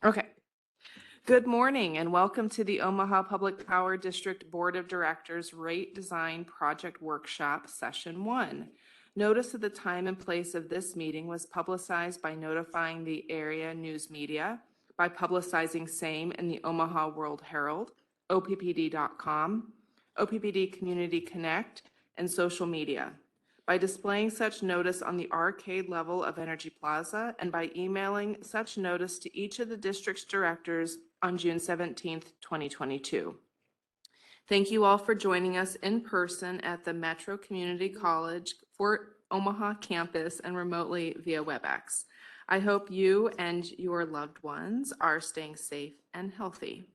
Okay. Good morning and welcome to the Omaha Public Power District Board of Directors Rate Design Project Workshop Session 1. Notice of the time and place of this meeting was publicized by notifying the area news media, by publicizing same in the Omaha World Herald, oppd.com, OPPD Community Connect, and social media, by displaying such notice on the arcade level of Energy Plaza, and by emailing such notice to each of the district's directors on June 17th, 2022. Thank you all for joining us in person at the Metro Community College Fort Omaha campus and remotely via WebEx. I hope you and your loved ones are staying safe and healthy.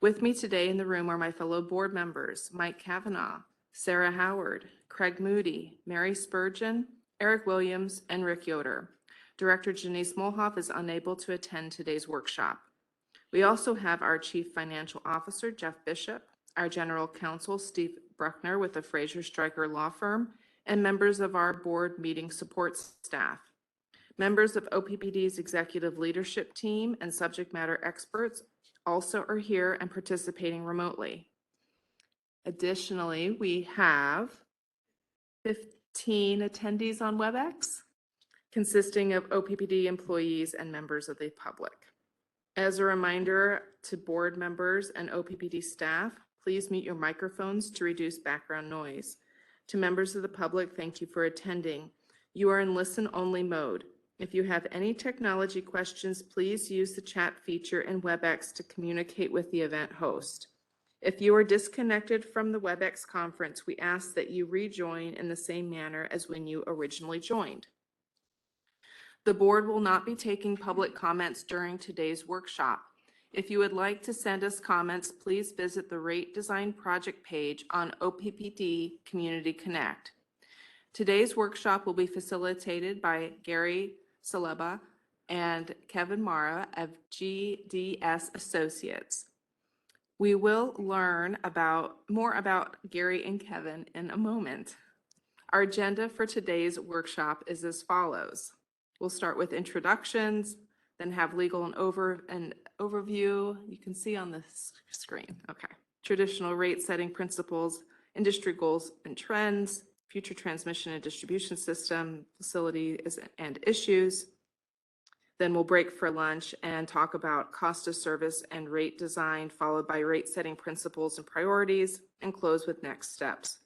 With me today in the room are my fellow board members, Mike Kavanaugh, Sarah Howard, Craig Moody, Mary Spurgeon, Eric Williams, and Rick Yoder. Director Janice Molhoff is unable to attend today's workshop. We also have our Chief Financial Officer, Jeff Bishop, our General Counsel, Steve Bruckner with the Fraser Stryker Law Firm, and members of our board meeting support staff. Members of OPPD's executive leadership team and subject matter experts also are here and participating remotely. Additionally, we have 15 attendees on WebEx, consisting of OPPD employees and members of the public. As a reminder to board members and OPPD staff, please mute your microphones to reduce background noise. To members of the public, thank you for attending. You are in listen-only mode. If you have any technology questions, please use the chat feature in WebEx to communicate with the event host. If you are disconnected from the WebEx conference, we ask that you rejoin in the same manner as when you originally joined. The board will not be taking public comments during today's workshop. If you would like to send us comments, please visit the Rate Design Project page on OPPD Community Connect. Today's workshop will be facilitated by Gary Saleba and Kevin Mara of GDS Associates. We will learn more about Gary and Kevin in a moment. Our agenda for today's workshop is as follows. We'll start with introductions, then have legal and overview. You can see on the screen. Okay. Traditional rate setting principles, industry goals and trends, future transmission and distribution system, facilities and issues. Then we'll break for lunch and talk about cost of service and rate design, followed by rate setting principles and priorities, and close with next steps.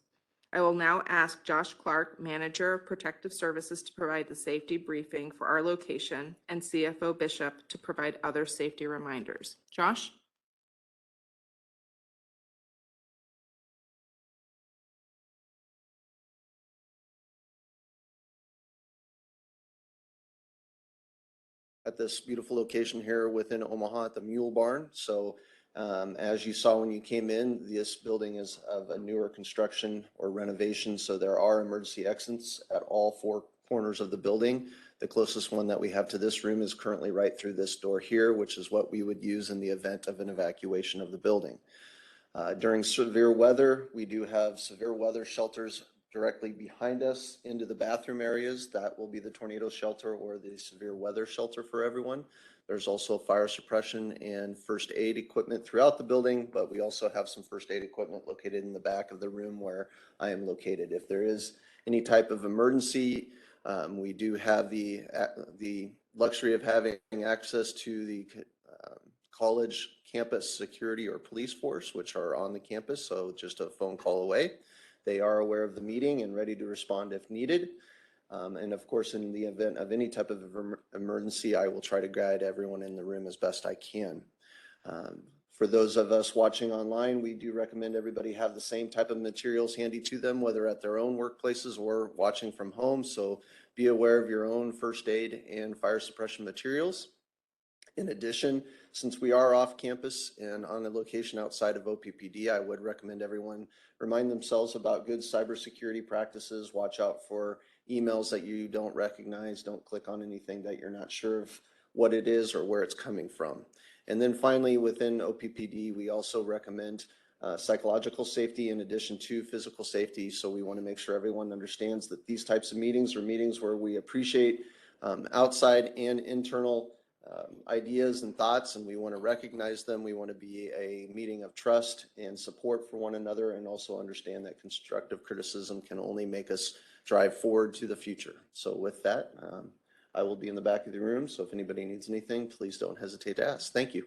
I will now ask Josh Clark, Manager of Protective Services, to provide the safety briefing for our location, and CFO Bishop to provide other safety reminders. Josh? At this beautiful location here within Omaha at the Mule Barn. So as you saw when you came in, this building is of a newer construction or renovation. So there are emergency exits at all four corners of the building. The closest one that we have to this room is currently right through this door here, which is what we would use in the event of an evacuation of the building. During severe weather, we do have severe weather shelters directly behind us into the bathroom areas. That will be the tornado shelter or the severe weather shelter for everyone. There's also fire suppression and first aid equipment throughout the building, but we also have some first aid equipment located in the back of the room where I am located. If there is any type of emergency, we do have the luxury of having access to the college campus security or police force, which are on the campus, so just a phone call away. They are aware of the meeting and ready to respond if needed. And of course, in the event of any type of emergency, I will try to guide everyone in the room as best I can. For those of us watching online, we do recommend everybody have the same type of materials handy to them, whether at their own workplaces or watching from home. So be aware of your own first aid and fire suppression materials. In addition, since we are off campus and on a location outside of OPPD, I would recommend everyone remind themselves about good cybersecurity practices. Watch out for emails that you don't recognize. Don't click on anything that you're not sure of what it is or where it's coming from. And then finally, within OPPD, we also recommend psychological safety in addition to physical safety. So we want to make sure everyone understands that these types of meetings are meetings where we appreciate outside and internal ideas and thoughts, and we want to recognize them. We want to be a meeting of trust and support for one another, and also understand that constructive criticism can only make us drive forward to the future. So with that, I will be in the back of the room, so if anybody needs anything, please don't hesitate to ask. Thank you.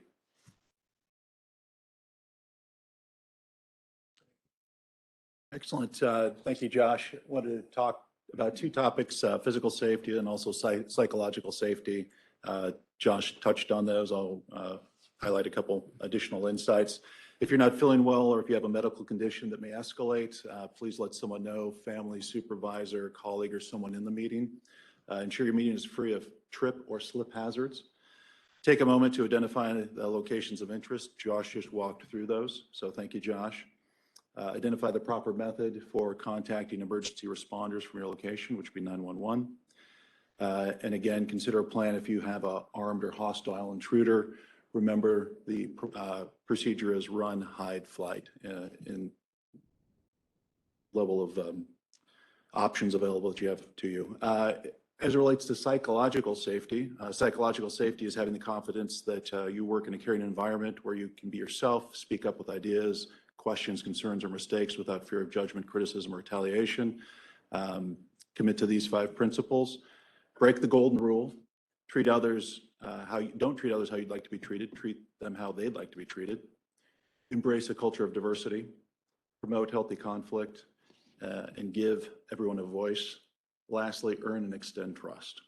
Excellent. Thank you, Josh. I wanted to talk about two topics, physical safety and also psychological safety. Josh touched on those. I'll highlight a couple additional insights. If you're not feeling well or if you have a medical condition that may escalate, please let someone know, family, supervisor, colleague, or someone in the meeting. Ensure your meeting is free of trip or slip hazards. Take a moment to identify the locations of interest. Josh just walked through those, so thank you, Josh. Identify the proper method for contacting emergency responders from your location, which would be 911. And again, consider a plan if you have an armed or hostile intruder. Remember, the procedure is run, hide, flight in level of options available that you have to you. As it relates to psychological safety is having the confidence that you work in a caring environment where you can be yourself, speak up with ideas, questions, concerns, or mistakes without fear of judgment, criticism, or retaliation. Commit to these 5 principles. Break the golden rule. Treat others don't treat others how you'd like to be treated. Treat them how they'd like to be treated. Embrace a culture of diversity. Promote healthy conflict, and give everyone a voice. Lastly, earn and extend trust.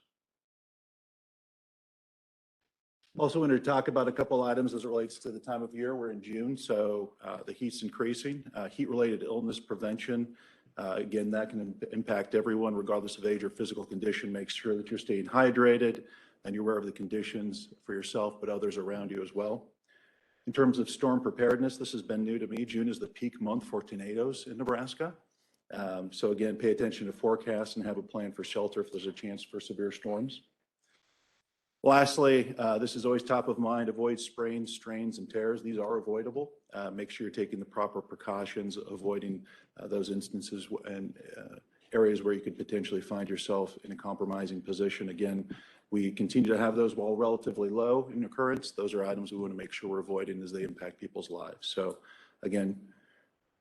Also wanted to talk about a couple items as it relates to the time of year. We're in June, so the heat's increasing. Heat-related illness prevention, again, that can impact everyone regardless of age or physical condition. Make sure that you're staying hydrated and you're aware of the conditions for yourself, but others around you as well. In terms of storm preparedness, this has been new to me. June is the peak month for tornadoes in Nebraska. So again, pay attention to forecasts and have a plan for shelter if there's a chance for severe storms. Lastly, this is always top of mind, avoid sprains, strains, and tears. These are avoidable. Make sure you're taking the proper precautions, avoiding those instances and areas where you could potentially find yourself in a compromising position. Again, we continue to have those while relatively low in occurrence. Those are items we want to make sure we're avoiding as they impact people's lives. So again,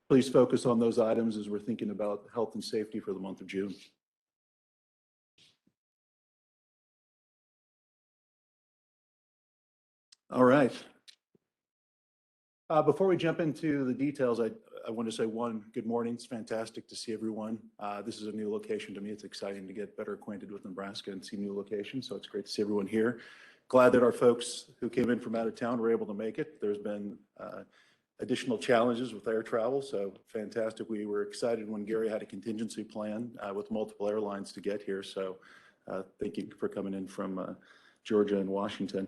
please focus on those items as we're thinking about health and safety for the month of June. All right. Before we jump into the details, I want to say good morning. It's fantastic to see everyone. This is a new location to me. It's exciting to get better acquainted with Nebraska and see new locations. So it's great to see everyone here. Glad that our folks who came in from out of town were able to make it. There's been additional challenges with air travel, so fantastic. We were excited when Gary had a contingency plan with multiple airlines to get here. So thank you for coming in from Georgia and Washington.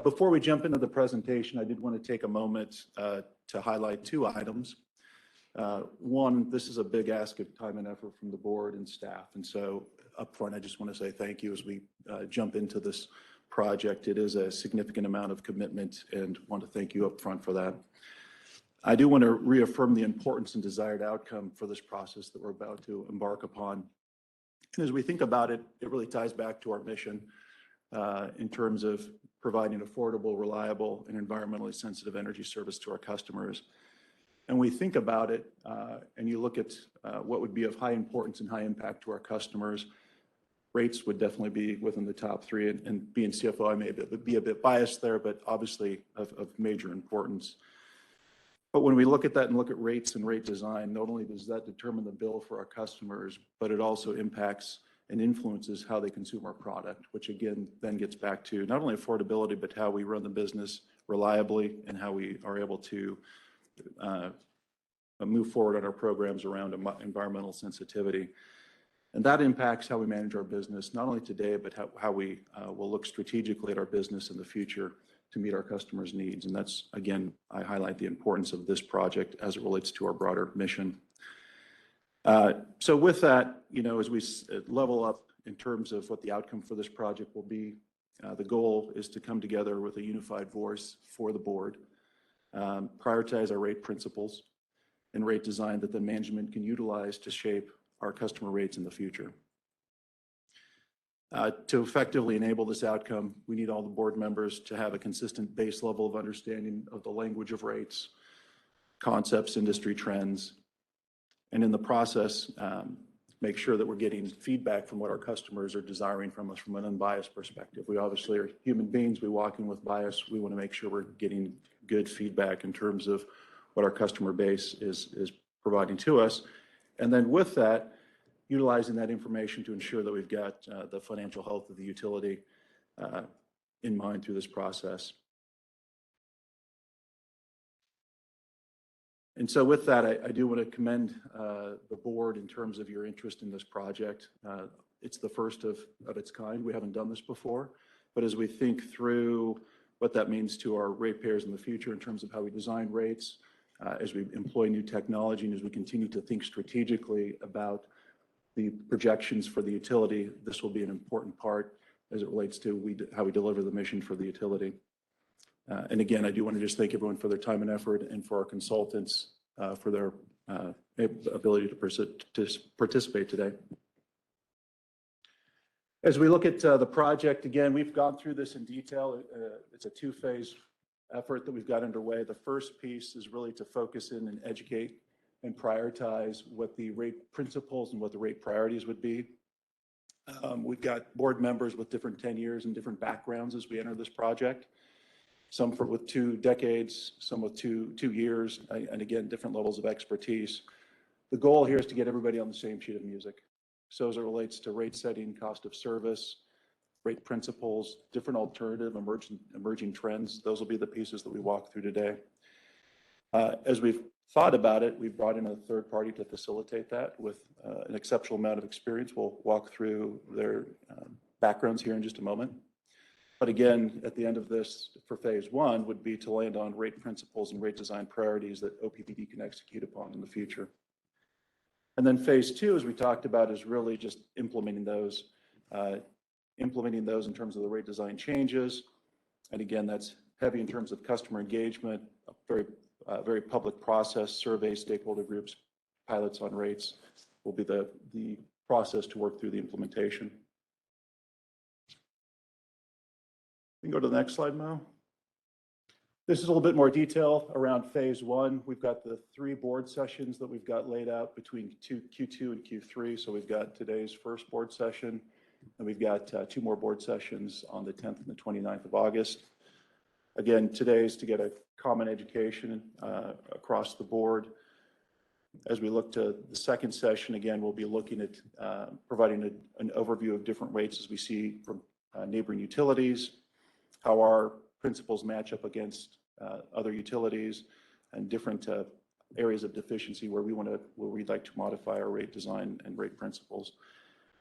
Before we jump into the presentation, I did want to take a moment to highlight 2 items. One, this is a big ask of time and effort from the board and staff. And so up front, I just want to say thank you as we jump into this project. It is a significant amount of commitment and want to thank you up front for that. I do want to reaffirm the importance and desired outcome for this process that we're about to embark upon. And as we think about it, it really ties back to our mission in terms of providing affordable, reliable, and environmentally sensitive energy service to our customers. And we think about it, and you look at what would be of high importance and high impact to our customers, rates would definitely be within the top 3. And being CFO, I may be a bit biased there, but obviously of major importance. But when we look at that and look at rates and rate design, not only does that determine the bill for our customers, but it also impacts and influences how they consume our product, which again then gets back to not only affordability, but how we run the business reliably and how we are able to move forward on our programs around environmental sensitivity. And that impacts how we manage our business, not only today, but how we will look strategically at our business in the future to meet our customers' needs. And that's, again, I highlight the importance of this project as it relates to our broader mission. So with that, as we level up in terms of what the outcome for this project will be, the goal is to come together with a unified voice for the board, prioritize our rate principles and rate design that the management can utilize to shape our customer rates in the future. To effectively enable this outcome, we need all the board members to have a consistent base level of understanding of the language of rates, concepts, industry trends, and in the process, make sure that we're getting feedback from what our customers are desiring from us from an unbiased perspective. We obviously are human beings. We walk in with bias. We want to make sure we're getting good feedback in terms of what our customer base is providing to us. And then with that, utilizing that information to ensure that we've got the financial health of the utility in mind through this process. And so with that, I do want to commend the board in terms of your interest in this project. It's the first of its kind. We haven't done this before, but as we think through what that means to our ratepayers in the future in terms of how we design rates, as we employ new technology, and as we continue to think strategically about the projections for the utility, this will be an important part as it relates to how we deliver the mission for the utility. And again, I do want to just thank everyone for their time and effort and for our consultants for their ability to participate today. As we look at the project, again, we've gone through this in detail. It's a two-phase effort that we've got underway. The first piece is really to focus in and educate and prioritize what the rate principles and what the rate priorities would be. We've got board members with different tenures and different backgrounds as we enter this project. Some with 2 decades, some with two years, and again, different levels of expertise. The goal here is to get everybody on the same sheet of music. So as it relates to rate setting, cost of service, rate principles, different alternative emerging trends, those will be the pieces that we walk through today. As we've thought about it, we've brought in a third party to facilitate that with an exceptional amount of experience. We'll walk through their backgrounds here in just a moment. But again, at the end of this, for phase 1, would be to land on rate principles and rate design priorities that OPPD can execute upon in the future. And then phase 2, as we talked about, is really just implementing those in terms of the rate design changes. And again, that's heavy in terms of customer engagement, a very public process, survey stakeholder groups, pilots on rates will be the process to work through the implementation. We can go to the next slide, Mo. This is a little bit more detail around phase 1. We've got the 3 board sessions that we've got laid out between Q2 and Q3. So we've got today's first board session, and we've got 2 more board sessions on the 10th and the 29th of August. Again, today is to get a common education across the board. As we look to the second session, again, we'll be looking at providing an overview of different rates as we see from neighboring utilities, how our principles match up against other utilities, and different areas of deficiency where we'd like to modify our rate design and rate principles.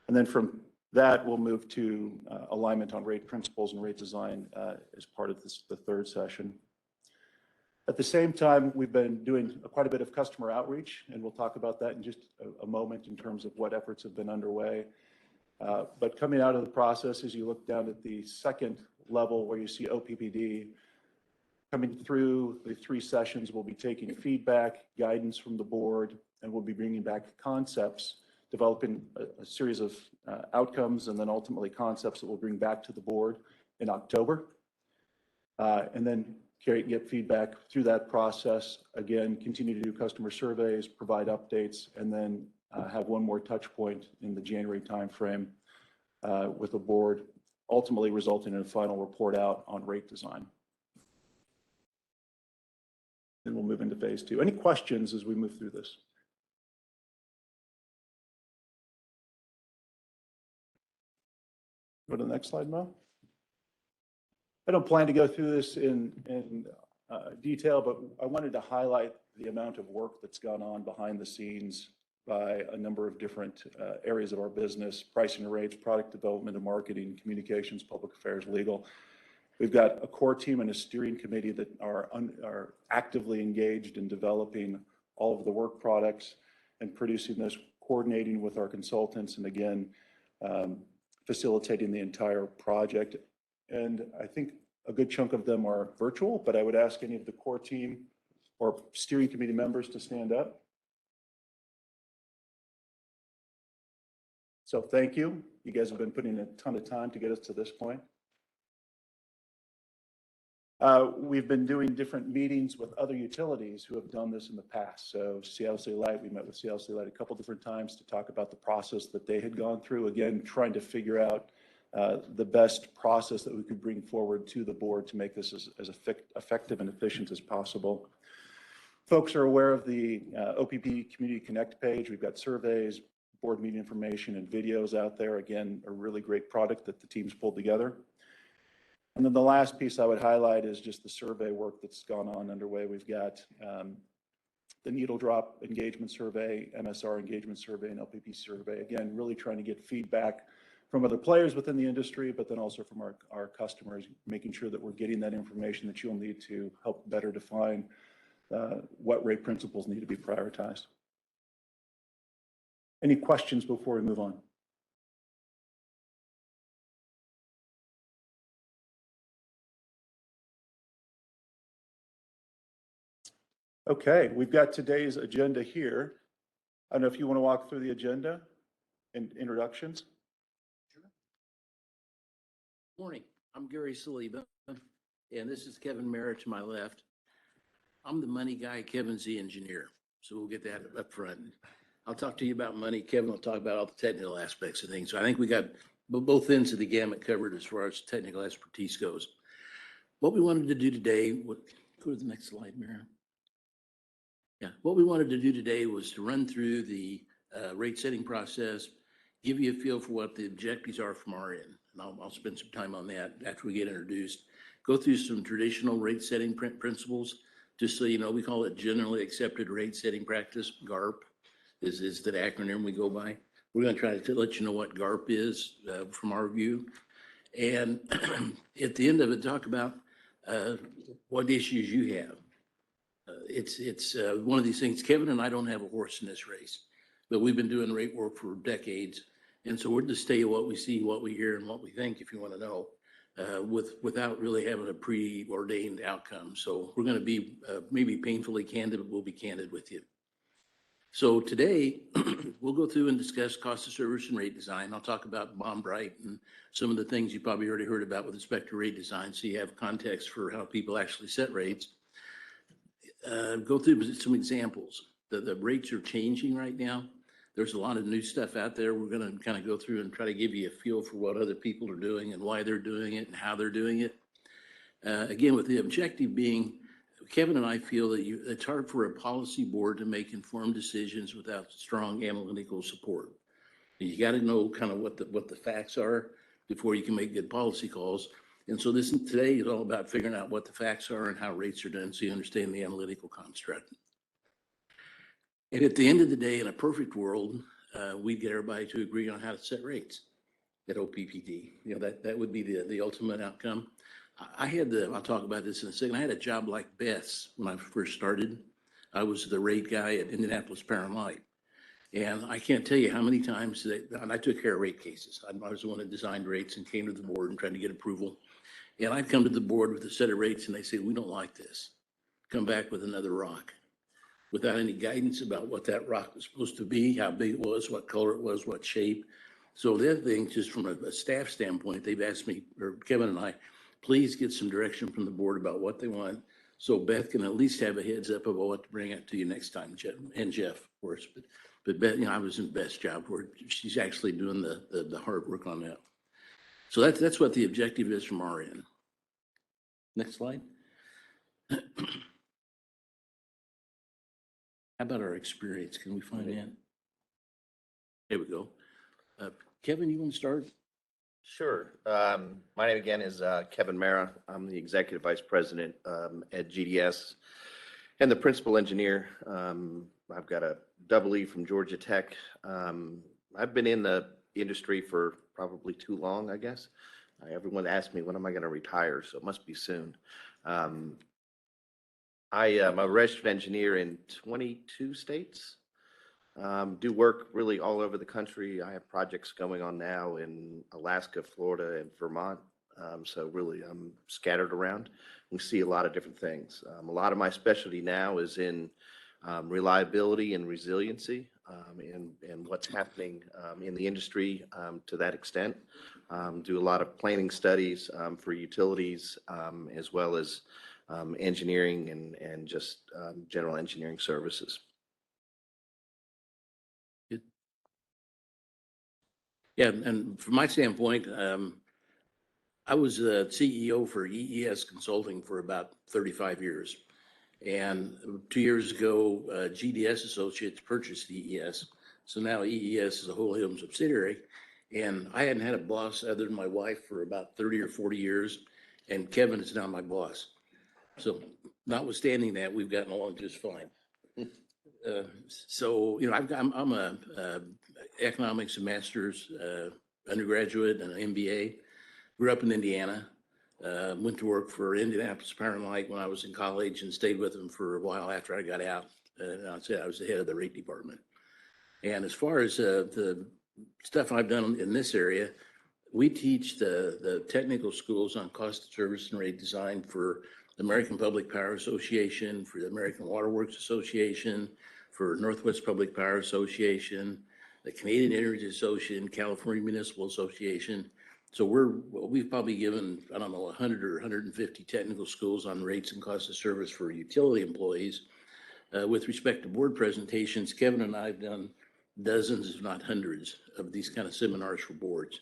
And then from that, we'll move to alignment on rate principles and rate design as part of the third session. At the same time, we've been doing quite a bit of customer outreach, and we'll talk about that in just a moment in terms of what efforts have been underway. But coming out of the process, as you look down at the second level where you see OPPD, coming through the 3 sessions, we'll be taking feedback, guidance from the board, and we'll be bringing back concepts, developing a series of outcomes, and then ultimately concepts that we'll bring back to the board in October. And then get feedback through that process. Again, continue to do customer surveys, provide updates, and then have one more touch point in the January timeframe with the board, ultimately resulting in a final report out on rate design. Then we'll move into phase 2. Any questions as we move through this? Go to the next slide, Mo. I don't plan to go through this in detail, but I wanted to highlight the amount of work that's gone on behind the scenes by a number of different areas of our business: pricing and rates, product development and marketing, communications, public affairs, legal. We've got a core team and a steering committee that are actively engaged in developing all of the work products and producing this, coordinating with our consultants, and again, facilitating the entire project. And I think a good chunk of them are virtual, but I would ask any of the core team or steering committee members to stand up. So thank you. You guys have been putting a ton of time to get us to this point. We've been doing different meetings with other utilities who have done this in the past. So Seattle City Light, we met with Seattle City Light a couple different times to talk about the process that they had gone through. Again, trying to figure out the best process that we could bring forward to the board to make this as effective and efficient as possible. Folks are aware of the OPP Community Connect page. We've got surveys, board meeting information, and videos out there. Again, a really great product that the team's pulled together. And then the last piece I would highlight is just the survey work that's gone on underway. We've got the needle drop engagement survey, MSR engagement survey, and LPP survey. Again, really trying to get feedback from other players within the industry, but then also from our customers, making sure that we're getting that information that you'll need to help better define what rate principles need to be prioritized. Any questions before we move on? Okay, we've got today's agenda here. I don't know if you want to walk through the agenda and introductions. Morning, I'm Gary Saliba, and this is Kevin Merritt to my left. I'm the money guy, Kevin's the engineer, so we'll get that up front. I'll talk to you about money. Kevin will talk about all the technical aspects of things. So I think we got both ends of the gamut covered as far as technical expertise goes. What we wanted to do today, go to the next slide, Mary. Yeah, what we wanted to do today was to run through the rate setting process, give you a feel for what the objectives are from our end. And I'll spend some time on that after we get introduced. Go through some traditional rate setting principles. Just so you know, we call it generally accepted rate setting practice. GARP is the acronym we go by. We're going to try to let you know what GARP is from our view. And at the end of it, talk about what issues you have. It's one of these things. Kevin and I don't have a horse in this race, but we've been doing rate work for decades. And so we're just tell you what we see, what we hear, and what we think, if you want to know, without really having a preordained outcome. So we're going to be maybe painfully candid, but we'll be candid with you. So today, we'll go through and discuss cost of service and rate design. I'll talk about bond right and some of the things you probably already heard about with respect to rate design, so you have context for how people actually set rates. Go through some examples. The rates are changing right now. There's a lot of new stuff out there. We're going to kind of go through and try to give you a feel for what other people are doing and why they're doing it and how they're doing it. Again, with the objective being, Kevin and I feel that it's hard for a policy board to make informed decisions without strong analytical support. You got to know kind of what the facts are before you can make good policy calls. And so today is all about figuring out what the facts are and how rates are done, so you understand the analytical construct. And at the end of the day, in a perfect world, we'd get everybody to agree on how to set rates at OPPD. You know, that would be the ultimate outcome. I'll talk about this in a second. I had a job like Beth's when I first started. I was the rate guy at Indianapolis Power and Light. And I can't tell you how many times and I took care of rate cases. I was the one that designed rates and came to the board and tried to get approval. And I'd come to the board with a set of rates and they say, we don't like this. Come back with another rock, without any guidance about what that rock was supposed to be, how big it was, what color it was, what shape. So the other thing, just from a staff standpoint, they've asked me, or Kevin and I, please get some direction from the board about what they want, so Beth can at least have a heads up about what to bring up to you next time, and Jeff, of course. But Beth, you know, I was in Beth's job where she's actually doing the hard work on that. So that's what the objective is from our end. Next slide. How about our experience? Can we find that? There we go. Kevin, you want to start? Sure. My name again is Kevin Mara. I'm the Executive Vice President at GDS and the Principal Engineer. I've got a double E from Georgia Tech. I've been in the industry for probably too long, I guess. Everyone asks me, when am I going to retire? So it must be soon. I'm a registered engineer in 22 states. Do work really all over the country. I have projects going on now in Alaska, Florida, and Vermont. So really I'm scattered around. We see a lot of different things. A lot of my specialty now is in reliability and resiliency. and what's happening in the industry to that extent. Do a lot of planning studies for utilities as well as engineering and just general engineering services. Yeah, and from my standpoint, I was the CEO for EES Consulting for about 35 years. And 2 years ago, GDS Associates purchased EES. So now EES is a wholly owned subsidiary. And I hadn't had a boss other than my wife for about 30 or 40 years. And Kevin is now my boss. So notwithstanding that, we've gotten along just fine. So, you know, I'm a economics and master's undergraduate and an MBA. Grew up in Indiana. Went to work for Indianapolis Power and Light when I was in college and stayed with them for a while after I got out. I'd say I was the head of the rate department. And as far as the stuff I've done in this area, we teach the technical schools on cost of service and rate design for the American Public Power Association, for the American Water Works Association, for Northwest Public Power Association, the Canadian Energy Association, California Municipal Association. So we've probably given, I don't know, 100 or 150 technical schools on rates and cost of service for utility employees. With respect to board presentations, Kevin and I have done dozens, if not hundreds, of these kind of seminars for boards.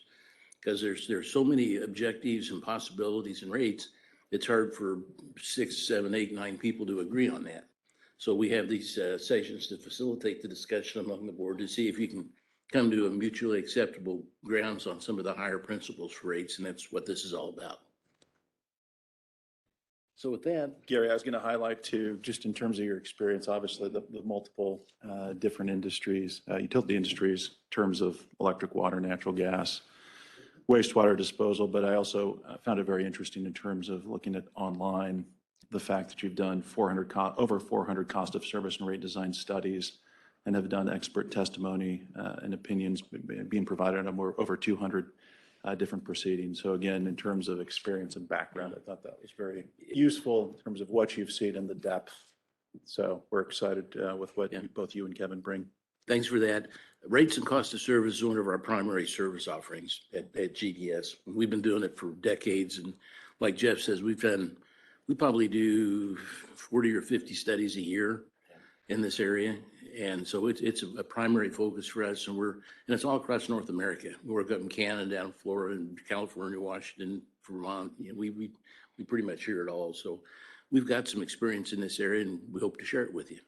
Because there's so many objectives and possibilities and rates, it's hard for 6, 7, 8, 9 people to agree on that. So we have these sessions to facilitate the discussion among the board to see if you can come to a mutually acceptable grounds on some of the higher principles for rates, and that's what this is all about. So with that, Gary, I was going to highlight too, just in terms of your experience, obviously the multiple different industries, utility industries, in terms of electric, water, natural gas, wastewater disposal. But I also found it very interesting in terms of looking at online, the fact that you've done over 400 cost of service and rate design studies and have done expert testimony and opinions being provided on over 200 different proceedings. So again, in terms of experience and background, I thought that was very useful in terms of what you've seen and the depth. So we're excited with what both you and Kevin bring. thanks for that. Rates and cost of service is one of our primary service offerings at GDS. We've been doing it for decades. And like Jeff says, we probably do 40 or 50 studies a year in this area. And so it's a primary focus for us, and it's all across North America. We work up in Canada, down in Florida, and California, Washington, Vermont. You know, we pretty much hear it all. So we've got some experience in this area, and we hope to share it with you.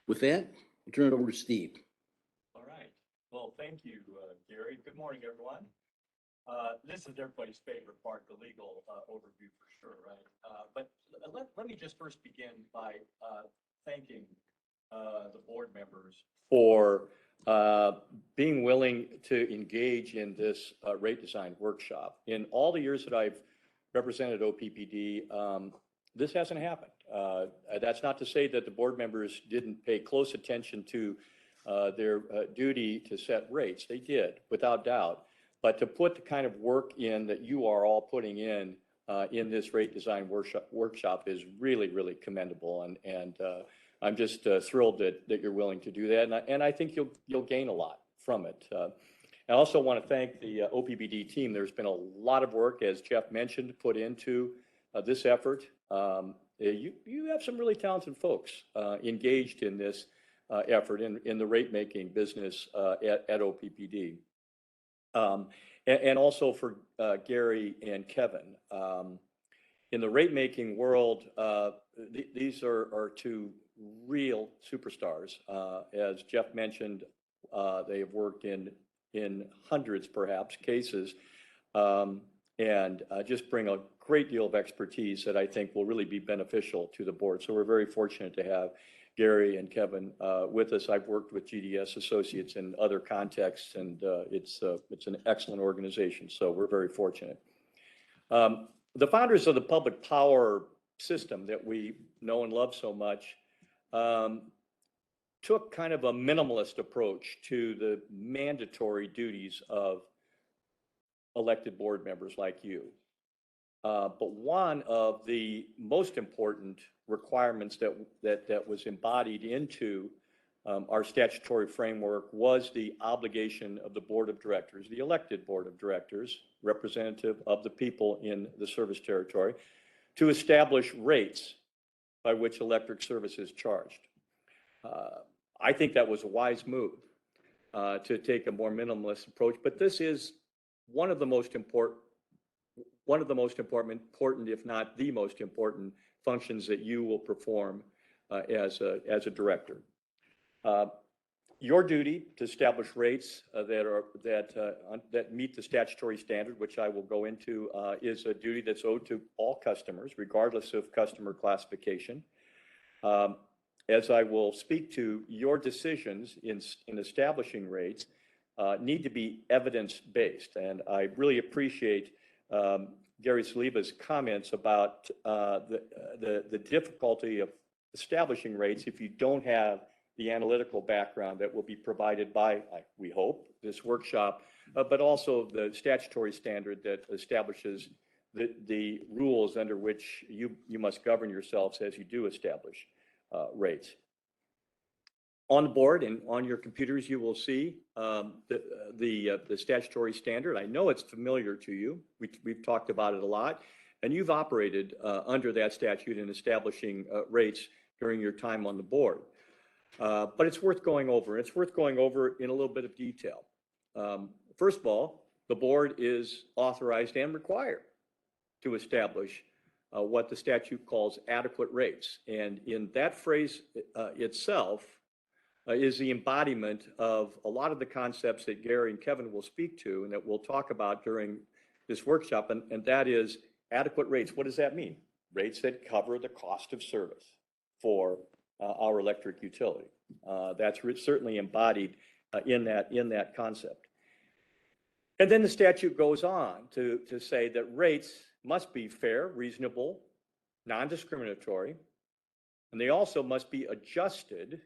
With that, I'll turn it over to Steve. All right. Well, thank you, Gary. Good morning, everyone. This is everybody's favorite part, the legal overview for sure, right? But let me just first begin by thanking the board members for being willing to engage in this rate design workshop. In all the years that I've represented OPPD, this hasn't happened. That's not to say that the board members didn't pay close attention to their duty to set rates. They did, without doubt. But to put the kind of work in that you are all putting in this rate design workshop is really, really commendable. And I'm just thrilled that you're willing to do that. And I think you'll gain a lot from it. I also want to thank the OPPD team. There's been a lot of work, as Jeff mentioned, put into this effort. You have some really talented folks engaged in this effort in the rate making business at OPPD. And also for Gary and Kevin. In the rate making world, these are two real superstars. As Jeff mentioned, they have worked in hundreds, perhaps, cases, and just bring a great deal of expertise that I think will really be beneficial to the board. So we're very fortunate to have Gary and Kevin with us. I've worked with GDS Associates in other contexts, and it's an excellent organization. So we're very fortunate. The founders of the public power system that we know and love so much took kind of a minimalist approach to the mandatory duties of elected board members like you. But one of the most important requirements that was embodied into our statutory framework was the obligation of the board of directors, the elected board of directors, representative of the people in the service territory, to establish rates by which electric service is charged. I think that was a wise move to take a more minimalist approach, but this is one of the most important, if not the most important functions that you will perform as a director. Your duty to establish rates that meet the statutory standard, which I will go into, is a duty that's owed to all customers, regardless of customer classification. As I will speak to, your decisions in establishing rates need to be evidence-based, and I really appreciate Gary Saliba's comments about the difficulty of establishing rates if you don't have the analytical background that will be provided by, we hope, this workshop, but also the statutory standard that establishes the rules under which you must govern yourselves as you do establish rates. On the board and on your computers, you will see the statutory standard. I know it's familiar to you. We've talked about it a lot, and you've operated under that statute in establishing rates during your time on the board. But it's worth going over. It's worth going over in a little bit of detail. First of all, the board is authorized and required to establish what the statute calls adequate rates. And in that phrase itself is the embodiment of a lot of the concepts that Gary and Kevin will speak to and that we'll talk about during this workshop. And that is adequate rates. What does that mean? Rates that cover the cost of service for our electric utility. That's certainly embodied in that concept. And then the statute goes on to say that rates must be fair, reasonable, non-discriminatory, and they also must be adjusted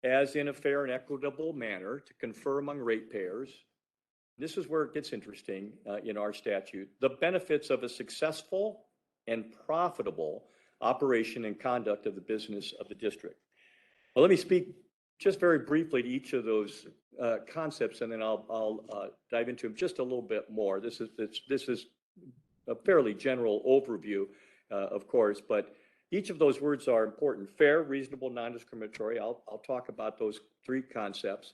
as in a fair and equitable manner to confer among ratepayers. This is where it gets interesting in our statute, the benefits of a successful and profitable operation and conduct of the business of the district. Well, let me speak just very briefly to each of those concepts, and then I'll dive into them just a little bit more. This is a fairly general overview, of course, but each of those words are important. Fair, reasonable, non-discriminatory. I'll talk about those three concepts.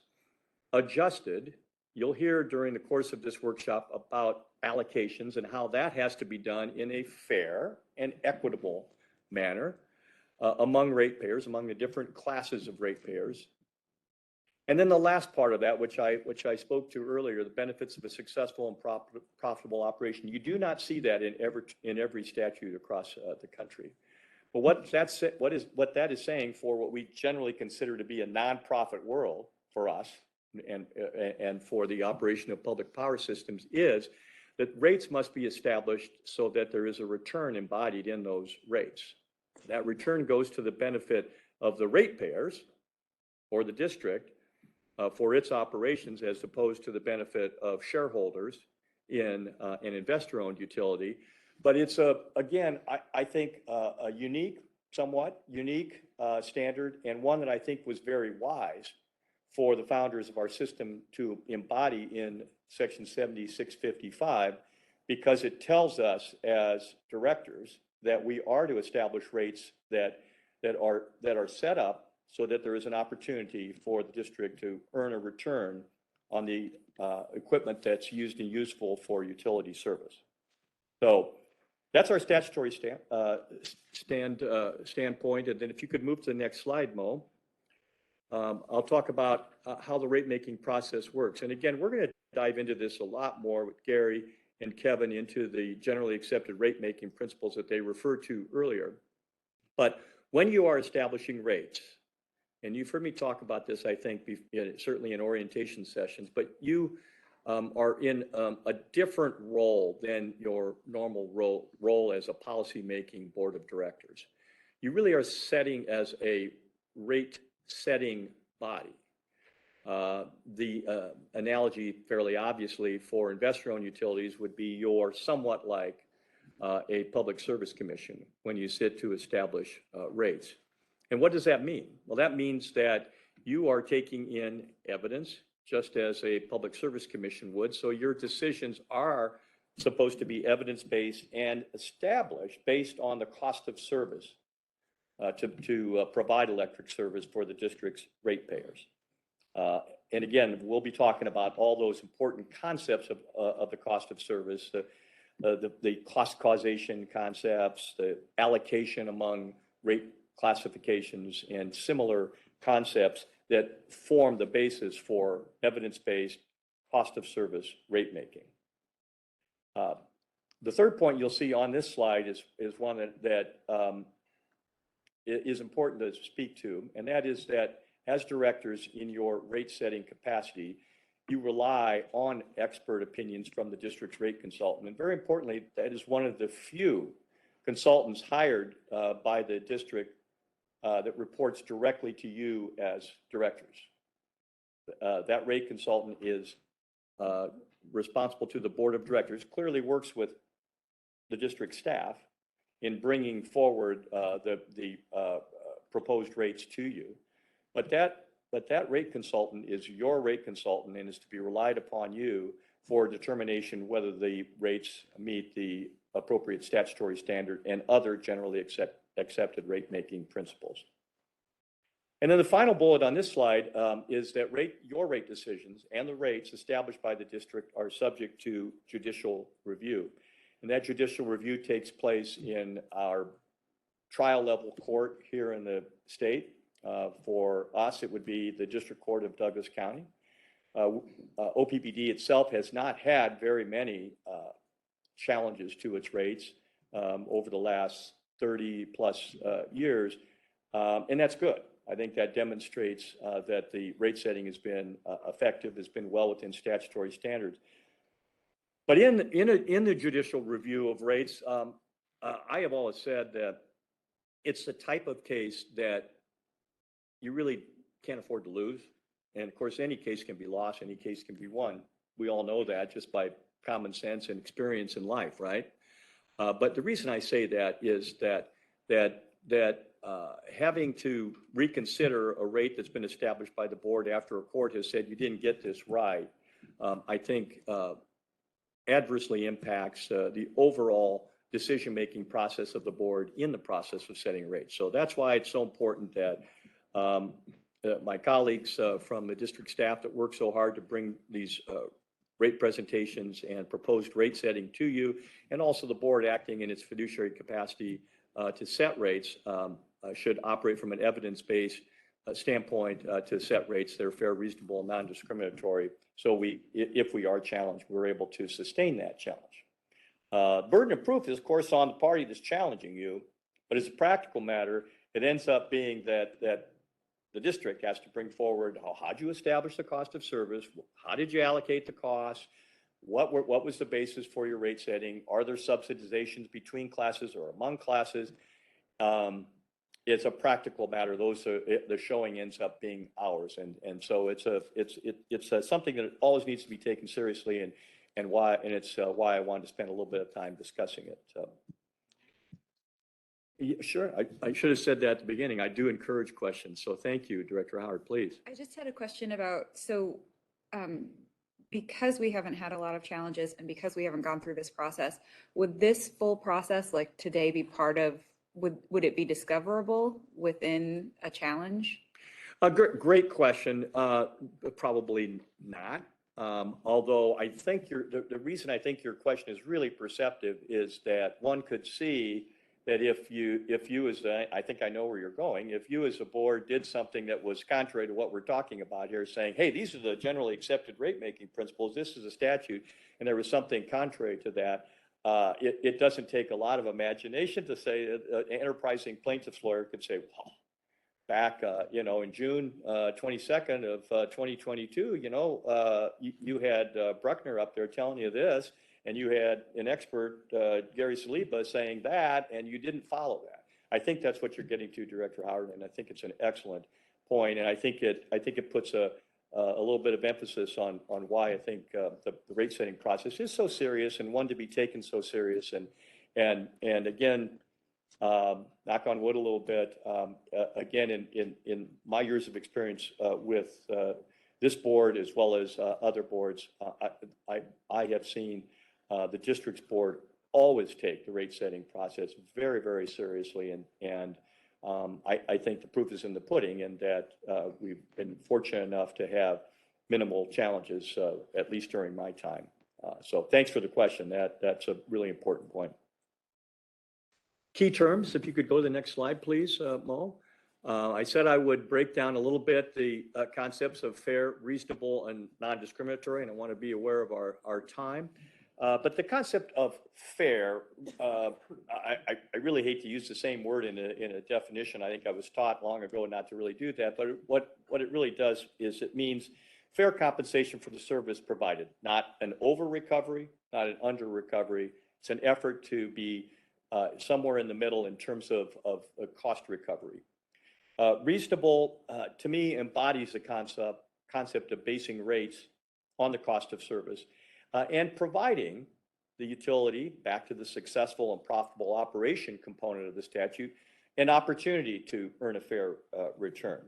Adjusted. You'll hear during the course of this workshop about allocations and how that has to be done in a fair and equitable manner among ratepayers, among the different classes of ratepayers. And then the last part of that, which I spoke to earlier, the benefits of a successful and profitable operation. You do not see that in every statute across the country. But what that is saying for what we generally consider to be a nonprofit world for us and for the operation of public power systems is that rates must be established so that there is a return embodied in those rates. That return goes to the benefit of the ratepayers or the district for its operations, as opposed to the benefit of shareholders in an investor-owned utility. But it's again, I think a somewhat unique standard, and one that I think was very wise for the founders of our system to embody in Section 7655, because it tells us as directors that we are to establish rates that are set up so that there is an opportunity for the district to earn a return on the equipment that's used and useful for utility service. So that's our statutory standpoint. And then if you could move to the next slide, Mo, I'll talk about how the rate making process works. And again, we're going to dive into this a lot more with Gary and Kevin into the generally accepted rate making principles that they referred to earlier. But when you are establishing rates, and you've heard me talk about this, I think, certainly in orientation sessions, but you are in a different role than your normal role as a policy-making board of directors. You really are setting as a rate-setting body. The analogy, fairly obviously, for investor-owned utilities would be you're somewhat like a public service commission when you sit to establish rates. And what does that mean? Well, that means that you are taking in evidence just as a public service commission would. So your decisions are supposed to be evidence-based and established based on the cost of service to provide electric service for the district's ratepayers. And again, we'll be talking about all those important concepts of the cost of service, the cost causation concepts, the allocation among rate classifications, and similar concepts that form the basis for evidence-based cost of service rate making. The third point you'll see on this slide is one that is important to speak to, and that is that as directors in your rate setting capacity, you rely on expert opinions from the district's rate consultant. And very importantly, that is one of the few consultants hired by the district that reports directly to you as directors. That rate consultant is responsible to the board of directors, clearly works with the district staff in bringing forward the proposed rates to you. But that rate consultant is your rate consultant and is to be relied upon you for determination whether the rates meet the appropriate statutory standard and other generally accepted rate making principles. And then the final bullet on this slide is that your rate decisions and the rates established by the district are subject to judicial review. And that judicial review takes place in our trial level court here in the state. For us, it would be the District Court of Douglas County. Oppd itself has not had very many challenges to its rates over the last 30 plus years, and that's good. I think that demonstrates that the rate setting has been effective, has been well within statutory standards. But in the judicial review of rates, I have always said that it's the type of case that you really can't afford to lose. And of course, any case can be lost, any case can be won. We all know that just by common sense and experience in life, right? But the reason I say that is that having to reconsider a rate that's been established by the board after a court has said you didn't get this right, I think adversely impacts the overall decision-making process of the board in the process of setting rates. So that's why it's so important that my colleagues from the district staff that work so hard to bring these rate presentations and proposed rate setting to you, and also the board acting in its fiduciary capacity to set rates, should operate from an evidence-based standpoint to set rates that are fair, reasonable, and non-discriminatory. So if we are challenged, we're able to sustain that challenge. Burden of proof is, of course, on the party that's challenging you, but as a practical matter, it ends up being that the district has to bring forward how'd you establish the cost of service, how did you allocate the costs, what was the basis for your rate setting, are there subsidizations between classes or among classes? It's a practical matter. The showing ends up being ours, and so it's something that always needs to be taken seriously, and it's why I wanted to spend a little bit of time discussing it. Yeah, sure, I should have said that at the beginning. I do encourage questions, so thank you, Director Howard, please. I just had a question about, because we haven't had a lot of challenges and because we haven't gone through this process, would this full process, like today, be part of, would it be discoverable within a challenge? Great question. Probably not. Although I think the reason I think your question is really perceptive is that one could see that if you as I think I know where you're going, if you as a board did something that was contrary to what we're talking about here, saying, hey, these are the generally accepted rate making principles, this is a statute, and there was something contrary to that, it doesn't take a lot of imagination to say an enterprising plaintiff's lawyer could say, well, back in June 22nd of 2022, you had Bruckner up there telling you this, and you had an expert, Gary Saliba, saying that, and you didn't follow that. I think that's what you're getting to, Director Howard, and I think it's an excellent point, and I think it puts a a little bit of emphasis on why I think the rate setting process is so serious and one to be taken so serious. And again, knock on wood a little bit, again, in my years of experience with this board as well as other boards, I have seen the district's board always take the rate setting process very, very seriously. And I think the proof is in the pudding, and that we've been fortunate enough to have minimal challenges, at least during my time. So thanks for the question. That's a really important point. Key terms, if you could go to the next slide, please, Mo. I said I would break down a little bit the concepts of fair, reasonable, and non-discriminatory, and I want to be aware of our time. But the concept of fair, I really hate to use the same word in a definition. I think I was taught long ago not to really do that. But what it really does is it means fair compensation for the service provided, not an over recovery, not an under recovery. It's an effort to be somewhere in the middle in terms of cost recovery. Reasonable, to me, embodies the concept of basing rates on the cost of service and providing the utility, back to the successful and profitable operation component of the statute, an opportunity to earn a fair return.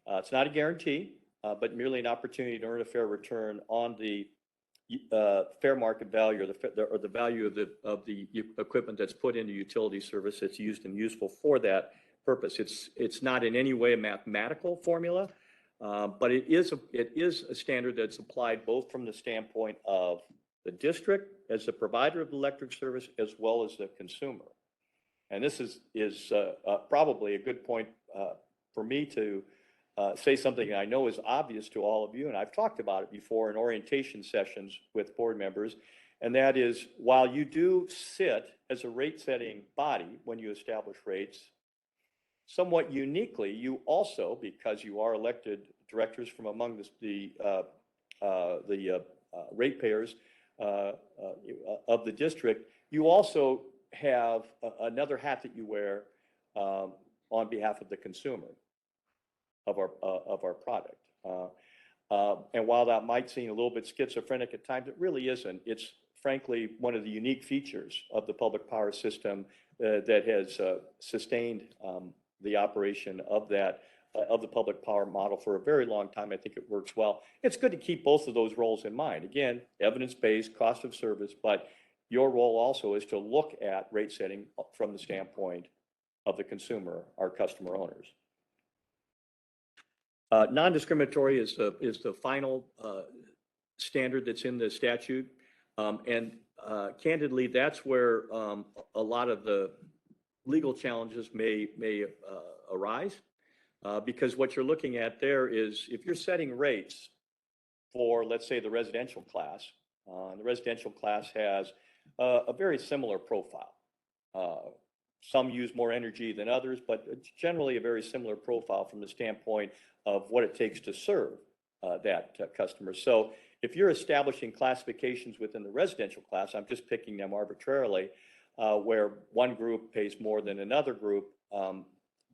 It's not a guarantee, but merely an opportunity to earn a fair return on the fair market value or the value of the equipment that's put into utility service that's used and useful for that purpose. It's not in any way a mathematical formula, but it is a standard that's applied both from the standpoint of the district as the provider of electric service as well as the consumer. And this is probably a good point for me to say something I know is obvious to all of you, and I've talked about it before in orientation sessions with board members, and that is, while you do sit as a rate setting body when you establish rates, somewhat uniquely, you also, because you are elected directors from among the ratepayers of the district, you also have another hat that you wear on behalf of the consumer of our product. And while that might seem a little bit schizophrenic at times, it really isn't. It's frankly one of the unique features of the public power system that has sustained the operation of the public power model for a very long time. I think it works well. It's good to keep both of those roles in mind. Again, evidence-based, cost of service, but your role also is to look at rate setting from the standpoint of the consumer, our customer owners. Non-discriminatory is the final standard that's in the statute. And candidly, that's where a lot of the legal challenges may arise. Because what you're looking at there is, if you're setting rates for, let's say, the residential class, the residential class has a very similar profile. Some use more energy than others, but it's generally a very similar profile from the standpoint of what it takes to serve that customer. So if you're establishing classifications within the residential class, I'm just picking them arbitrarily, where one group pays more than another group,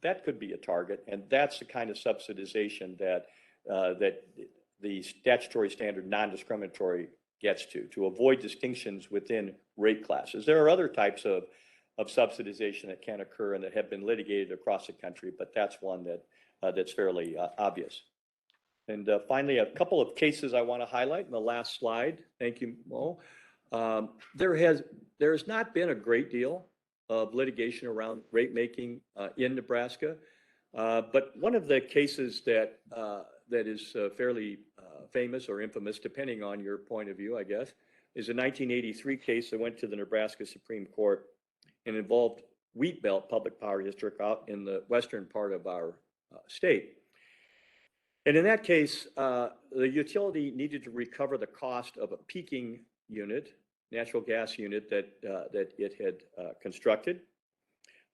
that could be a target. And that's the kind of subsidization that the statutory standard non-discriminatory gets to avoid distinctions within rate classes. There are other types of subsidization that can occur and that have been litigated across the country, but that's one that's fairly obvious. And finally, a couple of cases I want to highlight in the last slide. Thank you, Mo. There has not been a great deal of litigation around rate making in Nebraska, but one of the cases that is fairly famous or infamous, depending on your point of view, I guess, is a 1983 case that went to the Nebraska Supreme Court and involved Wheat Belt Public Power District out in the western part of our state. And in that case, the utility needed to recover the cost of a peaking unit, natural gas unit that it had constructed,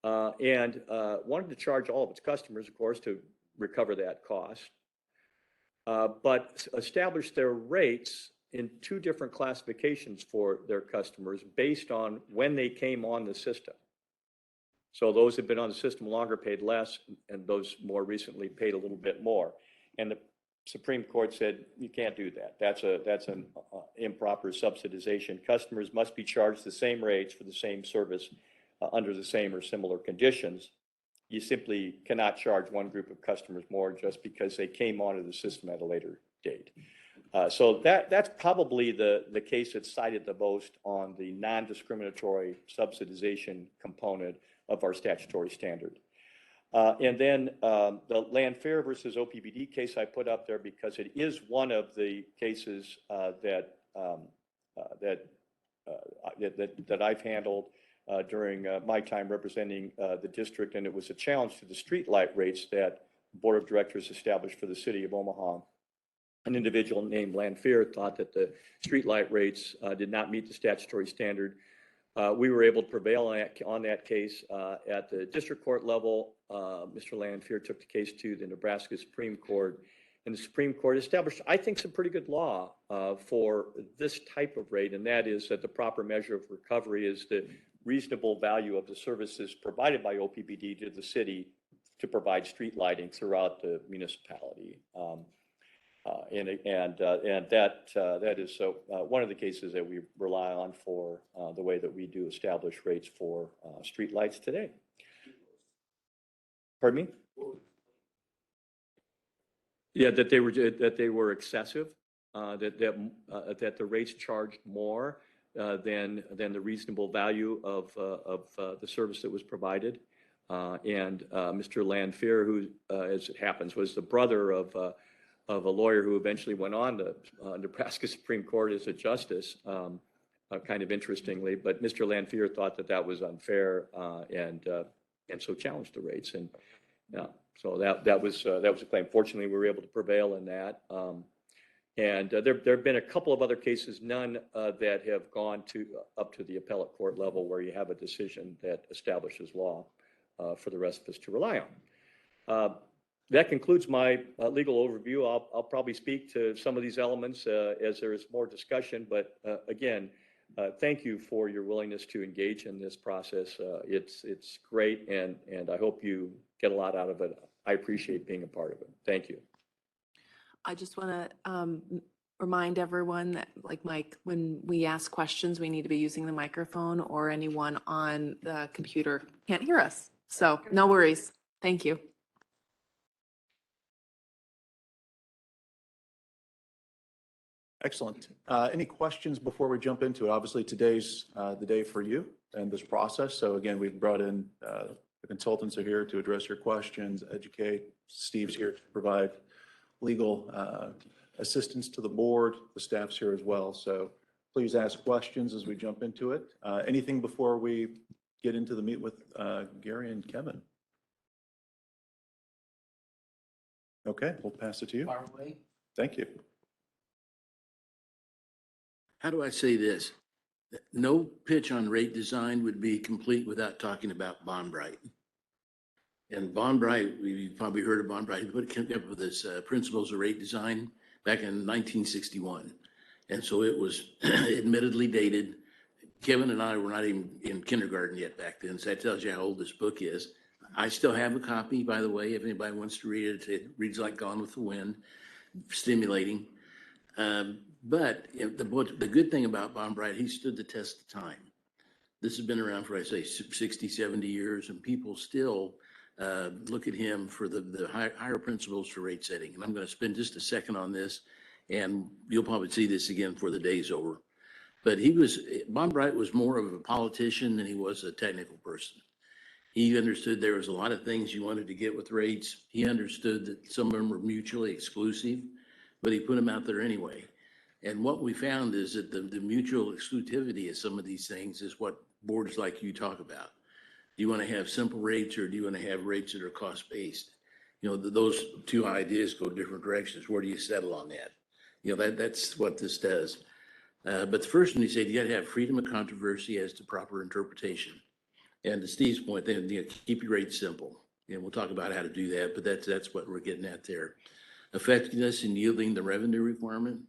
and wanted to charge all of its customers, of course, to recover that cost, but established their rates in two different classifications for their customers based on when they came on the system. So those who've been on the system longer paid less, and those more recently paid a little bit more. And Supreme Court said you can't do that. That's an improper subsidization. Customers must be charged the same rates for the same service under the same or similar conditions. You simply cannot charge one group of customers more just because they came onto the system at a later date. So that's probably the case that's cited the most on the non-discriminatory subsidization component of our statutory standard. And then the Landfair versus Oppd case I put up there because it is one of the cases that I've handled during my time representing the district, and it was a challenge to the street light rates that the Board of Directors established for the city of Omaha. An individual named Landfair thought that the street light rates did not meet the statutory standard. We were able to prevail on that case at the district court level. Mr. Landfair took the case to the Nebraska Supreme Court, and the Supreme Court established, I think, some pretty good law for this type of rate, and that is that the proper measure of recovery is the reasonable value of the services provided by Oppd to the city to provide street lighting throughout the municipality. And that is one of the cases that we rely on for the way that we do establish rates for street lights today. Pardon me? Yeah, that they were excessive, that the rates charged more than the reasonable value of the service that was provided. And Mr. Landfair, who, as it happens, was the brother of a lawyer who eventually went on to Nebraska Supreme Court as a justice, kind of interestingly. But Mr. Landfair thought that was unfair and so challenged the rates. And so that was a claim. Fortunately, we were able to prevail in that. And there have been a couple of other cases, none that have gone up to the appellate court level where you have a decision that establishes law for the rest of us to rely on. That concludes my legal overview. I'll probably speak to some of these elements as there is more discussion, but again, thank you for your willingness to engage in this process. It's great, and I hope you get a lot out of it. I appreciate being a part of it. Thank you. I just want to remind everyone that, like Mike, when we ask questions, we need to be using the microphone, or anyone on the computer can't hear us. So no worries. Thank you. Excellent. Any questions before we jump into it? Obviously, today's the day for you and this process. So again, we've brought in the consultants are here to address your questions, educate. Steve's here to provide legal assistance to the board. The staff's here as well. So please ask questions as we jump into it. Anything before we get into the meet with Gary and Kevin? Okay, we'll pass it to you. Far away. Thank you. How do I say this? No pitch on rate design would be complete without talking about Bond-Bright. And Bond-Bright, you've probably heard of Bond-Bright. He came up with this principles of rate design back in 1961. And so it was admittedly dated. Kevin and I were not even in kindergarten yet back then. So that tells you how old this book is. I still have a copy, by the way, if anybody wants to read it. It reads like Gone with the Wind, stimulating. But the good thing about Bond-Bright, he stood the test of time. This has been around for, I say, 60, 70 years, and people still look at him for the higher principles for rate setting. And I'm going to spend just a second on this, and you'll probably see this again before the day's over. But Bond-Bright was more of a politician than he was a technical person. He understood there was a lot of things you wanted to get with rates. He understood that some of them were mutually exclusive, but he put them out there anyway. And what we found is that the mutual exclusivity of some of these things is what boards like you talk about. Do you want to have simple rates, or do you want to have rates that are cost-based? You know, those two ideas go different directions. Where do you settle on that? You know, that's what this does. But the first one, you said you got to have freedom of controversy as to proper interpretation. And to Steve's point, then, you know, keep your rates simple. And we'll talk about how to do that, but that's what we're getting at there. Effectiveness in yielding the revenue requirement.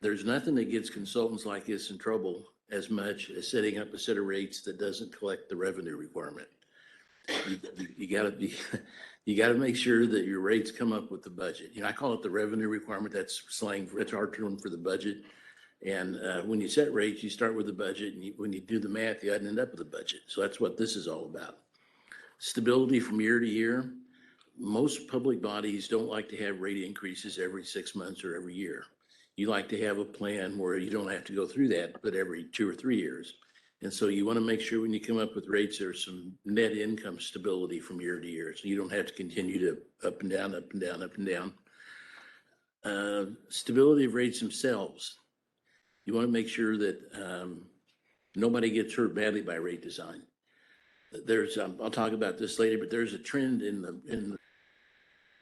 There's nothing that gets consultants like this in trouble as much as setting up a set of rates that doesn't collect the revenue requirement. You got to be, You got to make sure that your rates come up with the budget. I call it the revenue requirement. That's slang, that's our term for the budget. And when you set rates, you start with the budget, and when you do the math, you end up with a budget. So that's what this is all about. Stability from year to year. Most public bodies don't like to have rate increases every 6 months or every year. You like to have a plan where you don't have to go through that, but every 2 or 3 years. And so you want to make sure when you come up with rates, there's some net income stability from year to year. So you don't have to continue to up and down, up and down, up and down. Stability of rates themselves. You want to make sure that nobody gets hurt badly by rate design. There's, I'll talk about this later, but there's a trend in the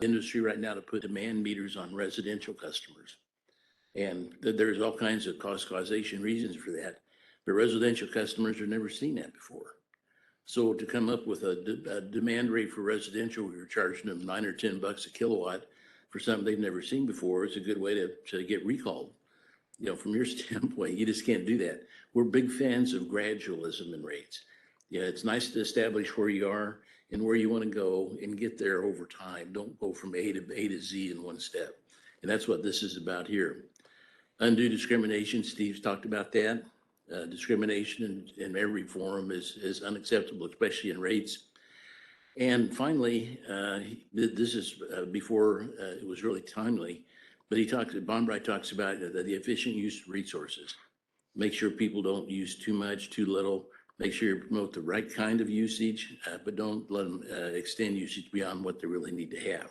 industry right now to put demand meters on residential customers. And there's all kinds of cost causation reasons for that. But residential customers have never seen that before. So to come up with a demand rate for residential, we were charging them $9 or $10 a kilowatt for something they've never seen before. It's a good way to get recalled. From your standpoint, you just can't do that. We're big fans of gradualism in rates. It's nice to establish where you are and where you want to go and get there over time. Don't go from A to Z in one step. And that's what this is about here. Undue discrimination, Steve's talked about that. Discrimination in every form is unacceptable, especially in rates. And finally, this is before it was really timely, but Bonbright talks about the efficient use of resources. Make sure people don't use too much, too little. Make sure you promote the right kind of usage, but don't let them extend usage beyond what they really need to have.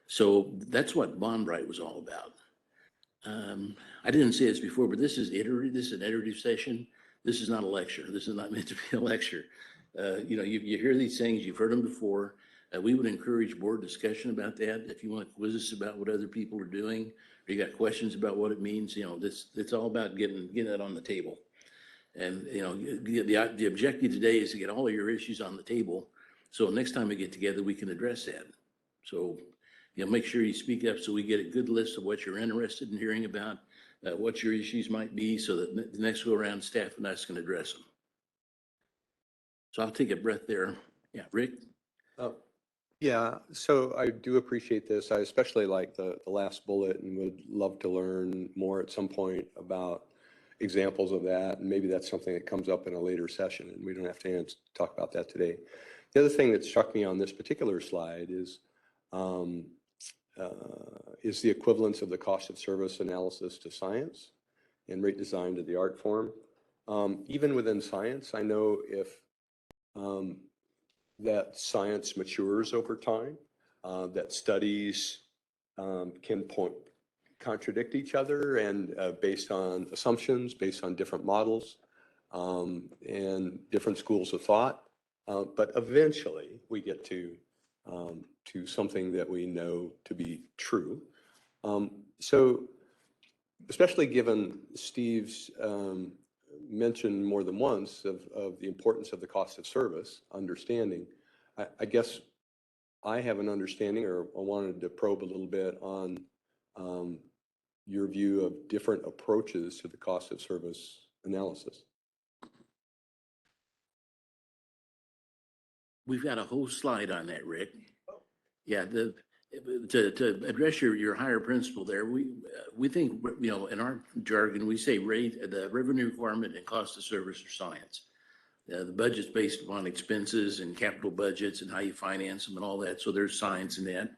So that's what Bonbright was all about. I didn't say this before, but this is iterative. This is an iterative session. This is not a lecture. This is not meant to be a lecture. You hear these things, you've heard them before. We would encourage board discussion about that. If you want to quiz us about what other people are doing, or you got questions about what it means, it's all about getting it on the table. And, the objective today is to get all of your issues on the table. So next time we get together, we can address that. So, make sure you speak up so we get a good list of what you're interested in hearing about, what your issues might be, so that the next go around, staff and us can address them. So I'll take a breath there. Yeah, Rick? Yeah, so I do appreciate this. I especially like the last bullet and would love to learn more at some point about examples of that. And maybe that's something that comes up in a later session and we don't have to talk about that today. The other thing that struck me on this particular slide is the equivalence of the cost of service analysis to science and rate design to the art form. Even within science, I know if that science matures over time, that studies can contradict each other and based on assumptions, based on different models and different schools of thought. But eventually we get to something that we know to be true. So especially given Steve's mentioned more than once of the importance of the cost of service understanding, I guess I have an understanding, or I wanted to probe a little bit on your view of different approaches to the cost of service analysis. We've got a whole slide on that, Rick. Yeah, to address your higher principle there, we think, in our jargon, we say the revenue requirement and cost of service are science. The budget's based upon expenses and capital budgets and how you finance them and all that. So there's science in that.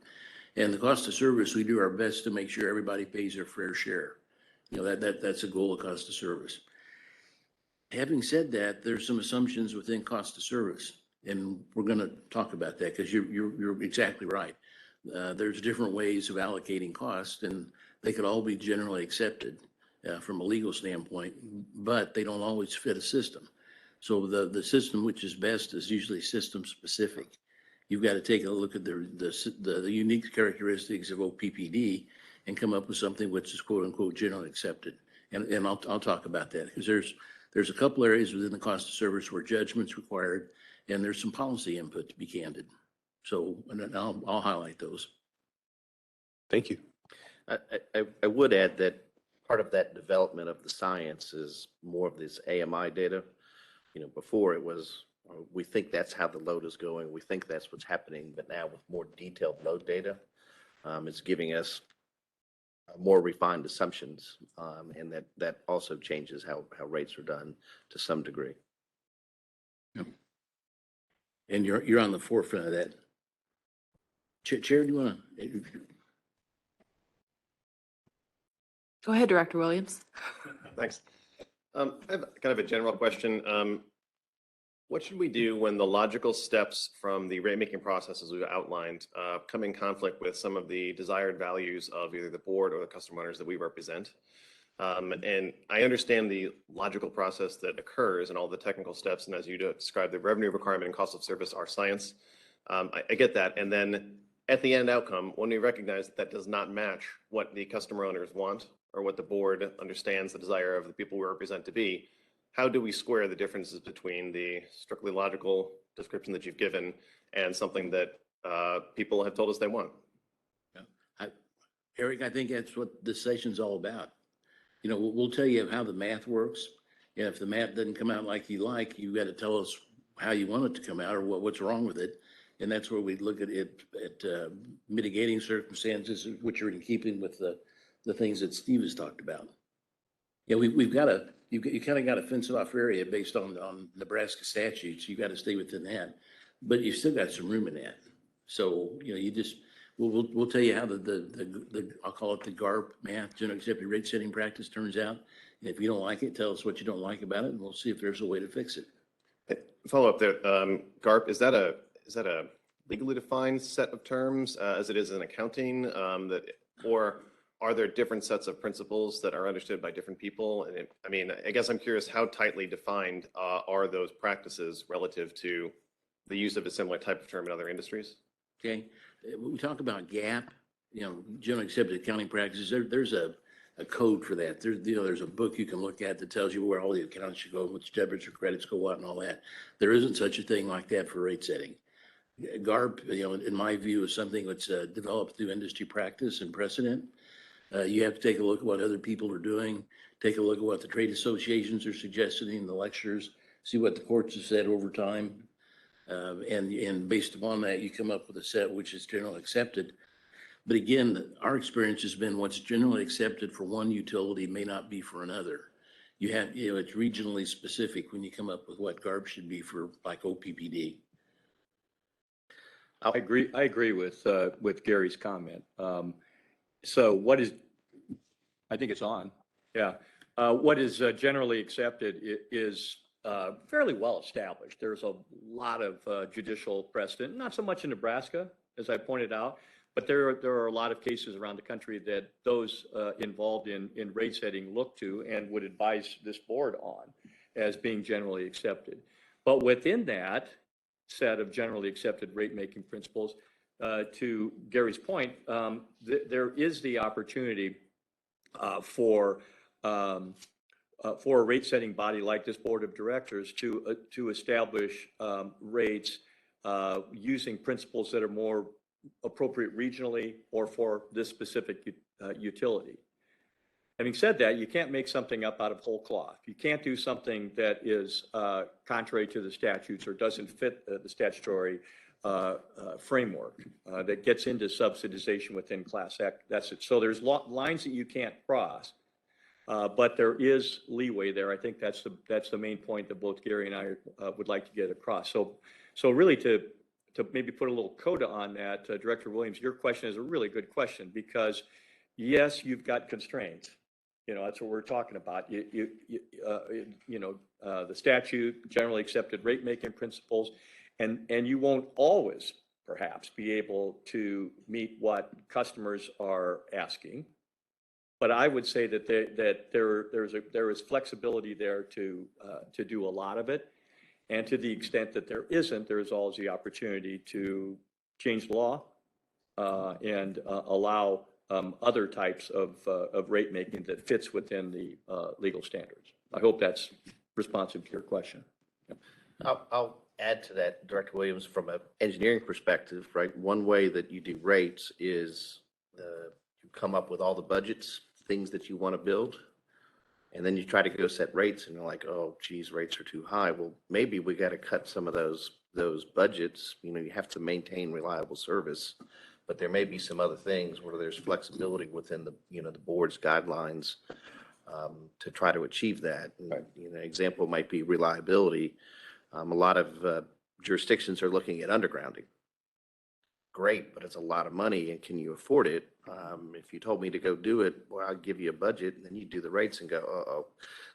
And the cost of service, we do our best to make sure everybody pays their fair share. That's a goal of cost of service. Having said that, there's some assumptions within cost of service. And we're going to talk about that because you're exactly right. There's different ways of allocating cost, and they could all be generally accepted from a legal standpoint, but they don't always fit a system. So the system which is best is usually system specific. You've got to take a look at the unique characteristics of OPPD and come up with something which is quote unquote generally accepted. And I'll talk about that because there's a couple areas within the cost of service where judgment's required, and there's some policy input, to be candid. So I'll highlight those. Thank you. I would add that part of that development of the science is more of this AMI data. Before it was We think that's how the load is going. We think that's what's happening, but now with more detailed load data, it's giving us more refined assumptions, and that also changes how rates are done to some degree. And you're on the forefront of that. Chair, do you want to? Go ahead, Director Williams. Thanks. I have kind of a general question. What should we do when the logical steps from the rate-making process, as we've outlined, come in conflict with some of the desired values of either the board or the customer owners that we represent? And I understand the logical process that occurs and all the technical steps, and as you described, the revenue requirement and cost of service are science. I get that. And then at the end outcome, when we recognize that does not match what the customer owners want or what the board understands the desire of the people we represent to be, how do we square the differences between the strictly logical description that you've given and something that people have told us they want? Eric, I think that's what this session's all about. You know, we'll tell you how the math works. And if the math doesn't come out like you got to tell us how you want it to come out or what's wrong with it. And that's where we look at it at mitigating circumstances, which are in keeping with the things that Steve has talked about. Yeah, we've got to, you kind of got a fenced off area based on Nebraska statutes. You got to stay within that, but you've still got some room in that. So, you know, you just, we'll tell you how the I'll call it the GARP math, general accepted rate setting practice turns out. And if you don't like it, tell us what you don't like about it, and we'll see if there's a way to fix it. Follow up there, GARP, is that a legally defined set of terms as it is in accounting, or are there different sets of principles that are understood by different people? And I mean, I guess I'm curious, how tightly defined are those practices relative to the use of a similar type of term in other industries? Okay, when we talk about GAAP, you know, generally accepted accounting practices, there's a code for that. There's a book you can look at that tells you where all the accounts should go, which debits or credits go out and all that. There isn't such a thing like that for rate setting. GARP, you know, in my view, is something that's developed through industry practice and precedent. You have to take a look at what other people are doing, take a look at what the trade associations are suggesting in the lectures, see what the courts have said over time. And based upon that, you come up with a set which is generally accepted. But again, our experience has been what's generally accepted for one utility may not be for another. You know, it's regionally specific when you come up with what GARP should be for like Oppd. I agree with Gary's comment. So what is, I think it's on, yeah. What is generally accepted is fairly well established. There's a lot of judicial precedent, not so much in Nebraska, as I pointed out, but there are a lot of cases around the country that those involved in rate setting look to and would advise this board on as being generally accepted. But within that set of generally accepted rate-making principles, to Gary's point, there is the opportunity for a rate-setting body like this board of directors to establish rates using principles that are more appropriate regionally or for this specific utility. Having said that, you can't make something up out of whole cloth. You can't do something that is contrary to the statutes or doesn't fit the statutory framework that gets into subsidization within Class X. That's it. So there's lines that you can't cross, but there is leeway there. I think that's the main point that both Gary and I would like to get across. So really to maybe put a little coda on that, Director Williams, your question is a really good question because yes, you've got constraints. You know, that's what we're talking about. You know, the statute, generally accepted rate-making principles, and you won't always perhaps be able to meet what customers are asking. But I would say that there is flexibility there to do a lot of it. And to the extent that there isn't, there is always the opportunity to change the law and allow other types of rate making that fits within the legal standards. I hope that's responsive to your question. I'll add to that, Director Williams, from an engineering perspective, right? One way that you do rates is you come up with all the budgets, things that you want to build. And then you try to go set rates and you're like, oh, geez, rates are too high. Well, maybe we got to cut some of those budgets. You know, you have to maintain reliable service, but there may be some other things where there's flexibility within the, you know, the board's guidelines to try to achieve that. And, you know, example might be reliability. A lot of jurisdictions are looking at undergrounding. Great, but it's a lot of money, and can you afford it? If you told me to go do it, well, I'll give you a budget, and then you do the rates and go, uh-oh,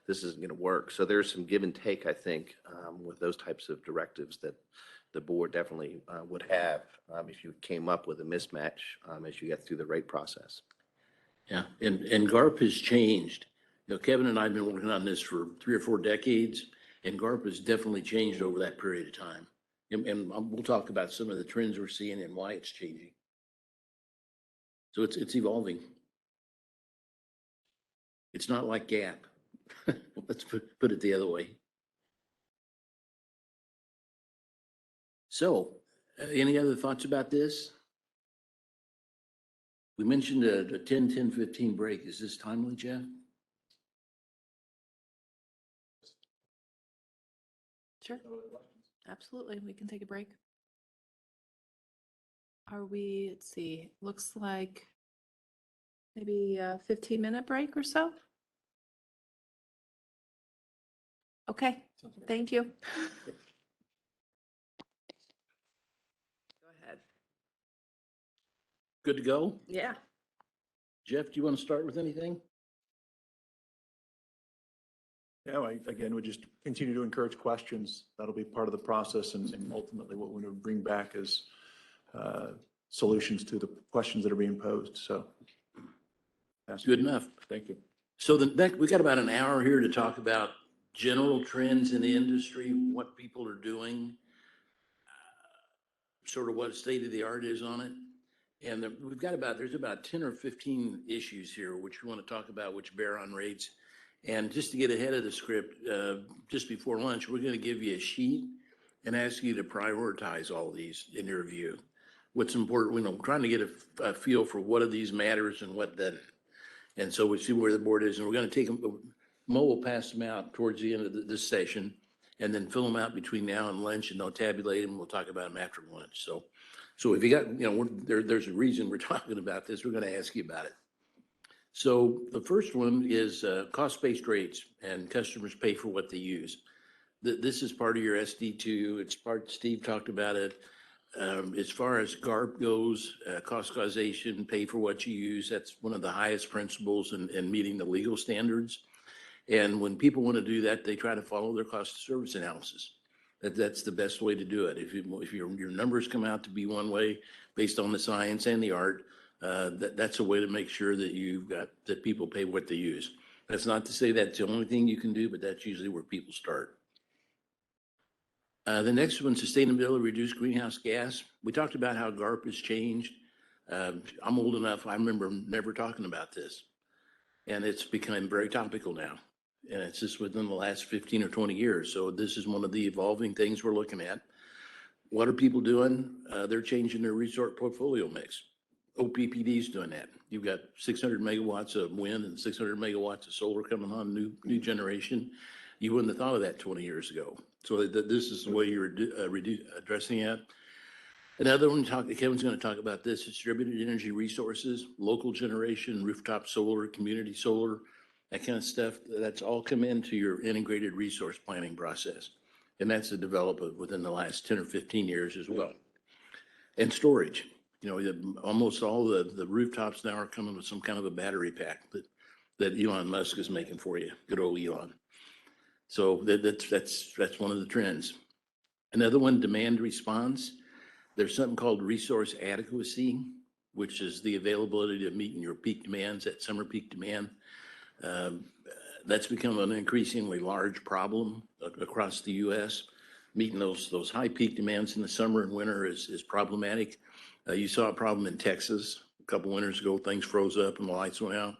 this isn't going to work. So there's some give and take, I think, with those types of directives that the board definitely would have if you came up with a mismatch as you get through the rate process. Yeah, and GARP has changed. You know, Kevin and I have been working on this for 3 or 4 decades, and GARP has definitely changed over that period of time. And we'll talk about some of the trends we're seeing and why it's changing. So it's evolving. It's not like GAAP. Let's put it the other way. So, any other thoughts about this? We mentioned a 10-10-15 break. Is this timely, Jeff? Sure. Absolutely. We can take a break. Are we, let's see, looks like maybe a 15-minute break or so? Okay, thank you. Go ahead. Good to go? Yeah. Jeff, do you want to start with anything? Yeah, again, we just continue to encourage questions. That'll be part of the process and ultimately what we're going to bring back is solutions to the questions that are being posed. So. Good enough. Thank you. So we got about an hour here to talk about general trends in the industry, what people are doing, sort of what state of the art is on it. And there's about 10 or 15 issues here, which we want to talk about, which bear on rates. And just to get ahead of the script, just before lunch, we're going to give you a sheet and ask you to prioritize all these in your view. What's important, you know, trying to get a feel for what of these matters and what doesn't. And so we see where the board is, and we're going to take them. Mo will pass them out towards the end of this session, and then fill them out between now and lunch, and they'll tabulate them. We'll talk about them after lunch. So if you got, you know, there's a reason we're talking about this. We're going to ask you about it. So the first one is cost-based rates, and customers pay for what they use. This is part of your SD2. It's part, Steve talked about it. As far as GARP goes, cost causation, pay for what you use, that's one of the highest principles in meeting the legal standards. And when people want to do that, they try to follow their cost of service analysis. That's the best way to do it. If your numbers come out to be one way based on the science and the art, that's a way to make sure that that people pay what they use. That's not to say that's the only thing you can do, but that's usually where people start. The next one, sustainability, reduced greenhouse gas. We talked about how GARP has changed. I'm old enough, I remember never talking about this. And it's become very topical now. And it's just within the last 15 or 20 years. So this is one of the evolving things we're looking at. What are people doing? They're changing their resource portfolio mix. Oppd is doing that. You've got 600 megawatts of wind and 600 megawatts of solar coming on, new generation. You wouldn't have thought of that 20 years ago. So this is the way you're addressing it. Another one, Kevin's going to talk about this, distributed energy resources, local generation, rooftop solar, community solar, that kind of stuff. That's all come into your integrated resource planning process. And that's a development within the last 10 or 15 years as well. And storage. You know, almost all the rooftops now are coming with some kind of a battery pack that Elon Musk is making for you. Good old Elon. So that's one of the trends. Another one, demand response. There's something called resource adequacy, which is the availability of meeting your peak demands, that summer peak demand. That's become an increasingly large problem across the U.S. Meeting those high peak demands in the summer and winter is problematic. You saw a problem in Texas a couple winters ago. Things froze up and the lights went out.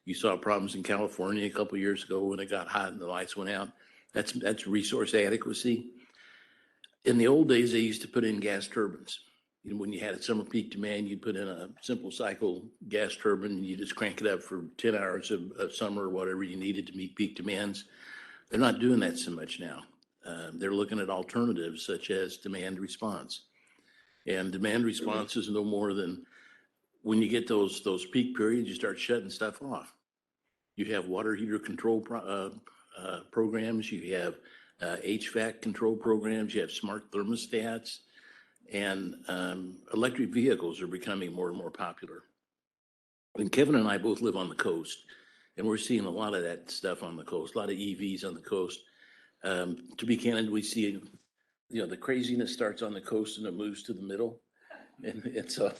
You saw problems in California a couple years ago when it got hot and the lights went out. That's resource adequacy. In the old days, they used to put in gas turbines. You know, when you had a summer peak demand, you put in a simple cycle gas turbine, and you just crank it up for 10 hours of summer or whatever you needed to meet peak demands. They're not doing that so much now. They're looking at alternatives such as demand response. And demand response is no more than when you get those peak periods, you start shutting stuff off. You have water heater control programs, you have HVAC control programs, you have smart thermostats, and electric vehicles are becoming more and more popular. And Kevin and I both live on the coast, and we're seeing a lot of that stuff on the coast, a lot of EVs on the coast. To be candid, we see, you know, the craziness starts on the coast and it moves to the middle. And so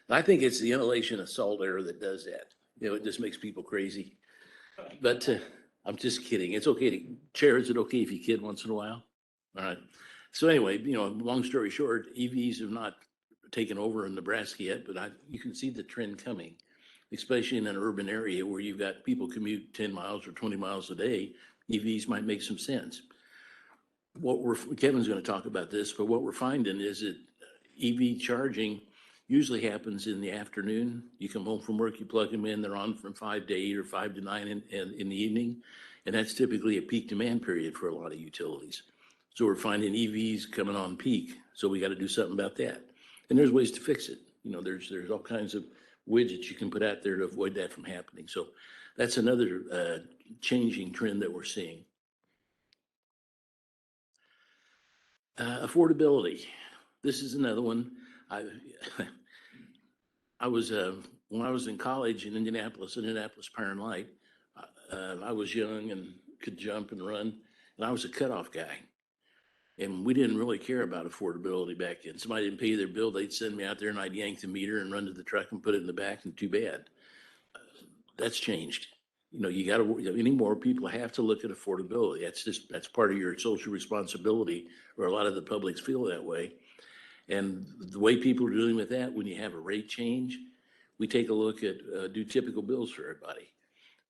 I think it's the inhalation of salt air that does that. You know, it just makes people crazy. But I'm just kidding. It's okay to, Chair, is it okay if you kid once in a while? All right. So anyway, you know, long story short, EVs have not taken over in Nebraska yet, but you can see the trend coming, especially in an urban area where you've got people commute 10 miles or 20 miles a day. EVs might make some sense. Kevin's going to talk about this, but what we're finding is that EV charging usually happens in the afternoon. You come home from work, you plug them in, they're on from 5 to 8 or 5 to 9 in the evening. And that's typically a peak demand period for a lot of utilities. So we're finding EVs coming on peak. So we got to do something about that. And there's ways to fix it. You know, there's all kinds of widgets you can put out there to avoid that from happening. So that's another changing trend that we're seeing. Affordability. This is another one. I was when I was in college in Indianapolis Power and Light, I was young and could jump and run, and I was a cutoff guy. And we didn't really care about affordability back then. Somebody didn't pay their bill, they'd send me out there and I'd yank the meter and run to the truck and put it in the back, and too bad. That's changed. You know, you got to, anymore people have to look at affordability. That's part of your social responsibility, or a lot of the publics feel that way. And the way people are dealing with that, when you have a rate change, we take a look at, do typical bills for everybody.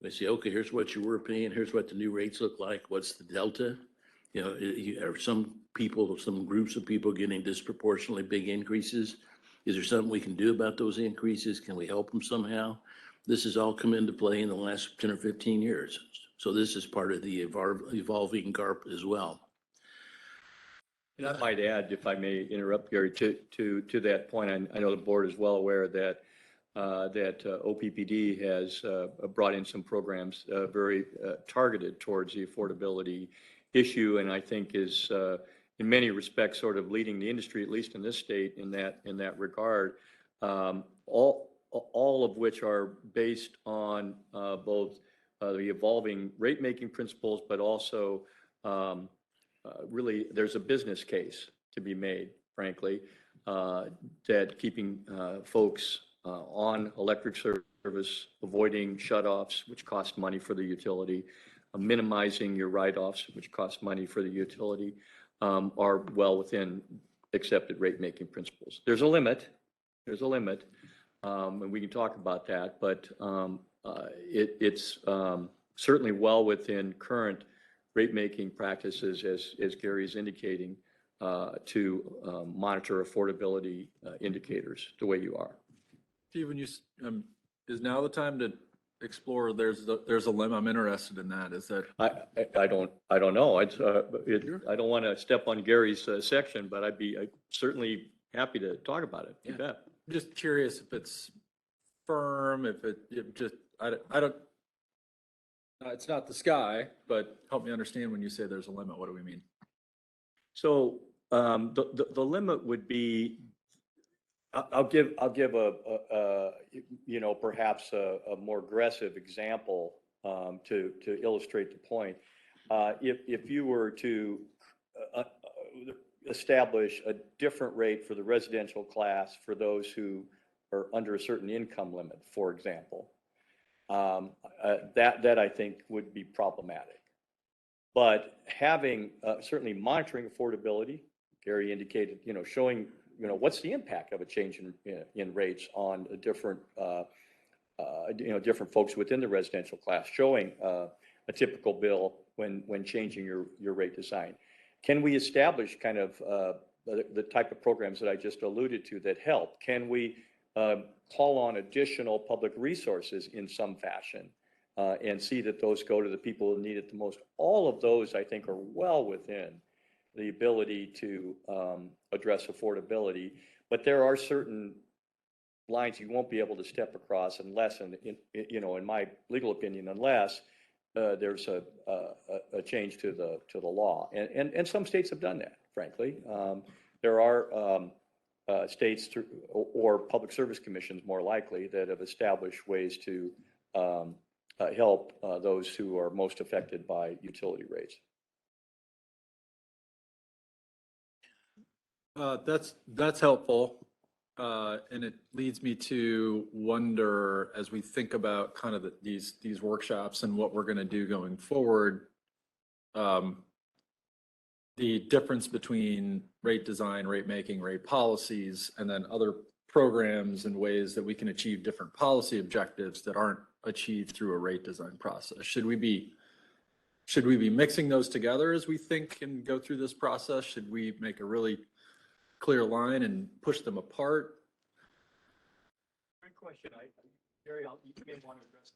We say, okay, here's what you were paying, here's what the new rates look like, what's the delta? You know, are some people, some groups of people getting disproportionately big increases? Is there something we can do about those increases? Can we help them somehow? This has all come into play in the last 10 or 15 years. So this is part of the evolving GARP as well. And I might add, if I may interrupt, Gary, to that point, I know the board is well aware that OPPD has brought in some programs very targeted towards the affordability issue, and I think is in many respects sort of leading the industry, at least in this state, in that regard. All of which are based on both the evolving rate-making principles, but also really there's a business case to be made, frankly, that keeping folks on electric service, avoiding shutoffs, which cost money for the utility, minimizing your write-offs, which cost money for the utility, are well within accepted rate-making principles. There's a limit, and we can talk about that, but it's certainly well within current rate-making practices, as Gary is indicating, to monitor affordability indicators the way you are. Stephen, is now the time to explore? There's a limit. I'm interested in that. Is that? I don't know. I don't want to step on Gary's section, but I'd be certainly happy to talk about it. You bet. I'm just curious if it's firm, if just, I don't, it's not the sky, but help me understand when you say there's a limit, what do we mean? So the limit would be, I'll give a you know, perhaps a more aggressive example to illustrate the point. If you were to establish a different rate for the residential class for those who are under a certain income limit, for example, that I think would be problematic. But having certainly monitoring affordability, Gary indicated, you know, showing, you know, what's the impact of a change in rates on a different, you know, different folks within the residential class, showing a typical bill when changing your rate design. Can we establish kind of the type of programs that I just alluded to that help? Can we call on additional public resources in some fashion and see that those go to the people who need it the most? All of those, I think, are well within the ability to address affordability, but there are certain lines you won't be able to step across unless, in my legal opinion, unless there's a change to the law. And some states have done that, frankly. There are states or public service commissions, more likely, that have established ways to help those who are most affected by utility rates. That's helpful. And it leads me to wonder, as we think about kind of these workshops and what we're going to do going forward, the difference between rate design, rate making, rate policies, and then other programs and ways that we can achieve different policy objectives that aren't achieved through a rate design process. Should we be mixing those together as we think and go through this process? Should we make a really clear line and push them apart? Great question. Gary, you may want to address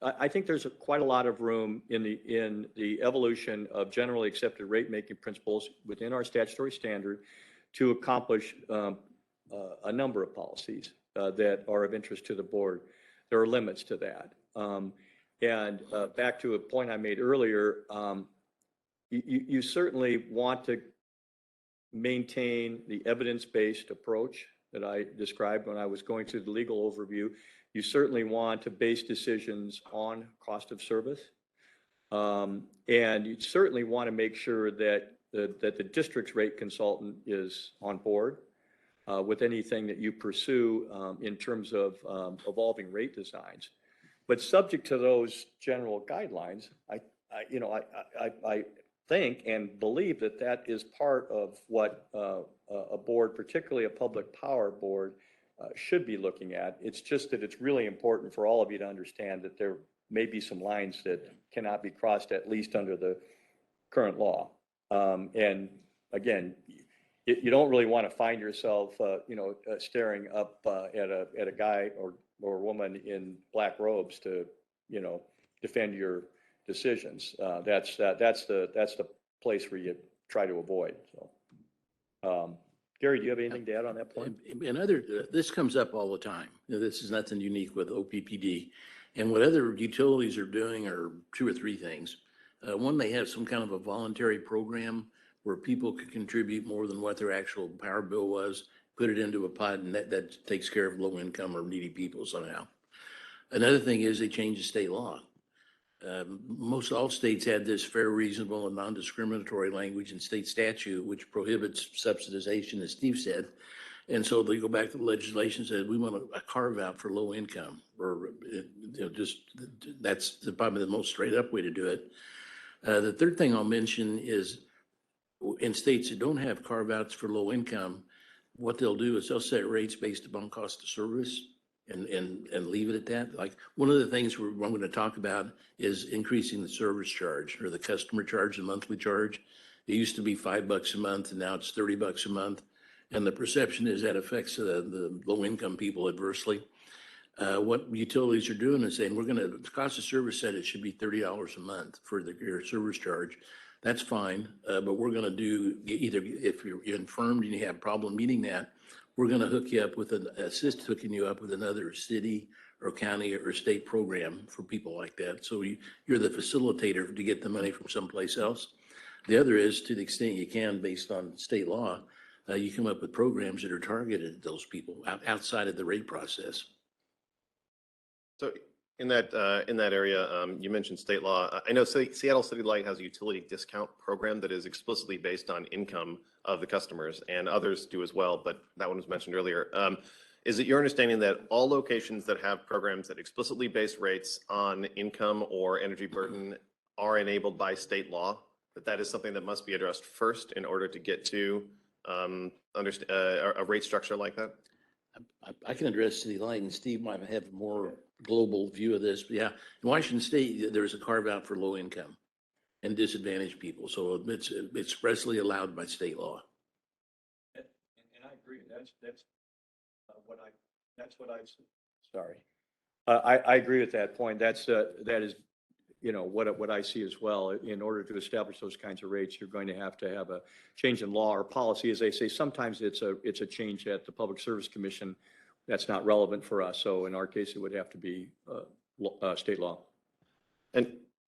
that. I think there's quite a lot of room in the evolution of generally accepted rate making principles within our statutory standard to accomplish a number of policies that are of interest to the board. There are limits to that. And back to a point I made earlier, you certainly want to maintain the evidence-based approach that I described when I was going through the legal overview. You certainly want to base decisions on cost of service. And you certainly want to make sure that the district's rate consultant is on board with anything that you pursue in terms of evolving rate designs. But subject to those general guidelines, I think and believe that is part of what a board, particularly a public power board, should be looking at. It's just that it's really important for all of you to understand that there may be some lines that cannot be crossed, at least under the current law. And again, you don't really want to find yourself, staring up at a guy or woman in black robes to, defend your decisions. That's the place where you try to avoid. So, Gary, do you have anything to add on that point? This comes up all the time. This is nothing unique with OPPD. And what other utilities are doing are two or three things. One, they have some kind of a voluntary program where people could contribute more than what their actual power bill was, put it into a pot, and that takes care of low income or needy people somehow. Another thing is they changed the state law. Most all states had this fair, reasonable, and non-discriminatory language in state statute, which prohibits subsidization, as Steve said. And so they go back to the legislation and said, we want a carve out for low income, or that's probably the most straight up way to do it. The third thing I'll mention is in states that don't have carve outs for low income, what they'll do is they'll set rates based upon cost of service and leave it at that. Like one of the things I'm going to talk about is increasing the service charge or the customer charge, the monthly charge. It used to be $5 a month and now it's $30 a month. And the perception is that affects the low income people adversely. What utilities are doing is saying, the cost of service said it should be $30 a month for your service charge. That's fine, but we're going to do either if you're infirmed and you have a problem meeting that, we're going to assist hooking you up with another city or county or state program for people like that. So you're the facilitator to get the money from someplace else. The other is, to the extent you can, based on state law, you come up with programs that are targeted at those people outside of the rate process. So in that area, you mentioned state law. I know Seattle City Light has a utility discount program that is explicitly based on income of the customers, and others do as well, but that one was mentioned earlier. Is it your understanding that all locations that have programs that explicitly base rates on income or energy burden are enabled by state law? That is something that must be addressed first in order to get to a rate structure like that? I can address City Light, and Steve might have a more global view of this. But yeah, in Washington State, there's a carve out for low income. and disadvantaged people. So it's expressly allowed by state law. And I agree, that's what I said. Sorry. I agree with that point. That is, what I see as well. In order to establish those kinds of rates, you're going to have a change in law or policy. As they say, sometimes it's a change at the Public Service Commission. That's not relevant for us. So in our case, it would have to be state law.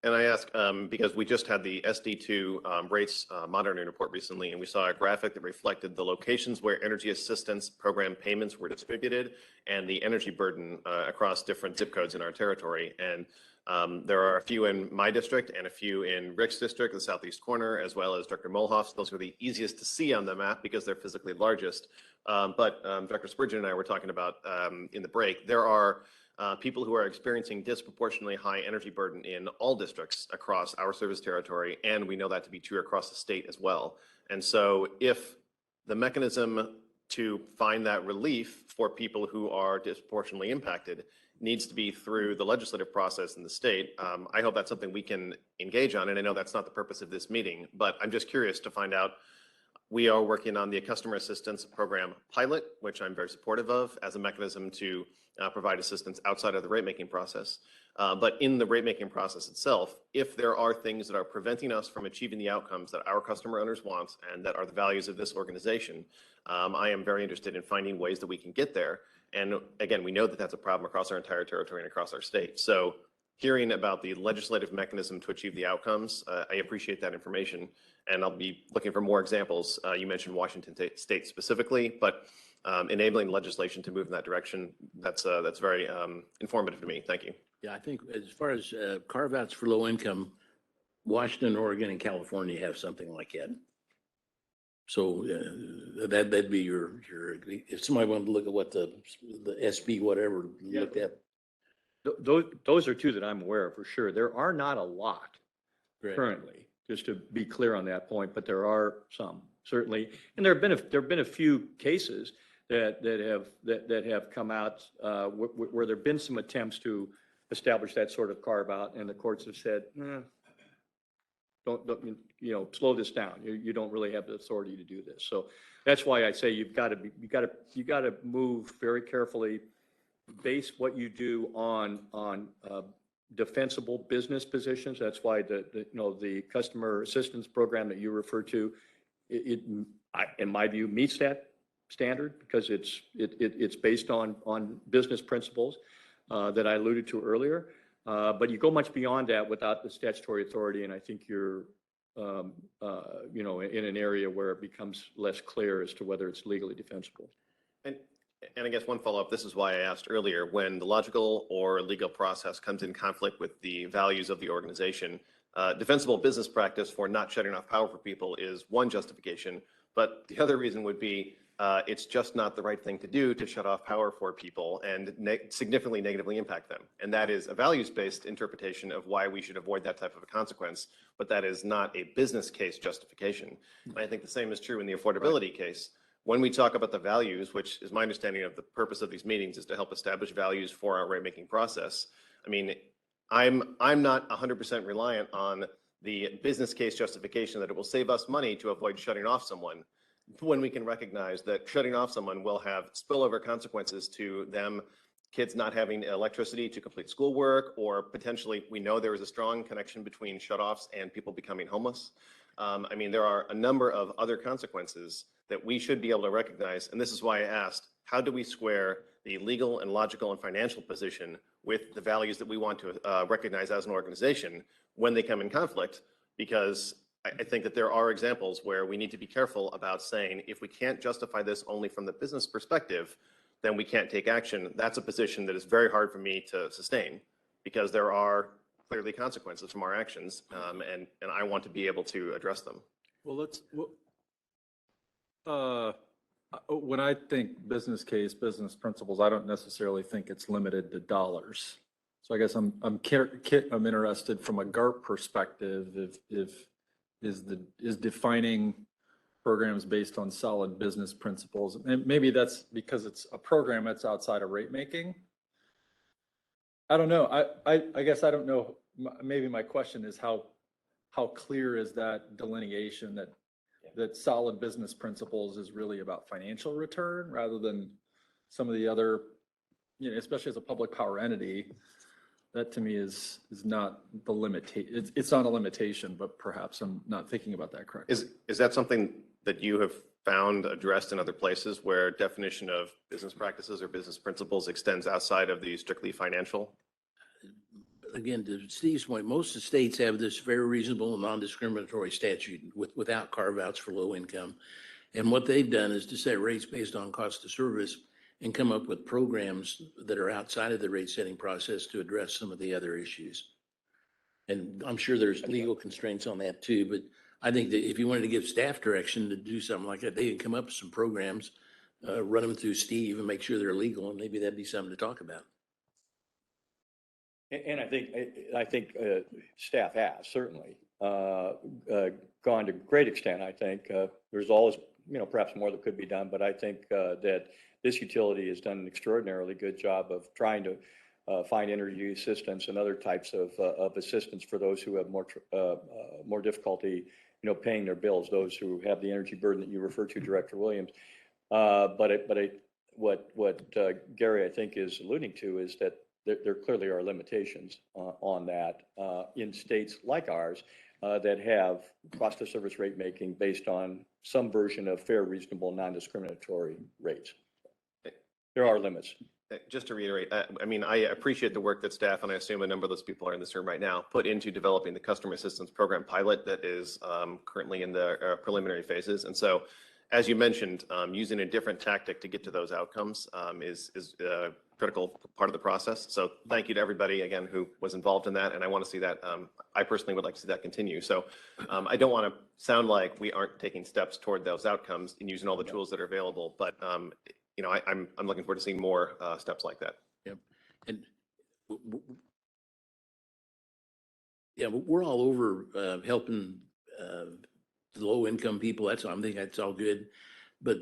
And I ask, because we just had the SD2 rates monitoring report recently, and we saw a graphic that reflected the locations where energy assistance program payments were distributed and the energy burden across different zip codes in our territory. And there are a few in my district and a few in Rick's district, the southeast corner, as well as Dr. Molhoff's. Those are the easiest to see on the map because they're physically largest. But Dr. Spurgeon and I were talking about in the break, there are people who are experiencing disproportionately high energy burden in all districts across our service territory, and we know that to be true across the state as well. And so if the mechanism to find that relief for people who are disproportionately impacted needs to be through the legislative process in the state, I hope that's something we can engage on, and I know that's not the purpose of this meeting, but I'm just curious to find out. We are working on the customer assistance program pilot, which I'm very supportive of as a mechanism to provide assistance outside of the rate making process. But in the rate making process itself, if there are things that are preventing us from achieving the outcomes that our customer owners want and that are the values of this organization, I am very interested in finding ways that we can get there. And again, we know that that's a problem across our entire territory and across our state. So hearing about the legislative mechanism to achieve the outcomes, I appreciate that information. And I'll be looking for more examples. You mentioned Washington State specifically, but enabling legislation to move in that direction, that's very informative to me. Thank you. Yeah, I think as far as carve outs for low income, Washington, Oregon, and California have something like that. So that'd be your, if somebody wanted to look at what the SB whatever looked at. Those are two that I'm aware of for sure. There are not a lot currently, just to be clear on that point, but there are some certainly, and there have been a few cases that have come out where there've been some attempts to establish that sort of carve out, and the courts have said, don't slow this down. You don't really have the authority to do this. So that's why I say you got to move very carefully. Base what you do on defensible business positions. That's why the customer assistance program that you refer to, in my view, meets that standard because it's based on business principles that I alluded to earlier. But you go much beyond that without the statutory authority, and I think you're in an area where it becomes less clear as to whether it's legally defensible. And I guess one follow-up, this is why I asked earlier, when the logical or legal process comes in conflict with the values of the organization, defensible business practice for not shutting off power for people is one justification, but the other reason would be it's just not the right thing to do to shut off power for people and significantly negatively impact them. And that is a values-based interpretation of why we should avoid that type of a consequence, but that is not a business case justification. And I think the same is true in the affordability case. When we talk about the values, which is my understanding of the purpose of these meetings is to help establish values for our rate-making process. I mean, I'm not 100% reliant on the business case justification that it will save us money to avoid shutting off someone, when we can recognize that shutting off someone will have spillover consequences to them, kids not having electricity to complete schoolwork, or potentially we know there is a strong connection between shutoffs and people becoming homeless. I mean, there are a number of other consequences that we should be able to recognize. And this is why I asked, how do we square the legal and logical and financial position with the values that we want to recognize as an organization when they come in conflict? Because I think that there are examples where we need to be careful about saying, if we can't justify this only from the business perspective, then we can't take action. That's a position that is very hard for me to sustain because there are clearly consequences from our actions, and I want to be able to address them. Well, when I think business case, business principles, I don't necessarily think it's limited to dollars. So I guess I'm interested from a GARP perspective, is defining programs based on solid business principles. And maybe that's because it's a program that's outside of rate making. I don't know. I guess I don't know. Maybe my question is how how clear is that delineation that solid business principles is really about financial return rather than some of the other, especially as a public power entity, that to me is not the limitation. It's not a limitation, but perhaps I'm not thinking about that correctly. Is that something that you have found addressed in other places where definition of business practices or business principles extends outside of the strictly financial? Again, to Steve's point, most of the states have this very reasonable and non-discriminatory statute without carve-outs for low income. And what they've done is to set rates based on cost of service and come up with programs that are outside of the rate setting process to address some of the other issues. And I'm sure there's legal constraints on that too, but I think that if you wanted to give staff direction to do something like that, they can come up with some programs, run them through Steve and make sure they're legal, and maybe that'd be something to talk about. And I think staff has certainly gone to great extent. I think there's always, perhaps more that could be done, but I think that this utility has done an extraordinarily good job of trying to find energy assistance and other types of assistance for those who have more difficulty, paying their bills, those who have the energy burden that you refer to, Director Williams. What Gary, I think, is alluding to is that there clearly are limitations on that in states like ours that have cost of service rate making based on some version of fair, reasonable, non-discriminatory rates. There are limits. Just to reiterate, I mean, I appreciate the work that staff, and I assume a number of those people are in this room right now, put into developing the customer assistance program pilot that is currently in the preliminary phases. And so, as you mentioned, using a different tactic to get to those outcomes is a critical part of the process. So thank you to everybody, again, who was involved in that. And I want to see that. I personally would like to see that continue. So I don't want to sound like we aren't taking steps toward those outcomes and using all the tools that are available. But, I'm looking forward to seeing more steps like that. Yep. And we're all over helping the low income people. I think that's all good. But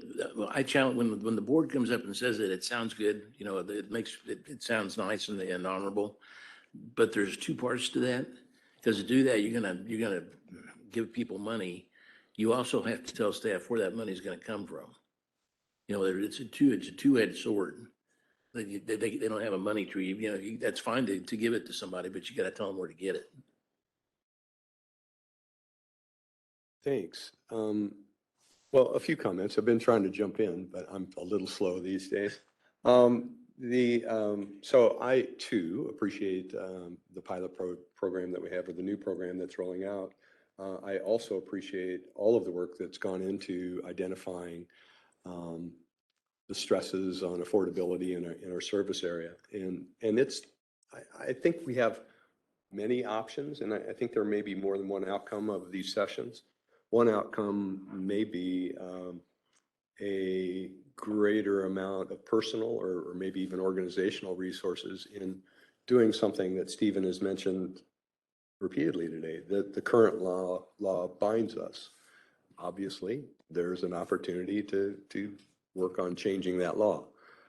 I challenge when the board comes up and says that it sounds good, it sounds nice and honorable. But there's two parts to that. Because to do that, you're gonna give people money. You also have to tell staff where that money is going to come from. It's a two-edged sword. They don't have a money tree. That's fine to give it to somebody, but you got to tell them where to get it. Thanks. Well, a few comments. I've been trying to jump in, but I'm a little slow these days. So I too appreciate the pilot program that we have, or the new program that's rolling out. I also appreciate all of the work that's gone into identifying the stresses on affordability in our service area. And I think we have many options, and I think there may be more than one outcome of these sessions. One outcome may be a greater amount of personal or maybe even organizational resources in doing something that Stephen has mentioned repeatedly today, that the current law binds us. Obviously, there's an opportunity to work on changing that law.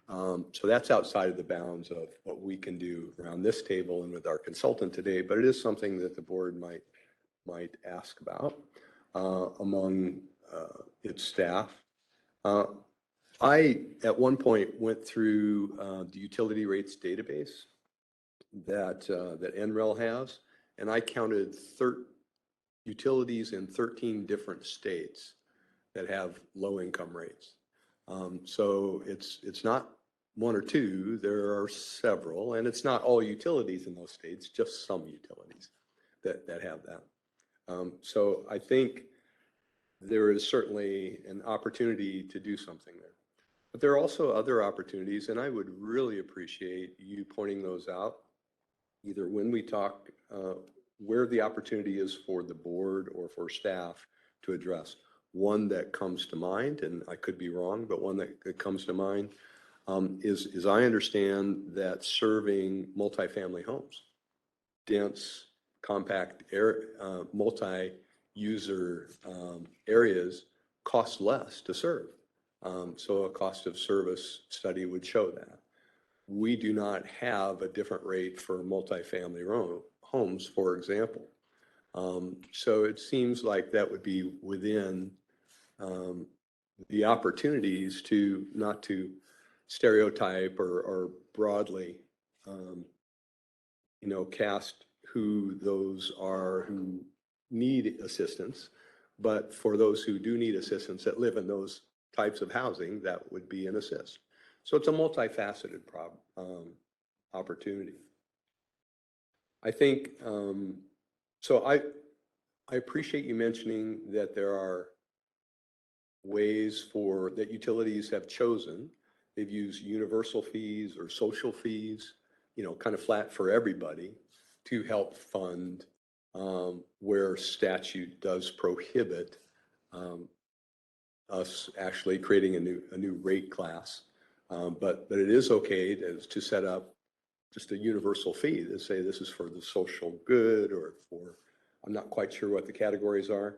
So that's outside of the bounds of what we can do around this table and with our consultant today, but it is something that the board might ask about among its staff. I, at one point, went through the utility rates database that NREL has, and I counted utilities in 13 different states that have low income rates. So it's not one or two, there are several, and it's not all utilities in those states, just some utilities that have that. So I think there is certainly an opportunity to do something there. But there are also other opportunities, and I would really appreciate you pointing those out, either when we talk where the opportunity is for the board or for staff to address. One that comes to mind, and I could be wrong, but one that comes to mind is I understand that serving multifamily homes, dense, compact, multi-user areas cost less to serve. So a cost of service study would show that. We do not have a different rate for multifamily homes, for example. So it seems like that would be within the opportunities to not to stereotype or broadly, cast who those are who need assistance. But for those who do need assistance that live in those types of housing, that would be an assist. So it's a multifaceted opportunity. I think, so I appreciate you mentioning that there are ways that utilities have chosen. They've used universal fees or social fees, kind of flat for everybody to help fund where statute does prohibit us actually creating a new rate class. But it is okay to set up just a universal fee to say this is for the social good or for, I'm not quite sure what the categories are.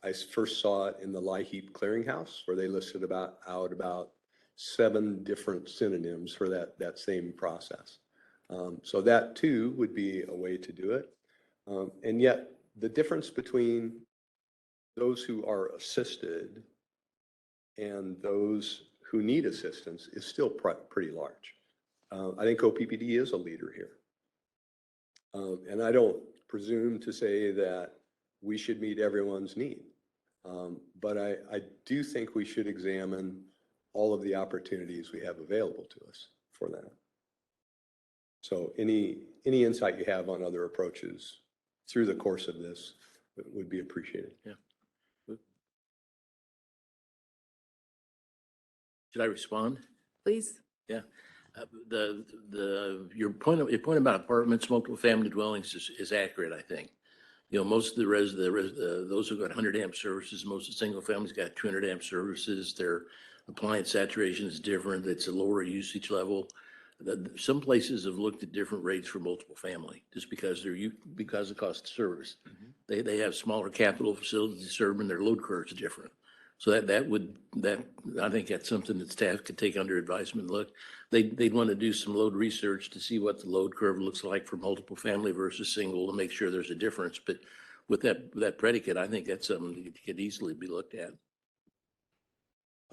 I first saw it in the LIHEAP clearinghouse where they listed about 7 different synonyms for that same process. So that too would be a way to do it. And yet the difference between those who are assisted and those who need assistance is still pretty large. I think OPPD is a leader here. And I don't presume to say that we should meet everyone's need. But I do think we should examine all of the opportunities we have available to us for that. So any insight you have on other approaches through the course of this would be appreciated. Yeah. Should I respond? Please. Yeah. Your point about apartments, multiple family dwellings is accurate, I think. Most of those who got 100 amp services, most of the single families got 200 amp services. Their appliance saturation is different. It's a lower usage level. Some places have looked at different rates for multiple family just because of cost of service. They have smaller capital facilities to serve and their load curve is different. So I think that's something that staff could take under advisement. Look, they'd want to do some load research to see what the load curve looks like for multiple family versus single to make sure there's a difference. But with that predicate, I think that's something that could easily be looked at.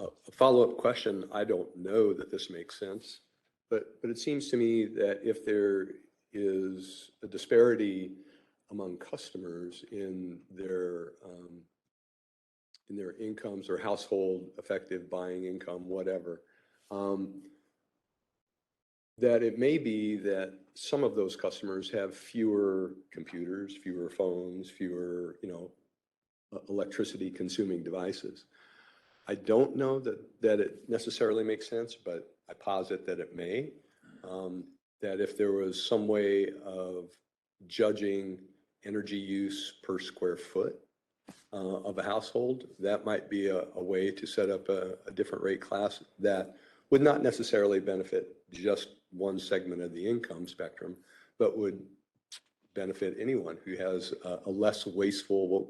A follow-up question, I don't know that this makes sense, but it seems to me that if there is a disparity among customers in their incomes or household effective buying income, whatever, that it may be that some of those customers have fewer computers, fewer phones, fewer, electricity consuming devices. I don't know that it necessarily makes sense, but I posit that it may. That if there was some way of judging energy use per square foot of a household, that might be a way to set up a different rate class that would not necessarily benefit just one segment of the income spectrum, but would benefit anyone who has a less wasteful,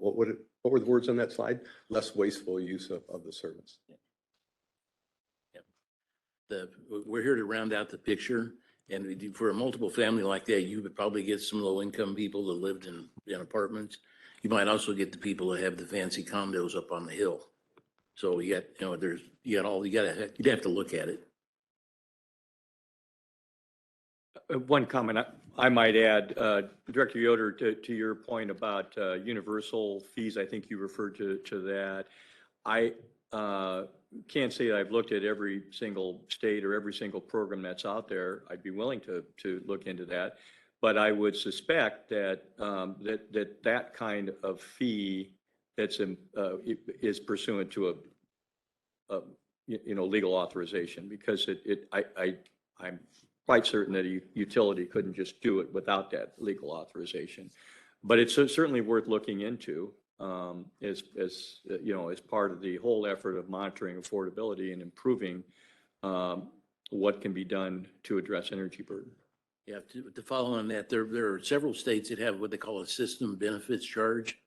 what were the words on that slide? Less wasteful use of the service. Yeah. We're here to round out the picture. And for a multiple family like that, you would probably get some low income people that lived in apartments. You might also get the people that have the fancy condos up on the hill. So you'd have to look at it. One comment I might add, Director Yoder, to your point about universal fees, I think you referred to that. I can't say that I've looked at every single state or every single program that's out there. I'd be willing to look into that. But I would suspect that that kind of fee is pursuant to a legal authorization, because I'm quite certain that a utility couldn't just do it without that legal authorization. But it's certainly worth looking into as part of the whole effort of monitoring affordability and improving what can be done to address energy burden. Yeah, to follow on that, there are several states that have what they call a system benefits charge,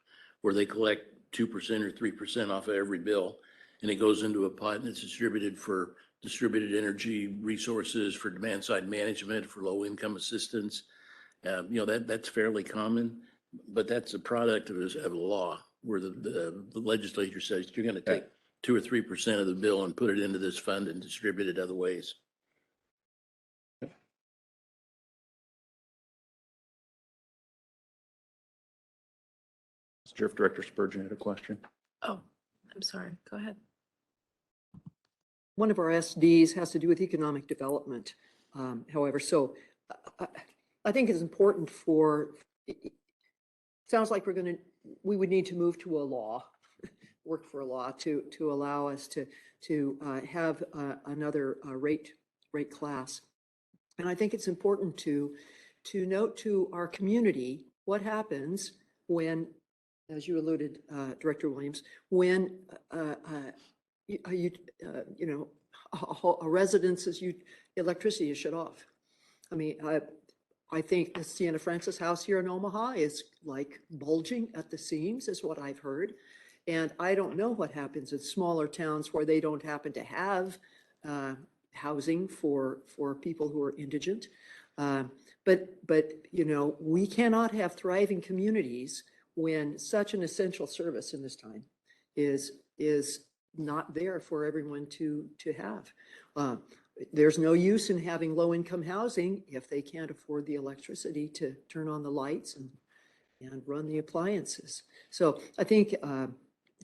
where they collect 2% or 3% off of every bill, and it goes into a pot and it's distributed for distributed energy resources, for demand side management, for low income assistance. That's fairly common. But that's a product of a law where the legislature says you're going to take 2 or 3% of the bill and put it into this fund and distribute it other ways. Sheriff Director Spurgeon had a question. Oh, I'm sorry. Go ahead. One of our SDs has to do with economic development. However, so I think it's important sounds like we would need to move to a law, work for a law to allow us to have another rate class. And I think it's important to note to our community what happens when, as you alluded, Director Williams, when a residence's electricity is shut off. I mean, I think the Sienna Francis house here in Omaha is like bulging at the seams, is what I've heard. And I don't know what happens in smaller towns where they don't happen to have housing for people who are indigent. But we cannot have thriving communities when such an essential service in this time is not there for everyone to have. There's no use in having low-income housing if they can't afford the electricity to turn on the lights and run the appliances. So I think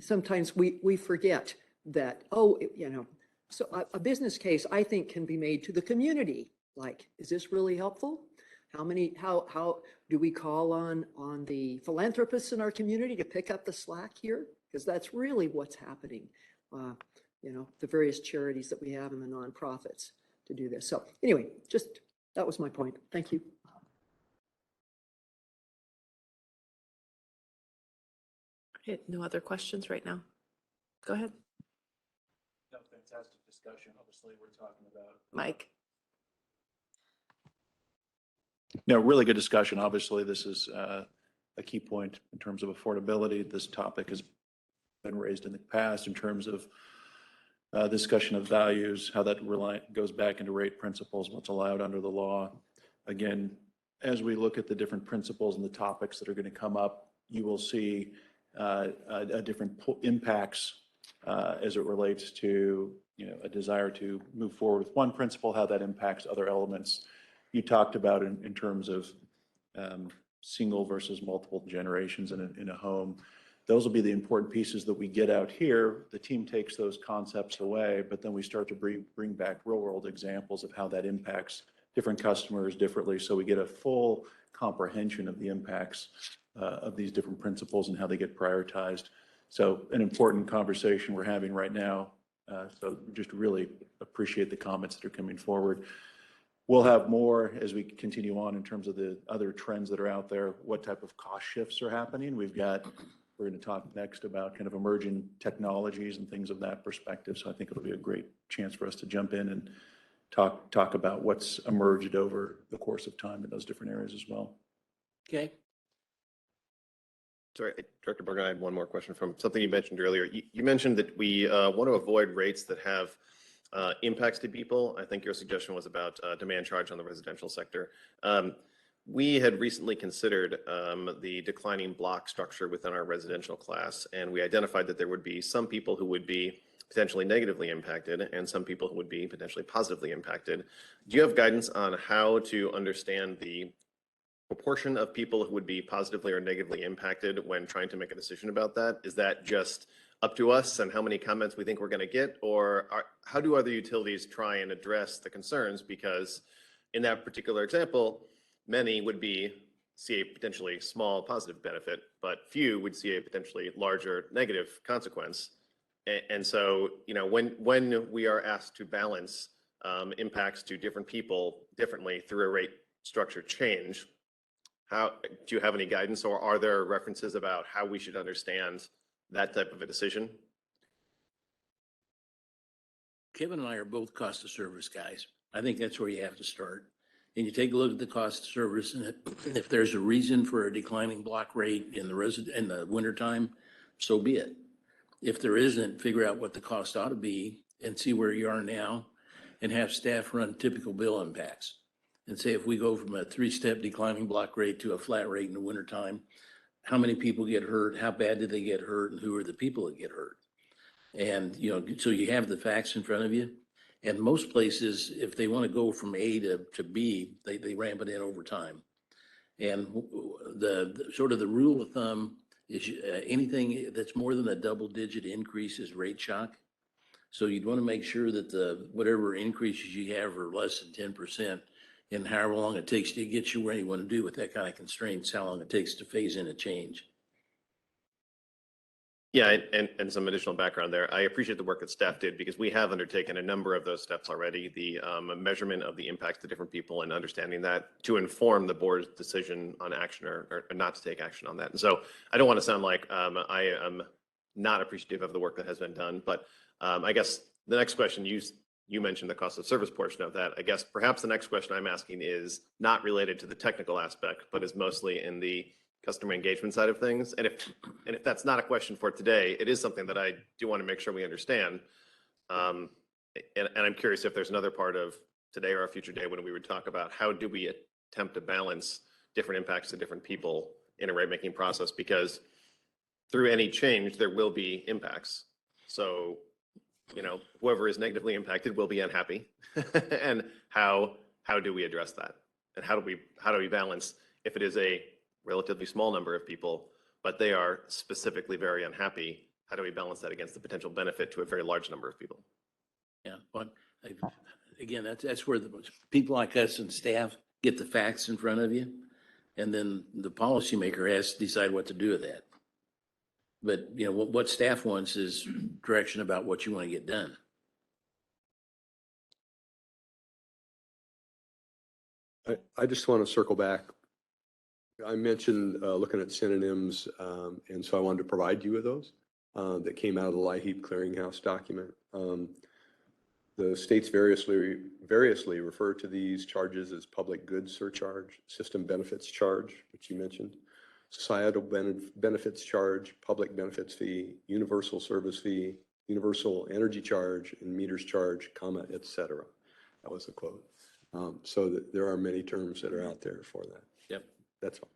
sometimes we forget that, so a business case I think can be made to the community. Like, is this really helpful? How do we call on the philanthropists in our community to pick up the slack here? Because that's really what's happening. The various charities that we have and the nonprofits to do this. So anyway, that was my point. Thank you. Okay, no other questions right now. Go ahead, No, fantastic discussion. Obviously, we're talking about Mike. No, really good discussion. Obviously, this is a key point in terms of affordability. This topic has been raised in the past in terms of discussion of values, how that goes back into rate principles, what's allowed under the law. Again, as we look at the different principles and the topics that are going to come up, you will see different impacts as it relates to a desire to move forward with one principle, how that impacts other elements. You talked about in terms of single versus multiple generations in a home. Those will be the important pieces that we get out here. The team takes those concepts away, but then we start to bring back real world examples of how that impacts different customers differently. So we get a full comprehension of the impacts of these different principles and how they get prioritized. So an important conversation we're having right now. So just really appreciate the comments that are coming forward. We'll have more as we continue on in terms of the other trends that are out there, what type of cost shifts are happening. We're going to talk next about kind of emerging technologies and things of that perspective. So I think it'll be a great chance for us to jump in and talk about what's emerged over the course of time in those different areas as well. Okay. Sorry, Director Bergen, I had one more question from something you mentioned earlier. You mentioned that we want to avoid rates that have impacts to people. I think your suggestion was about demand charge on the residential sector. We had recently considered the declining block structure within our residential class, and we identified that there would be some people who would be potentially negatively impacted and some people who would be potentially positively impacted. Do you have guidance on how to understand the proportion of people who would be positively or negatively impacted when trying to make a decision about that? Is that just up to us and how many comments we think we're going to get, or how do other utilities try and address the concerns? Because in that particular example, many would see a potentially small positive benefit, but few would see a potentially larger negative consequence. And so, when we are asked to balance impacts to different people differently through a rate structure change, do you have any guidance, or are there references about how we should understand that type of a decision? Kevin and I are both cost of service guys. I think that's where you have to start. And you take a look at the cost of service, and if there's a reason for a declining block rate in the wintertime, so be it. If there isn't, figure out what the cost ought to be and see where you are now, and have staff run typical bill impacts. And say if we go from a 3-step declining block rate to a flat rate in the wintertime, how many people get hurt, how bad did they get hurt, and who are the people that get hurt? And, so you have the facts in front of you. And most places, if they want to go from A to B, they ramp it in over time. And the sort of the rule of thumb is anything that's more than a double-digit increase is rate shock. So you'd want to make sure that whatever increases you have are less than 10%, and however long it takes to get you where you want to do with that kind of constraints, how long it takes to phase in a change. Yeah, and some additional background there. I appreciate the work that staff did because we have undertaken a number of those steps already. The measurement of the impacts to different people and understanding that to inform the board's decision on action or not to take action on that. And so I don't want to sound like I am not appreciative of the work that has been done, but I guess the next question, you mentioned the cost of service portion of that. I guess perhaps the next question I'm asking is not related to the technical aspect, but is mostly in the customer engagement side of things. And if that's not a question for today, it is something that I do want to make sure we understand. And I'm curious if there's another part of today or a future day when we would talk about how do we attempt to balance different impacts to different people in a rate making process, because through any change, there will be impacts. So, whoever is negatively impacted will be unhappy. And how do we address that? And how do we balance if it is a relatively small number of people, but they are specifically very unhappy? How do we balance that against the potential benefit to a very large number of people? Yeah, but again, that's where the people like us and staff get the facts in front of you, and then the policymaker has to decide what to do with that. But what staff wants is direction about what you want to get done. I just want to circle back. I mentioned looking at synonyms, and so I wanted to provide you with those that came out of the LIHEAP clearinghouse document. The states variously refer to these charges as public goods surcharge, system benefits charge, which you mentioned, societal benefits charge, public benefits fee, universal service fee, universal energy charge, and meters charge, et cetera. That was the quote. So there are many terms that are out there for that. Yep. That's all.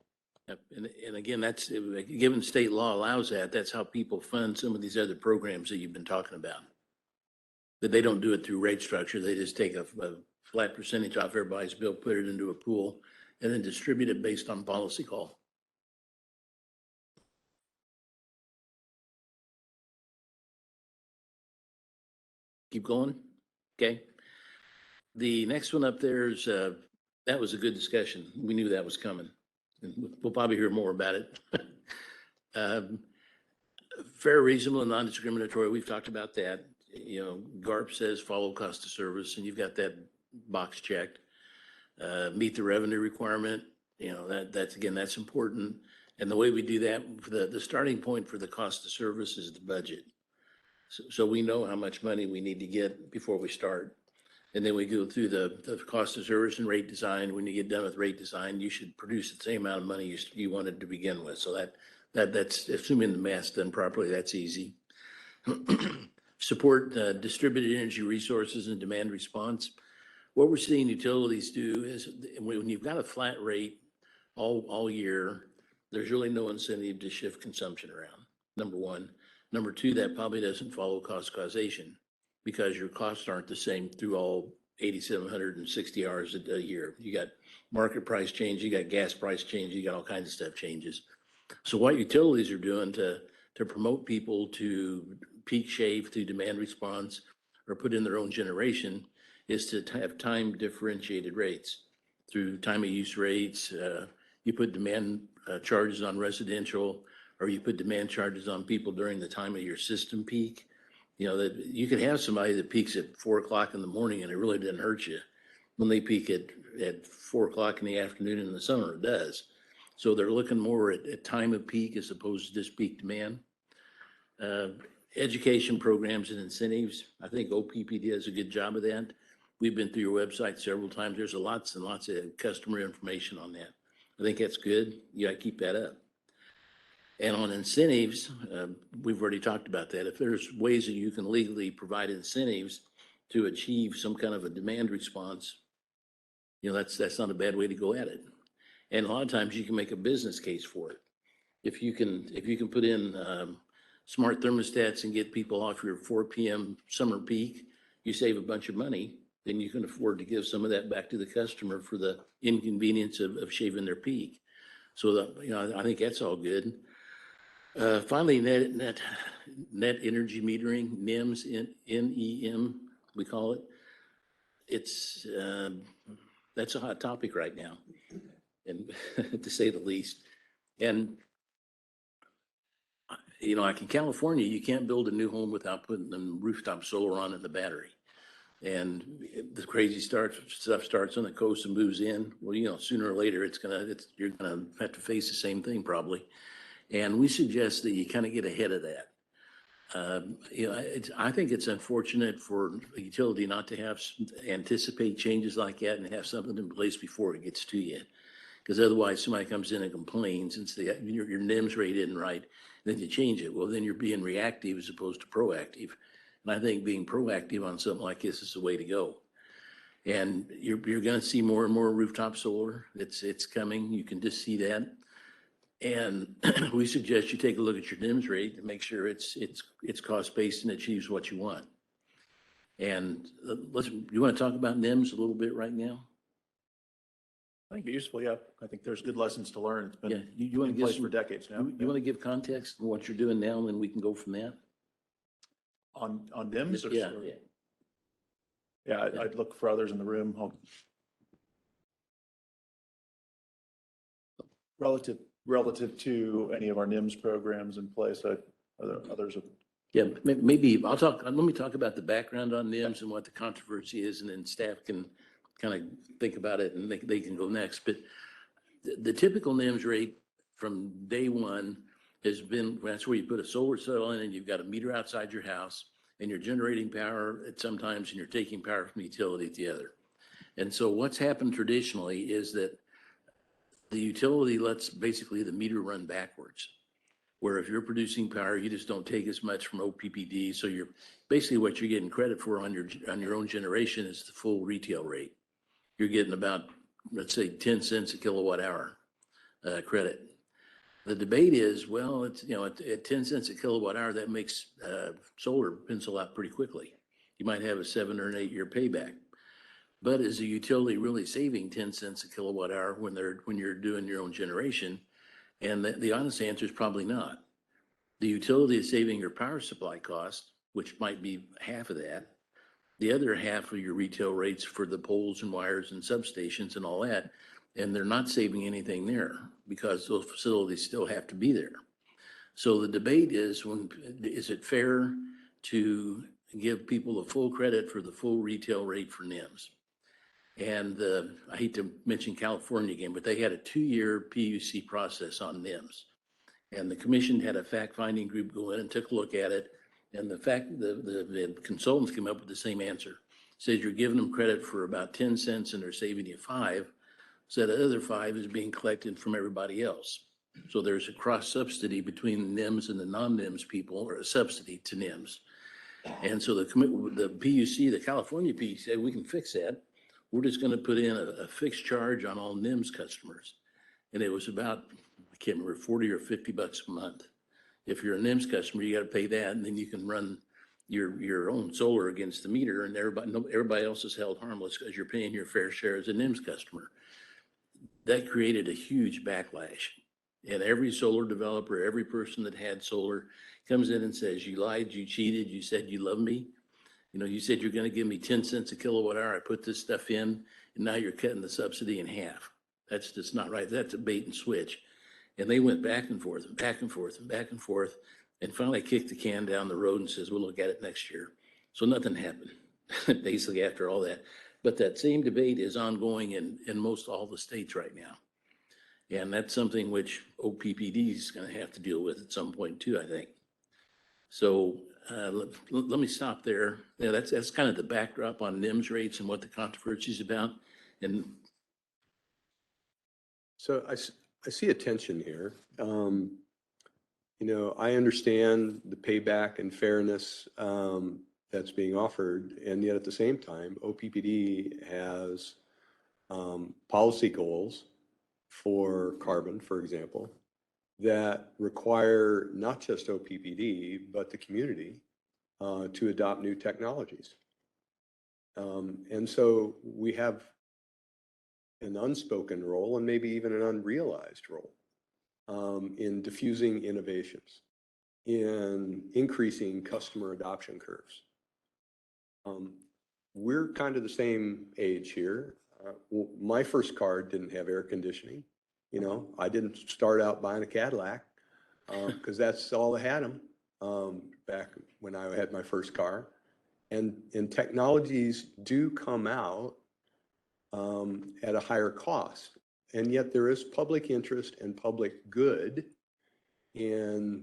Yep. And again, that's given state law allows that. That's how people fund some of these other programs that you've been talking about. But they don't do it through rate structure. They just take a flat percentage off everybody's bill, put it into a pool, and then distribute it based on policy call. Keep going. Okay. The next one up there is, that was a good discussion. We knew that was coming. And we'll probably hear more about it. Fair, reasonable, and non-discriminatory. We've talked about that. GARP says follow cost of service, and you've got that box checked. Meet the revenue requirement. That's important. And the way we do that, the starting point for the cost of service is the budget. So we know how much money we need to get before we start. And then we go through the cost of service and rate design. When you get done with rate design, you should produce the same amount of money you wanted to begin with. So that's assuming the math's done properly, that's easy. Support distributed energy resources and demand response. What we're seeing utilities do is when you've got a flat rate all year, there's really no incentive to shift consumption around, number one. Number two, that probably doesn't follow cost causation because your costs aren't the same through all 8,760 hours a year. You got market price change, you got gas price change, you got all kinds of stuff changes. So what utilities are doing to promote people to peak shave through demand response or put in their own generation is to have time differentiated rates through time of use rates. You put demand charges on residential, or you put demand charges on people during the time of your system peak. That you could have somebody that peaks at 4 o'clock in the morning and it really didn't hurt you. When they peak at 4 o'clock in the afternoon in the summer, it does. So they're looking more at time of peak as opposed to just peak demand. Education programs and incentives. I think OPPD does a good job of that. We've been through your website several times. There's lots and lots of customer information on that. I think that's good. You got to keep that up. And on incentives, we've already talked about that. If there's ways that you can legally provide incentives to achieve some kind of a demand response, that's not a bad way to go at it. And a lot of times you can make a business case for it. if you can put in smart thermostats and get people off your 4 PM summer peak, you save a bunch of money, then you can afford to give some of that back to the customer for the inconvenience of shaving their peak. So that, I think that's all good. Finally, net energy metering, NEMS, NEM, we call it. It's, that's a hot topic right now, and to say the least. And like in California, you can't build a new home without putting the rooftop solar on and the battery. And the crazy stuff starts on the coast and moves in. Well, sooner or later, you're gonna have to face the same thing probably. And we suggest that you kind of get ahead of that. I think it's unfortunate for a utility not to anticipate changes like that and have something in place before it gets to you. Because otherwise somebody comes in and complains and say, your NEMS rate isn't right, then you change it. Well, then you're being reactive as opposed to proactive. And I think being proactive on something like this is the way to go. And you're going to see more and more rooftop solar. It's coming. You can just see that. And we suggest you take a look at your NEMS rate and make sure it's cost-based and achieves what you want. And you want to talk about NEMS a little bit right now? I think useful, yeah. I think there's good lessons to learn. It's Yeah, been you want in to give place for decades now. You want to give context on what you're doing now, and then we can go from that? On NIMS? Yeah, or- yeah. Yeah, I'd look for others in the room. Relative to any of our NIMS programs in place, are there others? Yeah, maybe let me talk about the background on NIMS and what the controversy is, and then staff can kind of think about it and they can go next. But the typical NIMS rate from day one has been, that's where you put a solar cell in and you've got a meter outside your house and you're generating power at some times and you're taking power from the utility at the other. And so what's happened traditionally is that the utility lets basically the meter run backwards, where if you're producing power, you just don't take as much from OPPD. So you're basically what you're getting credit for on your own generation is the full retail rate. You're getting about, let's say, 10 cents a kilowatt hour credit. The debate is, well, it's, at 10 cents a kilowatt hour, that makes solar pencil out pretty quickly. You might have a 7 or an 8 year payback. But is a utility really saving 10 cents a kilowatt hour when you're doing your own generation? And the honest answer is probably not. The utility is saving your power supply cost, which might be half of that. The other half of your retail rates for the poles and wires and substations and all that, and they're not saving anything there because those facilities still have to be there. So the debate is, is it fair to give people the full credit for the full retail rate for NEMS? And I hate to mention California again, but they had a 2-year PUC process on NEMS. And the commission had a fact-finding group go in and took a look at it. And the consultants came up with the same answer. Says you're giving them credit for about 10 cents and they're saving you 5. So the other 5 is being collected from everybody else. So there's a cross subsidy between the NEMS and the non-NEMS people, or a subsidy to NEMS. And so the PUC, the California PUC said, we can fix that. We're just going to put in a fixed charge on all NEMS customers. And it was about, I can't remember, 40 or 50 bucks a month. If you're a NEMS customer, you got to pay that, and then you can run your own solar against the meter, and everybody else is held harmless because you're paying your fair share as a NEMS customer. That created a huge backlash. And every solar developer, every person that had solar comes in and says, you lied, you cheated, you said you love me. You said you're going to give me 10 cents a kilowatt hour. I put this stuff in, and now you're cutting the subsidy in half. That's just not right. That's a bait and switch. And they went back and forth and back and forth and back and forth, and finally kicked the can down the road and says, we'll look at it next year. So nothing happened, basically, after all that. But that same debate is ongoing in most all the states right now. And that's something which OPPD is going to have to deal with at some point too, I think. So let me stop there. Yeah, that's kind of the backdrop on NEMS rates and what the controversy is about. And So I see a tension here. I understand the payback and fairness that's being offered, and yet at the same time, OPPD has policy goals for carbon, for example, that require not just OPPD, but the community to adopt new technologies. And so we have an unspoken role and maybe even an unrealized role in diffusing innovations, in increasing customer adoption curves. We're kind of the same age here. Well, my first car didn't have air conditioning. You know, I didn't start out buying a Cadillac because that's all that had them back when I had my first car. And technologies do come out at a higher cost. And yet there is public interest and public good. And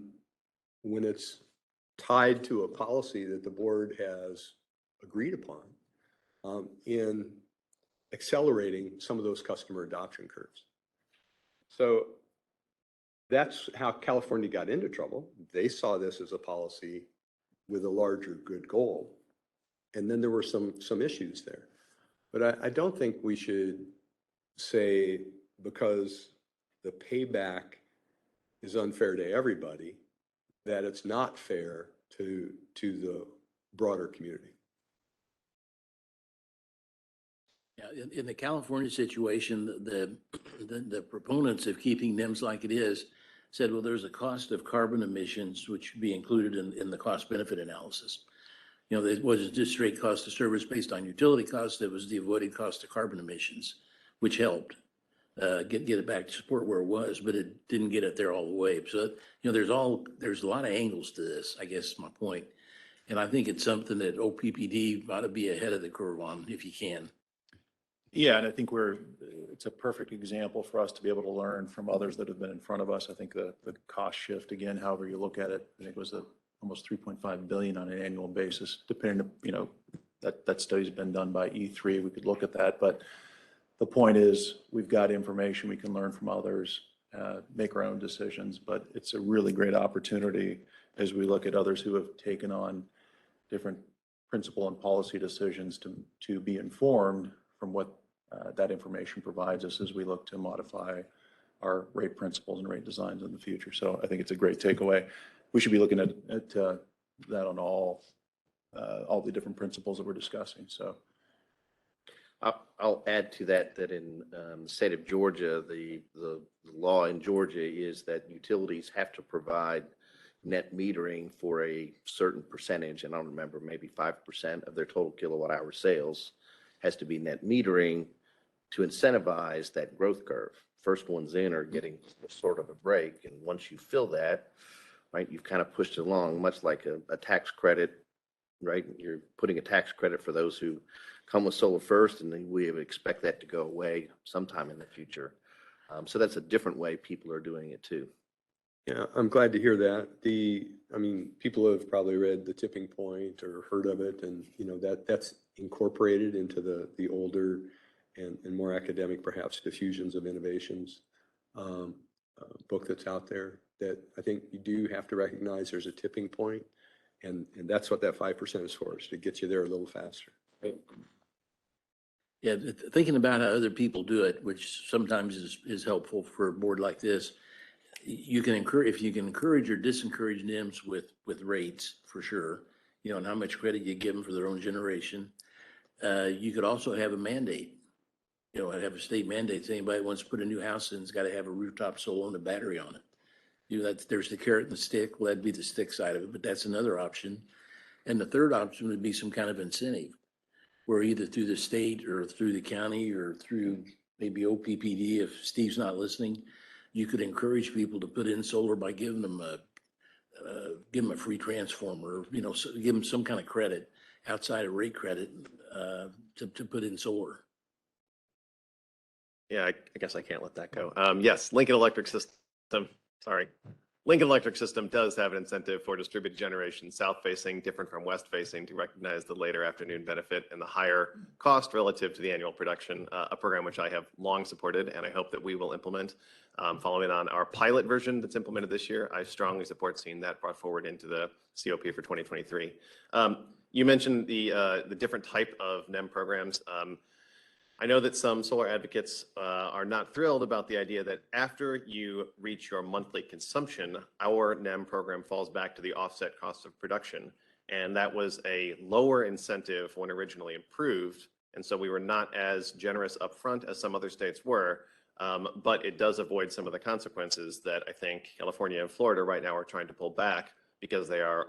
when it's tied to a policy that the board has agreed upon in accelerating some of those customer adoption curves. So that's how California got into trouble. They saw this as a policy with a larger good goal. And then there were some issues there. But I don't think we should say because the payback is unfair to everybody, that it's not fair to the broader community. Yeah, in the California situation, the proponents of keeping NIMS like it is said, well, there's a cost of carbon emissions, which should be included in the cost benefit analysis. You know, it wasn't just straight cost of service based on utility costs. It was the avoided cost of carbon emissions, which helped get it back to support where it was, but it didn't get it there all the way. So, you know, there's a lot of angles to this, I guess is my point. And I think it's something that OPPD ought to be ahead of the curve on if you can. Yeah, and I think it's a perfect example for us to be able to learn from others that have been in front of us. I think the cost shift, again, however you look at it, I think it was almost 3.5 billion on an annual basis, depending, you know, that study's been done by E3. We could look at that, but the point is we've got information we can learn from others, make our own decisions, but it's a really great opportunity as we look at others who have taken on different principle and policy decisions to be informed from what that information provides us as we look to modify our rate principles and rate designs in the future. So I think it's a great takeaway. We should be looking at that on all the different principles that we're discussing. So I'll add to that in the state of Georgia, the law in Georgia is that utilities have to provide net metering for a certain percentage, and I don't remember, maybe 5% of their total kilowatt hour sales has to be net metering to incentivize that growth curve. First ones in are getting sort of a break, and once you fill that, right, you've kind of pushed it along, much like a tax credit, right? You're putting a tax credit for those who come with solar first, and then we expect that to go away sometime in the future. So that's a different way people are doing it too. Yeah, I'm glad to hear that. I mean, people have probably read The Tipping Point or heard of it, and you know that's incorporated into the older and more academic, perhaps, diffusions of innovations book that's out there. That I think you do have to recognize there's a tipping point, and that's what that 5% is for, is to get you there a little faster. Yeah, thinking about how other people do it, which sometimes is helpful for a board like this. You can if you can encourage or discourage NIMS with rates, for sure, you know, and how much credit you give them for their own generation. You could also have a mandate, you know, have a state mandate. Anybody who wants to put a new house in has got to have a rooftop solar and a battery on it. You know, there's the carrot and the stick. Well, that'd be the stick side of it, but that's another option. And the third option would be some kind of incentive, where either through the state or through the county or through maybe OPPD, if Steve's not listening, you could encourage people to put in solar by giving them a free transformer, you know, so give them some kind of credit outside of rate credit to put in solar. Yeah, I guess I can't let that go. Yes, Lincoln Electric System, Lincoln Electric System does have an incentive for distributed generation, south-facing, different from west-facing, to recognize the later afternoon benefit and the higher cost relative to the annual production, a program which I have long supported, and I hope that we will implement. Following on our pilot version that's implemented this year, I strongly support seeing that brought forward into the COP for 2023. You mentioned the different type of NEM programs. I know that some solar advocates are not thrilled about the idea that after you reach your monthly consumption, our NEM program falls back to the offset cost of production. And that was a lower incentive when originally approved. And so we were not as generous upfront as some other states were. But it does avoid some of the consequences that I think California and Florida right now are trying to pull back because they are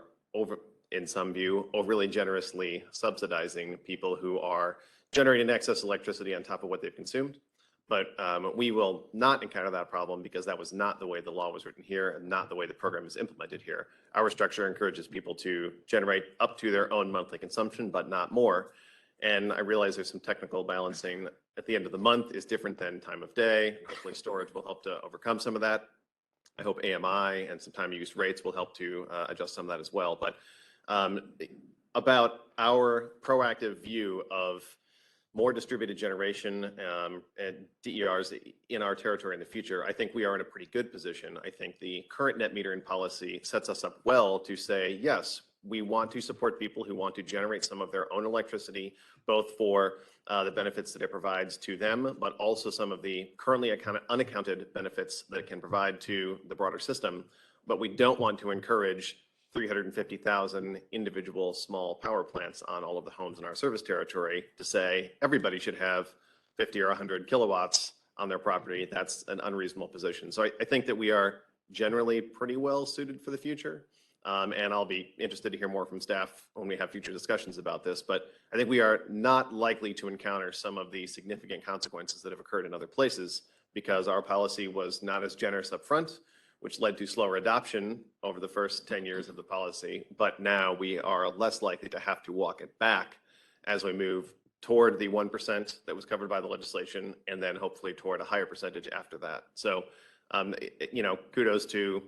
in some view, overly generously subsidizing people who are generating excess electricity on top of what they've consumed. But we will not encounter that problem because that was not the way the law was written here and not the way the program is implemented here. Our structure encourages people to generate up to their own monthly consumption, but not more. And I realize there's some technical balancing at the end of the month is different than time of day. Hopefully storage will help to overcome some of that. I hope AMI and some time use rates will help to adjust some of that as well. But about our proactive view of more distributed generation and DERs in our territory in the future, I think we are in a pretty good position. I think the current net metering policy sets us up well to say, yes, we want to support people who want to generate some of their own electricity, both for the benefits that it provides to them, but also some of the currently unaccounted benefits that it can provide to the broader system. But we don't want to encourage 350,000 individual small power plants on all of the homes in our service territory to say everybody should have 50 or 100 kilowatts on their property. That's an unreasonable position. So I think that we are generally pretty well suited for the future. And I'll be interested to hear more from staff when we have future discussions about this. But I think we are not likely to encounter some of the significant consequences that have occurred in other places because our policy was not as generous up front, which led to slower adoption over the first 10 years of the policy. But now we are less likely to have to walk it back as we move toward the 1% that was covered by the legislation, and then hopefully toward a higher percentage after that. So, kudos to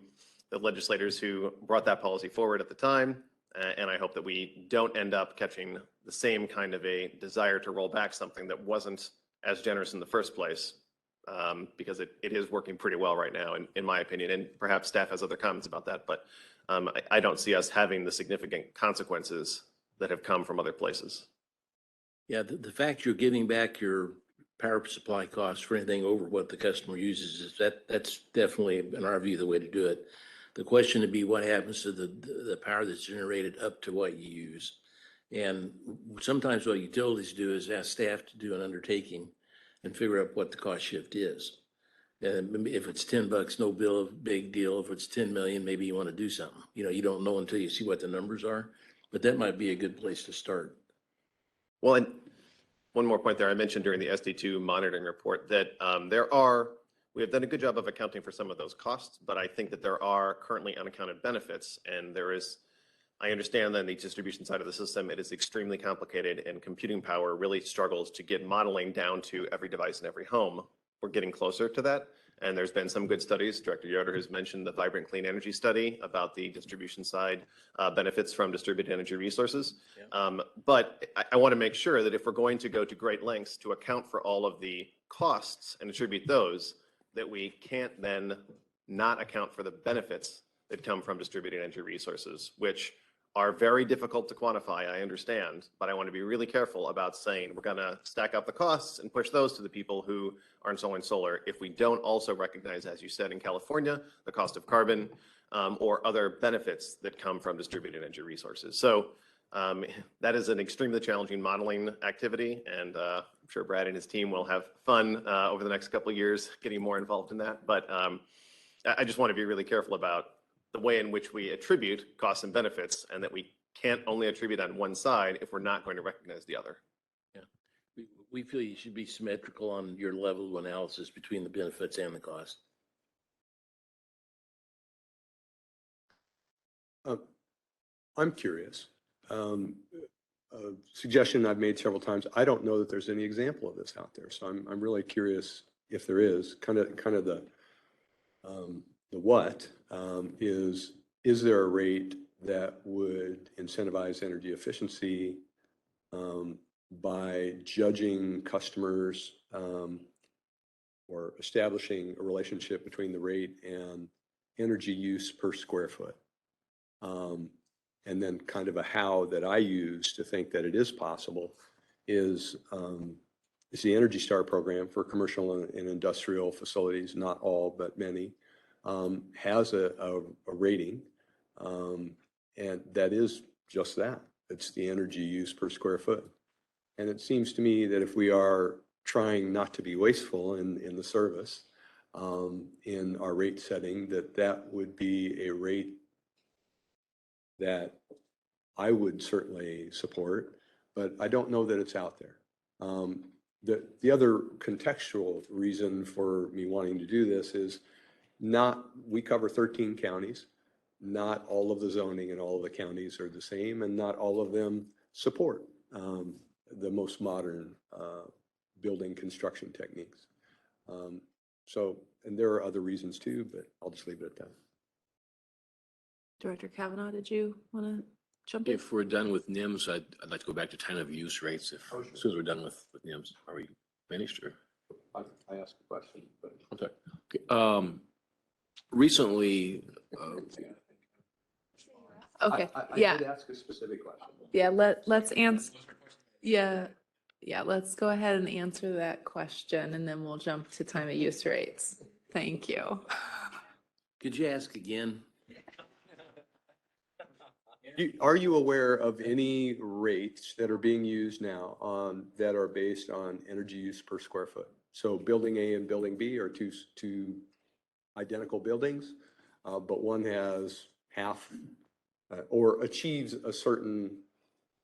the legislators who brought that policy forward at the time. And I hope that we don't end up catching the same kind of a desire to roll back something that wasn't as generous in the first place. Because it is working pretty well right now, in my opinion, and perhaps staff has other comments about that, but I don't see us having the significant consequences that have come from other places. Yeah, the fact you're giving back your power supply costs for anything over what the customer uses is that's definitely, in our view, the way to do it. The question would be what happens to the power that's generated up to what you use. And sometimes what utilities do is ask staff to do an undertaking and figure out what the cost shift is. And if it's $10, no bill, big deal. If it's 10 million, maybe you want to do something. You don't know until you see what the numbers are, but that might be a good place to start. Well, and one more point there, I mentioned during the SD2 monitoring report that we have done a good job of accounting for some of those costs, but I think that there are currently unaccounted benefits, and I understand that on the distribution side of the system, it is extremely complicated and computing power really struggles to get modeling down to every device in every home. We're getting closer to that. And there's been some good studies. Director Yoder has mentioned the Vibrant Clean Energy study about the distribution side benefits from distributed energy resources. Yeah. But I want to make sure that if we're going to go to great lengths to account for all of the costs and attribute those, that we can't then not account for the benefits that come from distributed energy resources, which are very difficult to quantify, I understand, but I want to be really careful about saying we're going to stack up the costs and push those to the people who are installing solar if we don't also recognize, as you said, in California, the cost of carbon or other benefits that come from distributed energy resources. So that is an extremely challenging modeling activity, and I'm sure Brad and his team will have fun over the next couple of years getting more involved in that. But I just want to be really careful about the way in which we attribute costs and benefits, and that we can't only attribute on one side if we're not going to recognize the other. Yeah, we feel you should be symmetrical on your level of analysis between the benefits and the cost. I'm curious. A suggestion I've made several times. I don't know that there's any example of this out there, so I'm really curious if there is. Kind of the what is there a rate that would incentivize energy efficiency by judging customers or establishing a relationship between the rate and energy use per square foot? And then kind of a how that I use to think that it is possible is is the Energy Star program for commercial and industrial facilities, not all, but many, has a rating. And that is just that. It's the energy use per square foot. And it seems to me that if we are trying not to be wasteful in the service, in our rate setting, that would be a rate that I would certainly support, but I don't know that it's out there. The other contextual reason for me wanting to do this is we cover 13 counties. Not all of the zoning in all of the counties are the same, and not all of them support the most modern building construction techniques. And there are other reasons too, but I'll just leave it at that. Director Kavanaugh, did you want to jump in? If we're done with Nems, I'd like to go back to time of use rates. As soon as we're done with Nems, are we finished or? I asked a question, but. Okay. Recently, Okay, I yeah, did ask a specific question. yeah, let's answer, yeah, let's go ahead and answer that question and then we'll jump to time of use rates. Thank you. Could you ask again? Are you aware of any rates that are being used now that are based on energy use per square foot? So building A and building B are two identical buildings, but one has half or achieves a certain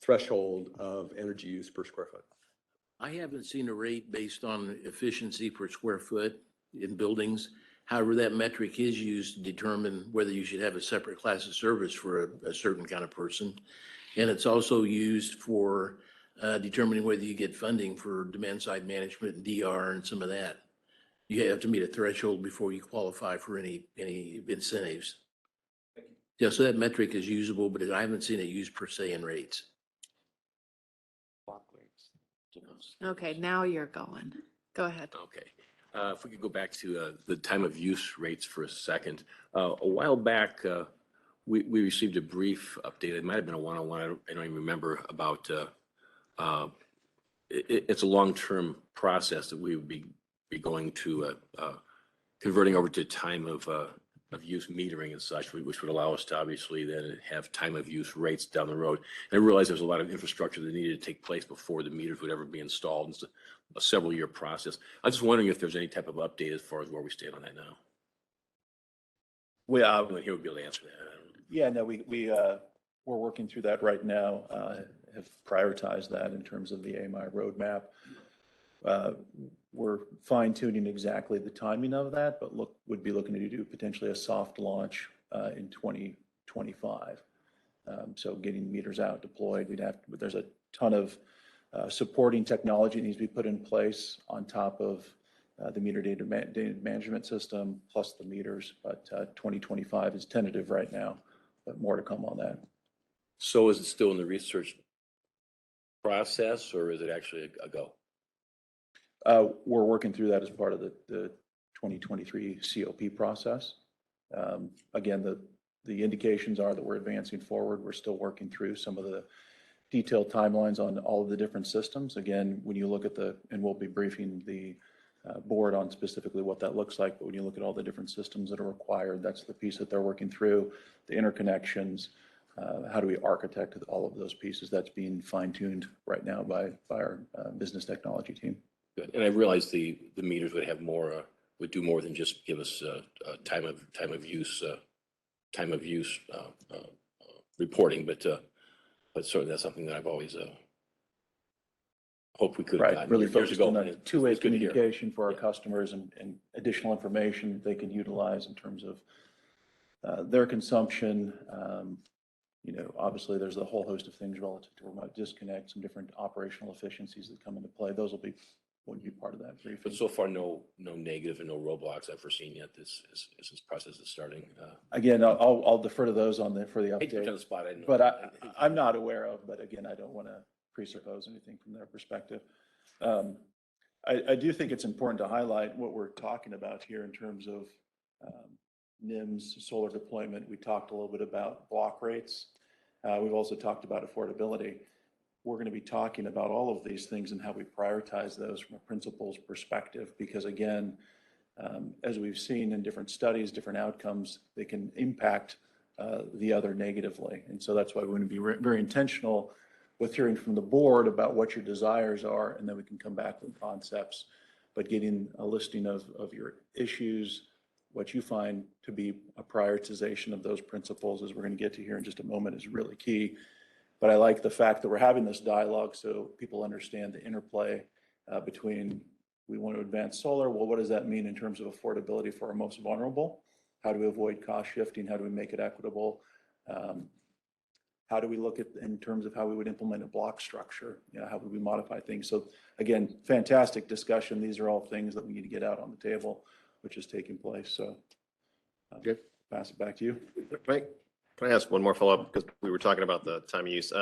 threshold of energy use per square foot. I haven't seen a rate based on efficiency per square foot in buildings. However, that metric is used to determine whether you should have a separate class of service for a certain kind of person. And it's also used for determining whether you get funding for demand side management and DR and some of that. You have to meet a threshold before you qualify for any incentives. Yeah, so that metric is usable, but I haven't seen it used per se in rates. Okay, now you're going. Go ahead. okay. If we could go back to the time of use rates for a second. A while back, we received a brief update. It might have been a one-on-one. I don't even remember about. It's a long-term process that we would be going to converting over to time of use metering and such, which would allow us to obviously then have time of use rates down the road. And I realized there's a lot of infrastructure that needed to take place before the meters would ever be installed. It's a several-year process. I'm just wondering if there's any type of update as far as where we stand on that now. Anyone here would be able to answer that. Yeah, no, we're working through that right now, have prioritized that in terms of the AMI roadmap. We're fine tuning exactly the timing of that, but would be looking to do potentially a soft launch in 2025. So getting meters out deployed, there's a ton of supporting technology needs to be put in place on top of the meter data management system plus the meters, but 2025 is tentative right now, but more to come on that. So is it still in the research process or is it actually a go? We're working through that as part of the 2023 COP process. Again, the indications are that we're advancing forward. We're still working through some of the detailed timelines on all of the different systems. Again, when you look at and we'll be briefing the board on specifically what that looks like, but when you look at all the different systems that are required, that's the piece that they're working through, the interconnections, how do we architect all of those pieces? That's being fine-tuned right now by our business technology team. Good. And I realize the meters would have more, would do more than just give us time of use reporting, but certainly that's something that I've always hoped we could have gotten Really years focused ago. on that two-way It's good to hear. communication for our customers and additional information they can utilize in terms of their consumption. Obviously there's a whole host of things relative to remote disconnect, some different operational efficiencies that come into play. Those would be part of that briefing. But so far, no negative and no roadblocks I've foreseen yet. This process is starting. Again, I'll defer to those for the I hate to put you on update, the spot. I know. but I'm not aware of, but again, I don't want to presuppose anything from their perspective. I do think it's important to highlight what we're talking about here in terms of Nems solar deployment. We talked a little bit about block rates. We've also talked about affordability. we're going to be talking about all of these things and how we prioritize those from a principal's perspective, because again, as we've seen in different studies, different outcomes, they can impact the other negatively. And so that's why we're going to be very intentional with hearing from the board about what your desires are, and then we can come back with concepts. But getting a listing of your issues, what you find to be a prioritization of those principles, as we're going to get to here in just a moment, is really key. But I like the fact that we're having this dialogue so people understand the interplay between, we want to advance solar. Well, what does that mean in terms of affordability for our most vulnerable? How do we avoid cost shifting? How do we make it equitable? How do we look at in terms of how we would implement a block structure? You know, how would we modify things? So again, fantastic discussion. These are all things that we need to get out on the table, which is taking place. So Good. Pass it back to you. Right. Can I ask one more follow-up? Because we were talking about the time of use.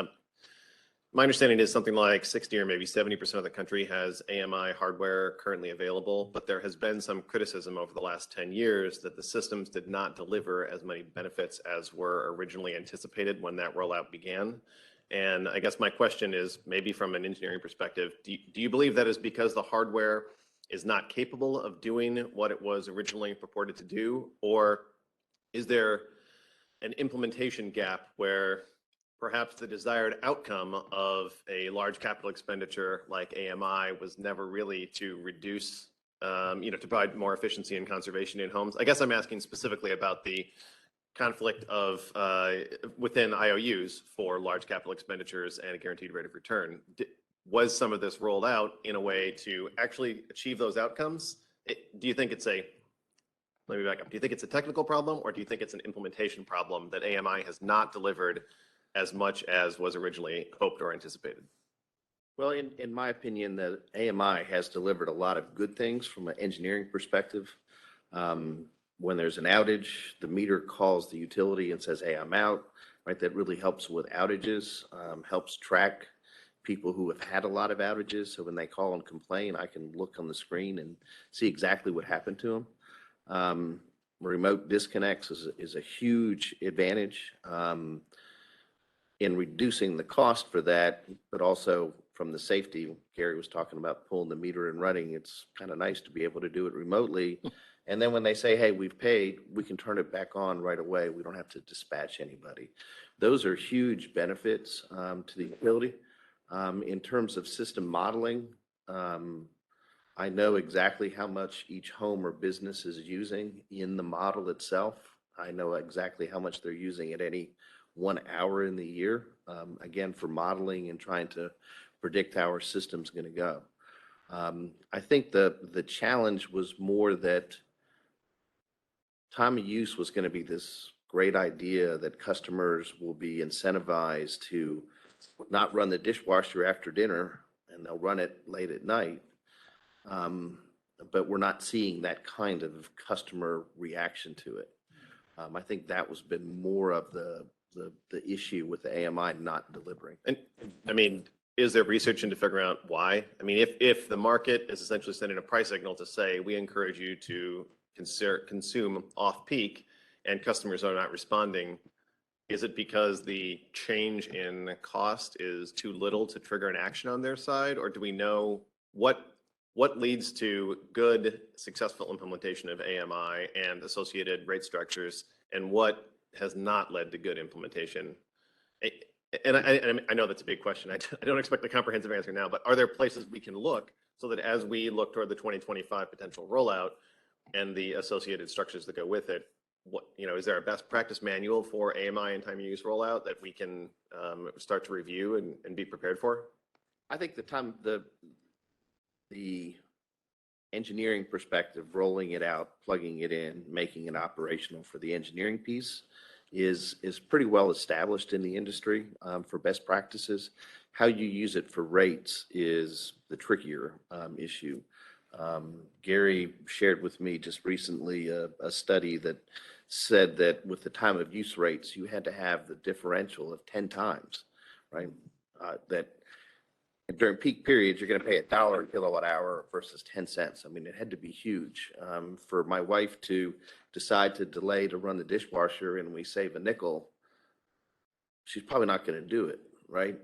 My understanding is something like 60 or maybe 70% of the country has AMI hardware currently available, but there has been some criticism over the last 10 years that the systems did not deliver as many benefits as were originally anticipated when that rollout began. And I guess my question is, maybe from an engineering perspective, do you believe that is because the hardware is not capable of doing what it was originally purported to do? Or is there an implementation gap where perhaps the desired outcome of a large capital expenditure like AMI was never really to reduce, to provide more efficiency and conservation in homes? I guess I'm asking specifically about the conflict of within IOUs for large capital expenditures and a guaranteed rate of return. Was some of this rolled out in a way to actually achieve those outcomes? Do you think it's a, let me back up. Do you think it's a technical problem, or do you think it's an implementation problem that AMI has not delivered as much as was originally hoped or anticipated? Well, in my opinion, the AMI has delivered a lot of good things from an engineering perspective. When there's an outage, the meter calls the utility and says, hey, I'm out, right? That really helps with outages, helps track people who have had a lot of outages. So when they call and complain, I can look on the screen and see exactly what happened to them. Remote disconnects is a huge advantage in reducing the cost for that, but also from the safety. Gary was talking about pulling the meter and running. It's kind of nice to be able to do it remotely. And then when they say, hey, we've paid, we can turn it back on right away. We don't have to dispatch anybody. Those are huge benefits to the utility. In terms of system modeling, I know exactly how much each home or business is using in the model itself. I know exactly how much they're using at any 1 hour in the year, again, for modeling and trying to predict how our system's going to go. I think the challenge was more that time of use was going to be this great idea that customers will be incentivized to not run the dishwasher after dinner, and they'll run it late at night. But we're not seeing that kind of customer reaction to it. I think that was been more of the issue with the AMI not delivering. And I mean, is there research into figuring out why? I mean, if the market is essentially sending a price signal to say, we encourage you to consume off-peak, and customers are not responding, is it because the change in cost is too little to trigger an action on their side? Or do we know what leads to good, successful implementation of AMI and associated rate structures, and what has not led to good implementation? And I know that's a big question. I don't expect a comprehensive answer now, but are there places we can look so that as we look toward the 2025 potential rollout and the associated structures that go with it, is there a best practice manual for AMI and time of use rollout that we can start to review and be prepared for? I think the engineering perspective, rolling it out, plugging it in, making it operational for the engineering piece is pretty well established in the industry for best practices. How you use it for rates is the trickier issue. Gary shared with me just recently a study that said that with the time of use rates, you had to have the differential of 10 times, right? That during peak periods, you're going to pay $1 a kilowatt hour versus 10 cents. I mean, it had to be huge. For my wife to decide to delay to run the dishwasher and we save a nickel, she's probably not going to do it, right?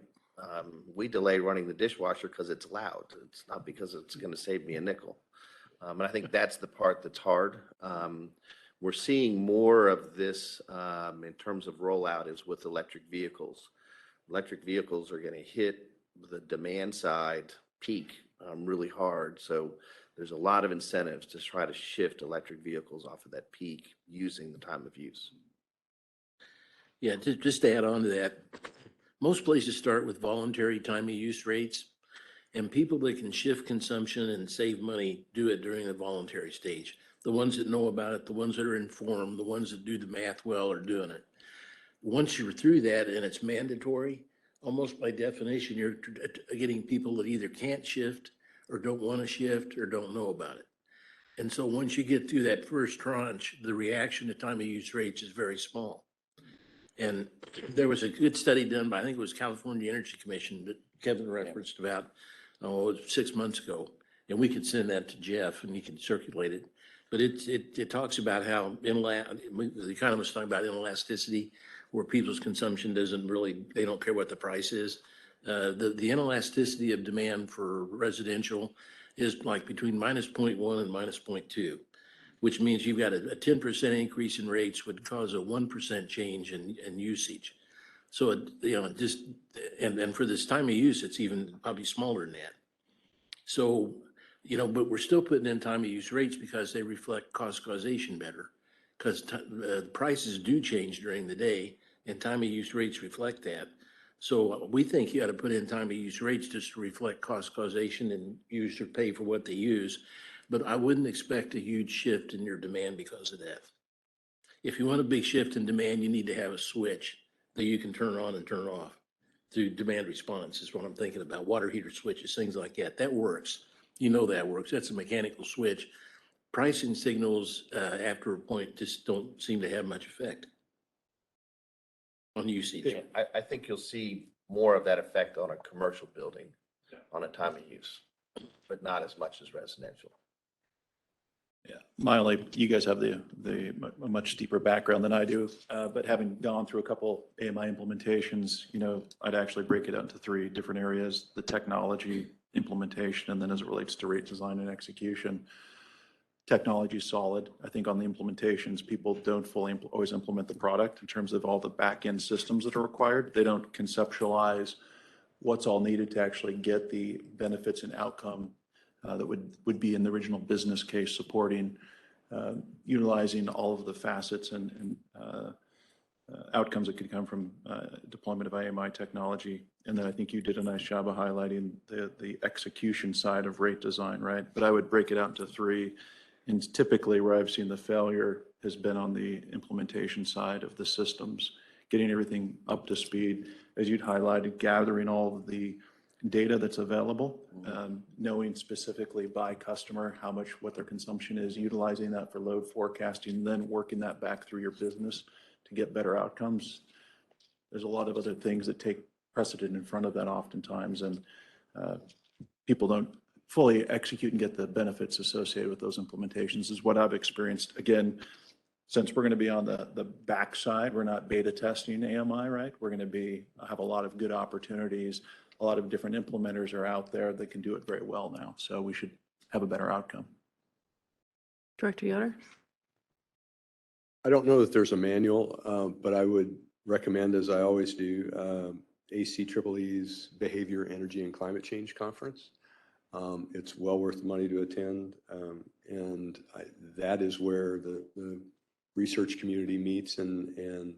We delay running the dishwasher because it's loud. It's not because it's going to save me a nickel. And I think that's the part that's hard. We're seeing more of this in terms of rollout is with electric vehicles. Electric vehicles are going to hit the demand side peak really hard. So there's a lot of incentives to try to shift electric vehicles off of that peak using the time of use. Yeah, just to add on to that, most places start with voluntary time of use rates, and people that can shift consumption and save money do it during the voluntary stage. The ones that know about it, the ones that are informed, the ones that do the math well are doing it. Once you're through that and it's mandatory, almost by definition, you're getting people that either can't shift or don't want to shift or don't know about it. And so once you get through that first tranche, the reaction to time of use rates is very small. And there was a good study done by, I think it was California Energy Commission that Kevin referenced about, 6 months ago. And we could send that to Jeff and he can circulate it. But it talks about how the economists talk about inelasticity, where people's consumption doesn't really, they don't care what the price is. The inelasticity of demand for residential is like between -0.1 and -0.2, which means you've got a 10% increase in rates would cause a 1% change in usage. So, and for this time of use, it's even probably smaller than that. So, but we're still putting in time of use rates because they reflect cost causation better. Because prices do change during the day and time of use rates reflect that. So we think you got to put in time of use rates just to reflect cost causation and users pay for what they use. But I wouldn't expect a huge shift in your demand because of that. If you want a big shift in demand, you need to have a switch that you can turn on and turn off through demand response is what I'm thinking about. Water heater switches, things like that. That works. That works. That's a mechanical switch. Pricing signals after a point just don't seem to have much effect on usage. I think you'll see more of that effect on a commercial building on a time of use, but not as much as residential. Yeah, you guys have a much deeper background than I do, but having gone through a couple AMI implementations, I'd actually break it out into 3 different areas: the technology, implementation, and then as it relates to rate design and execution. Technology is solid. I think on the implementations, people don't fully always implement the product in terms of all the back-end systems that are required. They don't conceptualize what's all needed to actually get the benefits and outcome that would be in the original business case, supporting utilizing all of the facets and outcomes that could come from deployment of AMI technology. And then I think you did a nice job of highlighting the execution side of rate design, right? But I would break it out into 3. And typically where I've seen the failure has been on the implementation side of the systems, getting everything up to speed. As you'd highlighted, gathering all of the data that's available, knowing specifically by customer what their consumption is, utilizing that for load forecasting, and then working that back through your business to get better outcomes. There's a lot of other things that take precedent in front of that oftentimes, and people don't fully execute and get the benefits associated with those implementations is what I've experienced. Again, since we're going to be on the backside, we're not beta testing AMI, right? We're going to have a lot of good opportunities. A lot of different implementers are out there that can do it very well now. So we should have a better outcome. Director Yoder? I don't know that there's a manual, but I would recommend, as I always do, ACEE's Behavior, Energy, and Climate Change Conference. It's well worth the money to attend, and that is where the research community meets and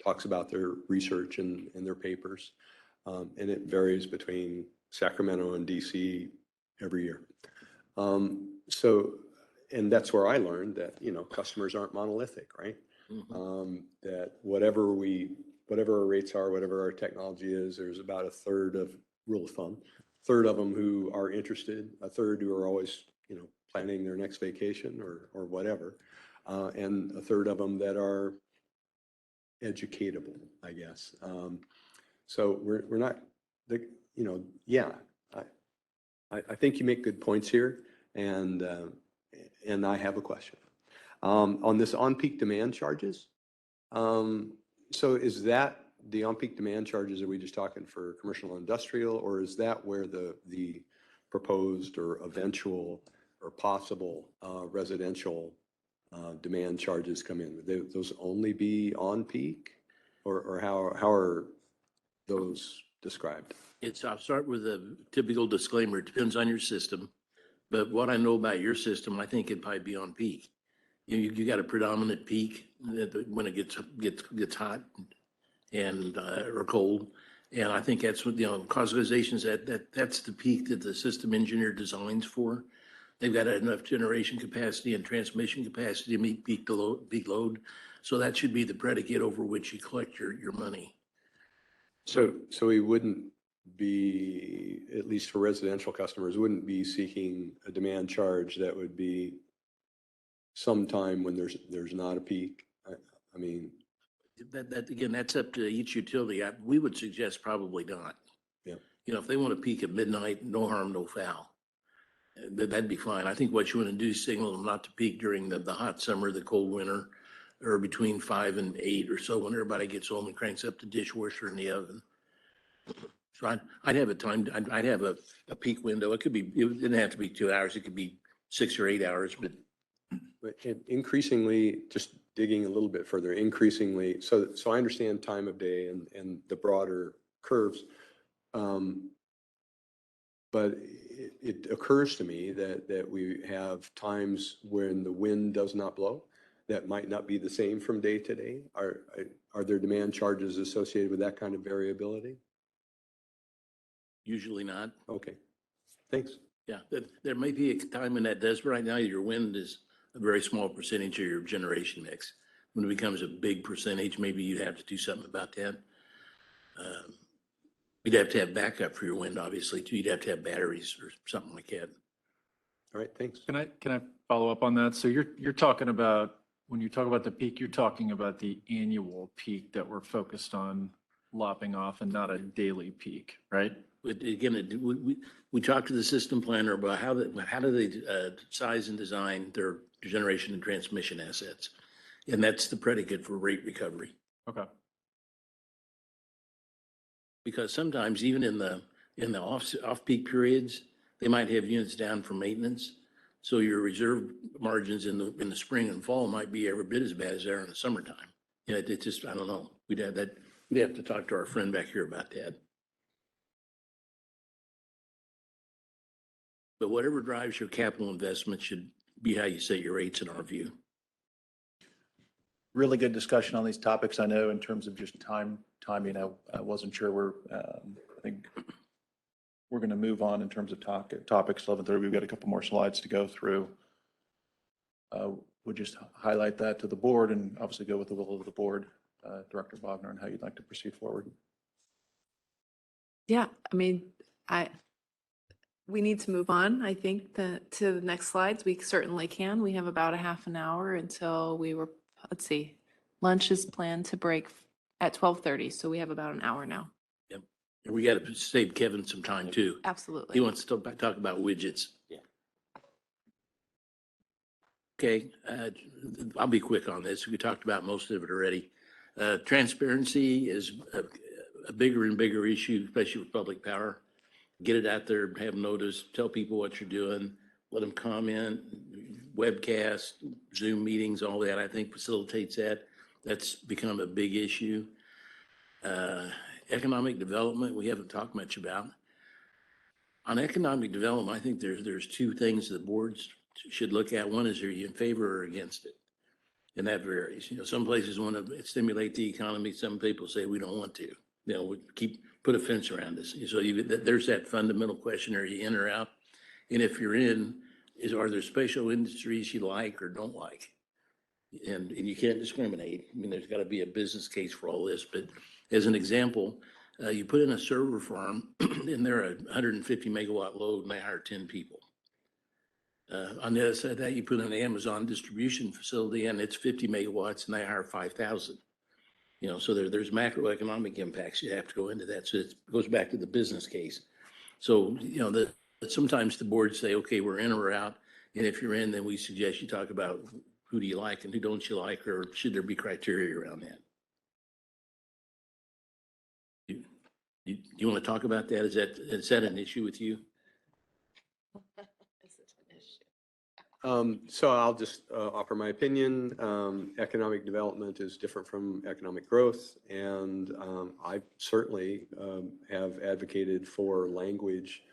talks about their research and their papers. And it varies between Sacramento and DC every year. And that's where I learned that, customers aren't monolithic, right? Mm-hmm. That whatever our rates are, whatever our technology is, there's about a third of, rule of thumb, third of them who are interested, a third who are always, planning their next vacation or whatever, and a third of them that are educatable, I guess. So we're not, I think you make good points here, and I have a question. On this on-peak demand charges, so is that the on-peak demand charges, are we just talking for commercial and industrial, or is that where the proposed or eventual or possible residential demand charges come in? Would those only be on peak, or how are those described? I'll start with a typical disclaimer. It depends on your system. But what I know about your system, I think it'd probably be on peak. You got a predominant peak when it gets hot and, or cold. And I think that's what, causalizations, that's the peak that the system engineer designs for. They've got enough generation capacity and transmission capacity to meet peak load. So that should be the predicate over which you collect your money. So we wouldn't be, at least for residential customers, wouldn't be seeking a demand charge that would be sometime when there's not a peak. I mean, Again, that's up to each utility. We would suggest probably not. Yeah. If they want to peak at midnight, no harm, no foul. That'd be fine. I think what you want to do is signal them not to peak during the hot summer, the cold winter, or between 5 and 8 or so, when everybody gets home and cranks up the dishwasher and the oven. So I'd have I'd have a peak window. It didn't have to be 2 hours. It could be 6 or 8 hours, but increasingly, just digging a little bit further, increasingly, so I understand time of day and the broader curves. But it occurs to me that we have times when the wind does not blow. That might not be the same from day to day. Are there demand charges associated with that kind of variability? usually not. Okay, thanks. Yeah, there may be a time when that does, but right now your wind is a very small percentage of your generation mix. When it becomes a big percentage, maybe you'd have to do something about that. You'd have to have backup for your wind, obviously, too. You'd have to have batteries or something like that. All right, thanks. Can I follow up on that? So you're talking about, when you talk about the peak, you're talking about the annual peak that we're focused on lopping off and not a daily peak, right? But again, we talked to the system planner about how do they size and design their generation and transmission assets. And that's the predicate for rate recovery. Okay. Because sometimes even in the off-peak periods, they might have units down for maintenance. So your reserve margins in the spring and fall might be every bit as bad as they are in the summertime. It just, I don't know. We'd have to talk to our friend back here about that. But whatever drives your capital investment should be how you set your rates in our view. Really good discussion on these topics. I know in terms of just timing, I wasn't sure I think we're going to move on in terms of topics. 11:30, we've got a couple more slides to go through. We'll just highlight that to the board and obviously go with the will of the board. Director Wagner, and how you'd like to proceed forward. Yeah, I mean, we need to move on, I think, to the next slides. We certainly can. We have about a half an hour until let's see, lunch is planned to break at 12:30, so we have about an hour now. Yep. And we got to save Kevin some time too. Absolutely. He wants to talk about widgets. Yeah. Okay, I'll be quick on this. We talked about most of it already. Transparency is a bigger and bigger issue, especially with public power. Get it out there, have notice, tell people what you're doing, let them comment, webcast, Zoom meetings, all that, I think facilitates that. That's become a big issue. Economic development, we haven't talked much about. On economic development, I think there's two things the boards should look at. One is, are you in favor or against it? And that varies. Some places want to stimulate the economy. Some people say we don't want to. We put a fence around us. So there's that fundamental question: are you in or out? And if you're in, are there special industries you like or don't like? And you can't discriminate. I mean, there's got to be a business case for all this. But as an example, you put in a server farm, and they're a 150 megawatt load, and they hire 10 people. On the other side of that, you put in an Amazon distribution facility, and it's 50 megawatts, and they hire 5,000. So there's macroeconomic impacts. You have to go into that. So it goes back to the business case. So, sometimes the boards say, okay, we're in or we're out. And if you're in, then we suggest you talk about who do you like and who don't you like, or should there be criteria around that? You want to talk about that? Is that an issue with you? So I'll just offer my opinion. Economic development is different from economic growth, and I certainly have advocated for language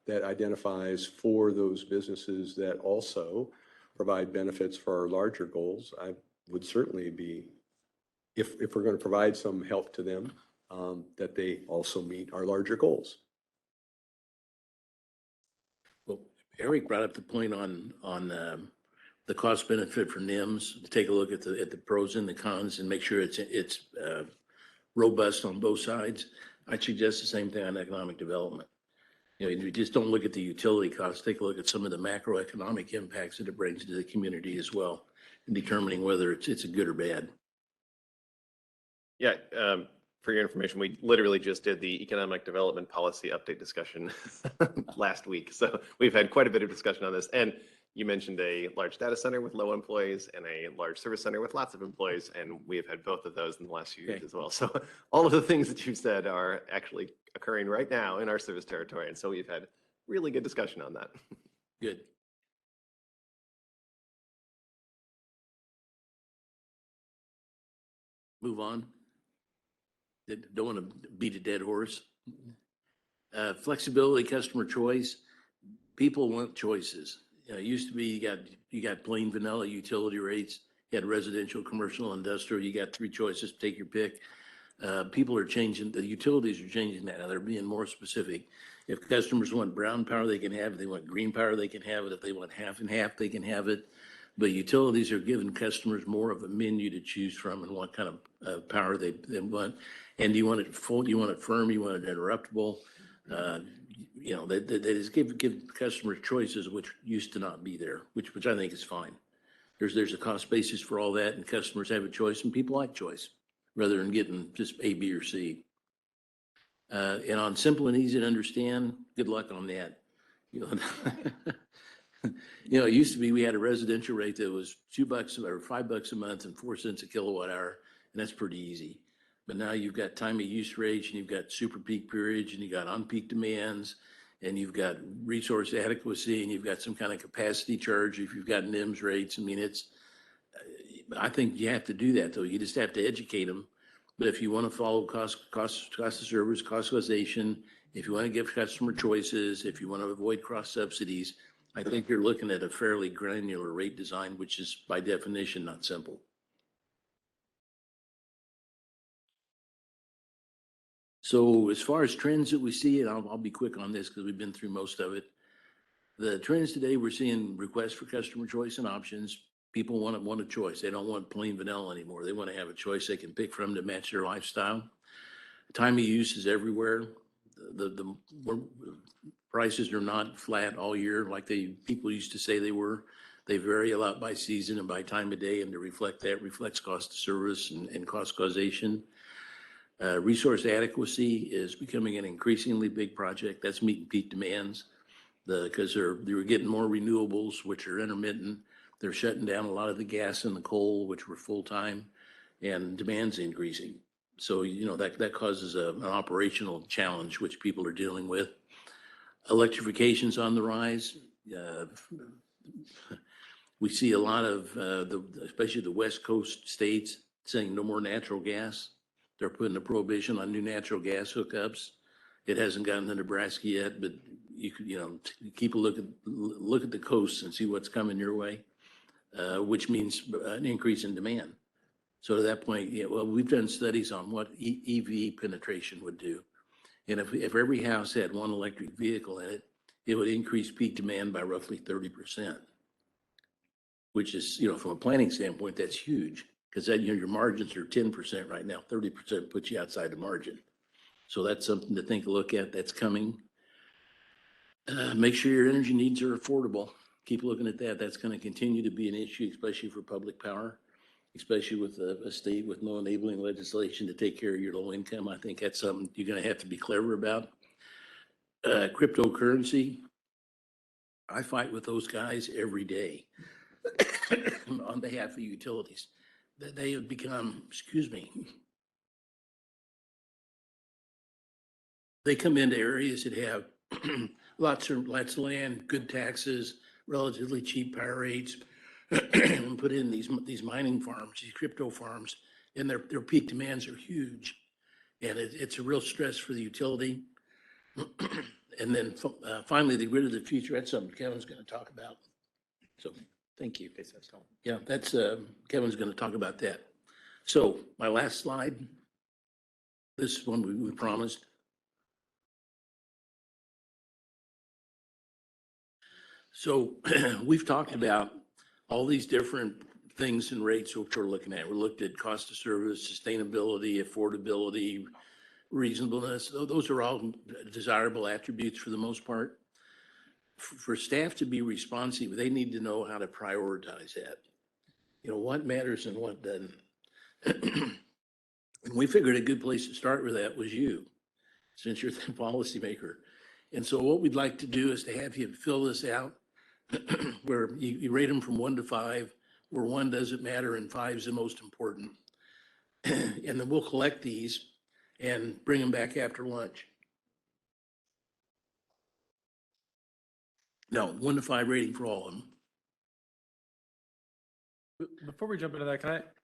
that identifies for those businesses that also provide benefits for our larger goals. I would certainly be, if we're going to provide some help to them, that they also meet our larger goals. Well, Eric brought up the point on the cost benefit for Nems. Take a look at the pros and the cons and make sure it's robust on both sides. I'd suggest the same thing on economic development. You know, you just don't look at the utility costs. Take a look at some of the macroeconomic impacts that it brings to the community as well, in determining whether it's a good or bad. Yeah, for your information, we literally just did the economic development policy update discussion last week. So we've had quite a bit of discussion on this. And you mentioned a large data center with low employees and a large service center with lots of employees. And we have had both of those in the last few years as well. So all of the things that you said are actually occurring right now in our service territory. And so we've had really good discussion on that. Good. Move on. Don't want to beat a dead horse. Flexibility, customer choice. People want choices. It used to be you got plain vanilla utility rates. You had residential, commercial, industrial. You got three choices. Take your pick. People are changing. The utilities are changing that now. They're being more specific. If customers want brown power, they can have it. If they want green power, they can have it. If they want half and half, they can have it. But utilities are giving customers more of a menu to choose from and what kind of power they want. And do you want it full? Do you want it firm? You want it interruptible? You know, they just give customers choices which used to not be there, which I think is fine. There's a cost basis for all that, and customers have a choice, and people like choice rather than getting just A, B, or C. And on simple and easy to understand, good luck on that. You know, you know, it used to be we had a residential rate that was $2 or $5 a month and 4 cents a kilowatt hour, and that's pretty easy. But now you've got time of use rates, and you've got super peak periods, and you've got on-peak demands, and you've got resource adequacy, and you've got some kind of capacity charge if you've got Nems rates. I mean, I think you have to do that, though. You just have to educate them. But if you want to follow cost of service, cost causation, if you want to give customer choices, if you want to avoid cross subsidies, I think you're looking at a fairly granular rate design, which is by definition not simple. So as far as trends that we see, and I'll be quick on this because we've been through most of it. The trends today, we're seeing requests for customer choice and options. People want a choice. They don't want plain vanilla anymore. They want to have a choice they can pick from to match their lifestyle. Time of use is everywhere. The prices are not flat all year like people used to say they were. They vary a lot by season and by time of day, and to reflect that reflects cost of service and cost causation. Resource adequacy is becoming an increasingly big project. That's meeting peak demands because they were getting more renewables, which are intermittent. They're shutting down a lot of the gas and the coal, which were full-time, and demand's increasing. So, you know, that causes an operational challenge, which people are dealing with. Electrification's on the rise. We see a lot of, especially the West Coast states, saying no more natural gas. They're putting a prohibition on new natural gas hookups. It hasn't gotten to Nebraska yet, but you could, you know, keep a look at the coast and see what's coming your way, which means an increase in demand. So to that point, yeah, well, we've done studies on what EV penetration would do. And if every house had one electric vehicle in it, it would increase peak demand by roughly 30%, which is, you know, from a planning standpoint, that's huge because then, you know, your margins are 10% right now. 30% puts you outside the margin. So that's something to take a look at. That's coming. Make sure your energy needs are affordable. Keep looking at that. That's going to continue to be an issue, especially for public power, especially with a state with no enabling legislation to take care of your low income. I think that's something you're going to have to be clever about. Cryptocurrency. I fight with those guys every day on behalf of utilities. They have become, excuse me, They come into areas that have lots of land, good taxes, relatively cheap power rates, and put in these mining farms, these crypto farms, and their peak demands are huge. And it's a real stress for the utility. And then finally, the grid of the future, that's something Kevin's going to talk about. So, thank you. Yeah, that's, Kevin's going to talk about that. So my last slide, this is one we promised. So we've talked about all these different things and rates which we're looking at. We looked at cost of service, sustainability, affordability, reasonableness. Those are all desirable attributes for the most part. For staff to be responsive, they need to know how to prioritize that. You know, what matters and what doesn't. And we figured a good place to start with that was you, since you're the policymaker. And so what we'd like to do is to have you fill this out where you rate them from 1 to 5, where 1 doesn't matter and 5 is the most important. And then we'll collect these and bring them back after lunch. No, 1 to 5 rating for all of them. Before we jump into that,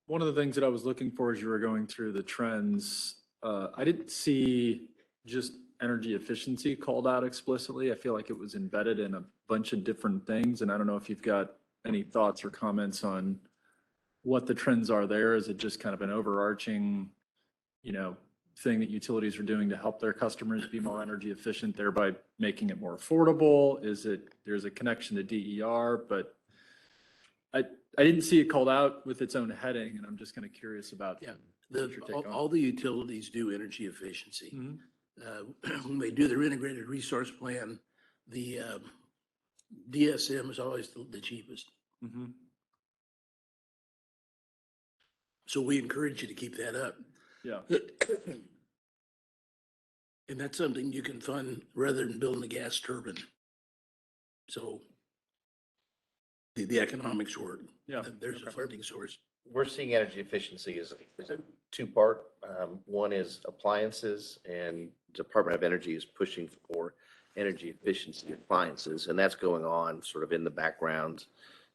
one of the things that I was looking for as you were going through the trends, I didn't see just energy efficiency called out explicitly. I feel like it was embedded in a bunch of different things, and I don't know if you've got any thoughts or comments on what the trends are there. Is it just kind of an overarching, thing that utilities are doing to help their customers be more energy efficient, thereby making it more affordable? There's a connection to DER, but I didn't see it called out with its own heading, and I'm just kind of curious about. Yeah, what your take on. all the utilities do energy efficiency. Mhm. When they do their integrated resource plan, the DSM is always the cheapest. Mhm. So we encourage you to keep that up. Yeah. And that's something you can fund rather than building a gas turbine. So the economics work. Yeah. There's a funding source. We're seeing energy efficiency as a two-part. One is appliances, and Department of Energy is pushing for energy efficiency appliances, and that's going on sort of in the background,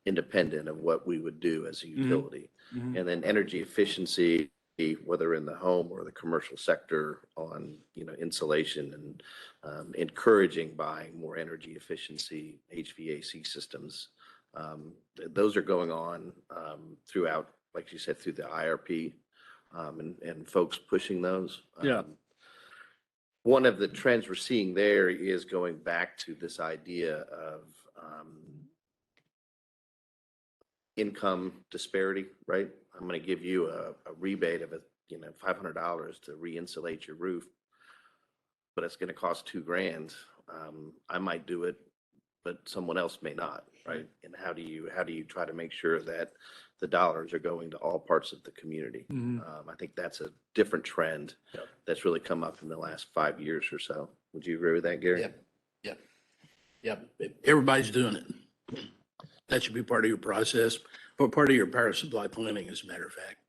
independent of what we would do as a utility. Mhm. And then energy efficiency, whether in the home or the commercial sector, on insulation and encouraging buying more energy efficiency HVAC systems. Those are going on throughout, like you said, through the IRP, and folks pushing those. Yeah. One of the trends we're seeing there is going back to this idea of income disparity, right? I'm going to give you a rebate of $500 to re-insulate your roof, but it's going to cost $2,000. I might do it, but someone else may not, right? And how do you try to make sure that the dollars are going to all parts of the community? Mhm. I think that's a different trend that's really come up in the last 5 years or so. Would you agree with that, Gary? Yep. Everybody's doing it. That should be part of your process, but part of your power supply planning, as a matter of fact.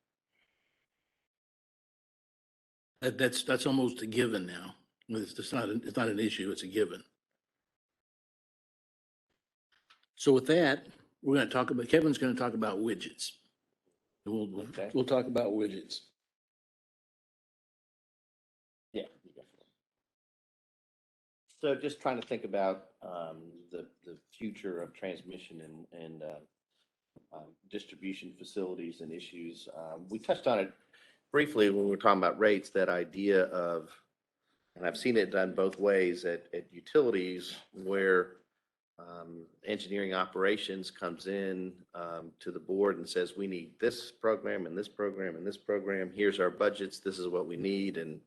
That's almost a given now. It's not an issue, it's a given. So with that, we're going to talk about, Kevin's going to talk about widgets. We'll talk about widgets. Yeah. So just trying to think about the future of transmission and distribution facilities and issues. We touched on it briefly when we were talking about rates, that idea of, and I've seen it done both ways at utilities, where engineering operations comes in to the board and says, we need this program and this program and this program. Here's our budgets. This is what we need. And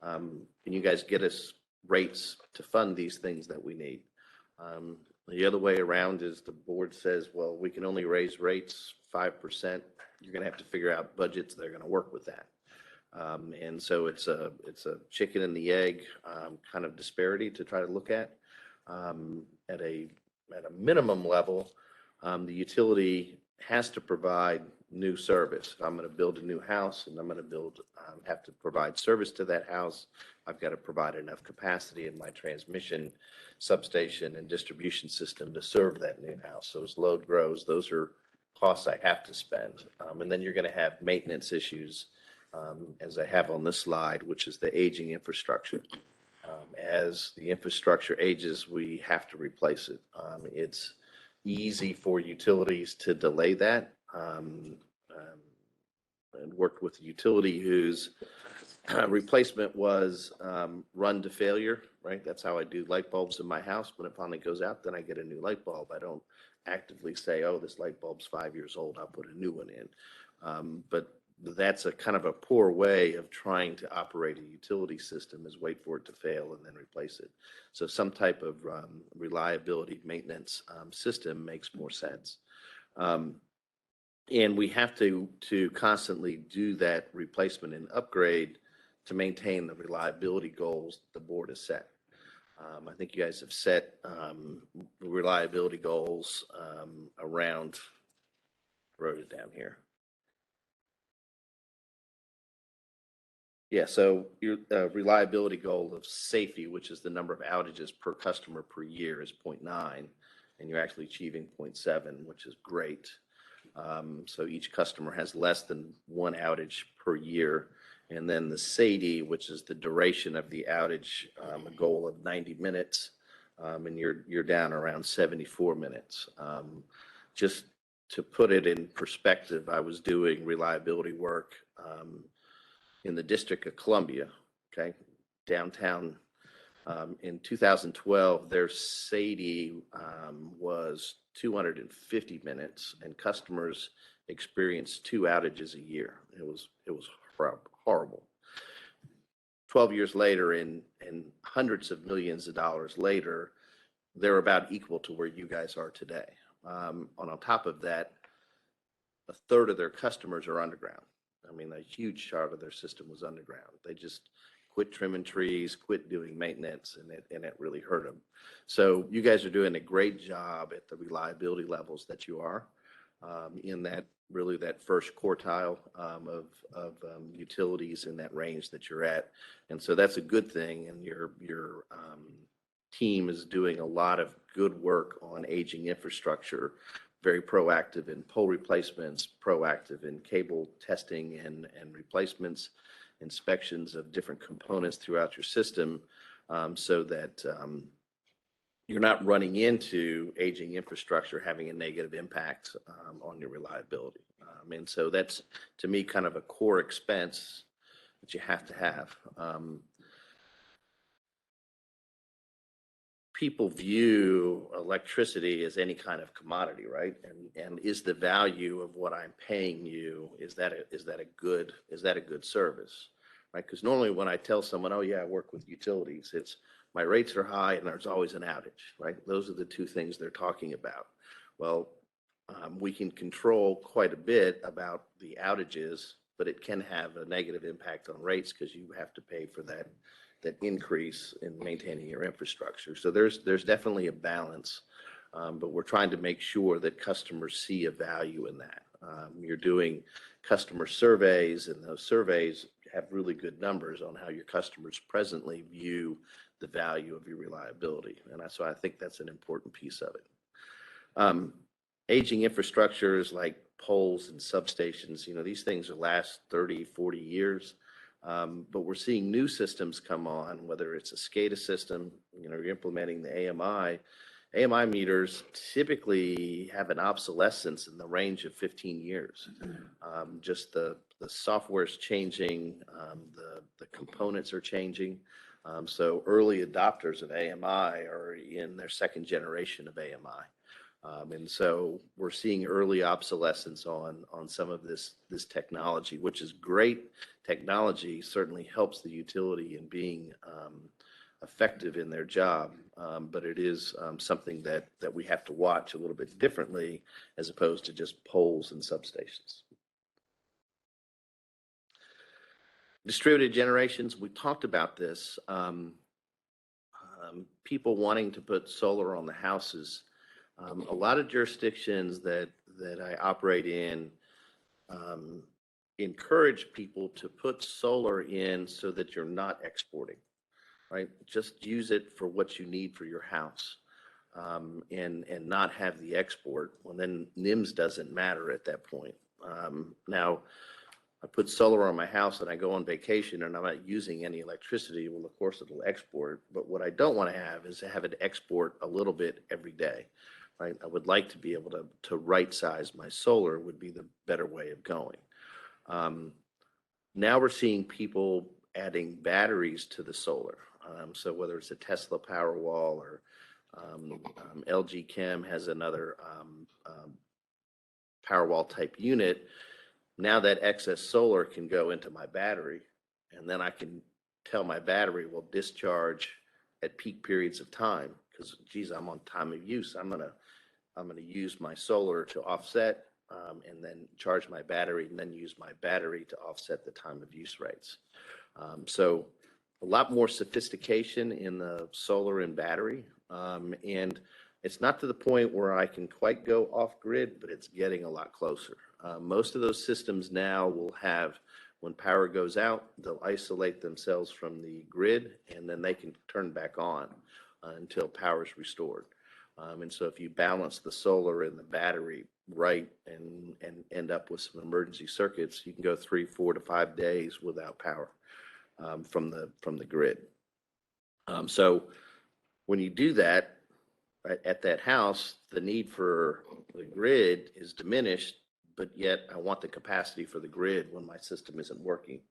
can you guys get us rates to fund these things that we need? The other way around is the board says, well, we can only raise rates 5%. You're going to have to figure out budgets that are going to work with that. And so it's a chicken and the egg kind of disparity to try to look at. At a minimum level, the utility has to provide new service. If I'm going to build a new house and I'm going to have to provide service to that house, I've got to provide enough capacity in my transmission substation and distribution system to serve that new house. So as load grows, those are costs I have to spend. And then you're going to have maintenance issues, as I have on this slide, which is the aging infrastructure. As the infrastructure ages, we have to replace it. It's easy for utilities to delay that. And worked with a utility whose replacement was run to failure, right? That's how I do light bulbs in my house. When it finally goes out, then I get a new light bulb. I don't actively say, oh, this light bulb's 5 years old, I'll put a new one in. But that's a kind of a poor way of trying to operate a utility system, is wait for it to fail and then replace it. So some type of reliability maintenance system makes more sense. And we have to constantly do that replacement and upgrade to maintain the reliability goals the board has set. I think you guys have set reliability goals around, I wrote it down here. Yeah, so your reliability goal of safety, which is the number of outages per customer per year, is 0.9, and you're actually achieving 0.7, which is great. So each customer has less than one outage per year. And then the SAIDI, which is the duration of the outage, a goal of 90 minutes, and you're down around 74 minutes. Just to put it in perspective, I was doing reliability work in the District of Columbia, okay, downtown. In 2012, their SAIDI was 250 minutes, and customers experienced 2 outages a year. It was horrible. 12 years later, and hundreds of millions of dollars later, they're about equal to where you guys are today. On top of that, a third of their customers are underground. I mean, a huge part of their system was underground. They just quit trimming trees, quit doing maintenance, and it really hurt them. So you guys are doing a great job at the reliability levels that you are in that first quartile of utilities in that range that you're at. And so that's a good thing. And your team is doing a lot of good work on aging infrastructure, very proactive in pole replacements, proactive in cable testing and replacements, inspections of different components throughout your system, so that you're not running into aging infrastructure having a negative impact on your reliability. And so that's, to me, kind of a core expense that you have to have. People view electricity as any kind of commodity, right? And is the value of what I'm paying you, is that a good service, right? Because normally when I tell someone, oh yeah, I work with utilities, it's my rates are high and there's always an outage, right? Those are the two things they're talking about. Well, we can control quite a bit about the outages, but it can have a negative impact on rates because you have to pay for that increase in maintaining your infrastructure. So there's definitely a balance, but we're trying to make sure that customers see a value in that. You're doing customer surveys, and those surveys have really good numbers on how your customers presently view the value of your reliability. And so I think that's an important piece of it. Aging infrastructures like poles and substations, these things will last 30, 40 years. But we're seeing new systems come on, whether it's a SCADA system, you're implementing the AMI. AMI meters typically have an obsolescence in the range of 15 years. Just the software is changing, the components are changing. So early adopters of AMI are in their second generation of AMI. And so we're seeing early obsolescence on some of this technology, which is great. Technology certainly helps the utility in being effective in their job, but it is something that we have to watch a little bit differently as opposed to just poles and substations. Distributed generations, we talked about this. People wanting to put solar on the houses. A lot of jurisdictions that I operate in encourage people to put solar in so that you're not exporting, right? Just use it for what you need for your house, and not have the export. Well, then Nems doesn't matter at that point. Now, I put solar on my house and I go on vacation and I'm not using any electricity. Well, of course it'll export, but what I don't want to have is to have it export a little bit every day, right? I would like to be able to right size my solar would be the better way of going. Now we're seeing people adding batteries to the solar. So whether it's a Tesla Powerwall or LG Chem has another Powerwall type unit. Now that excess solar can go into my battery, and then I can tell my battery will discharge at peak periods of time because, geez, I'm on time of use. I'm gonna use my solar to offset, and then charge my battery, and then use my battery to offset the time of use rates. So a lot more sophistication in the solar and battery, and it's not to the point where I can quite go off grid, but it's getting a lot closer. Most of those systems now will have, when power goes out, they'll isolate themselves from the grid and then they can turn back on until power is restored. And so if you balance the solar and the battery right and end up with some emergency circuits, you can go 3, 4 to 5 days without power from the grid. So when you do that, right, at that house, the need for the grid is diminished, but yet I want the capacity for the grid when my system isn't working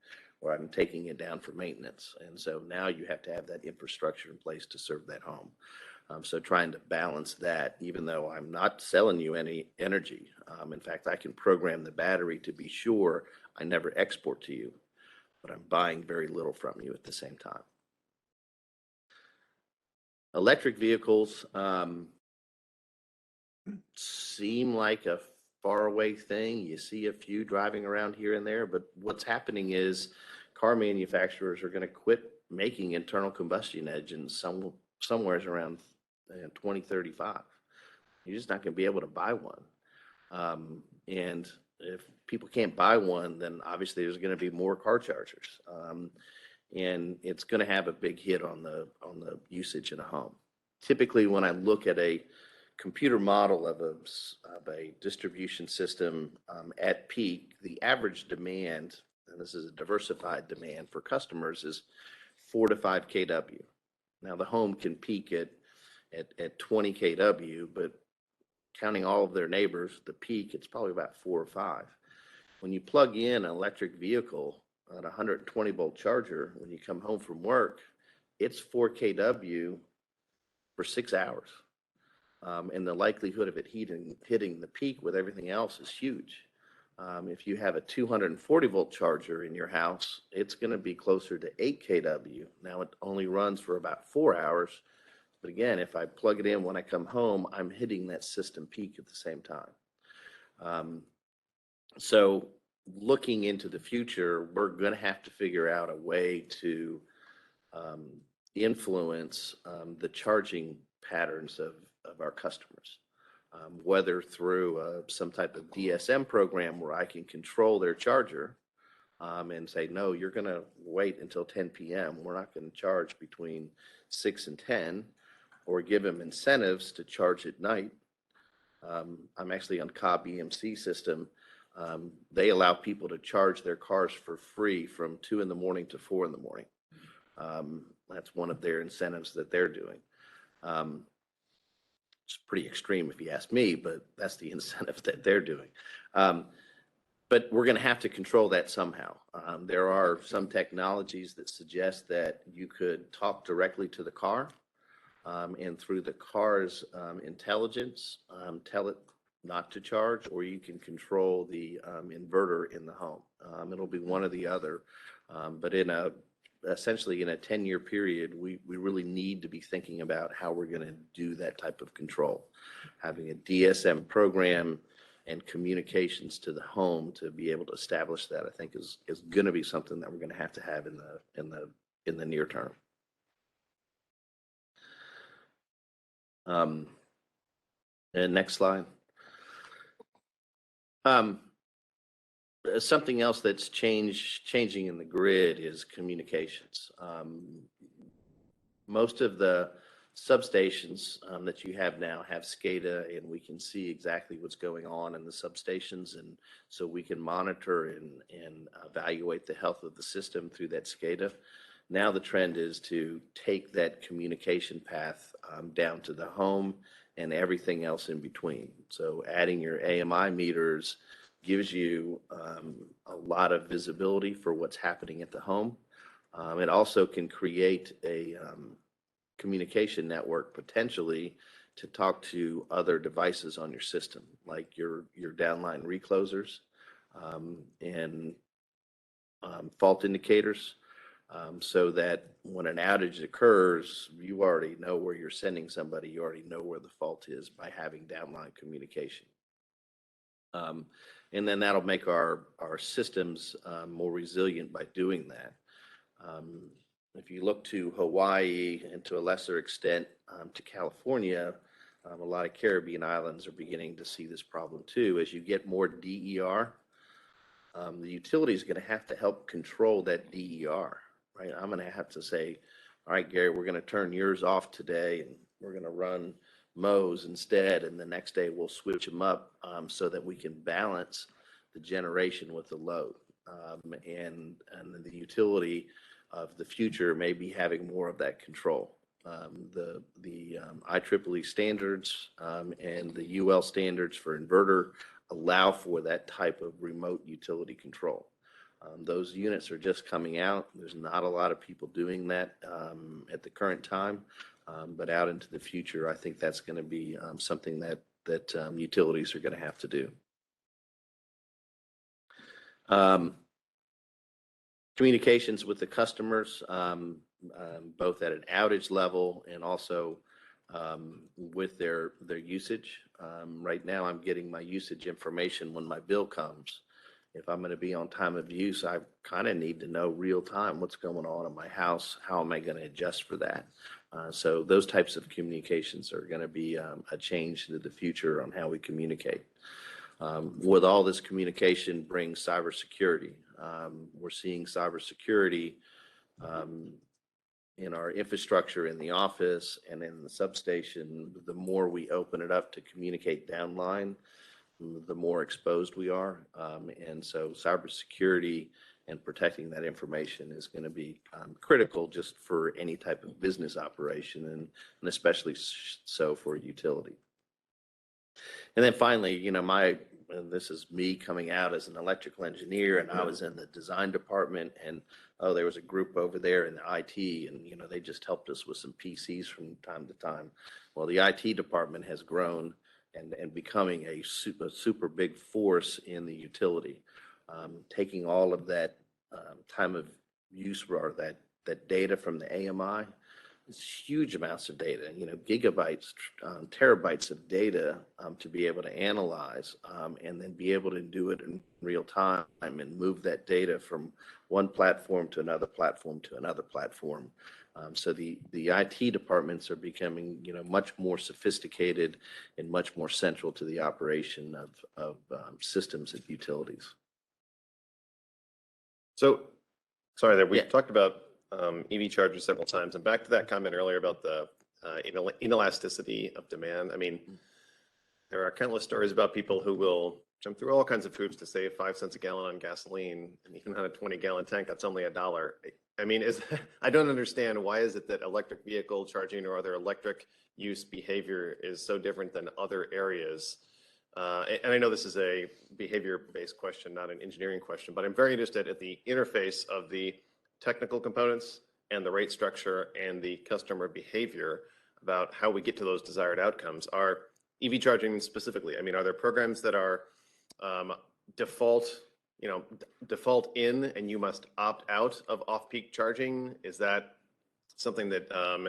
or I'm taking it down for maintenance. And so now you have to have that infrastructure in place to serve that home. So trying to balance that, even though I'm not selling you any energy. In fact, I can program the battery to be sure I never export to you, but I'm buying very little from you at the same time. Electric vehicles seem like a faraway thing. You see a few driving around here and there, but what's happening is car manufacturers are going to quit making internal combustion engines somewhere around 2035. You're just not going to be able to buy one. And if people can't buy one, then obviously there's going to be more car chargers. And it's going to have a big hit on the usage in a home. Typically, when I look at a computer model of a distribution system at peak, the average demand, and this is a diversified demand for customers, is 4 to 5 kW. Now the home can peak at 20 kW, but counting all of their neighbors, the peak, it's probably about 4 or 5. When you plug in an electric vehicle at a 120 volt charger, when you come home from work, it's 4 kW for 6 hours. And the likelihood of it hitting the peak with everything else is huge. If you have a 240 volt charger in your house, it's going to be closer to 8 kW. Now it only runs for about 4 hours. But again, if I plug it in when I come home, I'm hitting that system peak at the same time. So looking into the future, we're going to have to figure out a way to influence the charging patterns of our customers, whether through some type of DSM program where I can control their charger and say, no, you're going to wait until 10 p.m. We're not going to charge between 6 and 10, or give them incentives to charge at night. I'm actually on Cobb EMC system. They allow people to charge their cars for free from 2 in the morning to 4 in the morning. That's one of their incentives that they're doing. It's pretty extreme if you ask me, but that's the incentive that they're doing. But we're going to have to control that somehow. There are some technologies that suggest that you could talk directly to the car and through the car's intelligence, tell it not to charge, or you can control the inverter in the home. It'll be one or the other. But essentially in a 10-year period, we really need to be thinking about how we're going to do that type of control. Having a DSM program and communications to the home to be able to establish that, I think is going to be something that we're going to have in the near term. And next slide. Something else that's changing in the grid is communications. Most of the substations that you have now have SCADA, and we can see exactly what's going on in the substations, and so we can monitor and evaluate the health of the system through that SCADA. Now the trend is to take that communication path down to the home and everything else in between. So adding your AMI meters gives you a lot of visibility for what's happening at the home. It also can create a communication network potentially to talk to other devices on your system, like your downline reclosers and fault indicators, so that when an outage occurs, you already know where you're sending somebody, you already know where the fault is by having downline communication. And then that'll make our systems more resilient by doing that. If you look to Hawaii and to a lesser extent to California, a lot of Caribbean islands are beginning to see this problem too. As you get more DER, the utility is going to have to help control that DER, right? I'm going to have to say, all right, Gary, we're going to turn yours off today, and we're going to run Mo's instead, and the next day we'll switch them up so that we can balance the generation with the load. And the utility of the future may be having more of that control. The IEEE standards and the UL standards for inverter allow for that type of remote utility control. Those units are just coming out. There's not a lot of people doing that at the current time, but out into the future, I think that's going to be something that utilities are going to have to do. Communications with the customers, both at an outage level and also with their usage. Right now, I'm getting my usage information when my bill comes. If I'm going to be on time of use, I kind of need to know real time what's going on in my house. How am I going to adjust for that? So those types of communications are going to be a change into the future on how we communicate. With all this communication brings cybersecurity. We're seeing cybersecurity in our infrastructure in the office and in the substation. The more we open it up to communicate downline, the more exposed we are. And so cybersecurity and protecting that information is going to be critical just for any type of business operation, and especially so for utility. And then finally, you know, this is me coming out as an electrical engineer, and I was in the design department, and there was a group over there in the IT, and, you know, they just helped us with some PCs from time to time. Well, the IT department has grown and becoming a super big force in the utility, taking all of that time of use or that data from the AMI. It's huge amounts of data, you know, gigabytes, terabytes of data to be able to analyze and then be able to do it in real time and move that data from one platform to another platform to another platform. So the IT departments are becoming, you know, much more sophisticated and much more central to the operation of systems and utilities. So, sorry there, we've Yeah. talked about EV chargers several times, and back to that comment earlier about the inelasticity of demand. I mean, there are countless stories about people who will jump through all kinds of hoops to save 5 cents a gallon on gasoline, and even on a 20-gallon tank, that's only $1. I mean, I don't understand, why is it that electric vehicle charging or other electric use behavior is so different than other areas? And I know this is a behavior-based question, not an engineering question, but I'm very interested at the interface of the technical components and the rate structure and the customer behavior about how we get to those desired outcomes. Are EV charging specifically, I mean, are there programs that are default in and you must opt out of off-peak charging? Is that something that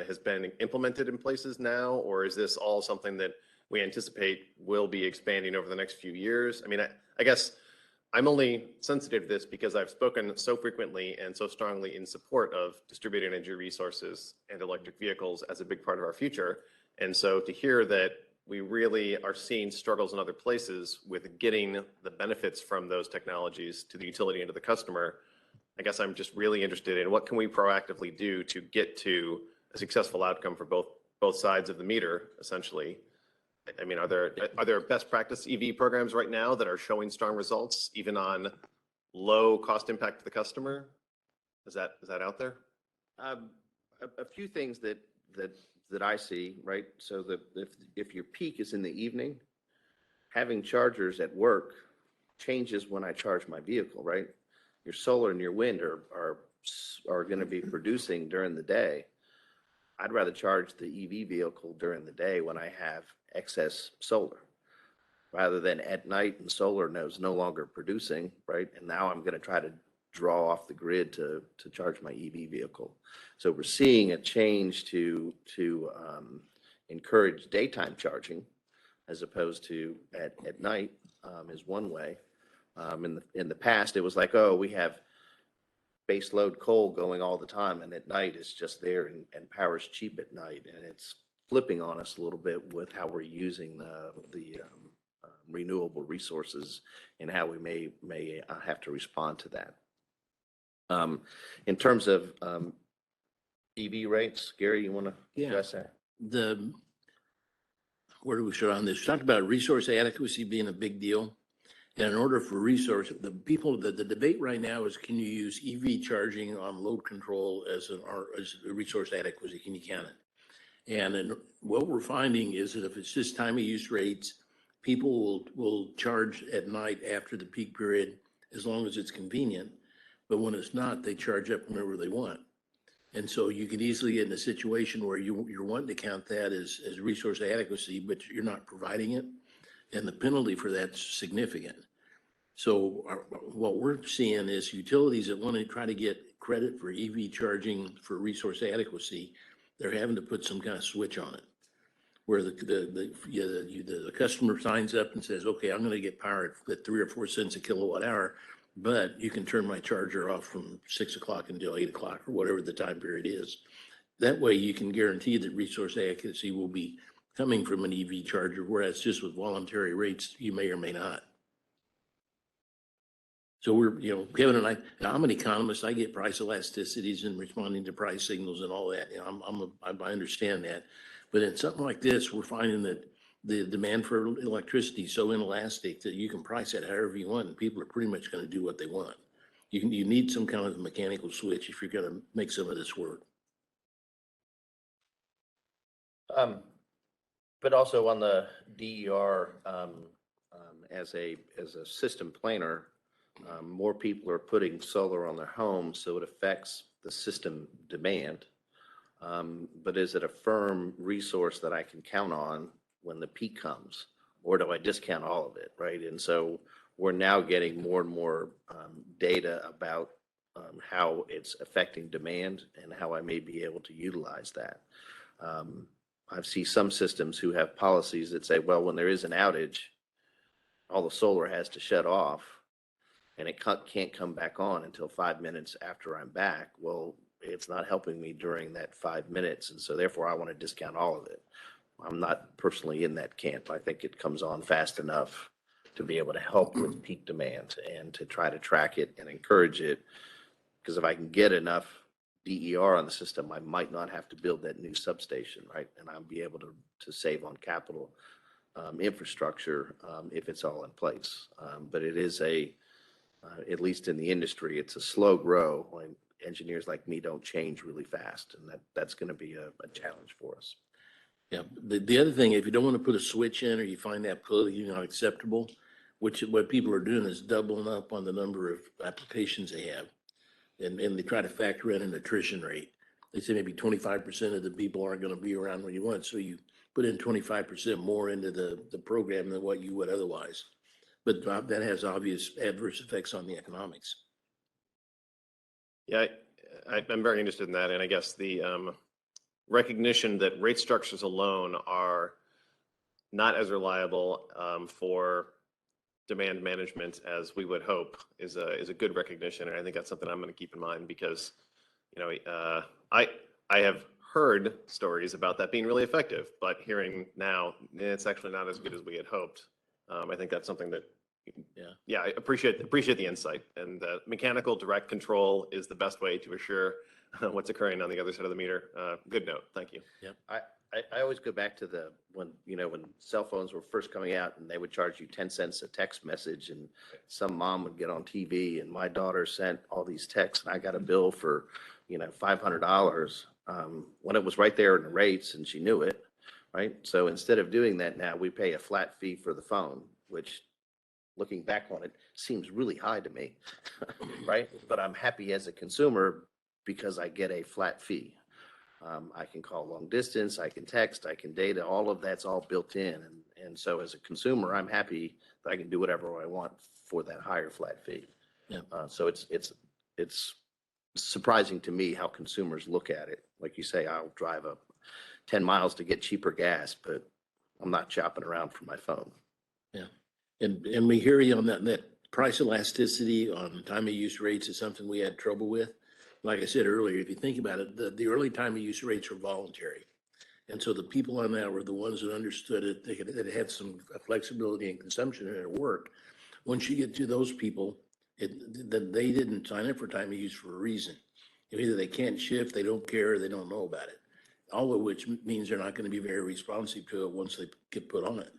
has been implemented in places now, or is this all something that we anticipate will be expanding over the next few years? I mean, I guess I'm only sensitive to this because I've spoken so frequently and so strongly in support of distributed energy resources and electric vehicles as a big part of our future. And so to hear that we really are seeing struggles in other places with getting the benefits from those technologies to the utility and to the customer. I guess I'm just really interested in what can we proactively do to get to a successful outcome for both sides of the meter, essentially. I mean, are there best practice EV programs right now that are showing strong results, even on low cost impact to the customer? Is that out there? A few things that I see, right? So if your peak is in the evening, having chargers at work changes when I charge my vehicle, right? Your solar and your wind are going to be producing during the day. I'd rather charge the EV vehicle during the day when I have excess solar, rather than at night and solar is no longer producing, right? And now I'm going to try to draw off the grid to charge my EV vehicle. So we're seeing a change to encourage daytime charging as opposed to at night is one way. In the past, it was like, oh, we have base load coal going all the time, and at night it's just there and power's cheap at night, and it's flipping on us a little bit with how we're using the renewable resources and how we may have to respond to that. In terms of EV rates, Gary, you want to address that? Where do we start on this? We talked about resource adequacy being a big deal. And in order for the debate right now is, can you use EV charging on load control as a resource adequacy? Can you count it? And what we're finding is that if it's just time of use rates, people will charge at night after the peak period as long as it's convenient. But when it's not, they charge up whenever they want. And so you can easily get in a situation where you're wanting to count that as resource adequacy, but you're not providing it. And the penalty for that's significant. So what we're seeing is utilities that want to try to get credit for EV charging for resource adequacy, they're having to put some kind of switch on it, where the customer signs up and says, okay, I'm going to get power at 3 or 4 cents a kilowatt hour, but you can turn my charger off from 6 o'clock until 8 o'clock or whatever the time period is. That way you can guarantee that resource adequacy will be coming from an EV charger, whereas just with voluntary rates, you may or may not. So Kevin and I'm an economist. I get price elasticities and responding to price signals and all that. I understand that. But in something like this, we're finding that the demand for electricity is so inelastic that you can price it however you want, and people are pretty much going to do what they want. You need some kind of mechanical switch if you're going to make some of this work. But also on the DER, as a system planner, more people are putting solar on their homes, so it affects the system demand. But is it a firm resource that I can count on when the peak comes, or do I discount all of it, right? And so we're now getting more and more data about how it's affecting demand and how I may be able to utilize that. I see some systems who have policies that say, well, when there is an outage, all the solar has to shut off and it can't come back on until 5 minutes after I'm back. Well, it's not helping me during that 5 minutes. And so therefore I want to discount all of it. I'm not personally in that camp. I think it comes on fast enough to be able to help with peak demand and to try to track it and encourage it. Because if I can get enough DER on the system, I might not have to build that new substation, right? And I'll be able to save on capital infrastructure if it's all in place. But it is at least in the industry, it's a slow grow when engineers like me don't change really fast. And that's going to be a challenge for us. Yeah. The other thing, if you don't want to put a switch in or you find that politically not acceptable, what people are doing is doubling up on the number of applications they have. And they try to factor in an attrition rate. They say maybe 25% of the people aren't going to be around when you want. So you put in 25% more into the program than what you would otherwise. But that has obvious adverse effects on the economics. Yeah, I'm very interested in that. And I guess the recognition that rate structures alone are not as reliable for demand management as we would hope is a good recognition. And I think that's something I'm going to keep in mind because, I have heard stories about that being really effective, but hearing now, it's actually not as good as we had hoped. I think that's something that, yeah, I appreciate the insight. And mechanical direct control is the best way to assure what's occurring on the other side of the meter. Good note. Thank you. I always go back to when cell phones were first coming out and they would charge you 10 cents a text message, and some mom would get on TV and my daughter sent all these texts and I got a bill for, $500 when it was right there in the rates and she knew it, right? So instead of doing that now, we pay a flat fee for the phone, which looking back on it seems really high to me, right? But I'm happy as a consumer because I get a flat fee. I can call long distance, I can text, I can data, all of that's all built in. And so as a consumer, I'm happy that I can do whatever I want for that higher flat fee. Yeah. So it's surprising to me how consumers look at it. Like you say, I'll drive 10 miles to get cheaper gas, but I'm not shopping around for my phone. Yeah. And we hear you on that price elasticity on time of use rates is something we had trouble with. Like I said earlier, if you think about it, the early time of use rates were voluntary. And so the people on that were the ones that understood it, that had some flexibility and consumption and it worked. Once you get to those people, then they didn't sign up for time of use for a reason. Either they can't shift, they don't care, or they don't know about it. All of which means they're not going to be very responsive to it once they get put on it.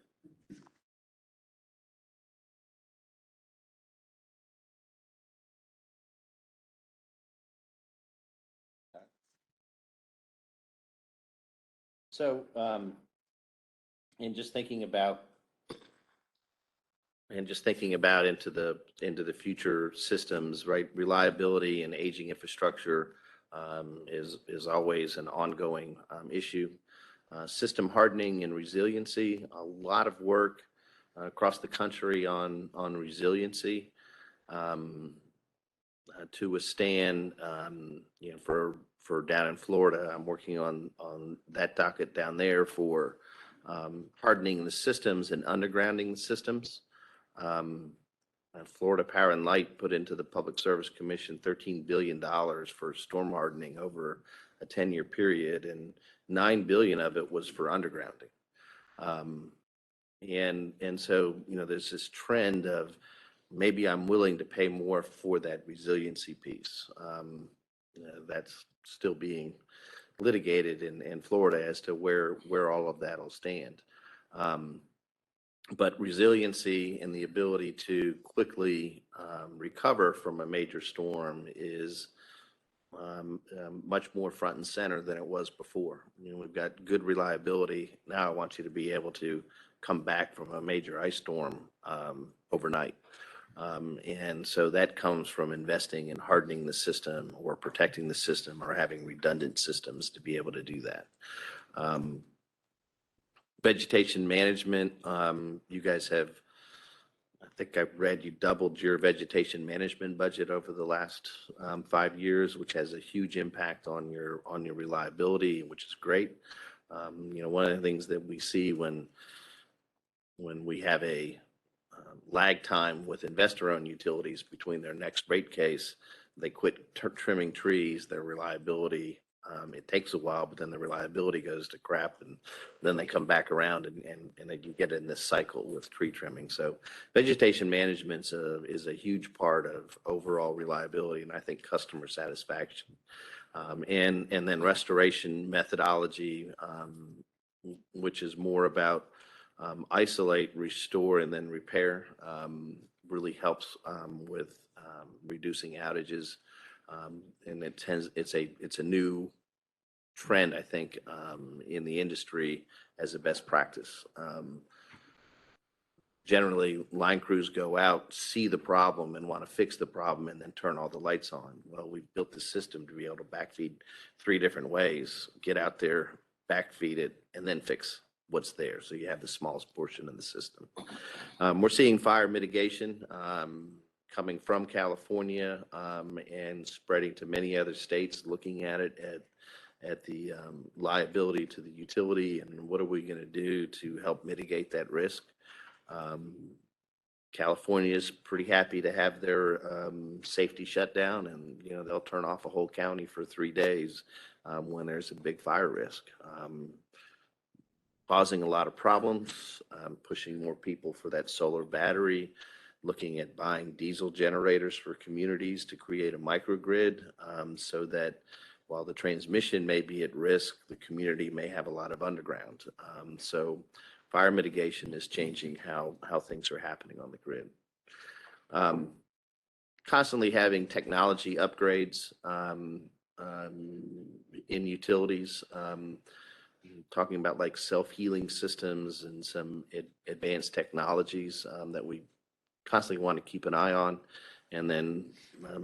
So, and just thinking about into the future systems, right? Reliability and aging infrastructure is always an ongoing issue. System hardening and resiliency, a lot of work across the country on resiliency to withstand, for down in Florida, I'm working on that docket down there for hardening the systems and undergrounding the systems. Florida Power and Light put into the Public Service Commission $13 billion for storm hardening over a 10-year period, and $9 billion of it was for undergrounding. And so, there's this trend of maybe I'm willing to pay more for that resiliency piece. That's still being litigated in Florida as to where all of that will stand. But resiliency and the ability to quickly recover from a major storm is much more front and center than it was before. We've got good reliability. Now I want you to be able to come back from a major ice storm overnight. And so that comes from investing in hardening the system or protecting the system or having redundant systems to be able to do that. Vegetation management, you guys have, I think I've read you doubled your vegetation management budget over the last 5 years, which has a huge impact on your reliability, which is great. One of the things that we see when we have a lag time with investor-owned utilities between their next rate case, they quit trimming trees, their reliability, it takes a while, but then the reliability goes to crap, and then they come back around and you get in this cycle with tree trimming. So vegetation management is a huge part of overall reliability, and I think customer satisfaction. And then restoration methodology, which is more about isolate, restore, and then repair, really helps with reducing outages. And it's a new trend, I think, in the industry as a best practice. Generally, line crews go out, see the problem and want to fix the problem and then turn all the lights on. Well, we've built the system to be able to backfeed 3 different ways, get out there, backfeed it, and then fix what's there. So you have the smallest portion of the system. We're seeing fire mitigation coming from California and spreading to many other states, looking at it at the liability to the utility and what are we going to do to help mitigate that risk. California is pretty happy to have their safety shut down, and they'll turn off a whole county for 3 days when there's a big fire risk. Causing a lot of problems, pushing more people for that solar battery, looking at buying diesel generators for communities to create a microgrid, so that while the transmission may be at risk, the community may have a lot of underground. So fire mitigation is changing how things are happening on the grid. Constantly having technology upgrades in utilities, talking about like self-healing systems and some advanced technologies that we constantly want to keep an eye on. And then,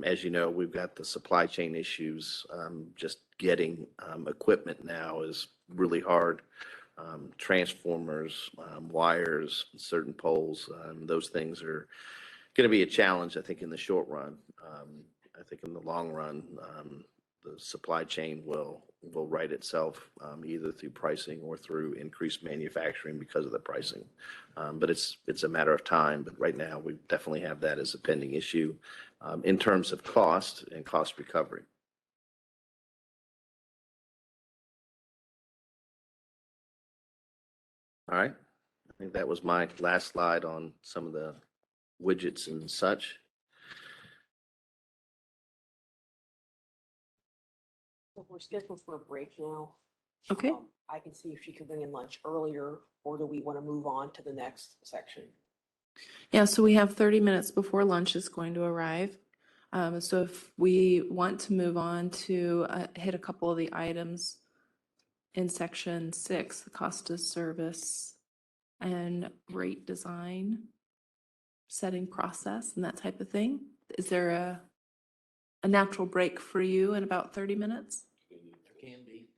as you know, we've got the supply chain issues. Just getting equipment now is really hard. Transformers, wires, certain poles, those things are going to be a challenge, I think, in the short run. I think in the long run, the supply chain will right itself, either through pricing or through increased manufacturing because of the pricing. But it's a matter of time. But right now, we definitely have that as a pending issue in terms of cost and cost recovery. All right. I think that was my last slide on some of the widgets and such. We're scheduled for a break now. Okay. I can see if she could bring in lunch earlier, or do we want to move on to the next section? Yeah, so we have 30 minutes before lunch is going to arrive. So if we want to move on to hit a couple of the items in section 6, the cost of service and rate design, setting process and that type of thing. Is there a natural break for you in about 30 minutes? Can be.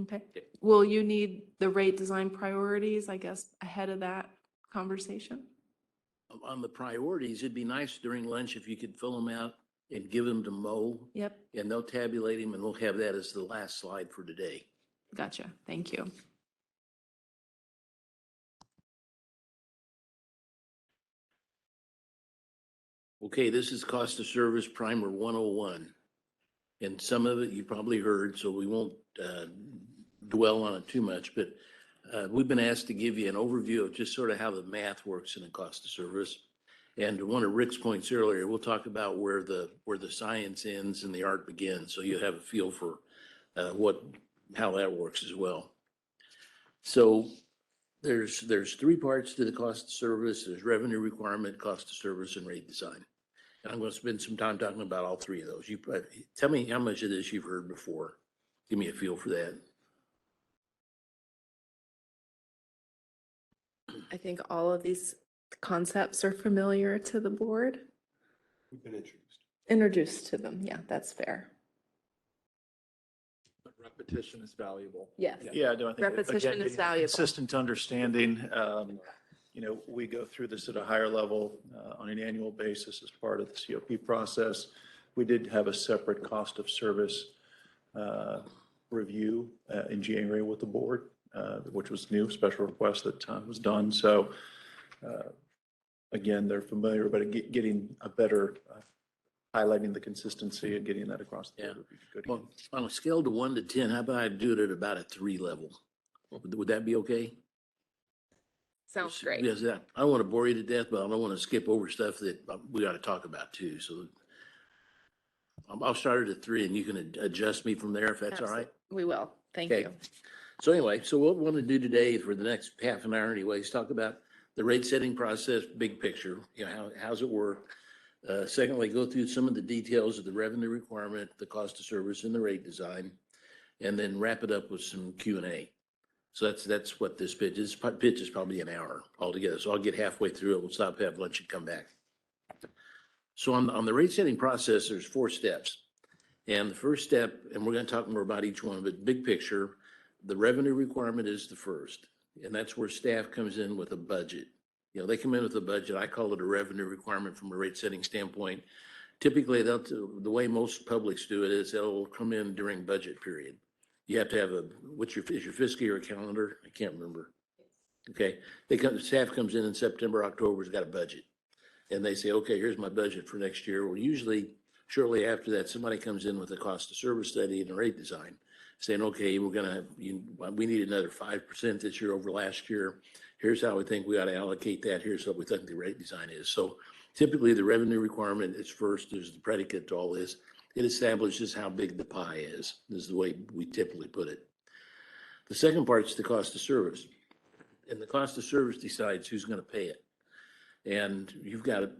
Okay. Will you need the rate design priorities, I guess, ahead of that conversation? On the priorities, it'd be nice during lunch if you could fill them out and give them to Mo. Yep. And they'll tabulate them, and we'll have that as the last slide for today. Gotcha. Thank you. Okay, this is cost of service primer 101. And some of it you probably heard, so we won't dwell on it too much, but we've been asked to give you an overview of just sort of how the math works in the cost of service. And one of Rick's points earlier, we'll talk about where the science ends and the art begins, so you have a feel for how that works as well. So there's 3 parts to the cost of service. There's revenue requirement, cost of service, and rate design. And I'm going to spend some time talking about all 3 of those. You tell me how much of this you've heard before. Give me a feel for that. I think all of these concepts are familiar to the board. We've been Introduced to them. Yeah, that's fair. But repetition is valuable. Yes. Yeah, no, I think Repetition again, is getting valuable. consistent understanding. We go through this at a higher level on an annual basis as part of the COP process. We did have a separate cost of service review in January with the board, which was new, special request that was done. So again, they're familiar, but getting a better highlighting the consistency and getting that across the board would be good. Well, on a scale to 1 to 10, how about I do it at about a 3 level? Would that be okay? Sounds great. Yes, I don't want to bore you to death, but I don't want to skip over stuff that we got to talk about too. So I'll start at a 3 and you can adjust me from there if that's all right. We will. Thank Okay. you. So anyway, so what we want to do today for the next half an hour anyway is talk about the rate setting process, big picture, how's it work? Secondly, go through some of the details of the revenue requirement, the cost of service, and the rate design, and then wrap it up with some Q&A. So that's what this pitch is. Pitch is probably an hour altogether. So I'll get halfway through it. We'll stop, have lunch, and come back. So on the rate setting process, there's 4 steps. And the first step, and we're going to talk more about each one, but big picture, the revenue requirement is the first. And that's where staff comes in with a budget. They come in with a budget. I call it a revenue requirement from a rate setting standpoint. Typically, the way most publics do it is they'll come in during budget period. You have to have is your fiscal year calendar? I can't remember. Okay. Staff comes in September, October's got a budget. And they say, okay, here's my budget for next year. Well, usually shortly after that, somebody comes in with a cost of service study and a rate design. saying, okay, we need another 5% this year over last year. Here's how we think we ought to allocate that. Here's what we think the rate design is. So typically the revenue requirement is first. There's the predicate to all this. It establishes how big the pie is. This is the way we typically put it. The second part is the cost of service. And the cost of service decides who's going to pay it. And you've got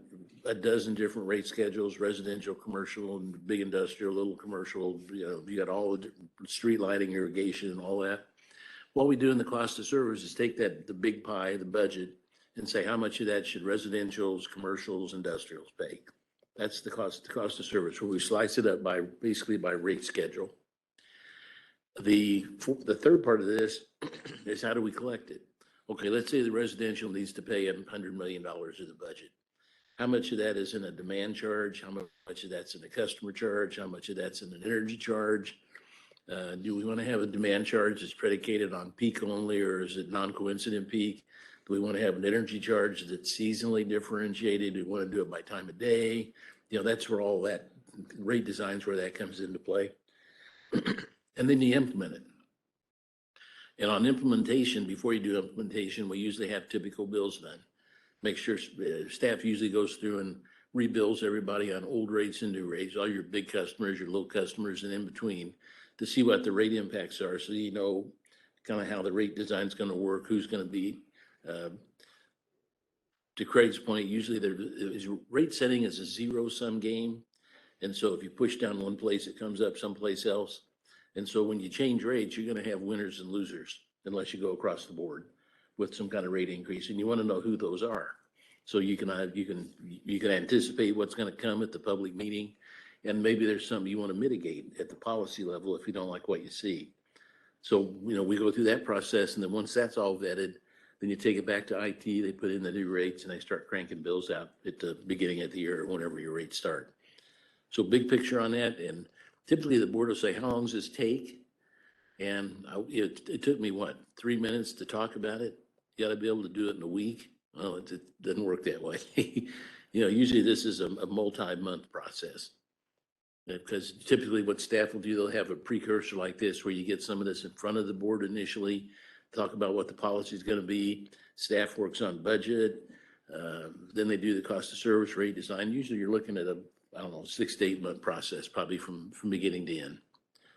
a dozen different rate schedules, residential, commercial, and big industrial, little commercial, you got all the street lighting, irrigation, and all that. What we do in the cost of service is take the big pie, the budget, and say how much of that should residentials, commercials, industrials pay. That's the cost of service, where we slice it up basically by rate schedule. The third part of this is how do we collect it? Okay, let's say the residential needs to pay $100 million of the budget. How much of that is in a demand charge? How much of that's in a customer charge? How much of that's in an energy charge? Do we want to have a demand charge that's predicated on peak only, or is it non-coincident peak? Do we want to have an energy charge that's seasonally differentiated? Do we want to do it by time of day? That's where all that rate designs where that comes into play. And then you implement it. And on implementation, before you do implementation, we usually have typical bills done. Make sure staff usually goes through and rebills everybody on old rates and new rates, all your big customers, your little customers, and in between, to see what the rate impacts are, so you know kind of how the rate design is going to work, who's going to be. To Craig's point, usually rate setting is a zero-sum game. And so if you push down one place, it comes up someplace else. And so when you change rates, you're going to have winners and losers unless you go across the board with some kind of rate increase. And you want to know who those are. So you can anticipate what's going to come at the public meeting. And maybe there's something you want to mitigate at the policy level if you don't like what you see. So, we go through that process. And then once that's all vetted, then you take it back to IT, they put in the new rates, and they start cranking bills out at the beginning of the year or whenever your rates start. So big picture on that. And typically the board will say, how long does this take? And it took me, 3 minutes to talk about it? You got to be able to do it in a week. Well, it doesn't work that way. Usually this is a multi-month process. Because typically what staff will do, they'll have a precursor like this where you get some of this in front of the board initially, talk about what the policy is going to be. Staff works on budget. Then they do the cost of service rate design. Usually you're looking at 6 to 8 month process, probably from beginning to end.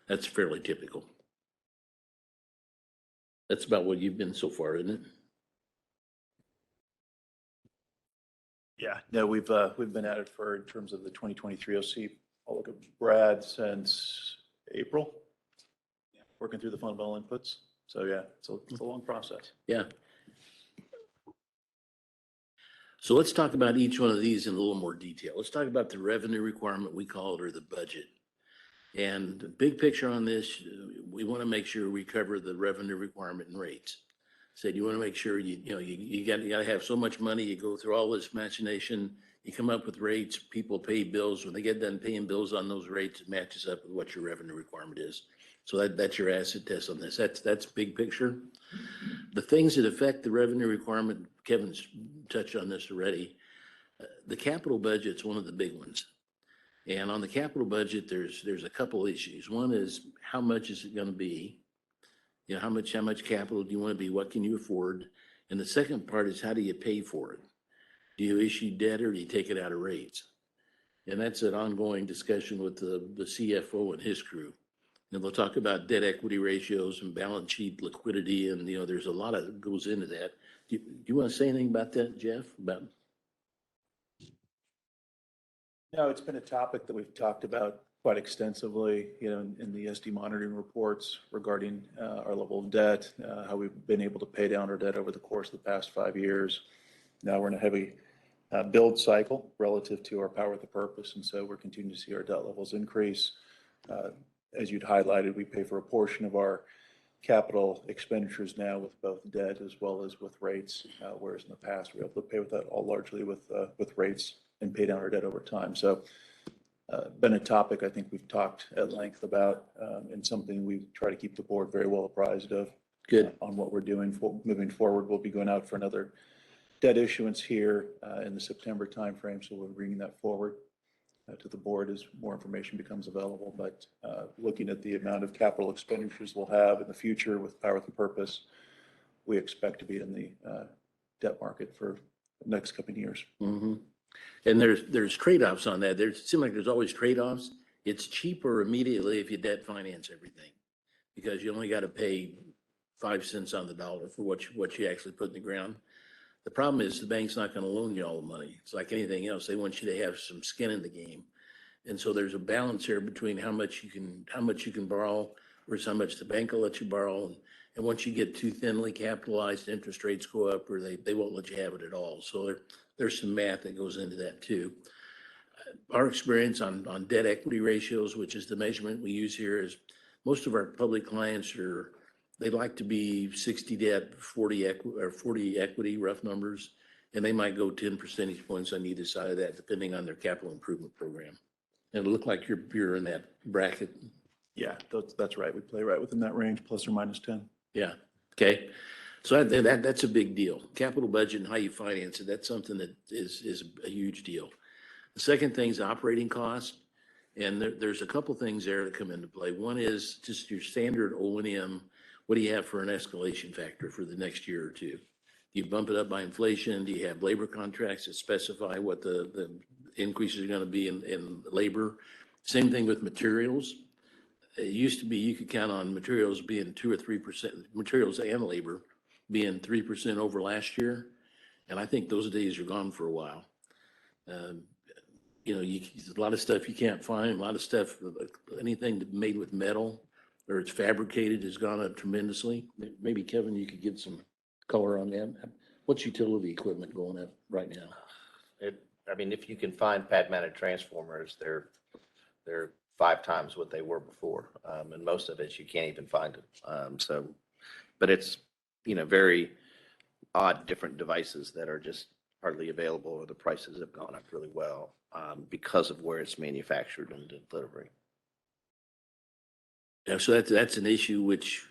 That's fairly typical. That's about what you've been so far, isn't it? Yeah, no, we've been at it in terms of the 2023 OC. I'll look at Brad since April, working through the fundamental inputs. So yeah, it's a long process. Yeah. So let's talk about each one of these in a little more detail. Let's talk about the revenue requirement, we call it, or the budget. And the big picture on this, we want to make sure we cover the revenue requirement and rates. So you want to make sure you got to have so much money, you go through all this machination, you come up with rates, people pay bills. When they get done paying bills on those rates, it matches up with what your revenue requirement is. So that's your acid test on this. That's big picture. The things that affect the revenue requirement, Kevin's touched on this already. The capital budget's one of the big ones. And on the capital budget, there's a couple issues. One is how much is it going to be? How much capital do you want to be? What can you afford? And the second part is how do you pay for it? Do you issue debt or do you take it out of rates? And that's an ongoing discussion with the CFO and his crew. And they'll talk about debt equity ratios and balance sheet liquidity. And, there's a lot that goes into that. Do you want to say anything about that, Jeff? No, it's been a topic that we've talked about quite extensively, in the SD monitoring reports regarding our level of debt, how we've been able to pay down our debt over the course of the past 5 years. Now we're in a heavy build cycle relative to our power with the purpose. And so we're continuing to see our debt levels increase. As you'd highlighted, we pay for a portion of our capital expenditures now with both debt as well as with rates, whereas in the past we were able to pay with that all largely with rates and pay down our debt over time. So been a topic I think we've talked at length about, and something we try to keep the board very well apprised of. Good. On what we're doing moving forward. We'll be going out for another debt issuance here in the September timeframe, so we're bringing that forward. to the board as more information becomes available. But looking at the amount of capital expenditures we'll have in the future with Power with a Purpose, we expect to be in the debt market for the next couple of years. Mhm. And there's trade-offs on that. It seems like there's always trade-offs. It's cheaper immediately if you debt finance everything, because you only got to pay 5 cents on the dollar for what you actually put in the ground. The problem is the bank's not going to loan you all the money. It's like anything else. They want you to have some skin in the game. And so there's a balance here between how much you can borrow versus how much the bank will let you borrow. And once you get too thinly capitalized, interest rates go up, or they won't let you have it at all. So there's some math that goes into that too. Our experience on debt equity ratios, which is the measurement we use here, is most of our public clients they like to be 60 debt, 40 equity, rough numbers, and they might go 10 percentage points on either side of that, depending on their capital improvement program. And it looked like you're in that bracket. Yeah, that's right. We play right within that range, plus or minus 10. Yeah. Okay. So that's a big deal. Capital budget and how you finance it, that's something that is a huge deal. The second thing is operating costs. And there's a couple things there that come into play. One is just your standard O&M. What do you have for an escalation factor for the next year or two? Do you bump it up by inflation? Do you have labor contracts that specify what the increases are going to be in labor? Same thing with materials. It used to be you could count on materials being 2 or 3%, materials and labor being 3% over last year. And I think those days are gone for a while. A lot of stuff you can't find, a lot of stuff, anything made with metal or it's fabricated has gone up tremendously. Maybe Kevin, you could give some color on that. What's utility equipment going up right now? If you can find pad-mounted transformers, they're 5 times what they were before. And most of it, you can't even find it. But it's, very odd, different devices that are just hardly available, or the prices have gone up really well because of where it's manufactured and delivery. Yeah, so that's an issue which,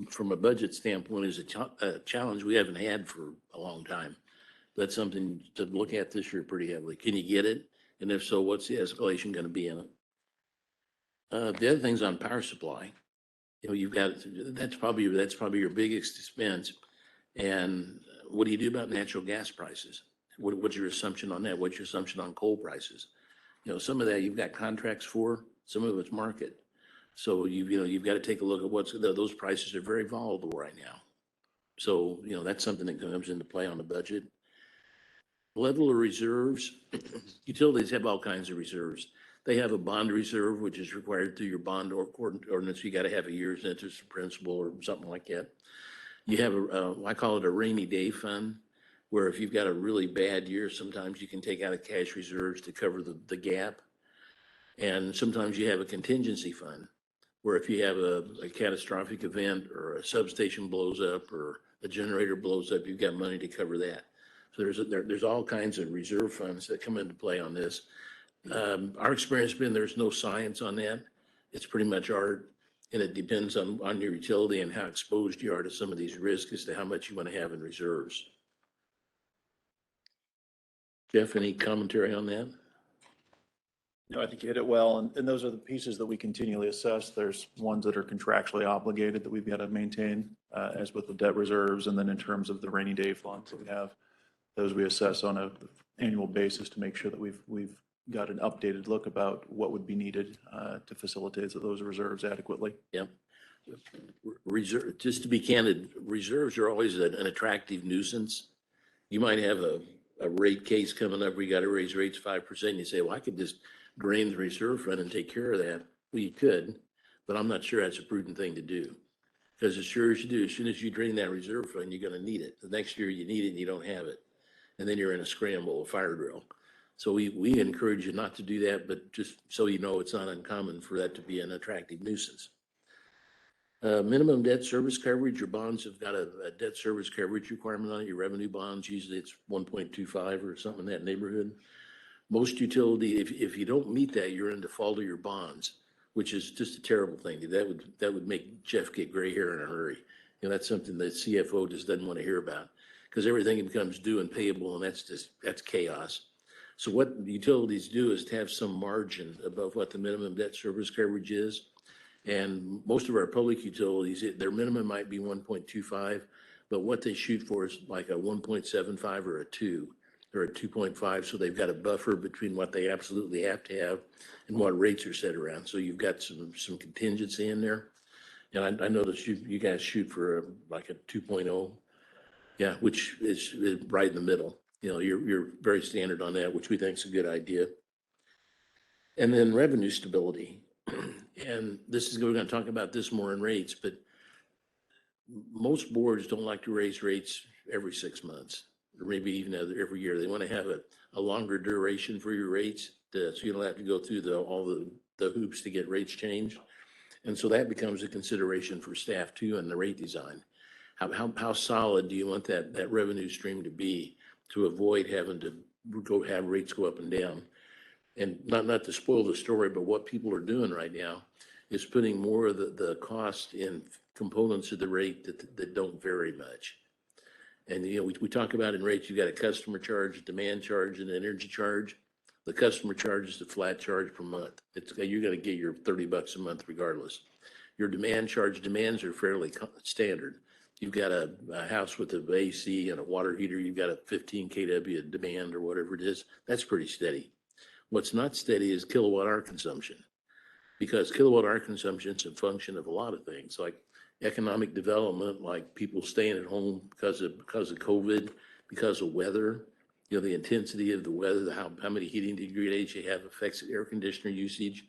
from a budget standpoint, is a challenge we haven't had for a long time. That's something to look at this year pretty heavily. Can you get it? And if so, what's the escalation going to be in it? The other thing's on power supply. You've got, that's probably your biggest expense. And what do you do about natural gas prices? What's your assumption on that? What's your assumption on coal prices? Some of that you've got contracts for, some of it's market. So you've got to take a look at those prices are very volatile right now. So, that's something that comes into play on the budget. Level of reserves, utilities have all kinds of reserves. They have a bond reserve, which is required through your bond ordinance. You got to have a year's interest and principal or something like that. You have I call it a rainy day fund, where if you've got a really bad year, sometimes you can take out of cash reserves to cover the gap. And sometimes you have a contingency fund, where if you have a catastrophic event or a substation blows up or a generator blows up, you've got money to cover that. So there's all kinds of reserve funds that come into play on this. Our experience has been there's no science on that. It's pretty much art, and it depends on your utility and how exposed you are to some of these risks as to how much you want to have in reserves. Jeff, any commentary on that? No, I think you hit it well. And those are the pieces that we continually assess. There's ones that are contractually obligated that we've got to maintain, as with the debt reserves. And then in terms of the rainy day funds that we have, those we assess on an annual basis to make sure that we've got an updated look about what would be needed to facilitate those reserves adequately. Yeah. Just to be candid, reserves are always an attractive nuisance. You might have a rate case coming up where you got to raise rates 5%. You say, well, I could just drain the reserve fund and take care of that. Well, you could, but I'm not sure that's a prudent thing to do. Because as sure as you do, as soon as you drain that reserve fund, you're going to need it. The next year you need it and you don't have it. And then you're in a scramble, a fire drill. So we encourage you not to do that, but just so you know, it's not uncommon for that to be an attractive nuisance. Minimum debt service coverage. Your bonds have got a debt service coverage requirement on it. Your revenue bonds, usually it's 1.25 or something in that neighborhood. Most utility, if you don't meet that, you're in default of your bonds, which is just a terrible thing. That would make Jeff get gray hair in a hurry. That's something that CFO just doesn't want to hear about, because everything becomes due and payable, and that's chaos. So what the utilities do is to have some margin above what the minimum debt service coverage is. And most of our public utilities, their minimum might be 1.25, but what they shoot for is like a 1.75 or a 2 or a 2.5. So they've got a buffer between what they absolutely have to have and what rates are set around. So you've got some contingency in there. And I noticed you guys shoot for like a 2.0. Yeah, which is right in the middle. You know, you're very standard on that, which we think is a good idea. And then revenue stability. And this is, we're going to talk about this more in rates, but most boards don't like to raise rates every 6 months, or maybe even every year. They want to have a longer duration for your rates, so you don't have to go through all the hoops to get rates changed. And so that becomes a consideration for staff too in the rate design. How solid do you want that revenue stream to be to avoid having to have rates go up and down? And not to spoil the story, but what people are doing right now is putting more of the cost in components of the rate that don't vary much. And, you know, we talk about in rates, you've got a customer charge, a demand charge, and an energy charge. The customer charge is the flat charge per month. You're going to get your $30 a month regardless. Your demand charge, demands are fairly standard. You've got a house with an AC and a water heater, you've got a 15 kW demand or whatever it is. That's pretty steady. What's not steady is kilowatt hour consumption, because kilowatt hour consumption is a function of a lot of things, like economic development, like people staying at home because of COVID, because of weather. You know, the intensity of the weather, how many heating degree days you have affects air conditioner usage,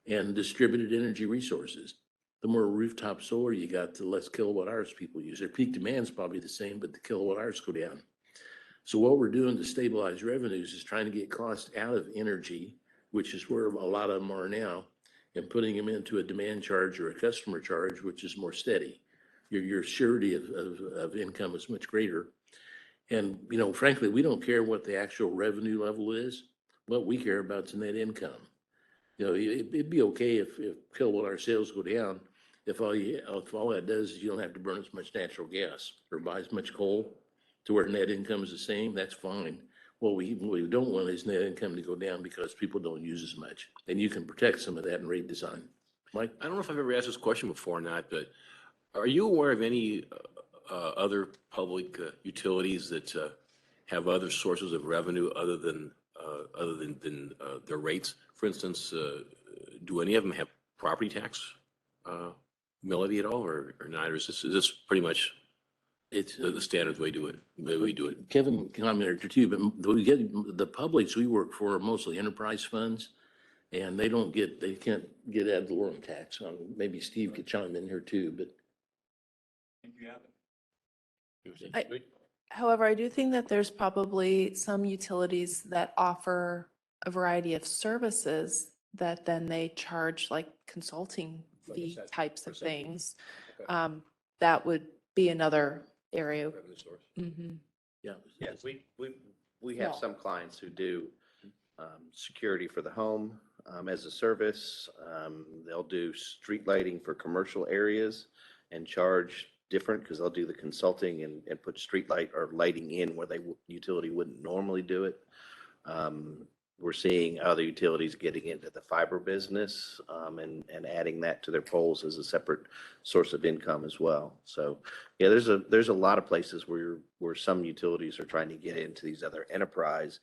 and distributed energy resources. The more rooftop solar you got, the less kilowatt hours people use. Their peak demand is probably the same, but the kilowatt hours go down. So what we're doing to stabilize revenues is trying to get costs out of energy, which is where a lot of them are now, and putting them into a demand charge or a customer charge, which is more steady. Your surety of income is much greater. And, you know, frankly, we don't care what the actual revenue level is. What we care about is net income. You know, it'd be okay if kilowatt hour sales go down, if all that does is you don't have to burn as much natural gas or buy as much coal to where net income is the same. That's fine. What we don't want is net income to go down because people don't use as much. And you can protect some of that in rate design. Mike? I don't know if I've ever asked this question before or not, but are you aware of any other public utilities that have other sources of revenue other than their rates? For instance, do any of them have property tax melody at all, or not? Or is this pretty much it's the standard way we do it? Kevin commented too, but the publics we work for are mostly enterprise funds, and they can't get ad valorem tax. Maybe Steve could chime in here too, but. I think you have it. However, I do think that there's probably some utilities that offer a variety of services that then they charge like consulting fee types of things. That would be another area. Revenue source. Mhm. Yeah, we have some clients who do security for the home as a service. They'll do street lighting for commercial areas and charge different because they'll do the consulting and put street light or lighting in where utility wouldn't normally do it. We're seeing other utilities getting into the fiber business and adding that to their poles as a separate source of income as well. So yeah, there's a lot of places where some utilities are trying to get into these other enterprise.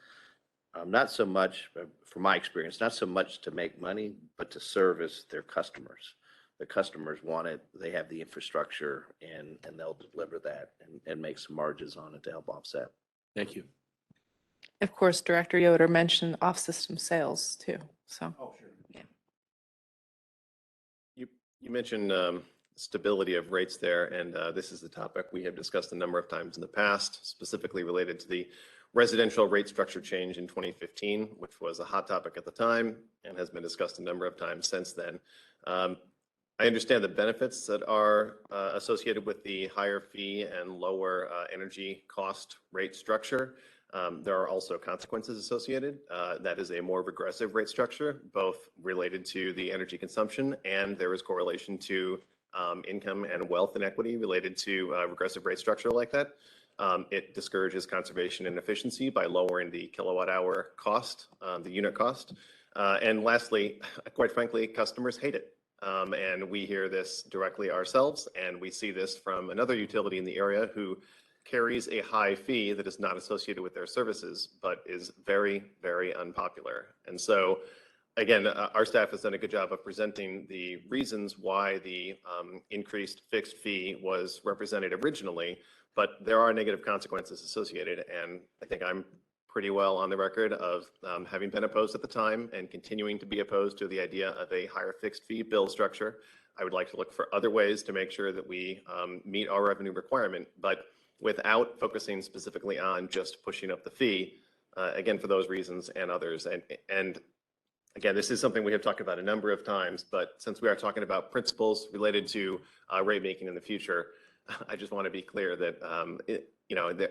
Not so much, from my experience, not so much to make money, but to service their customers. The customers want it, they have the infrastructure, and they'll deliver that and make some margins on it to help offset. Thank you. Of course, Director Yoder mentioned off-system sales too, so. Oh, sure. Yeah. You mentioned stability of rates there, and this is the topic we have discussed a number of times in the past, specifically related to the residential rate structure change in 2015, which was a hot topic at the time and has been discussed a number of times since then. I understand the benefits that are associated with the higher fee and lower energy cost rate structure. There are also consequences associated. That is a more regressive rate structure, both related to the energy consumption, and there is correlation to income and wealth inequity related to regressive rate structure like that. It discourages conservation and efficiency by lowering the kilowatt hour cost, the unit cost. And lastly, quite frankly, customers hate it. And we hear this directly ourselves, and we see this from another utility in the area who carries a high fee that is not associated with their services, but is very, very unpopular. And so, again, our staff has done a good job of presenting the reasons why the increased fixed fee was represented originally, but there are negative consequences associated. And I think I'm pretty well on the record of having been opposed at the time and continuing to be opposed to the idea of a higher fixed fee bill structure. I would like to look for other ways to make sure that we meet our revenue requirement, but without focusing specifically on just pushing up the fee, again, for those reasons and others. And again, this is something we have talked about a number of times, but since we are talking about principles related to rate making in the future, I just want to be clear that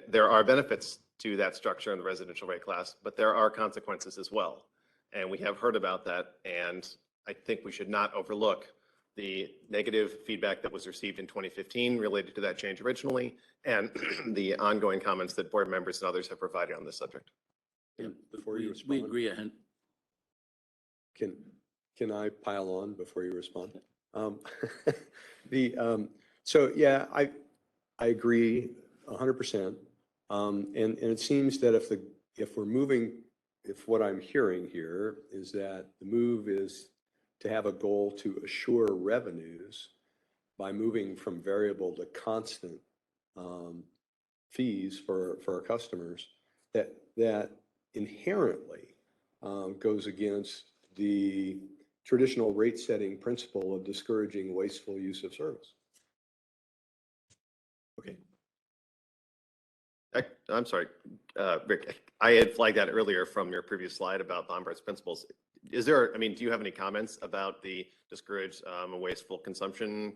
there are benefits to that structure in the residential rate class, but there are consequences as well. And we have heard about that, and I think we should not overlook the negative feedback that was received in 2015 related to that change originally, and the ongoing comments that board members and others have provided on this subject. Before you We respond, agree. And can I pile on before you respond? So yeah, I agree 100%. And it seems that if what I'm hearing here is that the move is to have a goal to assure revenues by moving from variable to constant fees for our customers, that inherently goes against the traditional rate setting principle of discouraging wasteful use of service. Okay. I'm sorry, Rick, I had flagged that earlier from your previous slide about Lombard's principles. Do you have any comments about the discourage wasteful consumption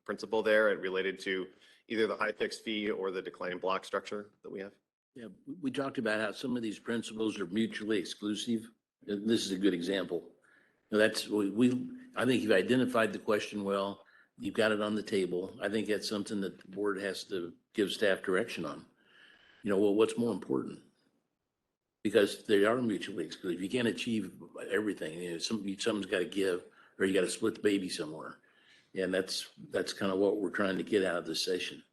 principle there related to either the high fixed fee or the declining block structure that we have? yeah, we talked about how some of these principles are mutually exclusive. And this is a good example. Now, I think you've identified the question well. You've got it on the table. I think that's something that the board has to give staff direction on. What's more important? Because they are mutually exclusive. You can't achieve everything. Something's got to give, or you got to split the baby somewhere. And that's kind of what we're trying to get out of this session.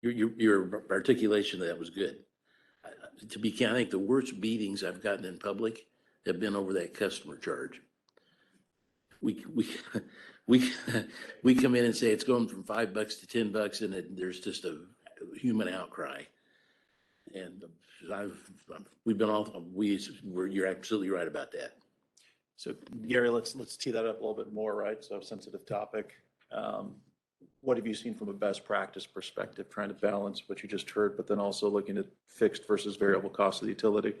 Your articulation of that was good. To be candid, I think the worst beatings I've gotten in public have been over that customer charge. We come in and say it's going from $5 to $10, and there's just a human outcry. And you're absolutely right about that. So Gary, let's tee that up a little bit more, right? So sensitive topic. What have you seen from a best practice perspective, trying to balance what you just heard, but then also looking at fixed versus variable cost of the utility?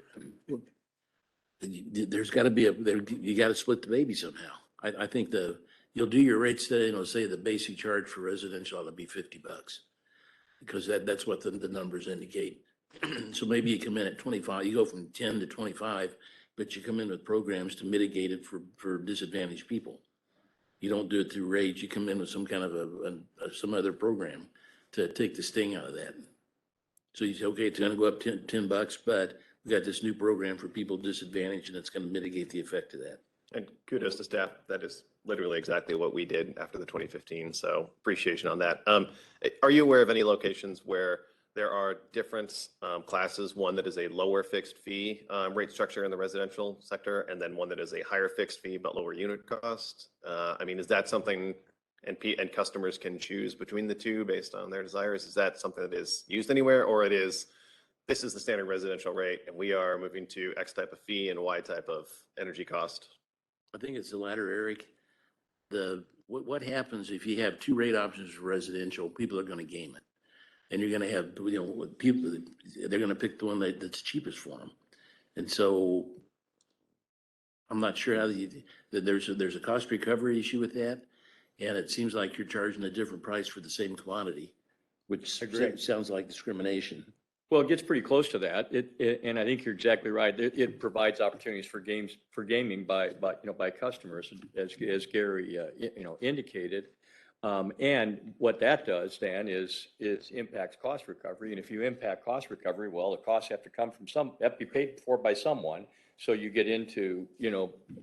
There's got to be you got to split the baby somehow. I think you'll do your rate study and it'll say the basic charge for residential ought to be $50 because that's what the numbers indicate. So maybe you come in at 25, you go from 10 to 25, but you come in with programs to mitigate it for disadvantaged people. You don't do it through rates. You come in with some kind of some other program to take the sting out of that. So you say, okay, it's going to go up $10, but we got this new program for people disadvantaged, and it's going to mitigate the effect of that. And kudos to staff. That is literally exactly what we did after the 2015. So appreciation on that. Are you aware of any locations where there are different classes, one that is a lower fixed fee rate structure in the residential sector, and then one that is a higher fixed fee but lower unit cost? Is that something, and customers can choose between the two based on their desires? Is that something that is used anywhere, or this is the standard residential rate and we are moving to X type of fee and Y type of energy cost? I think it's the latter, Eric. What happens if you have two rate options for residential? People are going to game it. And you're going to have, people, they're going to pick the one that's cheapest for them. And so I'm not sure how there's a cost recovery issue with that. And it seems like you're charging a different price for the same commodity, which sounds like discrimination. Well, it gets pretty close to that. And I think you're exactly right. It provides opportunities for gaming by customers, as Gary indicated. And what that does, Dan, is impacts cost recovery. And if you impact cost recovery, well, the costs have to come from have to be paid for by someone. So you get into,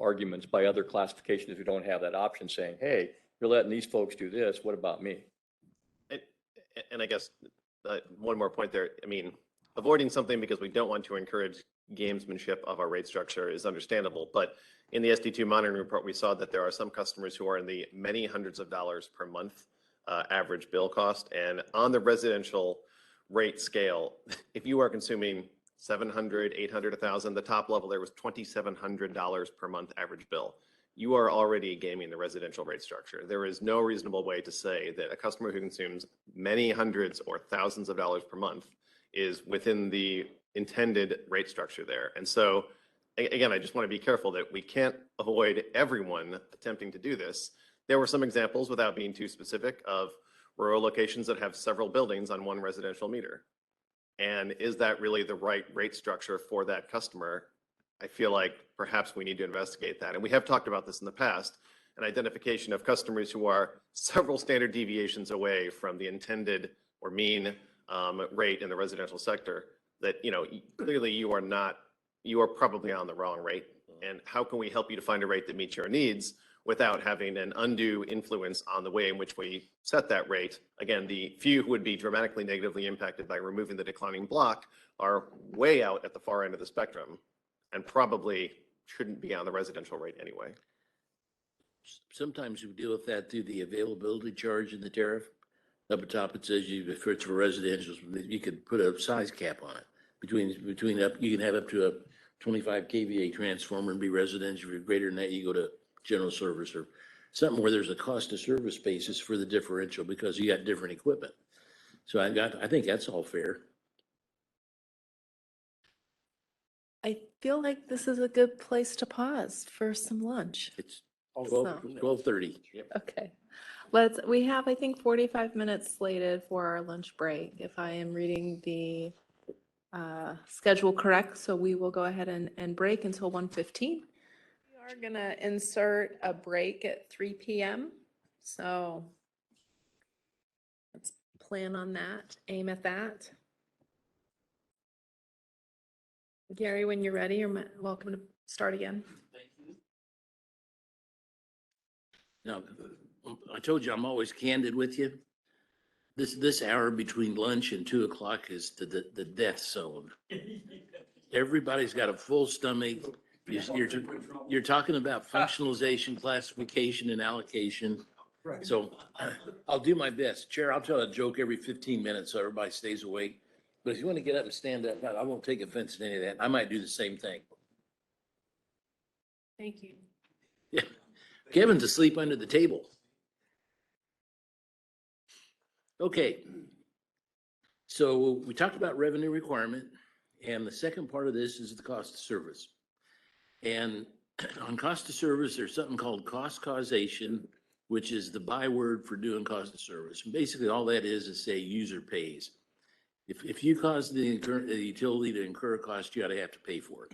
arguments by other classifications who don't have that option saying, hey, you're letting these folks do this. What about me? And I guess one more point there. I mean, avoiding something because we don't want to encourage gamesmanship of our rate structure is understandable. But in the SD2 monitoring report, we saw that there are some customers who are in the many hundreds of dollars per month average bill cost. And on the residential rate scale, if you are consuming 700, 800, 1,000, the top level there was $2,700 per month average bill. You are already gaming the residential rate structure. There is no reasonable way to say that a customer who consumes many hundreds or thousands of dollars per month is within the intended rate structure there. And so, again, I just want to be careful that we can't avoid everyone attempting to do this. There were some examples, without being too specific, of rural locations that have several buildings on one residential meter. And is that really the right rate structure for that customer? I feel like perhaps we need to investigate that. And we have talked about this in the past, an identification of customers who are several standard deviations away from the intended or mean rate in the residential sector, that, clearly you are probably on the wrong rate. And how can we help you to find a rate that meets your needs without having an undue influence on the way in which we set that rate? Again, the few who would be dramatically negatively impacted by removing the declining block are way out at the far end of the spectrum and probably shouldn't be on the residential rate anyway. Sometimes we deal with that through the availability charge in the tariff. Up at top, it says if it's for residential, you could put a size cap on it. You can have up to a 25 kVA transformer and be residential. If you're greater than that, you go to general service or something where there's a cost of service basis for the differential because you got different equipment. So I think that's all fair. I feel like this is a good place to pause for some lunch. It's 12:30. Okay. We have, I think, 45 minutes slated for our lunch break, if I am reading the schedule correct. So we will go ahead and break until 1:15. We are going to insert a break at 3 p.m. So let's plan on that, aim at that. Gary, when you're ready, you're welcome to start again. Now, I told you I'm always candid with you. This hour between lunch and 2 o'clock is the death zone. Everybody's got a full stomach. You're talking about functionalization, classification, and allocation. So I'll do my best. Chair, I'll tell a joke every 15 minutes so everybody stays awake. But if you want to get up and stand up, I won't take offense to any of that. I might do the same thing. Thank you. Yeah. Kevin's asleep under the table. Okay. So we talked about revenue requirement, and the second part of this is the cost of service. And on cost of service, there's something called cost causation, which is the byword for doing cost of service. And basically all that is say user pays. If you cause the utility to incur a cost, you ought to have to pay for it.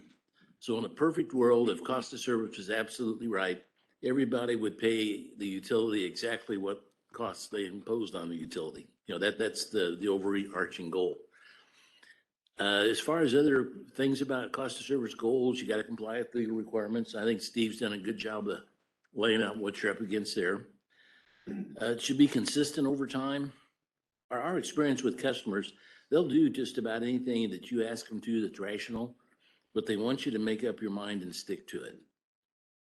So in a perfect world, if cost of service is absolutely right, everybody would pay the utility exactly what costs they imposed on the utility. That's the overarching goal. As far as other things about cost of service goals, you got to comply with legal requirements. I think Steve's done a good job of laying out what you're up against there. It should be consistent over time. Our experience with customers, they'll do just about anything that you ask them to that's rational, but they want you to make up your mind and stick to it.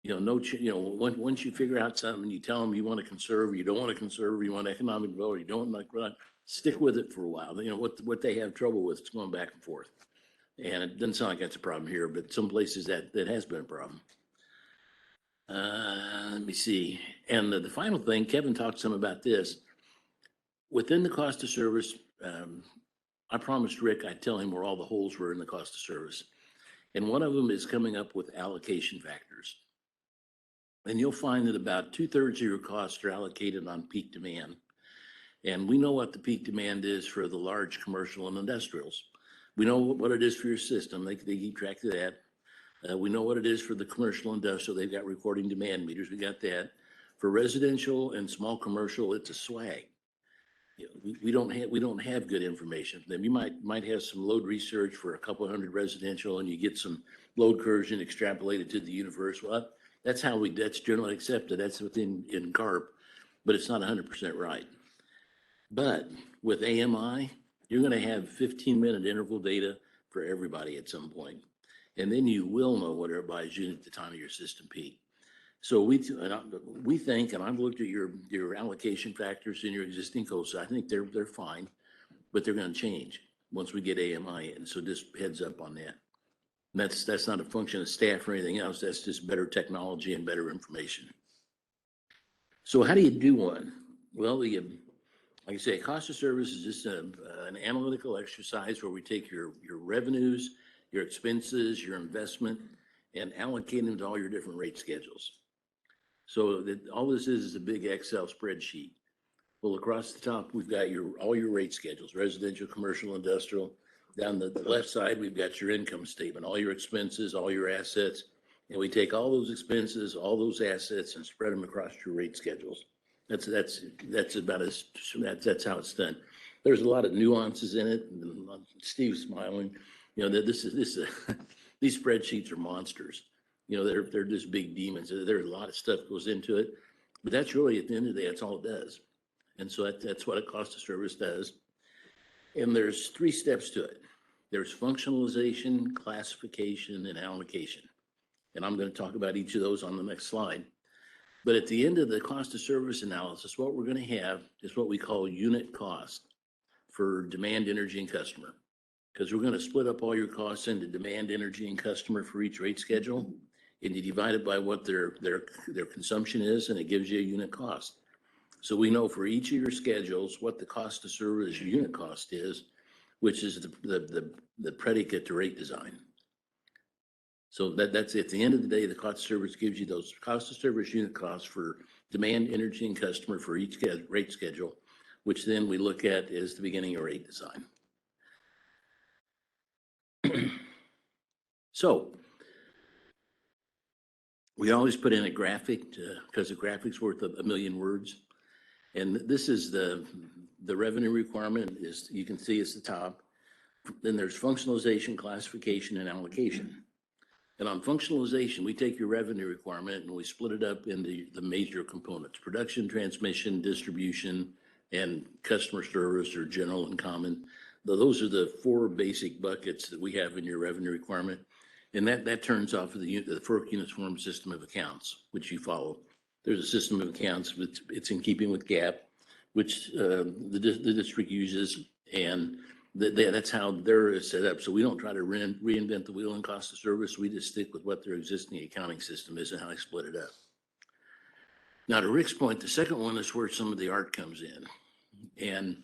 Once you figure out something, you tell them you want to conserve, you don't want to conserve, you want economic development, you don't like run, stick with it for a while. What they have trouble with is going back and forth. And it doesn't sound like that's a problem here, but some places that has been a problem. Let me see. And the final thing, Kevin talked some about this. Within the cost of service, I promised Rick I'd tell him where all the holes were in the cost of service. And one of them is coming up with allocation factors. And you'll find that about 2/3 of your costs are allocated on peak demand. And we know what the peak demand is for the large commercial and industrials. We know what it is for your system. They keep track of that. We know what it is for the commercial industrial. They've got recording demand meters. We got that. For residential and small commercial, it's a swag. You know, we don't have good information. Then you might have some load research for a couple hundred residential and you get some load curves and extrapolate it to the universe. Well, that's generally accepted. That's within CARP, but it's not 100% right. But with AMI, you're going to have 15-minute interval data for everybody at some point. And then you will know what everybody's doing at the time of your system peak. So we think, and I've looked at your allocation factors in your existing codes, I think they're fine, but they're going to change once we get AMI in. So just heads up on that. And that's not a function of staff or anything else. That's just better technology and better information. So how do you do one? Well, like I say, cost of service is just an analytical exercise where we take your revenues, your expenses, your investment, and allocate them to all your different rate schedules. So that all this is a big Excel spreadsheet. Well, across the top, we've got all your rate schedules, residential, commercial, industrial. Down the left side, we've got your income statement, all your expenses, all your assets. And we take all those expenses, all those assets and spread them across your rate schedules. That's how it's done. There's a lot of nuances in it. Steve's smiling. You know, these spreadsheets are monsters. You know, they're just big demons. There's a lot of stuff goes into it, but that's really, at the end of the day, that's all it does. And so that's what a cost of service does. And there's 3 steps to it. There's functionalization, classification, and allocation. And I'm going to talk about each of those on the next slide. But at the end of the cost of service analysis, what we're going to have is what we call unit cost for demand, energy, and customer. Because we're going to split up all your costs into demand, energy, and customer for each rate schedule. And you divide it by what their consumption is, and it gives you a unit cost. So we know for each of your schedules what the cost of service unit cost is, which is the predicate to rate design. So that's at the end of the day, the cost of service gives you those cost of service unit costs for demand, energy, and customer for each rate schedule, which then we look at as the beginning of rate design. So we always put in a graphic because a graphic's worth a million words. And this is the revenue requirement is, you can see it's the top. Then there's functionalization, classification, and allocation. And on functionalization, we take your revenue requirement and we split it up into the major components: production, transmission, distribution, and customer service, or general and common. Those are the 4 basic buckets that we have in your revenue requirement. And that turns off of the FERC uniform system of accounts, which you follow. There's a system of accounts, it's in keeping with GAAP, which the district uses, and that's how they're set up. So we don't try to reinvent the wheel in cost of service. We just stick with what their existing accounting system is and how they split it up. Now, to Rick's point, the second one is where some of the art comes in. And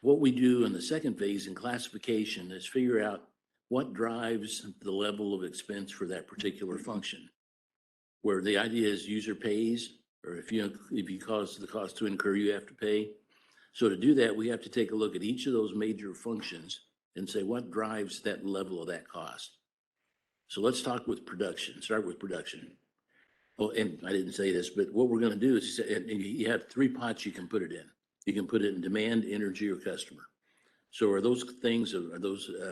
what we do in the second phase in classification is figure out what drives the level of expense for that particular function, where the idea is user pays, or if you cause the cost to incur, you have to pay. So to do that, we have to take a look at each of those major functions and say, what drives that level of that cost? So let's talk with production, start with production. Oh, and I didn't say this, but what we're going to do is you have 3 pots you can put it in. You can put it in demand, energy, or customer. So are those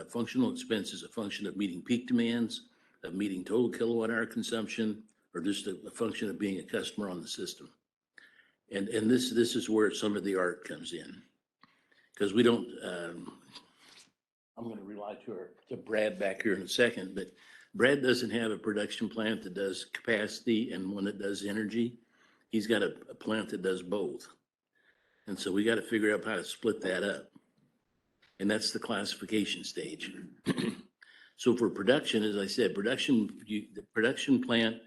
functional expenses a function of meeting peak demands, of meeting total kilowatt hour consumption, or just a function of being a customer on the system? And this is where some of the art comes in, because we don't. I'm going to rely to Brad back here in a second, but Brad doesn't have a production plant that does capacity and one that does energy. He's got a plant that does both, and so we got to figure out how to split that up. And that's the classification stage. So for production, as I said, the production plant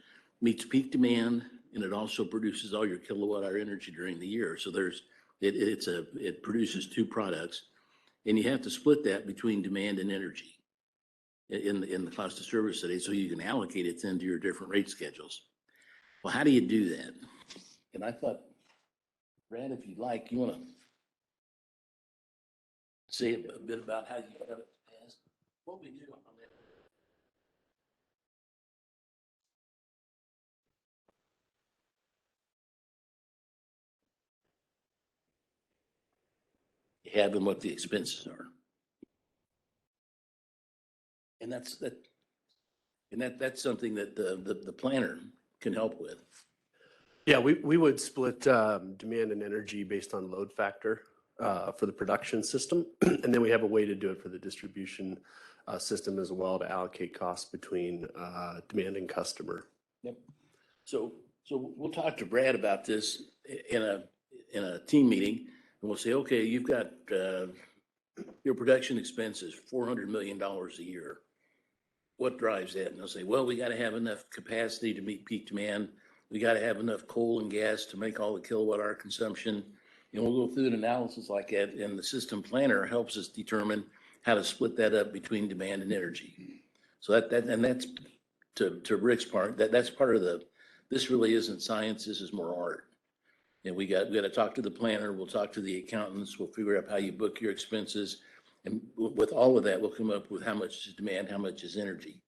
meets peak demand, and it also produces all your kilowatt hour energy during the year. So it produces 2 products, and you have to split that between demand and energy in the cost of service today, so you can allocate it then to your different rate schedules. Well, how do you do that? And I thought, Brad, if you'd like, you want to say a bit about how you have it passed? What we do on that. have and what the expenses are. And that's something that the planner can help with. Yeah, we would split demand and energy based on load factor for the production system. And then we have a way to do it for the distribution system as well, to allocate costs between demand and customer. Yep. So we'll talk to Brad about this in a team meeting, and we'll say, okay, you've got your production expenses, $400 million a year. What drives that? And they'll say, well, we got to have enough capacity to meet peak demand. We got to have enough coal and gas to make all the kilowatt hour consumption. And we'll go through an analysis like that, and the system planner helps us determine how to split that up between demand and energy. So that's to Rick's part, that's part of this really isn't science, this is more art. And we got to talk to the planner, we'll talk to the accountants, we'll figure out how you book your expenses. And with all of that, we'll come up with how much is demand, how much is energy.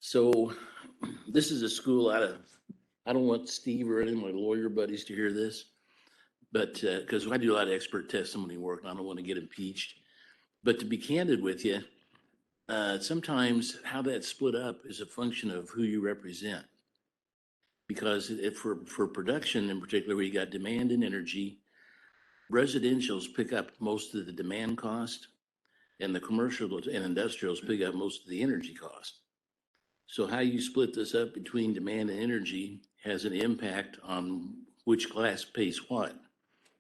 So this is a school I don't want Steve or any of my lawyer buddies to hear this, but because I do a lot of expert testimony work and I don't want to get impeached. But to be candid with you, sometimes how that's split up is a function of who you represent. Because if for production in particular, where you got demand and energy, residentials pick up most of the demand cost, and the commercial and industrials pick up most of the energy cost. So how you split this up between demand and energy has an impact on which class pays what.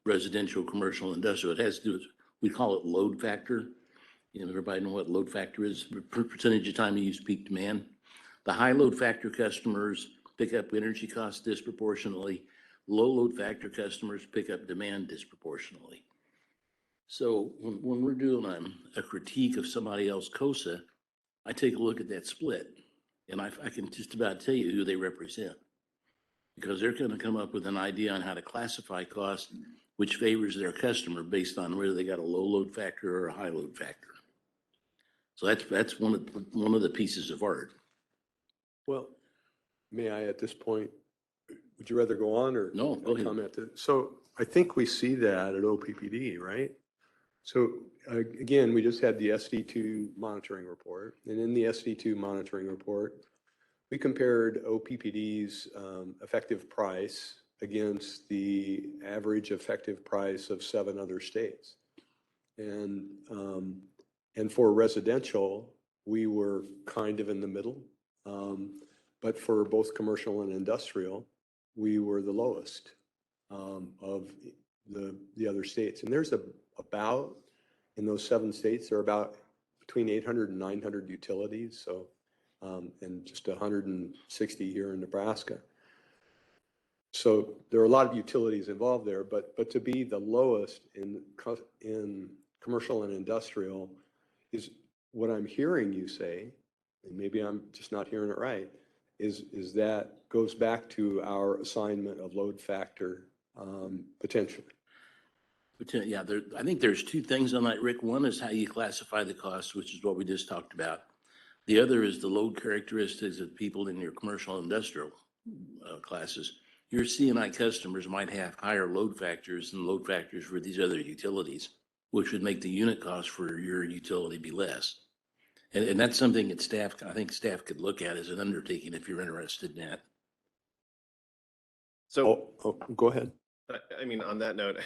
Residential, commercial, industrial. It has to do with, we call it load factor. Everybody know what load factor is, percentage of time you use peak demand. The high load factor customers pick up energy costs disproportionately. Low load factor customers pick up demand disproportionately. So when we're doing a critique of somebody else's COSA, I take a look at that split, and I can just about tell you who they represent, because they're going to come up with an idea on how to classify costs, which favors their customer based on whether they got a low load factor or a high load factor. So that's one of the pieces of art. Well, may I at this point, would you rather go on or? No, go ahead. Comment? So I think we see that at OPPD, right? So again, we just had the SD2 monitoring report, and in the SD2 monitoring report, we compared OPPD's effective price against the average effective price of 7 other states. And for residential, we were kind of in the middle. But for both commercial and industrial, we were the lowest of the other states. And there's about, in those 7 states, there are about between 800 and 900 utilities. So, and just 160 here in Nebraska. So there are a lot of utilities involved there, but to be the lowest in commercial and industrial is what I'm hearing you say, and maybe I'm just not hearing it right, is that goes back to our assignment of load factor potentially. Yeah, I think there's 2 things on that, Rick. One is how you classify the costs, which is what we just talked about. The other is the load characteristics of people in your commercial and industrial classes. Your C&I customers might have higher load factors than load factors for these other utilities, which would make the unit cost for your utility be less. And that's something that I think staff could look at as an undertaking if you're interested in that. So, go ahead. I mean, on that note,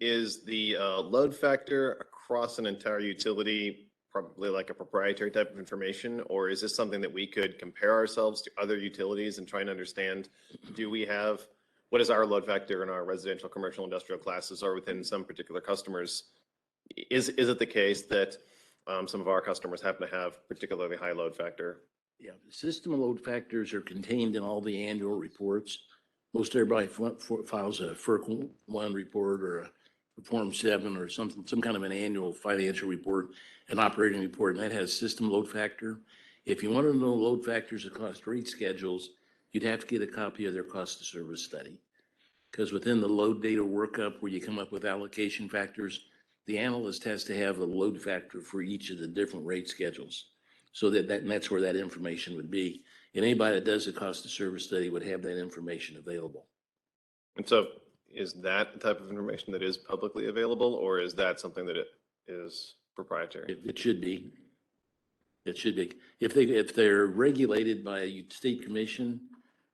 is the load factor across an entire utility probably like a proprietary type of information, or is this something that we could compare ourselves to other utilities and try and understand, what is our load factor in our residential, commercial, industrial classes, or within some particular customers? Is it the case that some of our customers happen to have particularly high load factor? Yeah, the system load factors are contained in all the annual reports. Most everybody files a FERC 1 report or a Form 7 or some kind of an annual financial report, an operating report, and that has system load factor. If you want to know load factors across rate schedules, you'd have to get a copy of their cost of service study. Because within the load data workup where you come up with allocation factors, the analyst has to have a load factor for each of the different rate schedules. So that's where that information would be. And anybody that does a cost of service study would have that information available. And so is that the type of information that is publicly available, or is that something that it is proprietary? It should be. It should be. If they're regulated by a state commission,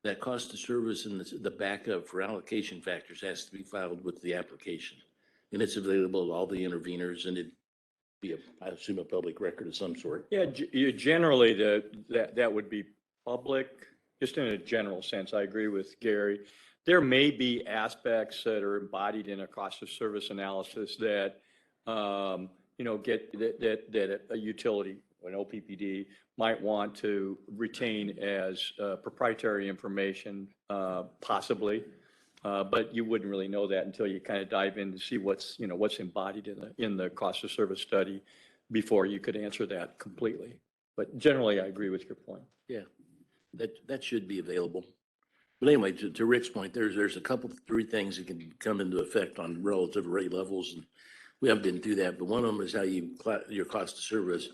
that cost of service and the backup for allocation factors has to be filed with the application. And it's available to all the interveners, and it'd be, I assume, a public record of some sort. Yeah, generally, that would be public, just in a general sense. I agree with Gary. There may be aspects that are embodied in a cost of service analysis that, that a utility, an OPPD, might want to retain as proprietary information, possibly. But you wouldn't really know that until you kind of dive in to see what's embodied in the cost of service study before you could answer that completely. But generally, I agree with your point. Yeah, that should be available. But anyway, to Rick's point, there's a couple, three things that can come into effect on relative rate levels, and we haven't been through that. But one of them is how your cost of service,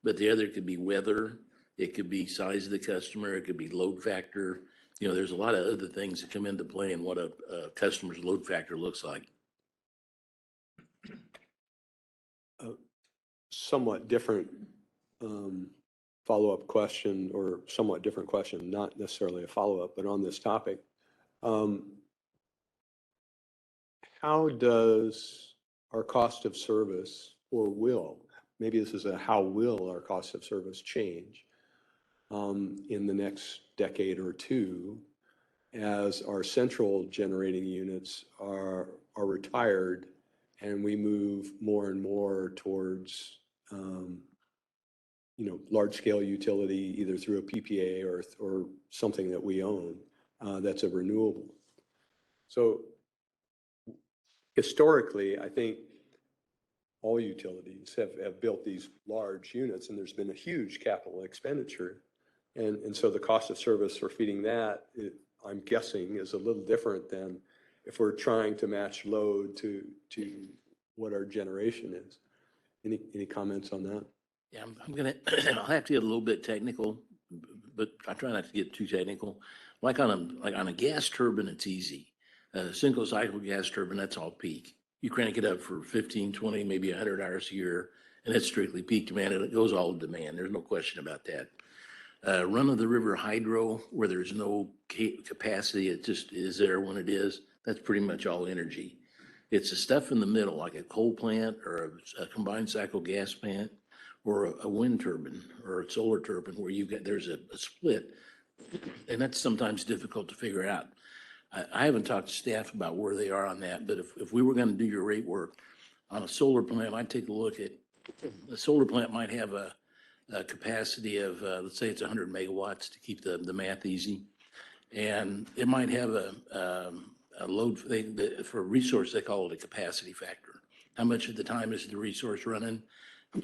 but the other could be weather, it could be size of the customer, it could be load factor. There's a lot of other things that come into play in what a customer's load factor looks like. Somewhat different follow-up question, or somewhat different question, not necessarily a follow-up, but on this topic. How does our cost of service, or maybe this is how will our cost of service change in the next decade or two as our central generating units are retired and we move more and more towards large-scale utility, either through a PPA or something that we own that's a renewable. So historically, I think all utilities have built these large units, and there's been a huge capital expenditure. And so the cost of service for feeding that, I'm guessing, is a little different than if we're trying to match load to what our generation is. Any comments on that? Yeah, I'll have to get a little bit technical, but I try not to get too technical. Like on a gas turbine, it's easy. A single cycle gas turbine, that's all peak. You crank it up for 15, 20, maybe 100 hours a year, and it's strictly peak demand, and it goes all demand. There's no question about that. Run-of-the-river hydro, where there's no capacity, it just is there when it is, that's pretty much all energy. It's the stuff in the middle, like a coal plant or a combined cycle gas plant, or a wind turbine or a solar turbine, where there's a split, and that's sometimes difficult to figure out. I haven't talked to staff about where they are on that, but if we were going to do your rate work on a solar plant, I'd take a look at, a solar plant might have a capacity of, let's say it's 100 megawatts to keep the math easy. And it might have a load for a resource, they call it a capacity factor. How much of the time is the resource running?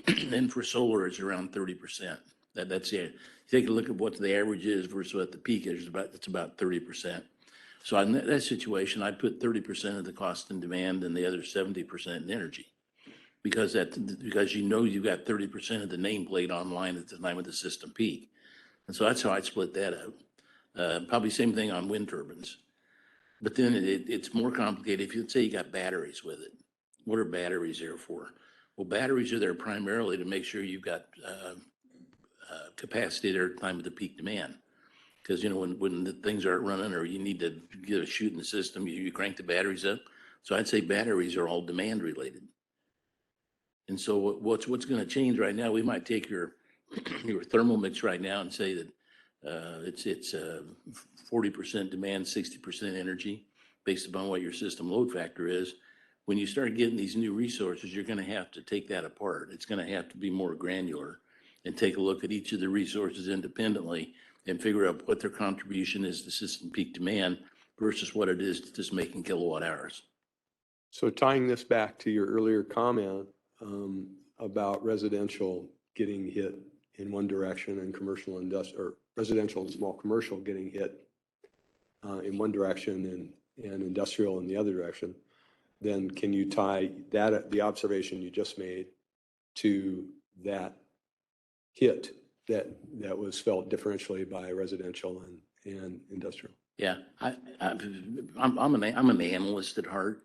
And for solar, it's around 30%. That's it. Take a look at what the average is versus what the peak is. It's about 30%. So in that situation, I'd put 30% of the cost in demand and the other 70% in energy, because you've got 30% of the nameplate online at the time of the system peak. And so that's how I'd split that up. Probably same thing on wind turbines. But then it's more complicated. If you say you got batteries with it, what are batteries there for? Well, batteries are there primarily to make sure you've got capacity there at the time of the peak demand. Because, when the things aren't running or you need to get a shoot in the system, you crank the batteries up. So I'd say batteries are all demand related. And so what's going to change right now, we might take your thermal mix right now and say that it's 40% demand, 60% energy, based upon what your system load factor is. When you start getting these new resources, you're going to have to take that apart. It's going to have to be more granular and take a look at each of the resources independently and figure out what their contribution is to system peak demand versus what it is to just making kilowatt hours. So tying this back to your earlier comment about residential getting hit in one direction and commercial or residential and small commercial getting hit in one direction and industrial in the other direction, then can you tie the observation you just made to that hit that was felt differentially by residential and industrial. Yeah, I'm an analyst at heart.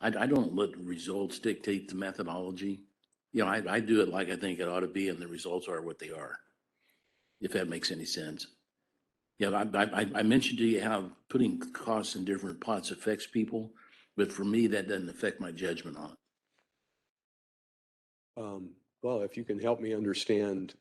I don't let results dictate the methodology. You know, I do it like I think it ought to be, and the results are what they are, if that makes any sense. Yeah, I mentioned to you how putting costs in different pots affects people, but for me, that doesn't affect my judgment on it. Well, if you can help me understand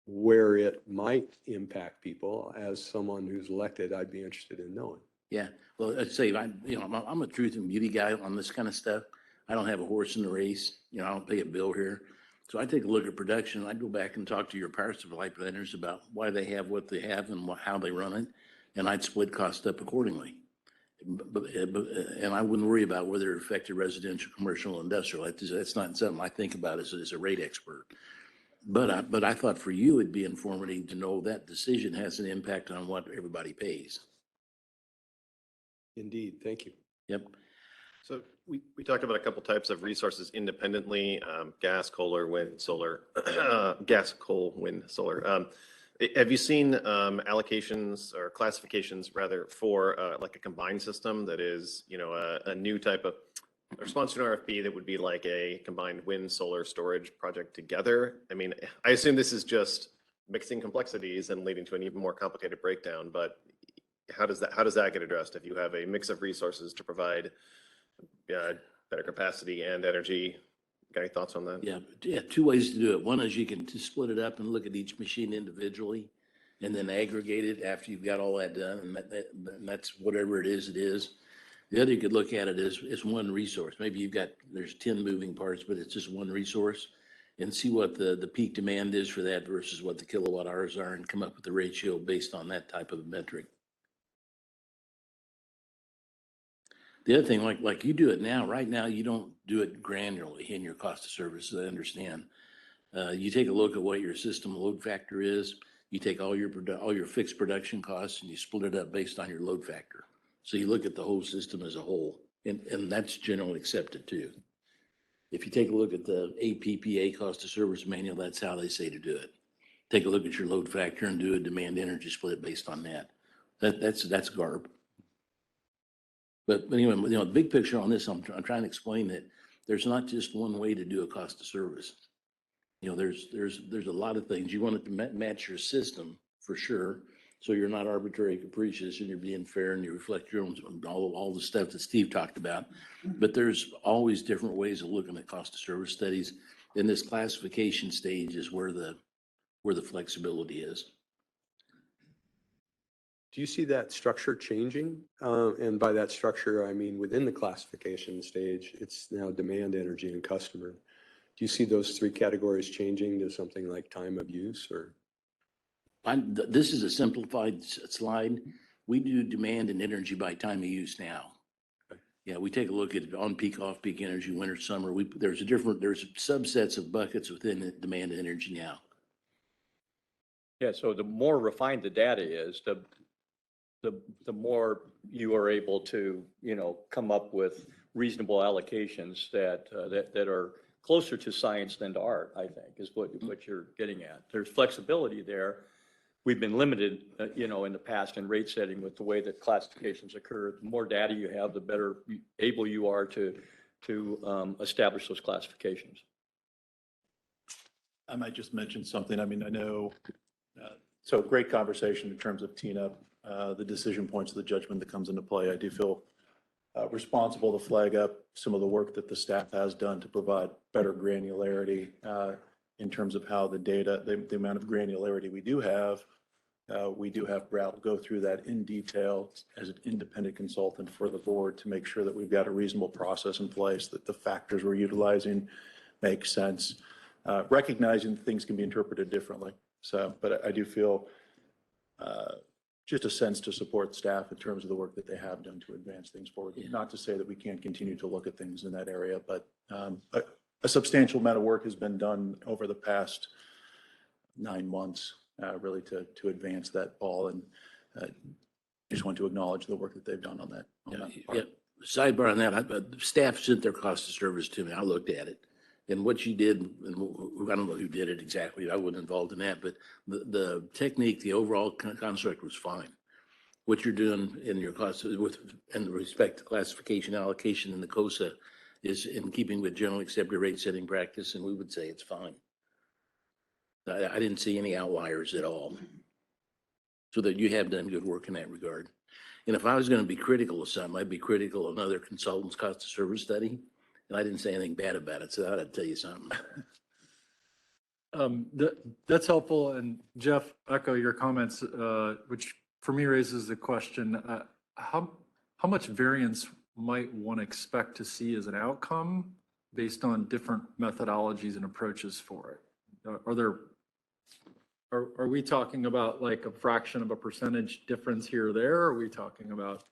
where it might impact people as someone who's elected, I'd be interested in knowing. Yeah, well, I'd say, I'm a truth and beauty guy on this kind of stuff. I don't have a horse in the race, I don't pay a bill here. So I take a look at production, I'd go back and talk to your power supply planners about why they have what they have and how they run it, and I'd split cost up accordingly. And I wouldn't worry about whether it affected residential, commercial, industrial. That's not something I think about as a rate expert. But I thought for you, it'd be informative to know that decision has an impact on what everybody pays. Indeed, thank you. Yep. So we talked about a couple types of resources independently, gas, coal, wind, solar, gas, coal, wind, solar. Have you seen allocations or classifications rather for like a combined system that is, a new type of response to an RFP that would be like a combined wind, solar storage project together? I mean, I assume this is just mixing complexities and leading to an even more complicated breakdown, but how does that get addressed if you have a mix of resources to provide better capacity and energy? Got any thoughts on that? Yeah, two ways to do it. One is you can just split it up and look at each machine individually and then aggregate it after you've got all that done. And that's whatever it is, it is. The other you could look at it as one resource. Maybe there's 10 moving parts, but it's just one resource, and see what the peak demand is for that versus what the kilowatt hours are, and come up with the ratio based on that type of metric. The other thing, like you do it now, right now, you don't do it granularly in your cost of service, I understand. You take a look at what your system load factor is, you take all your fixed production costs and you split it up based on your load factor. So you look at the whole system as a whole, and that's generally accepted too. If you take a look at the APPA cost of service manual, that's how they say to do it. Take a look at your load factor and do a demand energy split based on that. That's GARP. But anyway, the big picture on this, I'm trying to explain that there's not just one way to do a cost of service. There's a lot of things. You want it to match your system for sure, so you're not arbitrary capricious and you're being fair and you reflect your own, all the stuff that Steve talked about. But there's always different ways of looking at cost of service studies. And this classification stage is where the flexibility is. Do you see that structure changing? And by that structure, I mean within the classification stage, it's now demand, energy, and customer. Do you see those three categories changing to something like time of use or? This is a simplified slide. We do demand and energy by time of use now. Okay. Yeah, we take a look at on-peak, off-peak energy, winter, summer. There's subsets of buckets within demand and energy now. Yeah, so the more refined the data is, the more you are able to, come up with reasonable allocations that are closer to science than to art, I think, is what you're getting at. There's flexibility there. We've been limited, in the past in rate setting with the way that classifications occur. The more data you have, the better able you are to establish those classifications. I might just mention something. I mean, I know, so great conversation in terms of teeing up the decision points of the judgment that comes into play. I do feel responsible to flag up some of the work that the staff has done to provide better granularity in terms of how the data, the amount of granularity we do have Brad go through that in detail as an independent consultant for the board to make sure that we've got a reasonable process in place, that the factors we're utilizing make sense, recognizing things can be interpreted differently. So, but I do feel just a sense to support staff in terms of the work that they have done to advance things forward. Yeah. Not to say that we can't continue to look at things in that area, but a substantial amount of work has been done over the past 9 months, really to advance that ball. And just want to acknowledge the work that they've done on that. Yeah. Sidebar on that, staff sent their cost of service to me. I looked at it. And what you did, and I don't know who did it exactly, I wasn't involved in that, but the technique, the overall construct was fine. what you're doing in your class with, and respect to classification allocation in the COSA is in keeping with generally accepted rate setting practice, and we would say it's fine. I didn't see any outliers at all. So that you have done good work in that regard. And if I was going to be critical of something, I'd be critical of another consultant's cost of service study. And I didn't say anything bad about it, so I'd tell you something. That's helpful. And Jeff, echo your comments, which for me raises the question, how much variance might one expect to see as an outcome based on different methodologies and approaches for it? Are we talking about like a fraction of a percentage difference here or there? Or are we talking about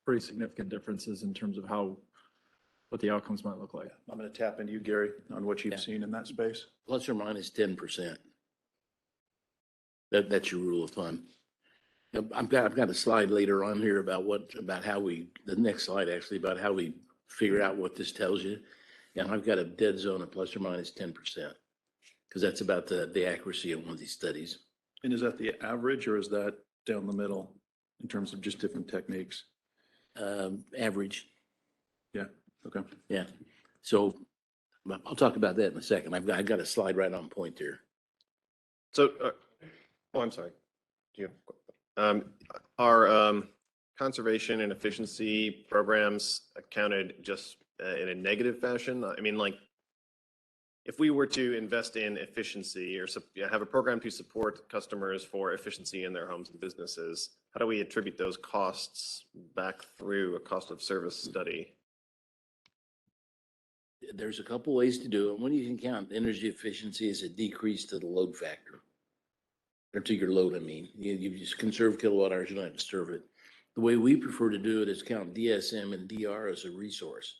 pretty significant differences in terms of what the outcomes might look like? I'm going to tap into you, Gary, on what you've seen in that space. Plus or minus 10%. That's your rule of thumb. I've got a slide later on here about the next slide actually, about how we figure out what this tells you. And I've got a dead zone of plus or minus 10%, because that's about the accuracy of one of these studies. And is that the average or is that down the middle in terms of just different techniques? Average. Yeah. Okay. Yeah. So I'll talk about that in a second. I've got a slide right on point there. So, I'm sorry. Do you are conservation and efficiency programs accounted just in a negative fashion? I mean, like, if we were to invest in efficiency or have a program to support customers for efficiency in their homes and businesses, how do we attribute those costs back through a cost of service study? There's a couple ways to do it. One, you can count energy efficiency as a decrease to the load factor, or to your load, I mean. You just conserve kilowatt hours, you don't have to serve it. The way we prefer to do it is count DSM and DR as a resource,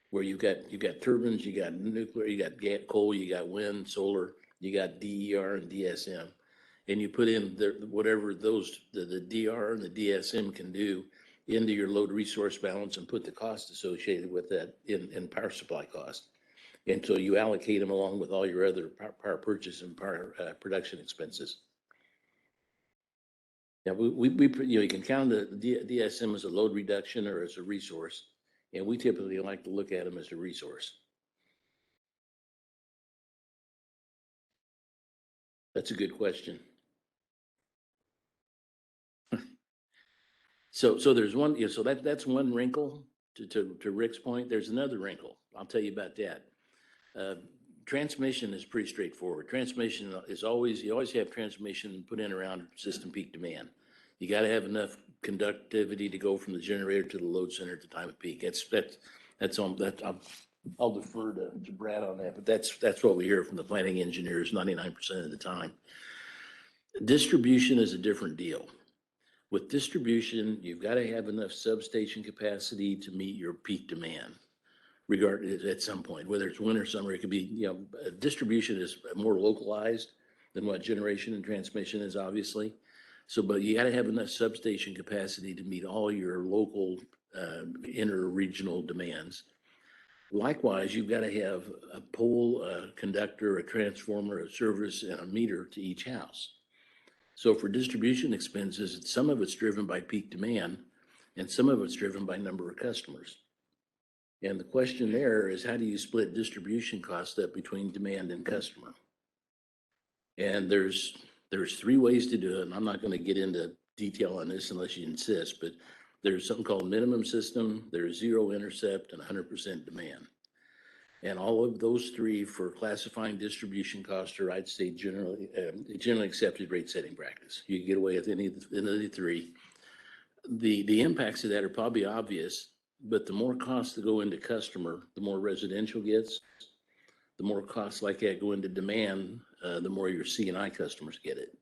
where you've got turbines, you got nuclear, you got coal, you got wind, solar, you got DER and DSM. And you put in whatever the DR and the DSM can do into your load resource balance and put the cost associated with that in power supply cost. And so you allocate them along with all your other power purchase and power production expenses. Now, you can count the DSM as a load reduction or as a resource, and we typically like to look at them as a resource. That's a good question. So there's one, so that's one wrinkle to Rick's point. There's another wrinkle. I'll tell you about that. Transmission is pretty straightforward. Transmission is you always have transmission put in around system peak demand. You got to have enough conductivity to go from the generator to the load center at the time of peak. I'll defer to Brad on that, but that's what we hear from the planning engineers 99% of the time. Distribution is a different deal. With distribution, you've got to have enough substation capacity to meet your peak demand, regardless at some point, whether it's winter, summer. It could be, distribution is more localized than what generation and transmission is, obviously. So, but you got to have enough substation capacity to meet all your local inter-regional demands. Likewise, you've got to have a pole, a conductor, a transformer, a service, and a meter to each house. So for distribution expenses, some of it's driven by peak demand and some of it's driven by number of customers. And the question there is, how do you split distribution costs up between demand and customer? And there's three ways to do it. And I'm not going to get into detail on this unless you insist, but there's something called minimum system, there's zero intercept, and 100% demand. And all of those three for classifying distribution costs are, I'd say, generally accepted rate setting practice. You can get away with any of the three. The impacts of that are probably obvious, but the more costs that go into customer, the more residential gets. The more costs like that go into demand, the more your C&I customers get it.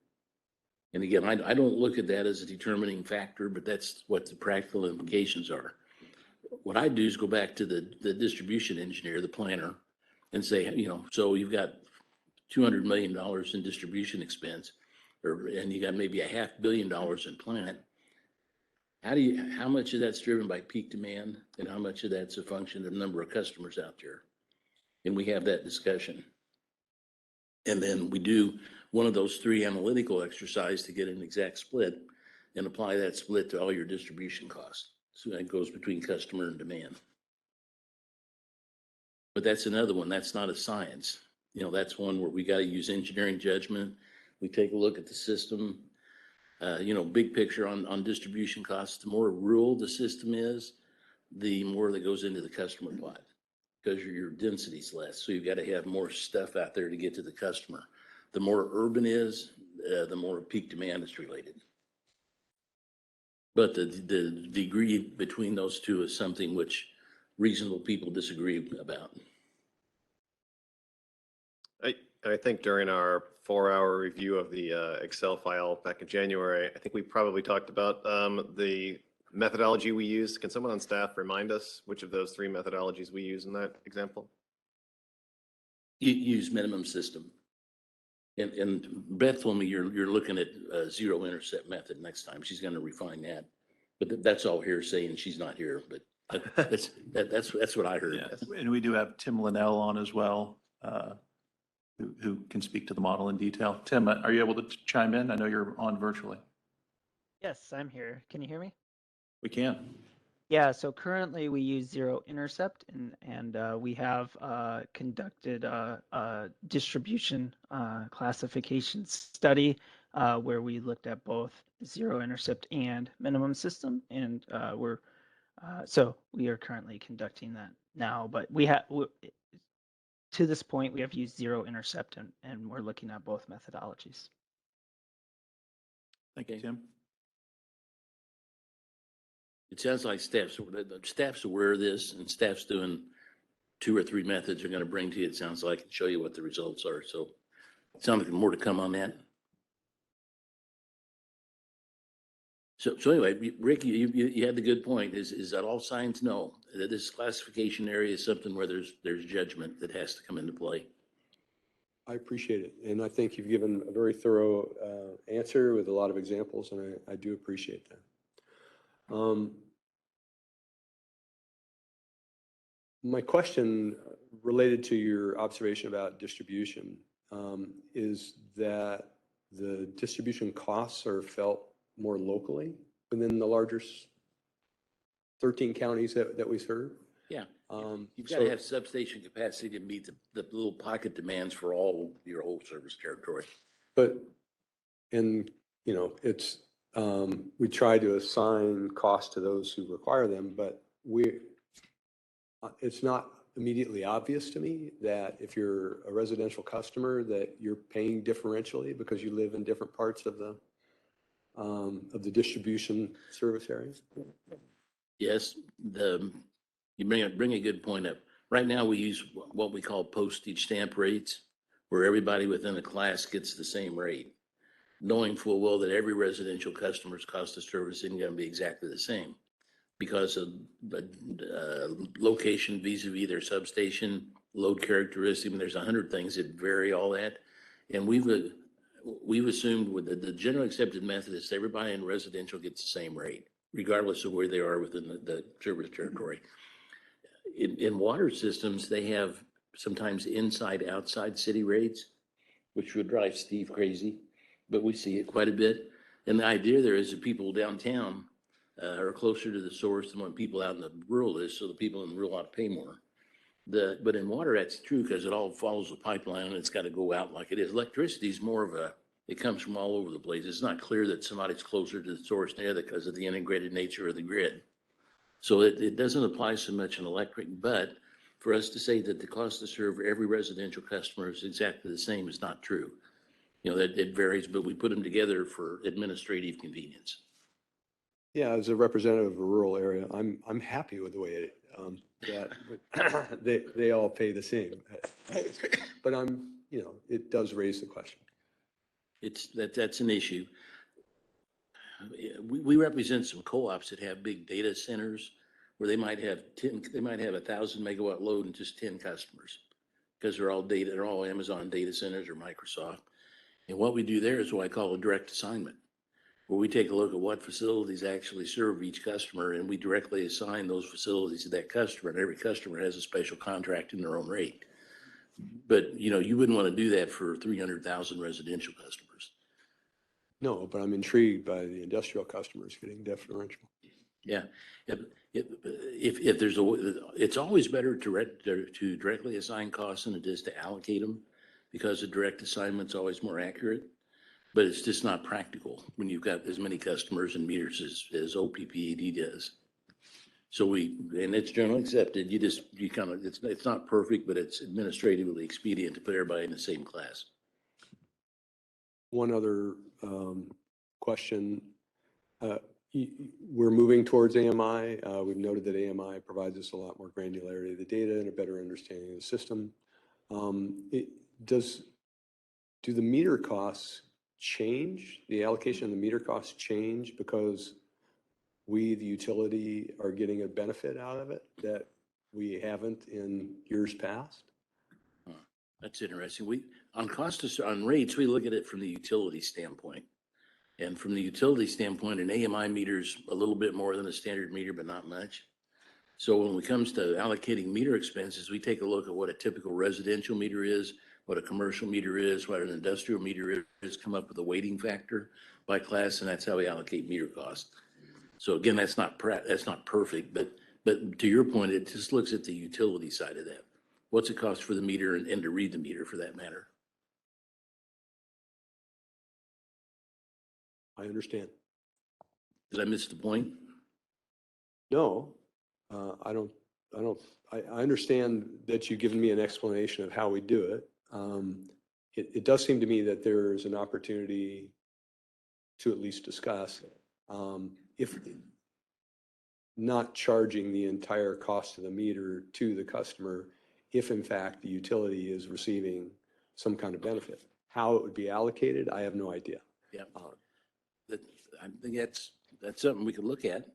And again, I don't look at that as a determining factor, but that's what the practical implications are. What I do is go back to the distribution engineer, the planner, and say, so you've got $200 million in distribution expense, and you got maybe $500 million in plant. How much of that's driven by peak demand, and how much of that's a function of the number of customers out there? And we have that discussion. And then we do one of those three analytical exercises to get an exact split. and apply that split to all your distribution costs. So that goes between customer and demand. But that's another one. That's not a science. You know, that's one where we got to use engineering judgment. We take a look at the system. You know, big picture on distribution costs. The more rural the system is, the more that goes into the customer pot because your density's less. So you've got to have more stuff out there to get to the customer. The more urban is, the more peak demand is related. But the degree between those two is something which reasonable people disagree about. I think during our 4-hour review of the Excel file back in January, I think we probably talked about the methodology we used. Can someone on staff remind us which of those 3 methodologies we use in that example? You use minimum system. And Beth told me you're looking at a zero intercept method next time. She's going to refine that. But that's all hearsay, and she's not here. But that's what I heard. Yes. And we do have Tim Linnell on as well, who can speak to the model in detail. Tim, are you able to chime in? I know you're on virtually. Yes, I'm here. Can you hear me? We can. Yeah, so currently we use zero intercept and we have conducted a distribution classification study where we looked at both zero intercept and minimum system, and so we are currently conducting that now, but to this point we have used zero intercept and we're looking at both methodologies. Thank you, Tim. It sounds like staff's aware of this, and staff's doing 2 or 3 methods they're going to bring to you, it sounds like, and show you what the results are. So it sounds like more to come on that. So anyway, Rick, you had the good point. Is that all science? No. That this classification area is something where there's judgment that has to come into play. I appreciate it. And I think you've given a very thorough answer with a lot of examples, and I do appreciate that. My question related to your observation about distribution is that the distribution costs are felt more locally within the larger 13 counties that we serve. Yeah. You've got to have substation capacity to meet the little pocket demands for all your whole service territory. But, and, you know, it's, we try to assign costs to those who require them, but it's not immediately obvious to me that if you're a residential customer that you're paying differentially because you live in different parts of the distribution service areas. Yes, you bring a good point up. Right now, we use what we call postage stamp rates, where everybody within a class gets the same rate, knowing full well that every residential customer's cost of service isn't going to be exactly the same because of location vis-a-vis their substation, load characteristic. I mean, there's 100 things that vary all that. And we've assumed with the general accepted method is everybody in residential gets the same rate, regardless of where they are within the service territory. In water systems, they have sometimes inside, outside city rates, which would drive Steve crazy, but we see it quite a bit. And the idea there is that people downtown are closer to the source than what people out in the rural is, so the people in the rural ought to pay more. But in water, that's true because it all follows the pipeline and it's got to go out like it is. Electricity is more of it comes from all over the place. It's not clear that somebody's closer to the source there because of the integrated nature of the grid. So it doesn't apply so much in electric, but for us to say that the cost to serve every residential customer is exactly the same is not true. You know, that it varies, but we put them together for administrative convenience. Yeah, as a representative of a rural area, I'm happy with the way that they all pay the same. But you know, it does raise the question. That's an issue. We represent some co-ops that have big data centers where they might have 1,000 megawatt load and just 10 customers because they're all Amazon data centers or Microsoft. And what we do there is what I call a direct assignment, where we take a look at what facilities actually serve each customer and we directly assign those facilities to that customer, and every customer has a special contract in their own rate. But, you know, you wouldn't want to do that for 300,000 residential customers. No, but I'm intrigued by the industrial customers getting differential. Yeah, if there's it's always better to directly assign costs than it is to allocate them, because a direct assignment's always more accurate. But it's just not practical when you've got as many customers and meters as OPPD does. So and it's generally accepted, you kind of, it's not perfect, but it's administratively expedient to put everybody in the same class. One other question. We're moving towards AMI. We've noted that AMI provides us a lot more granularity of the data and a better understanding of the system. Do the meter costs change? The allocation of the meter costs change because we, the utility, are getting a benefit out of it that we haven't in years past? That's interesting. On rates, we look at it from the utility standpoint. And from the utility standpoint, an AMI meter's a little bit more than a standard meter, but not much. So when it comes to allocating meter expenses, we take a look at what a typical residential meter is, what a commercial meter is, what an industrial meter is, come up with a weighting factor by class, and that's how we allocate meter cost. So again, that's not perfect, but to your point, it just looks at the utility side of that. What's it cost for the meter and to read the meter for that matter? I understand. Did I miss the point? No, I understand that you've given me an explanation of how we do it. It does seem to me that there's an opportunity to at least discuss if not charging the entire cost of the meter to the customer, if in fact the utility is receiving some kind of benefit. How it would be allocated, I have no idea. Yeah. I think that's something we could look at.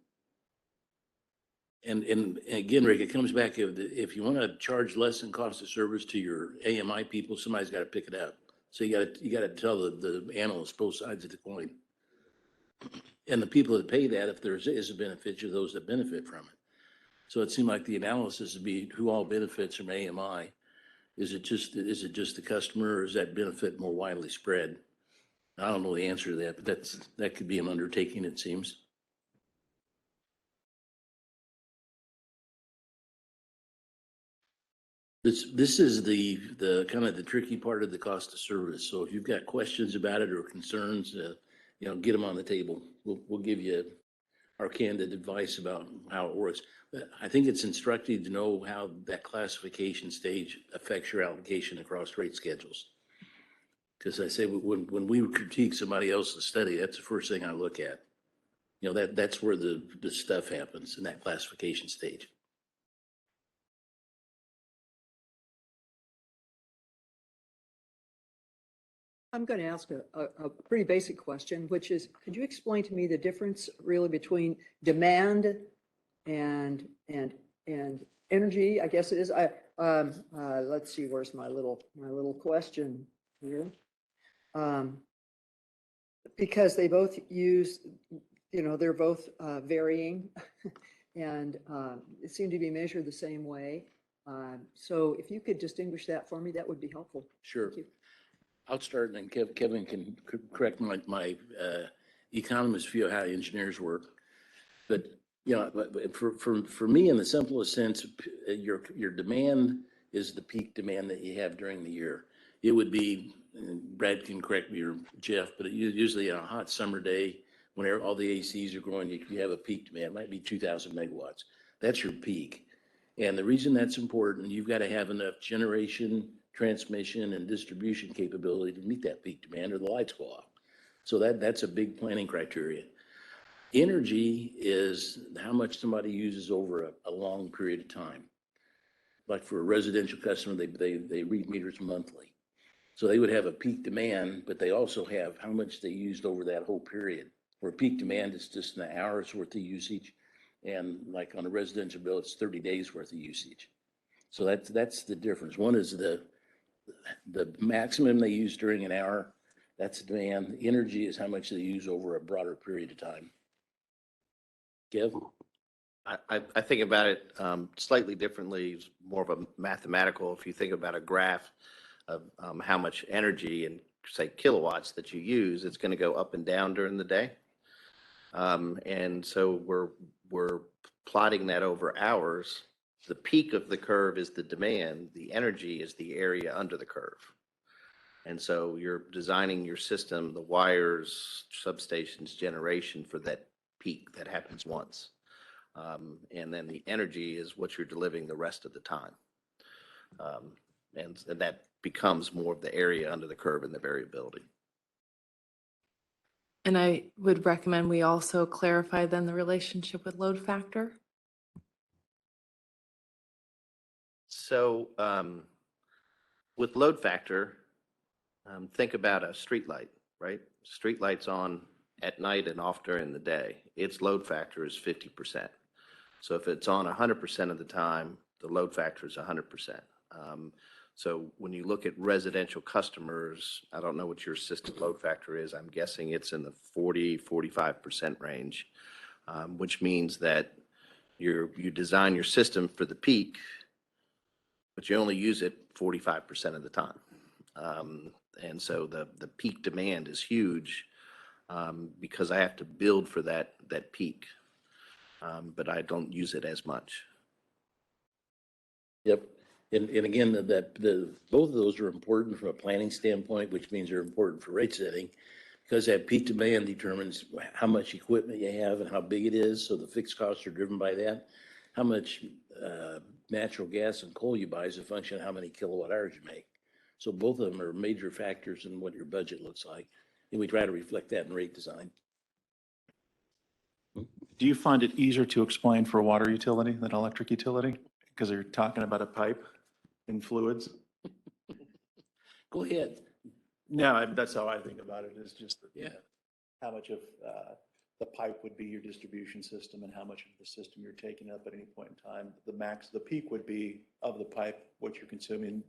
And again, Rick, it comes back if you want to charge less than cost of service to your AMI people, somebody's got to pick it up. So you got to tell the analysts both sides of the coin. And the people that pay that, if there is a benefit, are those that benefit from it. So it seemed like the analysis would be who all benefits from AMI. Is it just the customer, or is that benefit more widely spread? I don't know the answer to that, but that could be an undertaking, it seems. This is the kind of the tricky part of the cost of service. So if you've got questions about it or concerns, get them on the table. We'll give you our candid advice about how it works. But I think it's instructive to know how that classification stage affects your allocation across rate schedules. Because I say when we critique somebody else's study, that's the first thing I look at. That's where the stuff happens in that classification stage. I'm going to ask a pretty basic question, which is, could you explain to me the difference really between demand and energy? I guess it is. Let's see, where's my little question here? Because they both use, they're both varying, and it seem to be measured the same way. So if you could distinguish that for me, that would be helpful. Sure. Thank you. I'll start, and then Kevin can correct my economist view of how engineers work. But for me, in the simplest sense, your demand is the peak demand that you have during the year. It would be, and Brad can correct me, or Jeff, but usually on a hot summer day when all the ACs are going, you have a peak demand. It might be 2,000 megawatts. That's your peak. And the reason that's important, you've got to have enough generation, transmission, and distribution capability to meet that peak demand, or the lights go off. So that's a big planning criteria. Energy is how much somebody uses over a long period of time. Like for a residential customer, they read meters monthly. So they would have a peak demand, but they also have how much they used over that whole period. Where peak demand is just an hour's worth of usage. And like on a residential bill, it's 30 days worth of usage. So that's the difference. One is the maximum they use during an hour, that's demand. Energy is how much they use over a broader period of time. Kev? I think about it slightly differently. It's more of a mathematical. If you think about a graph of how much energy and say, kilowatts that you use, it's going to go up and down during the day. And so we're plotting that over hours. The peak of the curve is the demand. The energy is the area under the curve. And so you're designing your system, the wires, substations, generation for that peak that happens once. And then the energy is what you're delivering the rest of the time. And that becomes more of the area under the curve and the variability. And I would recommend we also clarify then the relationship with load factor. So with load factor, think about a street light, right? Street light's on at night and off during the day. Its load factor is 50%. So if it's on 100% of the time, the load factor is 100%. So when you look at residential customers, I don't know what your system load factor is. I'm guessing it's in the 45% range, which means that you design your system for the peak, but you only use it 45% of the time. And so the peak demand is huge because I have to build for that peak, but I don't use it as much. Yep. And again, both of those are important from a planning standpoint, which means they're important for rate setting, because that peak demand determines how much equipment you have and how big it is. So the fixed costs are driven by that. How much natural gas and coal you buy is a function of how many kilowatt hours you make. So both of them are major factors in what your budget looks like. And we try to reflect that in rate design. Do you find it easier to explain for a water utility than electric utility? Because they're talking about a pipe and fluids? Go ahead. No, that's how I think about it, is just that, Yeah. how much of the pipe would be your distribution system and how much of the system you're taking up at any point in time. The peak would be of the pipe, what you're consuming.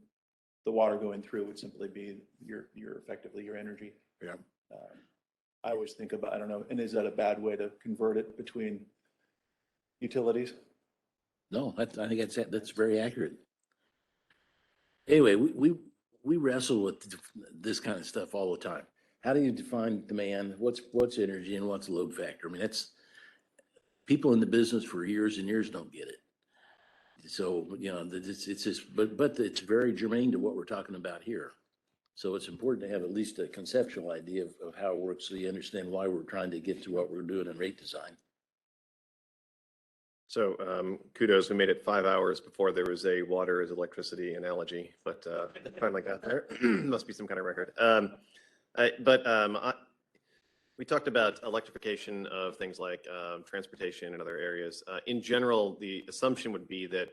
The water going through would simply be your effectively your energy. Yeah. I always think about, I don't know, and is that a bad way to convert it between utilities? No, I think that's very accurate. Anyway, we wrestle with this kind of stuff all the time. How do you define demand? What's energy and what's load factor? I mean, that's people in the business for years and years don't get it. So, it's just, but it's very germane to what we're talking about here. So it's important to have at least a conceptual idea of how it works so you understand why we're trying to get to what we're doing in rate design. So kudos, we made it 5 hours before there was a water is electricity analogy, but finally got there. Must be some kind of record. We talked about electrification of things like transportation and other areas. In general, the assumption would be that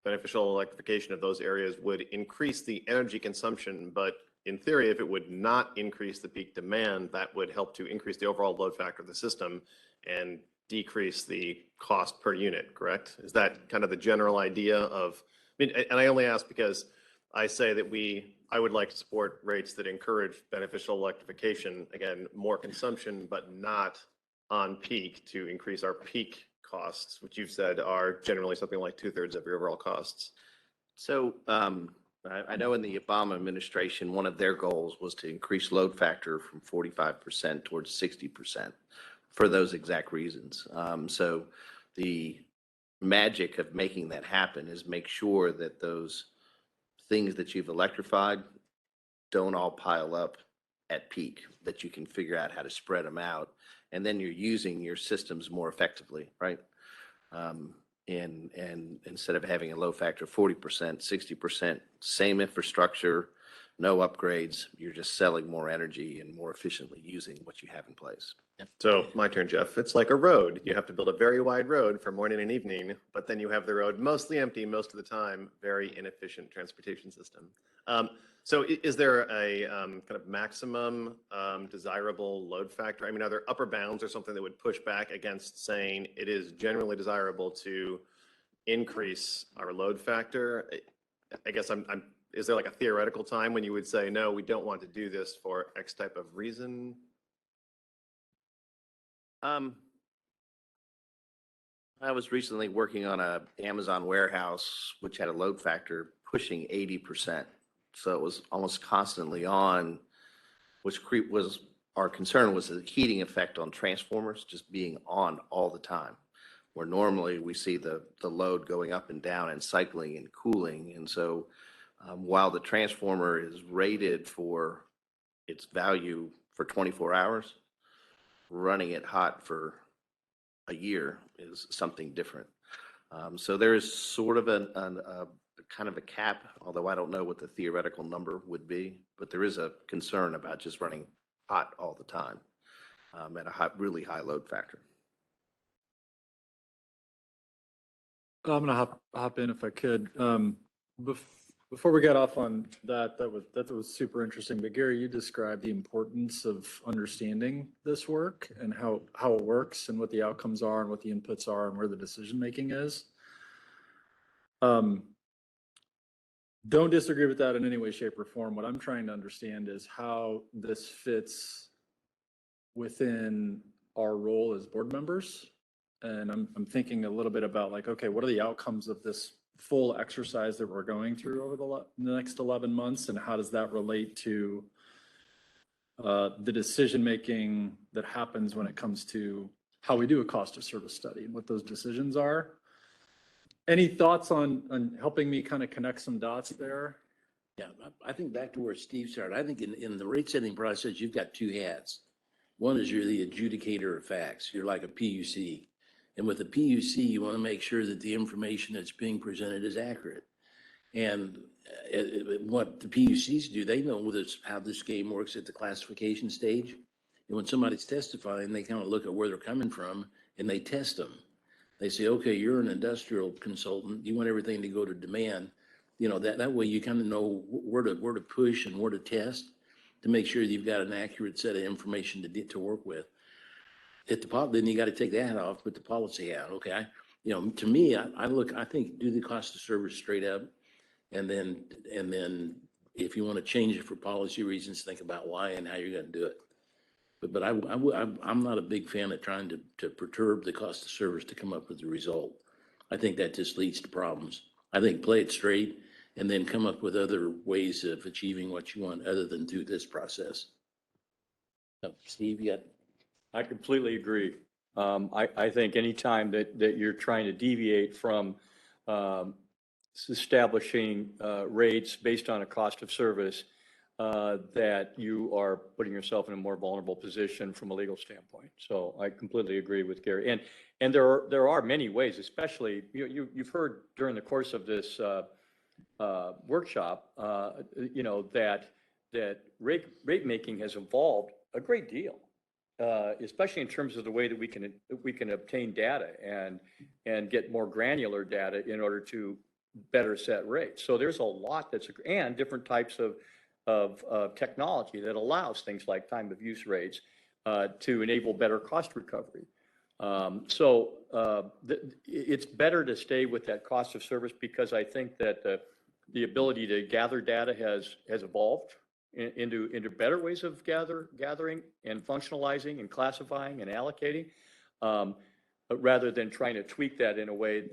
beneficial electrification of those areas would increase the energy consumption, but in theory, if it would not increase the peak demand, that would help to increase the overall load factor of the system and decrease the cost per unit, correct? Is that kind of the general idea of, and I only ask because I say that I would like to support rates that encourage beneficial electrification, again, more consumption, but not on peak to increase our peak costs, which you've said are generally something like 2/3 of your overall costs. So I know in the Obama administration, one of their goals was to increase load factor from 45% towards 60% for those exact reasons. So the magic of making that happen is make sure that those things that you've electrified don't all pile up at peak, that you can figure out how to spread them out, and then you're using your systems more effectively, right? And instead of having a load factor of 40%, 60%, same infrastructure, no upgrades, you're just selling more energy and more efficiently using what you have in place. So my turn, Jeff. It's like a road. You have to build a very wide road for morning and evening, but then you have the road mostly empty most of the time, very inefficient transportation system. So is there a kind of maximum desirable load factor? I mean, are there upper bounds or something that would push back against saying it is generally desirable to increase our load factor? I guess is there like a theoretical time when you would say, no, we don't want to do this for X type of reason? I was recently working on a Amazon warehouse, which had a load factor pushing 80%. So it was almost constantly on, which was, our concern was the heating effect on transformers just being on all the time. Where normally we see the load going up and down and cycling and cooling. And so while the transformer is rated for its value for 24 hours, running it hot for a year is something different. So there is sort of a kind of a cap, although I don't know what the theoretical number would be, but there is a concern about just running hot all the time at a really high load factor. I'm gonna hop in if I could. Before we get off on that, that was super interesting. But Gary, you described the importance of understanding this work and how it works and what the outcomes are and what the inputs are and where the decision making is. Don't disagree with that in any way, shape, or form. What I'm trying to understand is how this fits within our role as board members. And I'm thinking a little bit about like, okay, what are the outcomes of this full exercise that we're going through over the next 11 months? And how does that relate to the decision-making that happens when it comes to how we do a cost of service study and what those decisions are? Any thoughts on helping me kind of connect some dots there? Yeah, I think back to where Steve started. I think in the rate setting process, you've got two hats. One is you're the adjudicator of facts. You're like a PUC. And with a PUC, you want to make sure that the information that's being presented is accurate. And what the PUCs do, they know how this game works at the classification stage. And when somebody's testifying, they kind of look at where they're coming from and they test them. They say, okay, you're an industrial consultant. You want everything to go to demand. You know, that way you kind of know where to push and where to test to make sure you've got an accurate set of information to work with. Then you got to take that off, put the policy out. Okay. To me, I think do the cost of service straight up. And then if you want to change it for policy reasons, think about why and how you're going to do it. But I'm not a big fan of trying to perturb the cost of service to come up with the result. I think that just leads to problems. I think play it straight and then come up with other ways of achieving what you want other than through this process. Steve, you got? I completely agree. I think anytime that you're trying to deviate from establishing rates based on a cost of service, that you are putting yourself in a more vulnerable position from a legal standpoint. So I completely agree with Gary. And there are many ways, especially you've heard during the course of this workshop, that rate making has evolved a great deal. Especially in terms of the way that we can obtain data and get more granular data in order to better set rates. So there's a lot and different types of technology that allows things like time of use rates to enable better cost recovery. It's better to stay with that cost of service because I think that the ability to gather data has evolved into better ways of gathering and functionalizing and classifying and allocating, rather than trying to tweak that in a way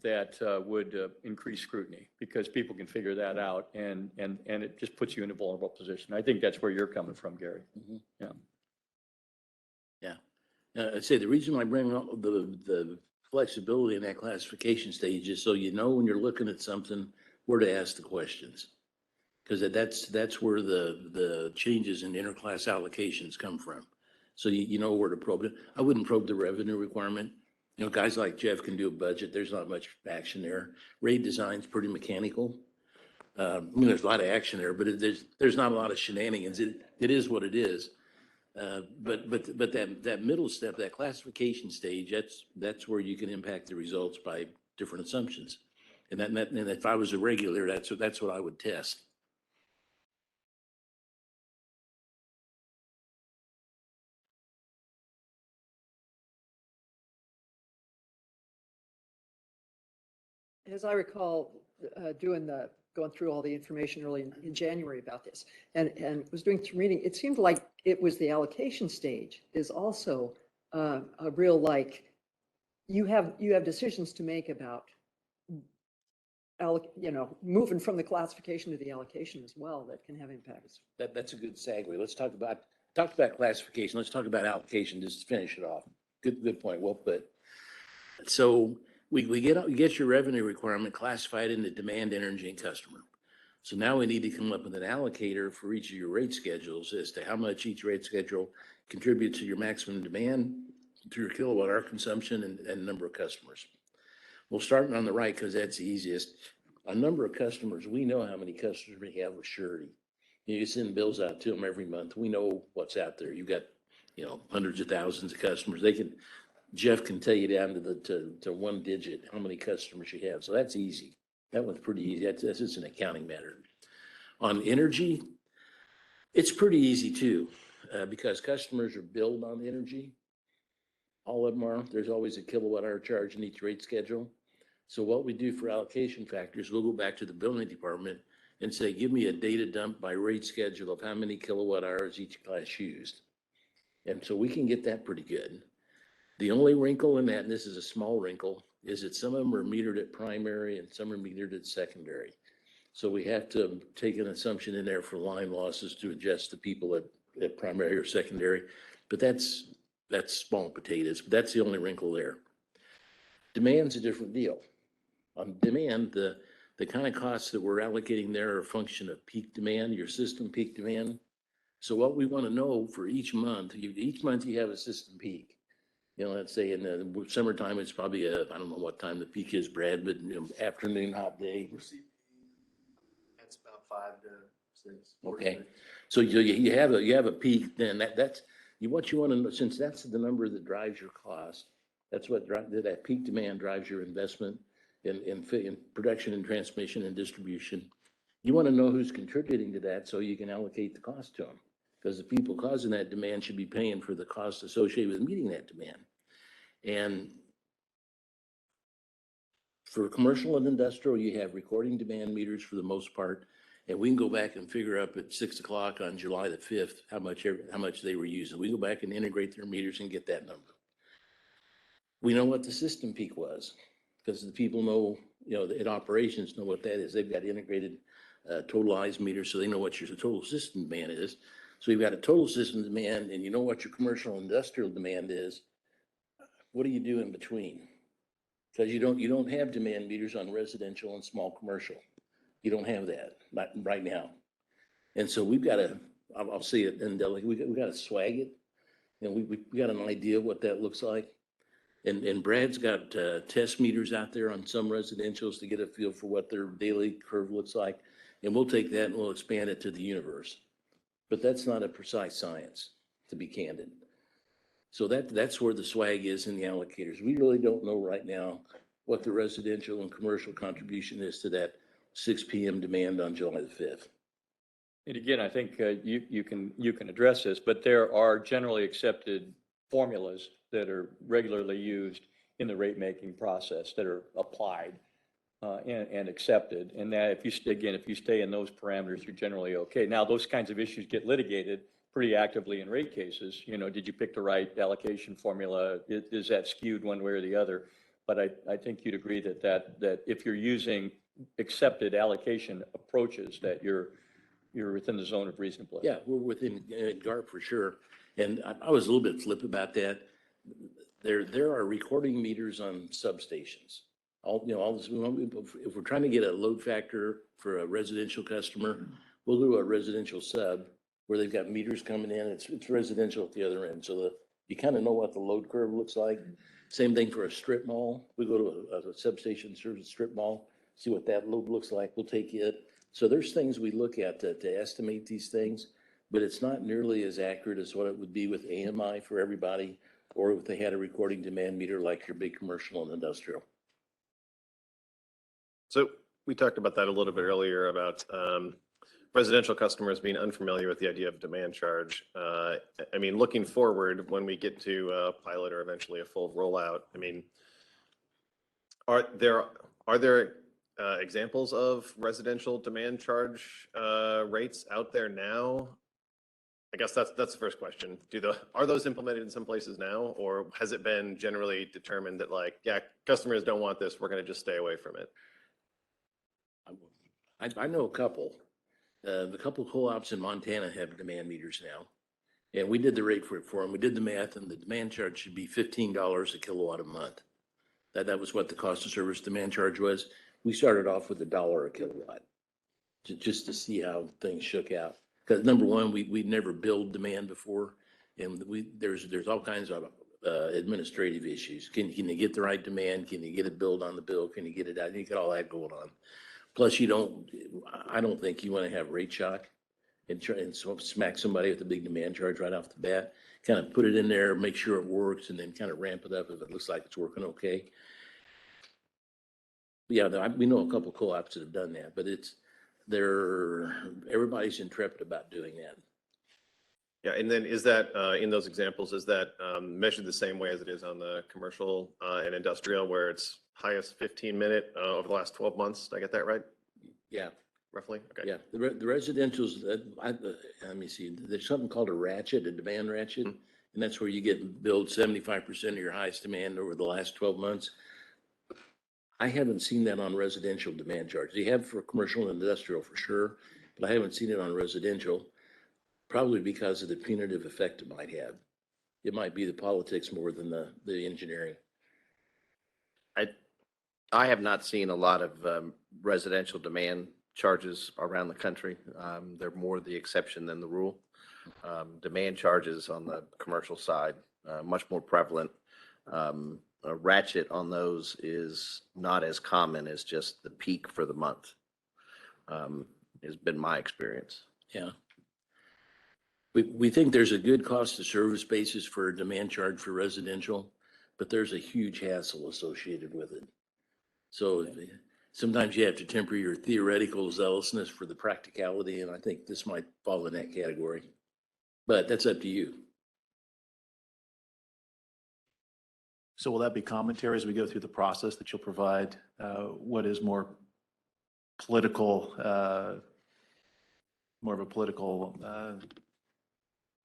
that would increase scrutiny, because people can figure that out and it just puts you in a vulnerable position. I think that's where you're coming from, Gary. Mm-hmm. Yeah. I'd say the reason I bring up the flexibility in that classification stage is so you know when you're looking at something where to ask the questions. Because that's where the changes in interclass allocations come from. So you know where to probe it. I wouldn't probe the revenue requirement. Guys like Jeff can do a budget. There's not much action there. Rate design's pretty mechanical. There's a lot of action there, but there's not a lot of shenanigans. It is what it is. But that middle step, that classification stage, that's where you can impact the results by different assumptions. And if I was a regulator, that's what I would test. As I recall, going through all the information early in January about this and was doing some reading, it seemed like it was the allocation stage is also a real, like, you have decisions to make about moving from the classification to the allocation as well, that can have impacts. That's a good segue. Let's talk about classification. Let's talk about allocation, just to finish it off. Good point. Well put. So we get your revenue requirement classified into demand, energy, and customer. So now we need to come up with an allocator for each of your rate schedules as to how much each rate schedule contributes to your maximum demand through your kilowatt hour consumption and number of customers. We'll start on the right because that's the easiest. A number of customers, we know how many customers we have with surety. You send bills out to them every month. We know what's out there. You've got, hundreds of thousands of customers. Jeff can tell you down to one digit how many customers you have. So that's easy. That one's pretty easy. That's just an accounting matter. On energy, it's pretty easy too, because customers are billed on energy. All of them are. There's always a kilowatt hour charge in each rate schedule. So what we do for allocation factors, we'll go back to the billing department and say, give me a data dump by rate schedule of how many kilowatt hours each class used. And so we can get that pretty good. The only wrinkle in that, and this is a small wrinkle, is that some of them are metered at primary and some are metered at secondary. So we have to take an assumption in there for line losses to adjust the people at primary or secondary. But that's small potatoes, but that's the only wrinkle there. Demand's a different deal. On demand, the kind of costs that we're allocating there are a function of peak demand, your system peak demand. So what we want to know for each month you have a system peak. Let's say in the summertime, it's probably I don't know what time the peak is, Brad, but afternoon hot day. That's about 5 to 6. Okay, so you have a peak, then that's what you want to know, since that's the number that drives your cost. That's what that peak demand drives your investment in production and transmission and distribution. You want to know who's contributing to that so you can allocate the cost to them, because the people causing that demand should be paying for the costs associated with meeting that demand. And for commercial and industrial, you have recording demand meters for the most part, and we can go back and figure up at 6 o'clock on July the 5th how much they were using. We go back and integrate their meters and get that number. We know what the system peak was, because the people know, at operations know what that is. They've got integrated totalized meters, so they know what your total system demand is. So you've got a total system demand, and you know what your commercial and industrial demand is. What do you do in between? Because you don't have demand meters on residential and small commercial. You don't have that right now. And so we've got to, I'll say it in Delhi, we've got to swag it. We got an idea of what that looks like. And Brad's got test meters out there on some residentials to get a feel for what their daily curve looks like. And we'll take that and we'll expand it to the universe. But that's not a precise science, to be candid. So that's where the swag is in the allocators. We really don't know right now what the residential and commercial contribution is to that 6 p.m. demand on July the 5th. And again, I think you can address this, but there are generally accepted formulas that are regularly used in the rate making process that are applied and accepted. And that if you stay in those parameters, you're generally okay. Now, those kinds of issues get litigated pretty actively in rate cases. Did you pick the right allocation formula? Is that skewed one way or the other? But I think you'd agree that if you're using accepted allocation approaches, that you're within the zone of reasonableness. Yeah, we're within GARP for sure. And I was a little bit flip about that. There are recording meters on substations. All this, if we're trying to get a load factor for a residential customer, we'll do a residential sub where they've got meters coming in. It's residential at the other end. So you kind of know what the load curve looks like. Same thing for a strip mall. We go to a substation serves a strip mall, see what that load looks like. We'll take it. So there's things we look at to estimate these things, but it's not nearly as accurate as what it would be with AMI for everybody, or if they had a recording demand meter like your big commercial and industrial. So we talked about that a little bit earlier about residential customers being unfamiliar with the idea of demand charge. I mean, looking forward, when we get to a pilot or eventually a full rollout, I mean, are there examples of residential demand charge rates out there now? I guess that's the first question. Are those implemented in some places now, or has it been generally determined that customers don't want this, we're going to just stay away from it? I know a couple. The couple co-ops in Montana have demand meters now. And we did the rate for them. We did the math, and the demand charge should be $15 a kilowatt a month. That was what the cost of service demand charge was. We started off with $1 a kilowatt, just to see how things shook out. Because number one, we'd never billed demand before, and there's all kinds of administrative issues. Can you get the right demand? Can you get it billed on the bill? Can you get it out? You got all that going on. Plus, I don't think you want to have rate shock and try and smack somebody with a big demand charge right off the bat. Kind of put it in there, make sure it works, and then kind of ramp it up if it looks like it's working okay. Yeah, we know a couple co-ops that have done that, but everybody's intrepid about doing that. Yeah, and then is that, in those examples, is that measured the same way as it is on the commercial and industrial, where it's highest 15-minute over the last 12 months? Did I get that right? Yeah. Roughly? Okay. Yeah, the residential's, let me see, there's something called a demand ratchet, and that's where you get billed 75% of your highest demand over the last 12 months. I haven't seen that on residential demand charges. You have for commercial and industrial for sure, but I haven't seen it on residential, probably because of the punitive effect it might have. It might be the politics more than the engineering. I have not seen a lot of residential demand charges around the country. They're more the exception than the rule. Demand charges on the commercial side, much more prevalent. A ratchet on those is not as common as just the peak for the month, has been my experience. Yeah. We think there's a good cost of service basis for a demand charge for residential, but there's a huge hassle associated with it. So sometimes you have to temper your theoretical zealousness for the practicality, and I think this might fall in that category. But that's up to you. So will that be commentary as we go through the process that you'll provide? What is more political, more of a political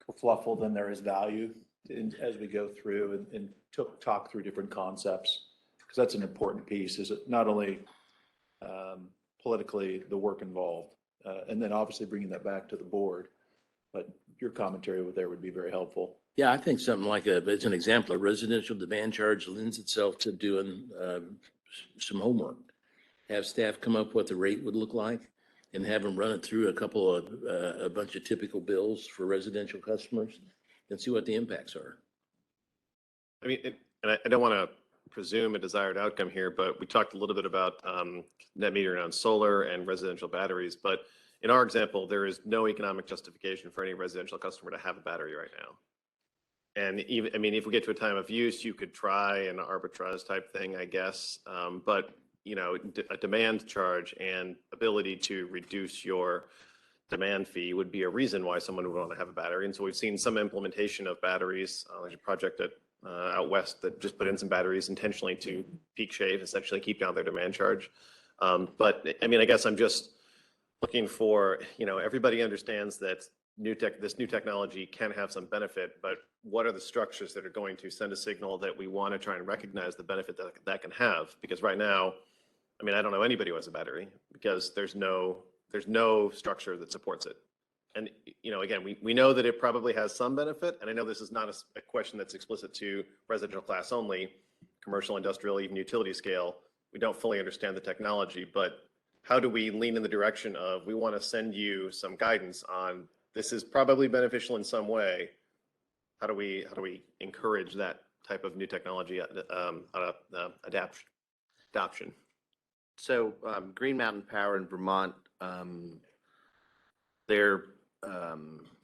kerfluffle than there is value as we go through and talk through different concepts? Because that's an important piece, is it not only politically the work involved, and then obviously bringing that back to the board, but your commentary there would be very helpful. Yeah, I think something like as an example, a residential demand charge lends itself to doing some homework. Have staff come up what the rate would look like and have them run it through a bunch of typical bills for residential customers and see what the impacts are. I mean, and I don't want to presume a desired outcome here, but we talked a little bit about net metering on solar and residential batteries. But in our example, there is no economic justification for any residential customer to have a battery right now. And even, I mean, if we get to a time of use, you could try an arbitrage type thing, I guess. But, you know, a demand charge and ability to reduce your demand fee would be a reason why someone would want to have a battery. And so we've seen some implementation of batteries. There's a project out west that just put in some batteries intentionally to peak shave, essentially keep down their demand charge. But I mean, I guess I'm just looking for, you know, everybody understands that this new technology can have some benefit, but what are the structures that are going to send a signal that we want to try and recognize the benefit that can have? Because right now, I mean, I don't know anybody who has a battery because there's no structure that supports it. And, you know, again, we know that it probably has some benefit, and I know this is not a question that's explicit to residential class only, commercial, industrial, even utility scale. We don't fully understand the technology, but how do we lean in the direction of, we want to send you some guidance on this is probably beneficial in some way. How do we encourage that type of new technology adoption? So Green Mountain Power in Vermont,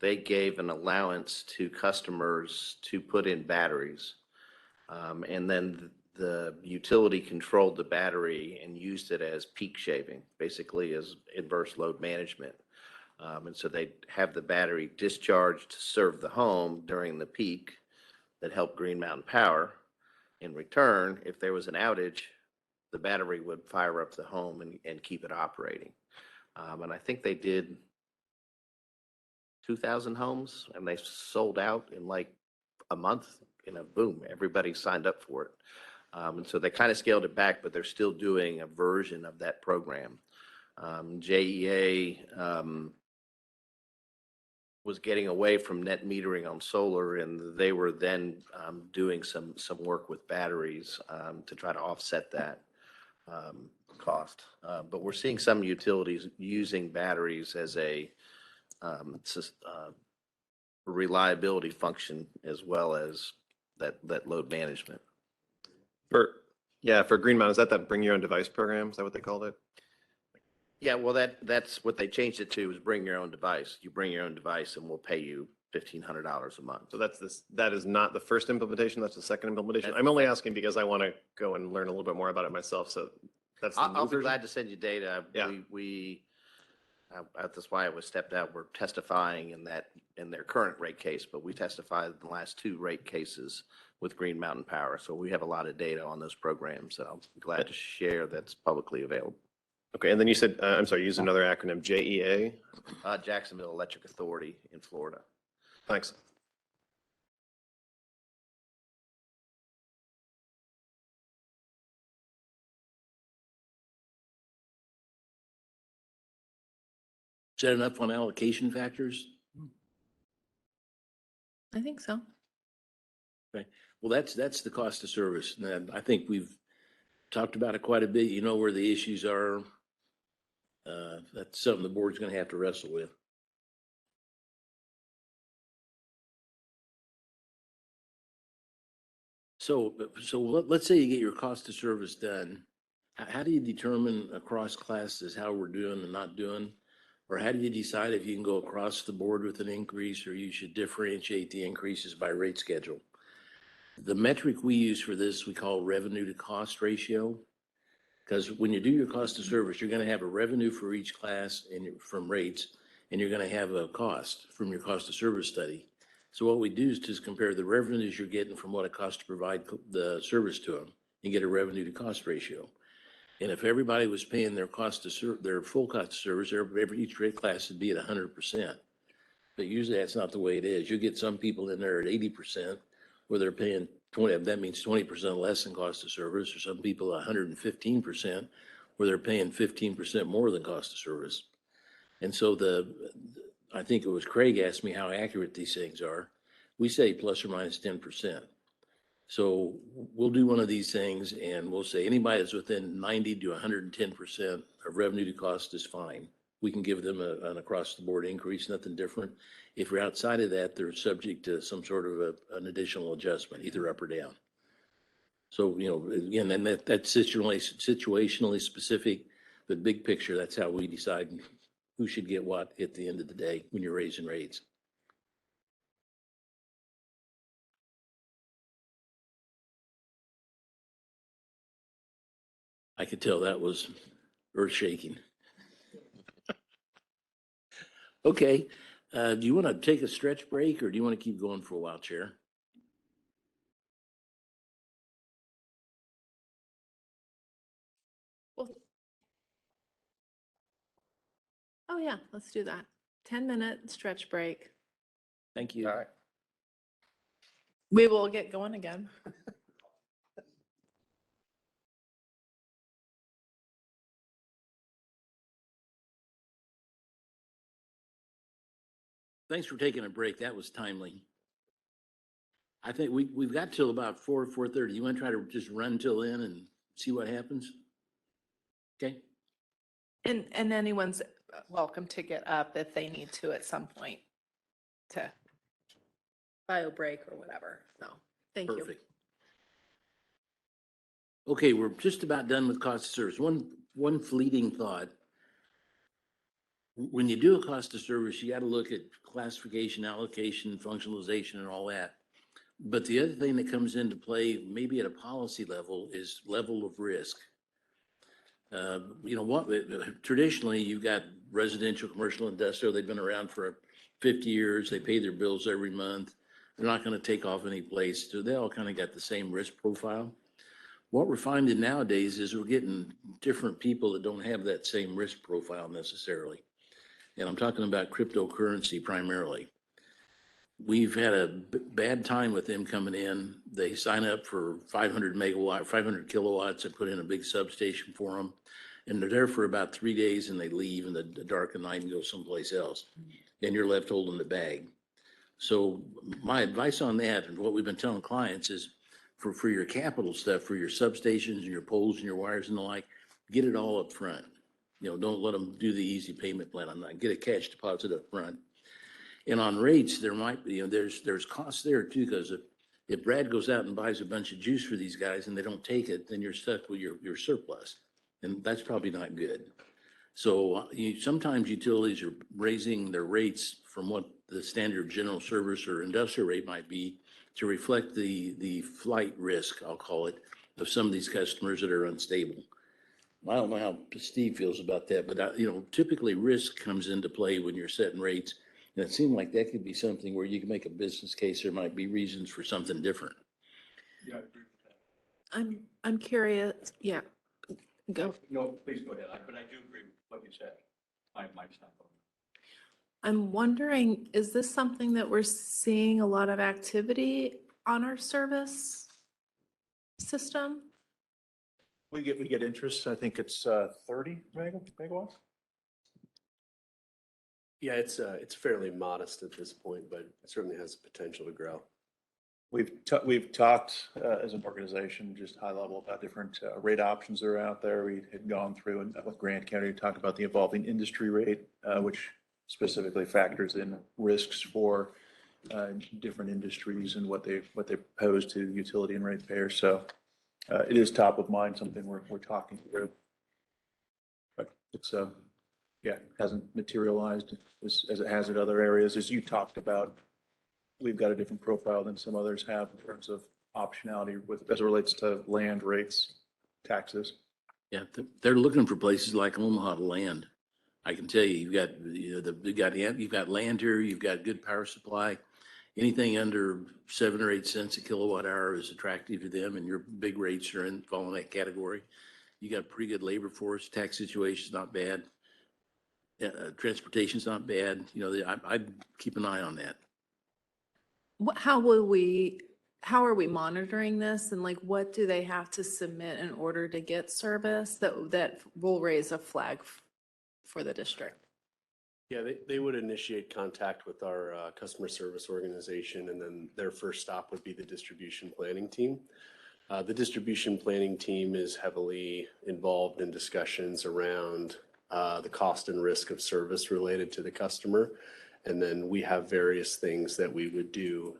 they gave an allowance to customers to put in batteries. And then the utility controlled the battery and used it as peak shaving, basically as inverse load management. And so they have the battery discharged to serve the home during the peak that helped Green Mountain Power. In return, if there was an outage, the battery would fire up the home and keep it operating. And I think they did 2,000 homes and they sold out in like a month. You know, boom, everybody signed up for it. And so they kind of scaled it back, but they're still doing a version of that program. JEA was getting away from net metering on solar, and they were then doing some work with batteries to try to offset that cost. But we're seeing some utilities using batteries as a reliability function as well as that load management. For Green Mountain, is that bring your own device program? Is that what they called it? Yeah, well, that's what they changed it to, is bring your own device. You bring your own device and we'll pay you $1,500 a month. So that is not the first implementation, that's the second implementation. I'm only asking because I want to go and learn a little bit more about it myself. So that's the new I'll be version? glad to send you data. Yeah. That's why it was stepped out. We're testifying in their current rate case, but we testified in the last 2 rate cases with Green Mountain Power. So we have a lot of data on those programs that I'm glad to share that's publicly available. Okay, and then you said, I'm sorry, use another acronym, JEA? Jacksonville Electric Authority in Florida. Thanks. Is that enough on allocation factors? I think so. Okay, well, that's the cost of service. And I think we've talked about it quite a bit. You know where the issues are. That's something the board's going to have to wrestle with. So let's say you get your cost of service done. How do you determine across classes how we're doing and not doing? Or how do you decide if you can go across the board with an increase, or you should differentiate the increases by rate schedule? The metric we use for this, we call revenue to cost ratio. Because when you do your cost of service, you're going to have a revenue for each class from rates, and you're going to have a cost from your cost of service study. So what we do is just compare the revenues you're getting from what it costs to provide the service to them, and get a revenue to cost ratio. And if everybody was paying their their full cost of service, each rate class would be at 100%. But usually that's not the way it is. You get some people in there at 80%, where they're paying 20, that means 20% less than cost of service, or some people 115%, where they're paying 15% more than cost of service. And so I think it was Craig asked me how accurate these things are. We say plus or minus 10%. So we'll do one of these things and we'll say anybody that's within 90 to 110% of revenue to cost is fine. We can give them an across the board increase, nothing different. If you're outside of that, they're subject to some sort of an additional adjustment, either up or down. So, again, and that's situationally specific, but big picture, that's how we decide who should get what at the end of the day when you're raising rates. I could tell that was earth shaking. Okay, do you want to take a stretch break, or do you want to keep going for a while, Chair? Well, oh yeah, let's do that. 10-minute stretch break. Thank you. All right. We will get going again. Thanks for taking a break. That was timely. I think we've got till about 4:30. You want to try to just run till then and see what happens? Okay. And anyone's welcome to get up if they need to at some point to bio break or whatever. So, thank you. Perfect. Okay, we're just about done with cost of service. One fleeting thought. When you do a cost of service, you got to look at classification, allocation, functionalization, and all that. But the other thing that comes into play, maybe at a policy level, is level of risk. Traditionally, you've got residential, commercial, industrial. They've been around for 50 years. They pay their bills every month. They're not going to take off any place. So they all kind of got the same risk profile. What we're finding nowadays is we're getting different people that don't have that same risk profile necessarily. And I'm talking about cryptocurrency primarily. We've had a bad time with them coming in. They sign up for 500 kilowatts and put in a big substation for them. and they're there for about 3 days and they leave in the dark of night and go someplace else. And you're left holding the bag. So my advice on that and what we've been telling clients is for your capital stuff, for your substations and your poles and your wires and the like, get it all up front. You know, don't let them do the easy payment plan on that. Get a cash deposit up front. And on rates, there might be, you know, there's costs there too, because if Brad goes out and buys a bunch of juice for these guys and they don't take it, then you're stuck with your surplus. And that's probably not good. So sometimes utilities are raising their rates from what the standard general service or industrial rate might be to reflect the flight risk, I'll call it, of some of these customers that are unstable. I don't know how Steve feels about that, but you know, typically risk comes into play when you're setting rates. And it seemed like that could be something where you can make a business case. There might be reasons for something different. Yeah, I agree with that. I'm curious, yeah, go. No, please go ahead. But I do agree with what you said. My stop. I'm wondering, is this something that we're seeing a lot of activity on our service system? We get interest. I think it's 30 megawatts. Yeah, it's fairly modest at this point, but it certainly has the potential to grow. We've talked as an organization, just high level, about different rate options that are out there. We had gone through and with Grant County to talk about the evolving industry rate, which specifically factors in risks for different industries and what they pose to utility and ratepayers. So it is top of mind, something we're talking through. But it's yeah, hasn't materialized as it has in other areas. As you talked about, we've got a different profile than some others have in terms of optionality as it relates to land rates, taxes. Yeah, they're looking for places like Omaha to land. I can tell you, you've got land here, you've got good power supply. Anything under 7 or 8 cents a kilowatt hour is attractive to them, and your big rates fall in that category. You got a pretty good labor force, tax situation's not bad. Transportation's not bad. You know, I'd keep an eye on that. How are we monitoring this, and like, what do they have to submit in order to get service that will raise a flag for the district? Yeah, they would initiate contact with our customer service organization, and then their first stop would be the distribution planning team. The distribution planning team is heavily involved in discussions around the cost and risk of service related to the customer. And then we have various things that we would do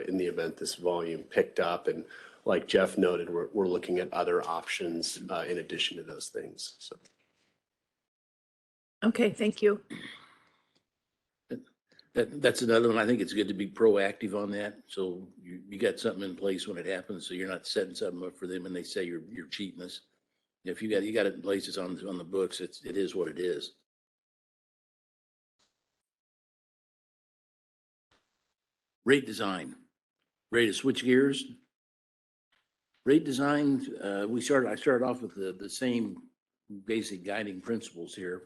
in the event this volume picked up. And like Jeff noted, we're looking at other options in addition to those things. So. Okay, thank you. That's another one. I think it's good to be proactive on that. So you got something in place when it happens, so you're not setting something up for them and they say you're cheating us. If you got it in place, it's on the books, it is what it is. Rate design. Ready to switch gears? Rate design, I started off with the same basic guiding principles here.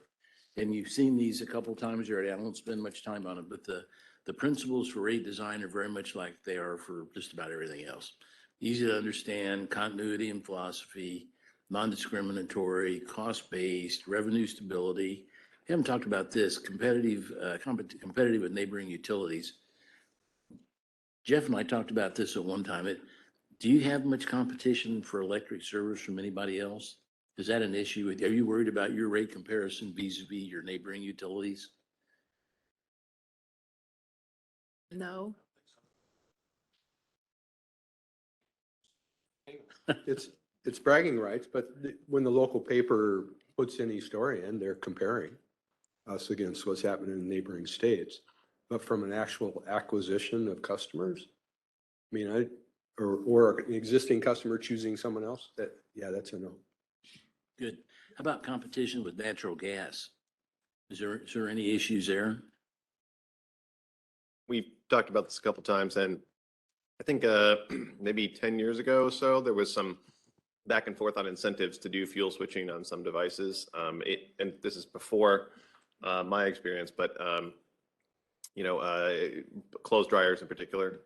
And you've seen these a couple times already. I won't spend much time on it, but the principles for rate design are very much like they are for just about everything else. Easy to understand, continuity and philosophy, non-discriminatory, cost-based, revenue stability. We haven't talked about this, competitive with neighboring utilities. Jeff and I talked about this at one time. Do you have much competition for electric service from anybody else? Is that an issue? Are you worried about your rate comparison vis-a-vis your neighboring utilities? No. It's bragging rights, but when the local paper puts any story in, they're comparing us against what's happening in neighboring states. But from an actual acquisition of customers, I mean, or an existing customer choosing someone else, that's a no. Good. How about competition with natural gas? Is there any issues there? We've talked about this a couple times, and I think maybe 10 years ago or so, there was some back and forth on incentives to do fuel switching on some devices. And this is before my experience, but clothes dryers in particular,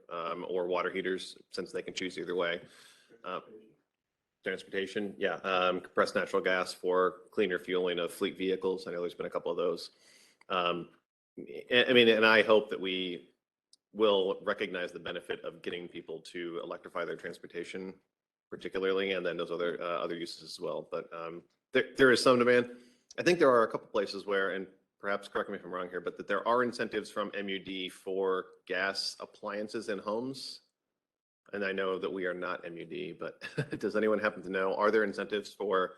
or water heaters, since they can choose either way. transportation, yeah, compressed natural gas for cleaner fueling of fleet vehicles. I know there's been a couple of those. I mean, and I hope that we will recognize the benefit of getting people to electrify their transportation, particularly, and then those other uses as well. But there is some demand. I think there are a couple places where, and perhaps correct me if I'm wrong here, but that there are incentives from MUD for gas appliances in homes. And I know that we are not MUD, but does anyone happen to know, are there incentives for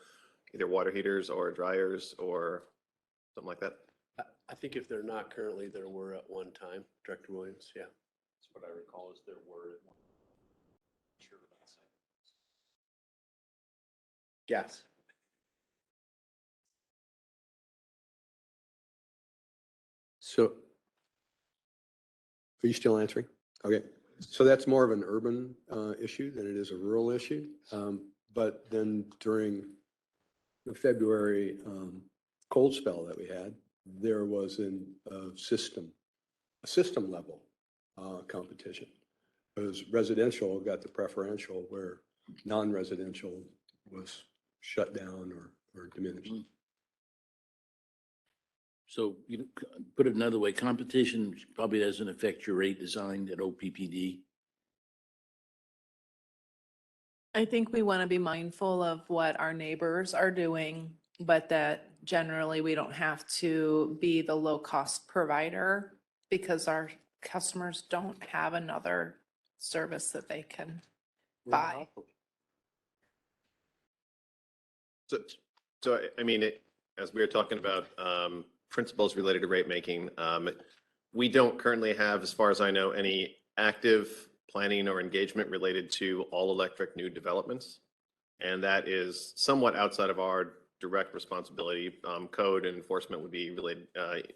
either water heaters or dryers or something like that? I think if they're not currently, there were at one time, Director Williams, yeah. That's what I recall is there were. Gas. So are you still answering? Okay. So that's more of an urban issue than it is a rural issue. But then during the February cold spell that we had, there was a system level competition. Because residential got the preferential where non-residential was shut down or diminished. So you put it another way, competition probably doesn't affect your rate design at OPPD. I think we want to be mindful of what our neighbors are doing, but that generally we don't have to be the low-cost provider because our customers don't have another service that they can buy. So I mean, as we were talking about principles related to rate making, we don't currently have, as far as I know, any active planning or engagement related to all electric new developments. And that is somewhat outside of our direct responsibility. Code and enforcement would be related,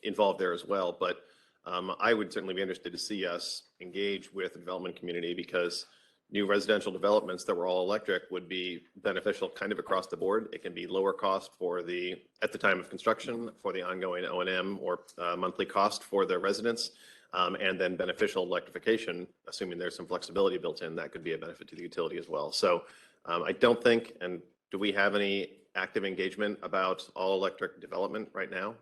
involved there as well. But I would certainly be interested to see us engage with the development community, because new residential developments that were all electric would be beneficial kind of across the board. It can be lower cost for at the time of construction, for the ongoing O&M or monthly cost for the residents, and then beneficial electrification, assuming there's some flexibility built in, that could be a benefit to the utility as well. So I don't think, and do we have any active engagement about all electric development right now?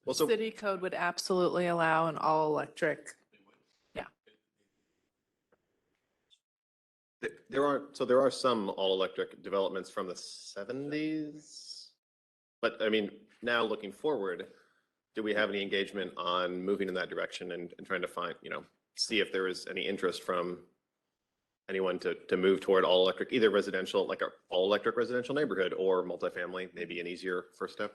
Well, so City code would absolutely allow an all-electric. there are some all-electric developments from the 70s. But I mean, now looking forward, do we have any engagement on moving in that direction and trying to find, see if there is any interest from anyone to move toward all electric, either residential, like an all electric residential neighborhood, or multifamily, maybe an easier first step?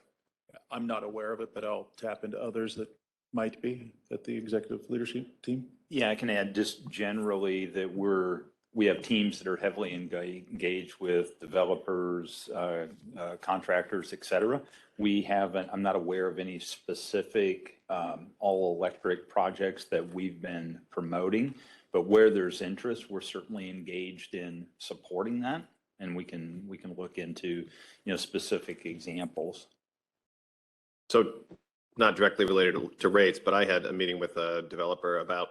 I'm not aware of it, but I'll tap into others that might be at the executive leadership team. Yeah, I can add just generally that we have teams that are heavily engaged with developers, contractors, et cetera. I'm not aware of any specific all electric projects that we've been promoting, but where there's interest, we're certainly engaged in supporting that. And we can look into, specific examples. So not directly related to rates, but I had a meeting with a developer about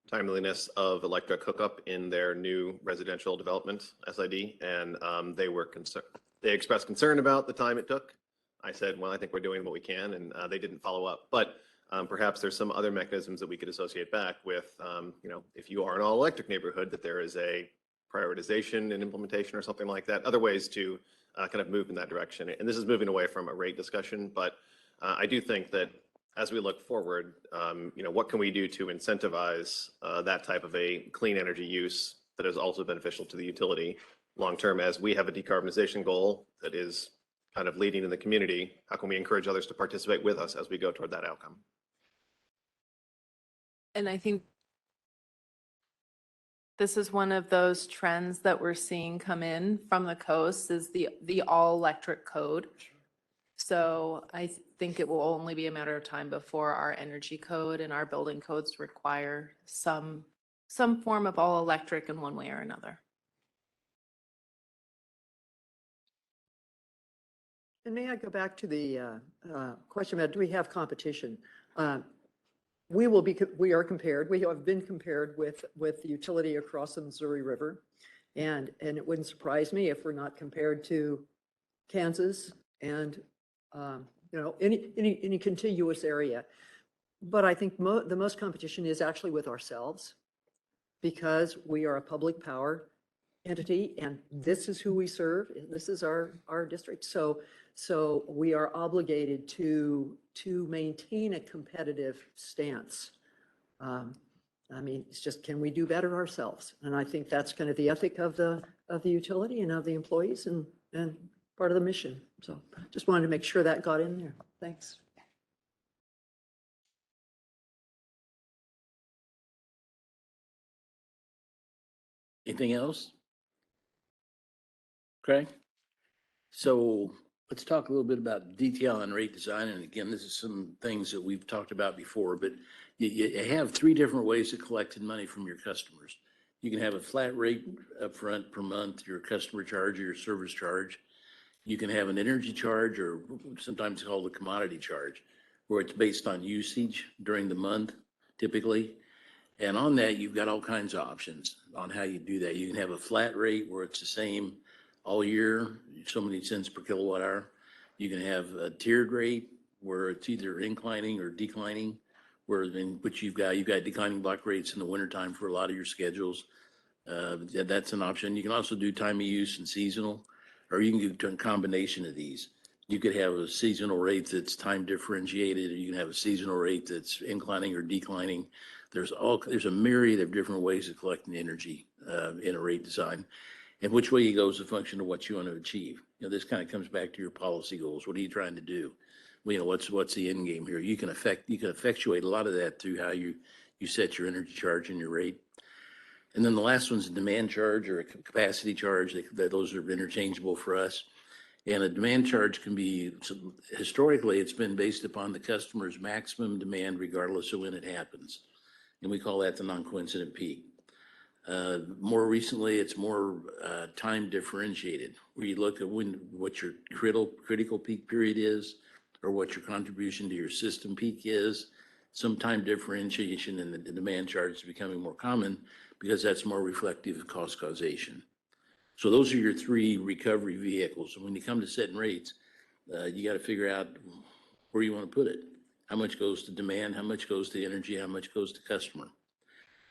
timeliness of electric hookup in their new residential development SID. And they were concerned. They expressed concern about the time it took. I said, well, I think we're doing what we can, and they didn't follow up. But perhaps there's some other mechanisms that we could associate back with, if you are an all electric neighborhood, that there is a prioritization and implementation or something like that, other ways to kind of move in that direction. And this is moving away from a rate discussion, but I do think that as we look forward, what can we do to incentivize that type of a clean energy use that is also beneficial to the utility long-term, as we have a decarbonization goal that is kind of leading in the community? How can we encourage others to participate with us as we go toward that outcome? And I think this is one of those trends that we're seeing come in from the coast, is the all-electric code. So I think it will only be a matter of time before our energy code and our building codes require some form of all electric in one way or another. And may I go back to the question about, do we have competition? we are compared, we have been compared with the utility across the Missouri River. And it wouldn't surprise me if we're not compared to Kansas and, any contiguous area. But I think the most competition is actually with ourselves, because we are a public power entity and this is who we serve. This is our district. So we are obligated to maintain a competitive stance. I mean, it's just, can we do better ourselves? And I think that's kind of the ethic of the utility and of the employees and part of the mission. So just wanted to make sure that got in there. Thanks. Anything else? Craig? So let's talk a little bit about detail and rate design. And again, this is some things that we've talked about before, but you have three different ways of collecting money from your customers. You can have a flat rate upfront per month, your customer charge or your service charge. You can have an energy charge, or sometimes called a commodity charge, where it's based on usage during the month, typically. And on that, you've got all kinds of options on how you do that. You can have a flat rate where it's the same all year, so many cents per kilowatt hour. You can have a tiered rate where it's either inclining or declining, where in which you've got declining block rates in the wintertime for a lot of your schedules. That's an option. You can also do time of use and seasonal, or you can do a combination of these. You could have a seasonal rate that's time differentiated, or you can have a seasonal rate that's inclining or declining. There's a myriad of different ways of collecting energy in a rate design. And which way you go is a function of what you want to achieve. This kind of comes back to your policy goals. What are you trying to do? What's the end game here? You can effectuate a lot of that through how you set your energy charge and your rate. And then the last one's a demand charge or a capacity charge. Those are interchangeable for us. And a demand charge can be, historically, it's been based upon the customer's maximum demand regardless of when it happens. And we call that the non-coincident peak. More recently, it's more time differentiated, where you look at what your critical peak period is, or what your contribution to your system peak is. Some time differentiation in the demand charge is becoming more common because that's more reflective of cost causation. So those are your three recovery vehicles. And when you come to setting rates, you got to figure out where you want to put it. How much goes to demand, how much goes to energy, how much goes to customer.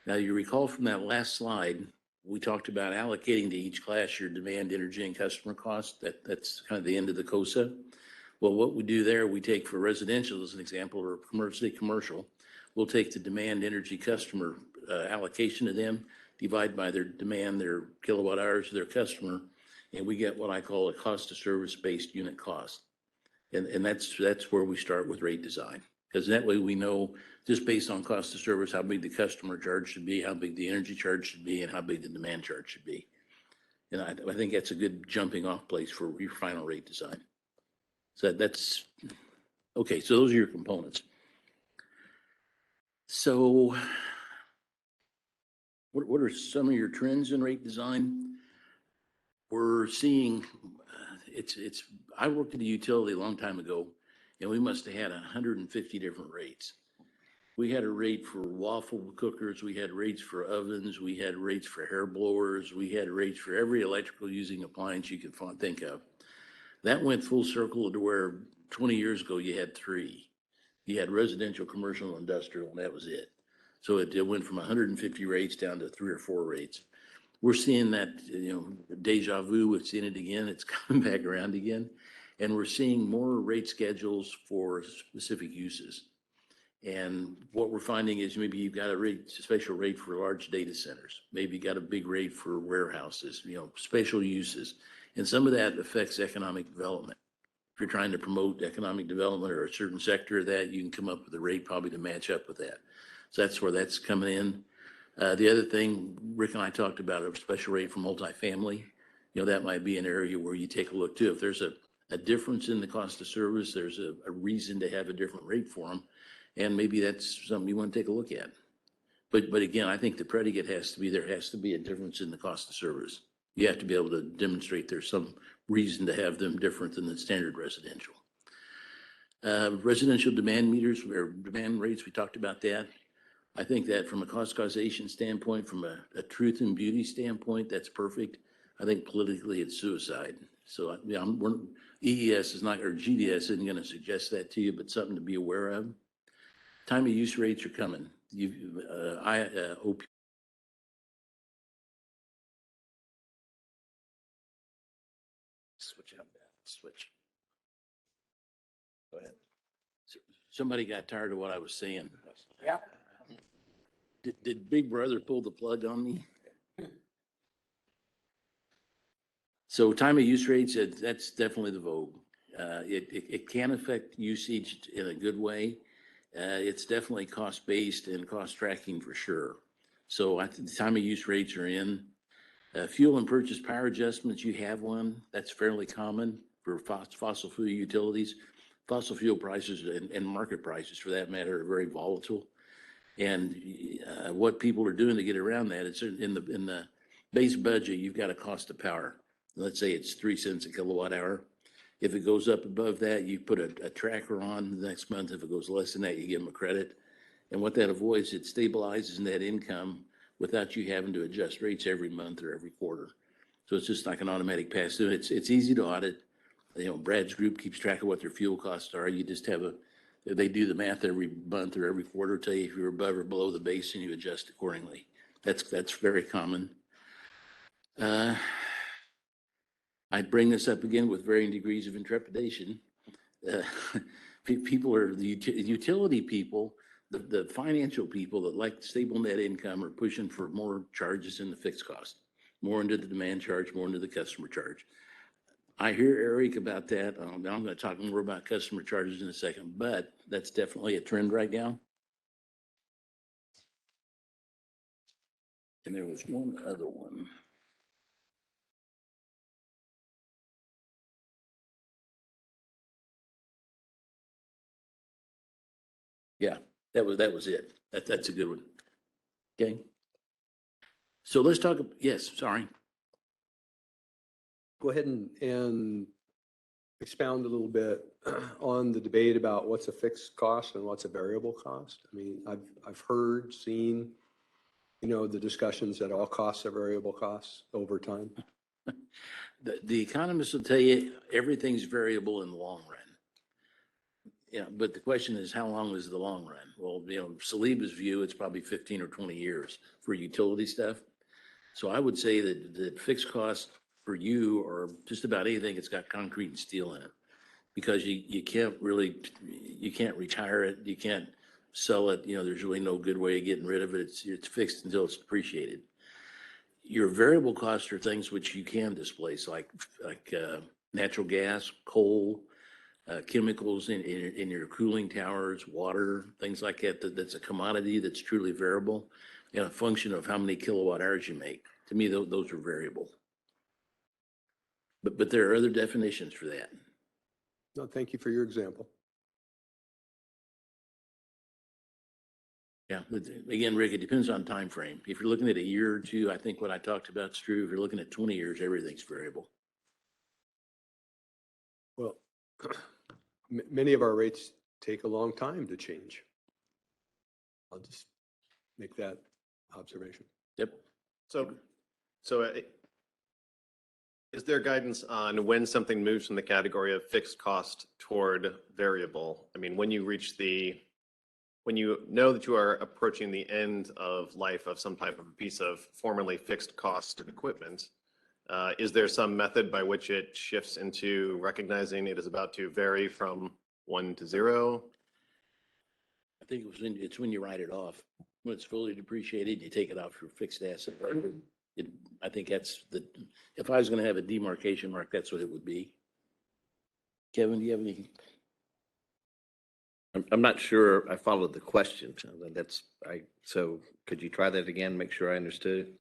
Now, you recall from that last slide, we talked about allocating to each class your demand, energy, and customer cost. That's kind of the end of the COSA. Well, what we do there, we take for residential as an example, or commercial, we'll take the demand, energy, customer allocation to them, divide by their demand, their kilowatt hours to their customer, and we get what I call a cost of service based unit cost. And that's where we start with rate design, because that way we know just based on cost of service, how big the customer charge should be, how big the energy charge should be, and how big the demand charge should be. And I think that's a good jumping off place for your final rate design. So that's, okay, so those are your components. So what are some of your trends in rate design? We're seeing, I worked at a utility a long time ago, and we must have had 150 different rates. We had a rate for waffle cookers, we had rates for ovens, we had rates for hair blowers, we had rates for every electrical using appliance you could think of. That went full circle to where 20 years ago you had three. You had residential, commercial, industrial, and that was it. So it went from 150 rates down to 3 or 4 rates. We're seeing that, deja vu, we've seen it again, it's coming back around again. And we're seeing more rate schedules for specific uses. And what we're finding is maybe you've got a special rate for large data centers. Maybe you got a big rate for warehouses, special uses. And some of that affects economic development. If you're trying to promote economic development or a certain sector of that, you can come up with a rate probably to match up with that. So that's where that's coming in. The other thing, Rick and I talked about a special rate for multifamily. That might be an area where you take a look too. If there's a difference in the cost of service, there's a reason to have a different rate for them. And maybe that's something you want to take a look at. But again, I think the predicate has to be, there has to be a difference in the cost of service. You have to be able to demonstrate there's some reason to have them different than the standard residential. Residential demand meters or demand rates, we talked about that. I think that from a cost causation standpoint, from a truth and beauty standpoint, that's perfect. I think politically it's suicide. So EES is not, or GDS isn't going to suggest that to you, but something to be aware of. Time of use rates are coming. Switch out that, switch. Go ahead. Somebody got tired of what I was saying. Yeah. Did Big Brother pull the plug on me? So time of use rates, that's definitely the vogue. It can affect usage in a good way. It's definitely cost-based and cost tracking for sure. So I think the time of use rates are in. Fuel and purchase power adjustments, you have one. That's fairly common for fossil fuel utilities. Fossil fuel prices and market prices, for that matter, are very volatile. And what people are doing to get around that, it's in the base budget, you've got a cost of power. Let's say it's 3 cents a kilowatt hour. If it goes up above that, you put a tracker on the next month. If it goes less than that, you give them a credit. And what that avoids, it stabilizes net income without you having to adjust rates every month or every quarter. So it's just like an automatic pass through. It's easy to audit. You know, Brad's group keeps track of what their fuel costs are. You just have they do the math every month or every quarter, tell you if you're above or below the base, and you adjust accordingly. That's very common. I bring this up again with varying degrees of intrepidation. People are the utility people, the financial people that like stable net income are pushing for more charges in the fixed cost, more into the demand charge, more into the customer charge. I hear Eric about that. I'm going to talk more about customer charges in a second, but that's definitely a trend right now. And there was one other one. Yeah, that was it. That's a good one. Okay. So let's talk, yes, sorry. Go ahead and expound a little bit on the debate about what's a fixed cost and what's a variable cost. I mean, I've heard, seen, the discussions that all costs are variable costs over time. The economists will tell you everything's variable in the long run. Yeah, but the question is, how long is the long run? Well, Saliba's view, it's probably 15 or 20 years for utility stuff. So I would say that the fixed cost for you or just about anything that's got concrete and steel in it, because you can't retire it, you can't sell it. There's really no good way of getting rid of it. It's fixed until it's depreciated. Your variable costs are things which you can displace, like natural gas, coal, chemicals in your cooling towers, water, things like that. That's a commodity that's truly variable and a function of how many kilowatt hours you make. To me, those are variable. But there are other definitions for that. No, thank you for your example. Yeah, but again, Rick, it depends on time frame. If you're looking at a year or two, I think what I talked about is true. If you're looking at 20 years, everything's variable. Well, many of our rates take a long time to change. I'll just make that observation. Yep. So is there guidance on when something moves from the category of fixed cost toward variable? I mean, when you know that you are approaching the end of life of some type of a piece of formerly fixed cost equipment, is there some method by which it shifts into recognizing it is about to vary from 1 to 0? I think it's when you write it off. When it's fully depreciated, you take it off your fixed asset. I think if I was going to have a demarcation mark, that's what it would be. Kevin, do you have any? I'm not sure I followed the question. So could you try that again, make sure I understood?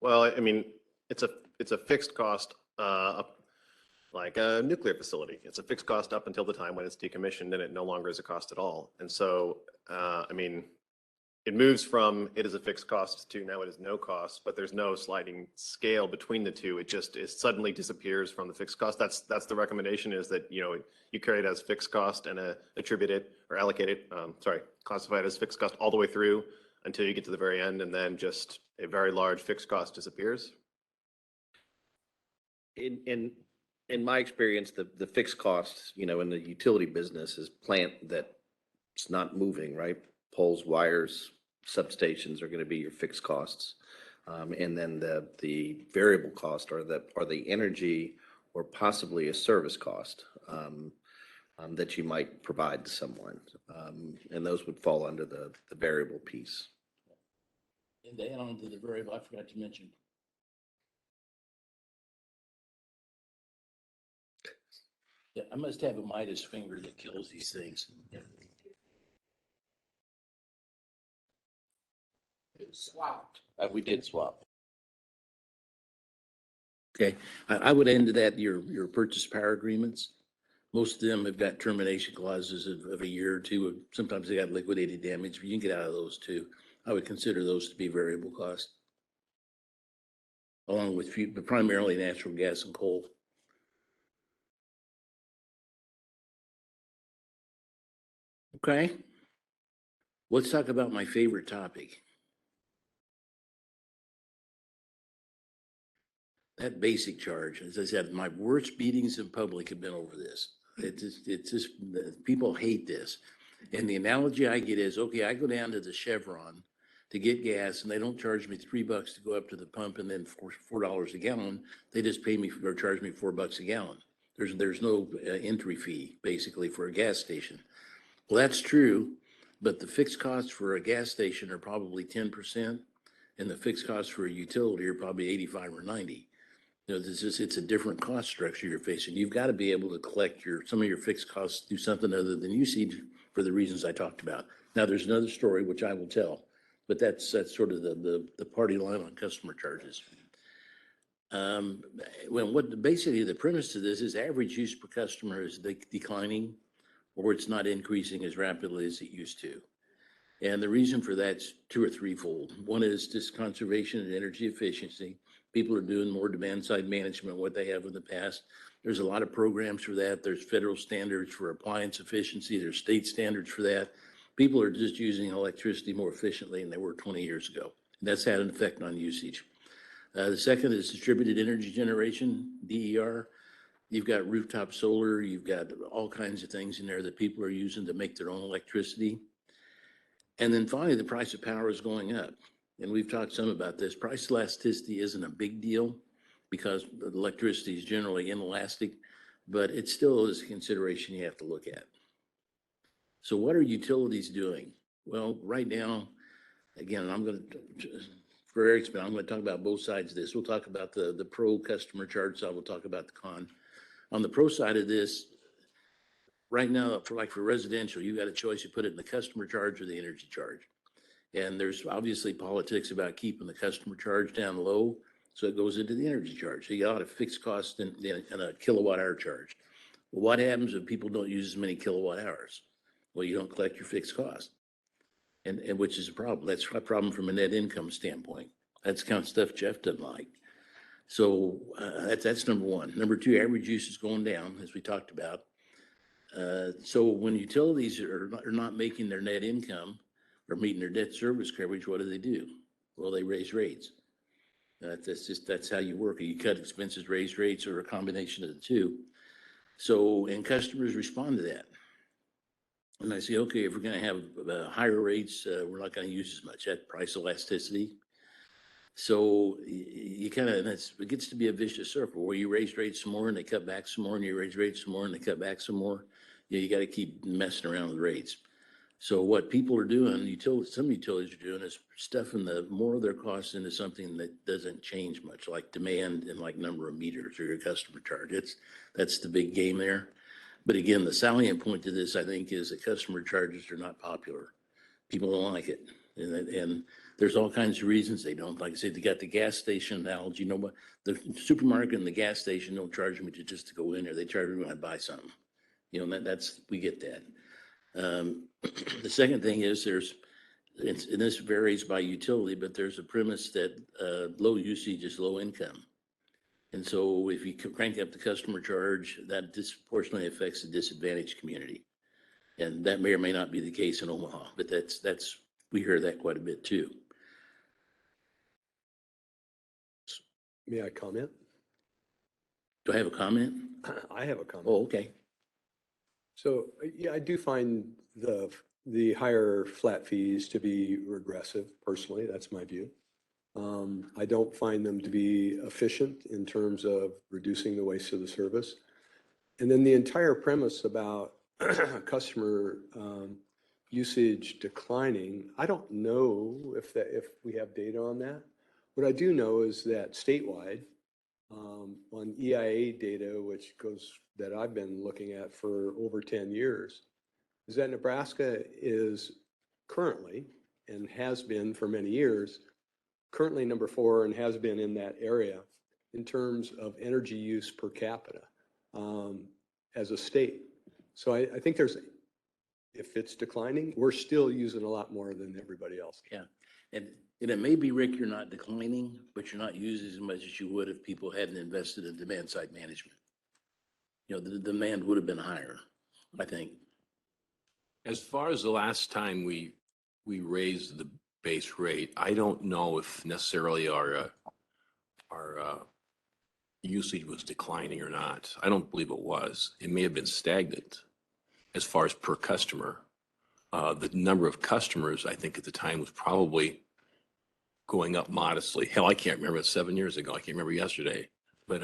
Well, I mean, it's a fixed cost, like a nuclear facility. It's a fixed cost up until the time when it's decommissioned and it no longer is a cost at all. And so, I mean, it moves from it is a fixed cost to now it is no cost, but there's no sliding scale between the two. It suddenly disappears from the fixed cost. That's the recommendation, is that, you know, you carry it as fixed cost and attribute it or allocate it, classify it as fixed cost all the way through until you get to the very end, and then just a very large fixed cost disappears. In my experience, the fixed costs, you know, in the utility business is plant that's not moving, right? Poles, wires, substations are going to be your fixed costs. And then the variable cost are the energy or possibly a service cost that you might provide to someone. And those would fall under the variable piece. And to add on to the variable, I forgot to mention. Yeah, I must have a Midas finger that kills these things. Swapped. We did swap. Okay, I would end to that, your purchase power agreements. Most of them have got termination clauses of a year or two. Sometimes they got liquidated damage, but you can get out of those too. I would consider those to be variable cost. Along with but primarily natural gas and coal. Okay. Let's talk about my favorite topic. That basic charge. As I said, my worst meetings in public have been over this. It's just people hate this. And the analogy I get is, okay, I go down to the Chevron to get gas and they don't charge me $3 to go up to the pump and then $4 a gallon. They just pay me or charge me $4 a gallon. There's no entry fee basically for a gas station. Well, that's true, but the fixed costs for a gas station are probably 10%, and the fixed costs for a utility are probably 85 or 90. You know, it's a different cost structure you're facing. You've got to be able to collect some of your fixed costs through something other than usage for the reasons I talked about. Now, there's another story which I will tell, but that's sort of the party line on customer charges. Basically the premise to this is average use per customer is declining, or it's not increasing as rapidly as it used to. And the reason for that's two or threefold. One is just conservation and energy efficiency. People are doing more demand side management than what they have in the past. There's a lot of programs for that. There's federal standards for appliance efficiency. There's state standards for that. People are just using electricity more efficiently than they were 20 years ago. And that's had an effect on usage. The second is distributed energy generation, DER. You've got rooftop solar. You've got all kinds of things in there that people are using to make their own electricity. And then finally, the price of power is going up. And we've talked some about this. Price elasticity isn't a big deal because electricity is generally inelastic, but it still is a consideration you have to look at. So what are utilities doing? Well, right now, again, for Eric's been, I'm going to talk about both sides of this. We'll talk about the pro customer charge side. We'll talk about the con. On the pro side of this, right now, for residential, you've got a choice. You put it in the customer charge or the energy charge. And there's obviously politics about keeping the customer charge down low. So it goes into the energy charge. So you got a fixed cost and a kilowatt hour charge. Well, what happens if people don't use as many kilowatt hours? Well, you don't collect your fixed cost. And which is a problem. That's a problem from a net income standpoint. That's the kind of stuff Jeff doesn't like. So that's number one. Number two, average use is going down, as we talked about. So when utilities are not making their net income or meeting their debt service coverage, what do? Well, they raise rates. That's how you work. You cut expenses, raise rates, or a combination of the two. So, and customers respond to that. And I say, okay, if we're going to have higher rates, we're not going to use as much. That price elasticity. So you kind of, it gets to be a vicious circle where you raise rates some more and they cut back some more, and you raise rates some more and they cut back some more. You got to keep messing around with rates. So what people are doing, some utilities are doing, is stuffing more of their costs into something that doesn't change much, like demand and like number of meters or your customer charge. That's the big game there. But again, the salient point to this, I think, is that customer charges are not popular. People don't like it. And there's all kinds of reasons they don't. Like I said, they got the gas station analogy. You know what? The supermarket and the gas station don't charge me just to go in there. They charge me when I buy something. You know, we get that. The second thing is there's and this varies by utility, but there's a premise that low usage is low income. And so if you crank up the customer charge, that disproportionately affects the disadvantaged community. And that may or may not be the case in Omaha, but we hear that quite a bit too. May I comment? Do I have a comment? I have a comment. Oh, okay. So, yeah, I do find the higher flat fees to be regressive personally. That's my view. I don't find them to be efficient in terms of reducing the waste of the service. And then the entire premise about customer usage declining, I don't know if we have data on that. What I do know is that statewide, on EIA data, that I've been looking at for over 10 years, is that Nebraska is currently, and has been for many years, currently number 4 and has been in that area in terms of energy use per capita as a state. So I think if it's declining, we're still using a lot more than everybody else. Yeah. And it may be, Rick, you're not declining, but you're not using as much as you would if people hadn't invested in demand side management. The demand would have been higher, I think. As far as the last time we raised the base rate, I don't know if necessarily our usage was declining or not. I don't believe it was. It may have been stagnant as far as per customer. The number of customers, I think at the time, was probably going up modestly. Hell, I can't remember. It's 7 years ago. I can't remember yesterday. But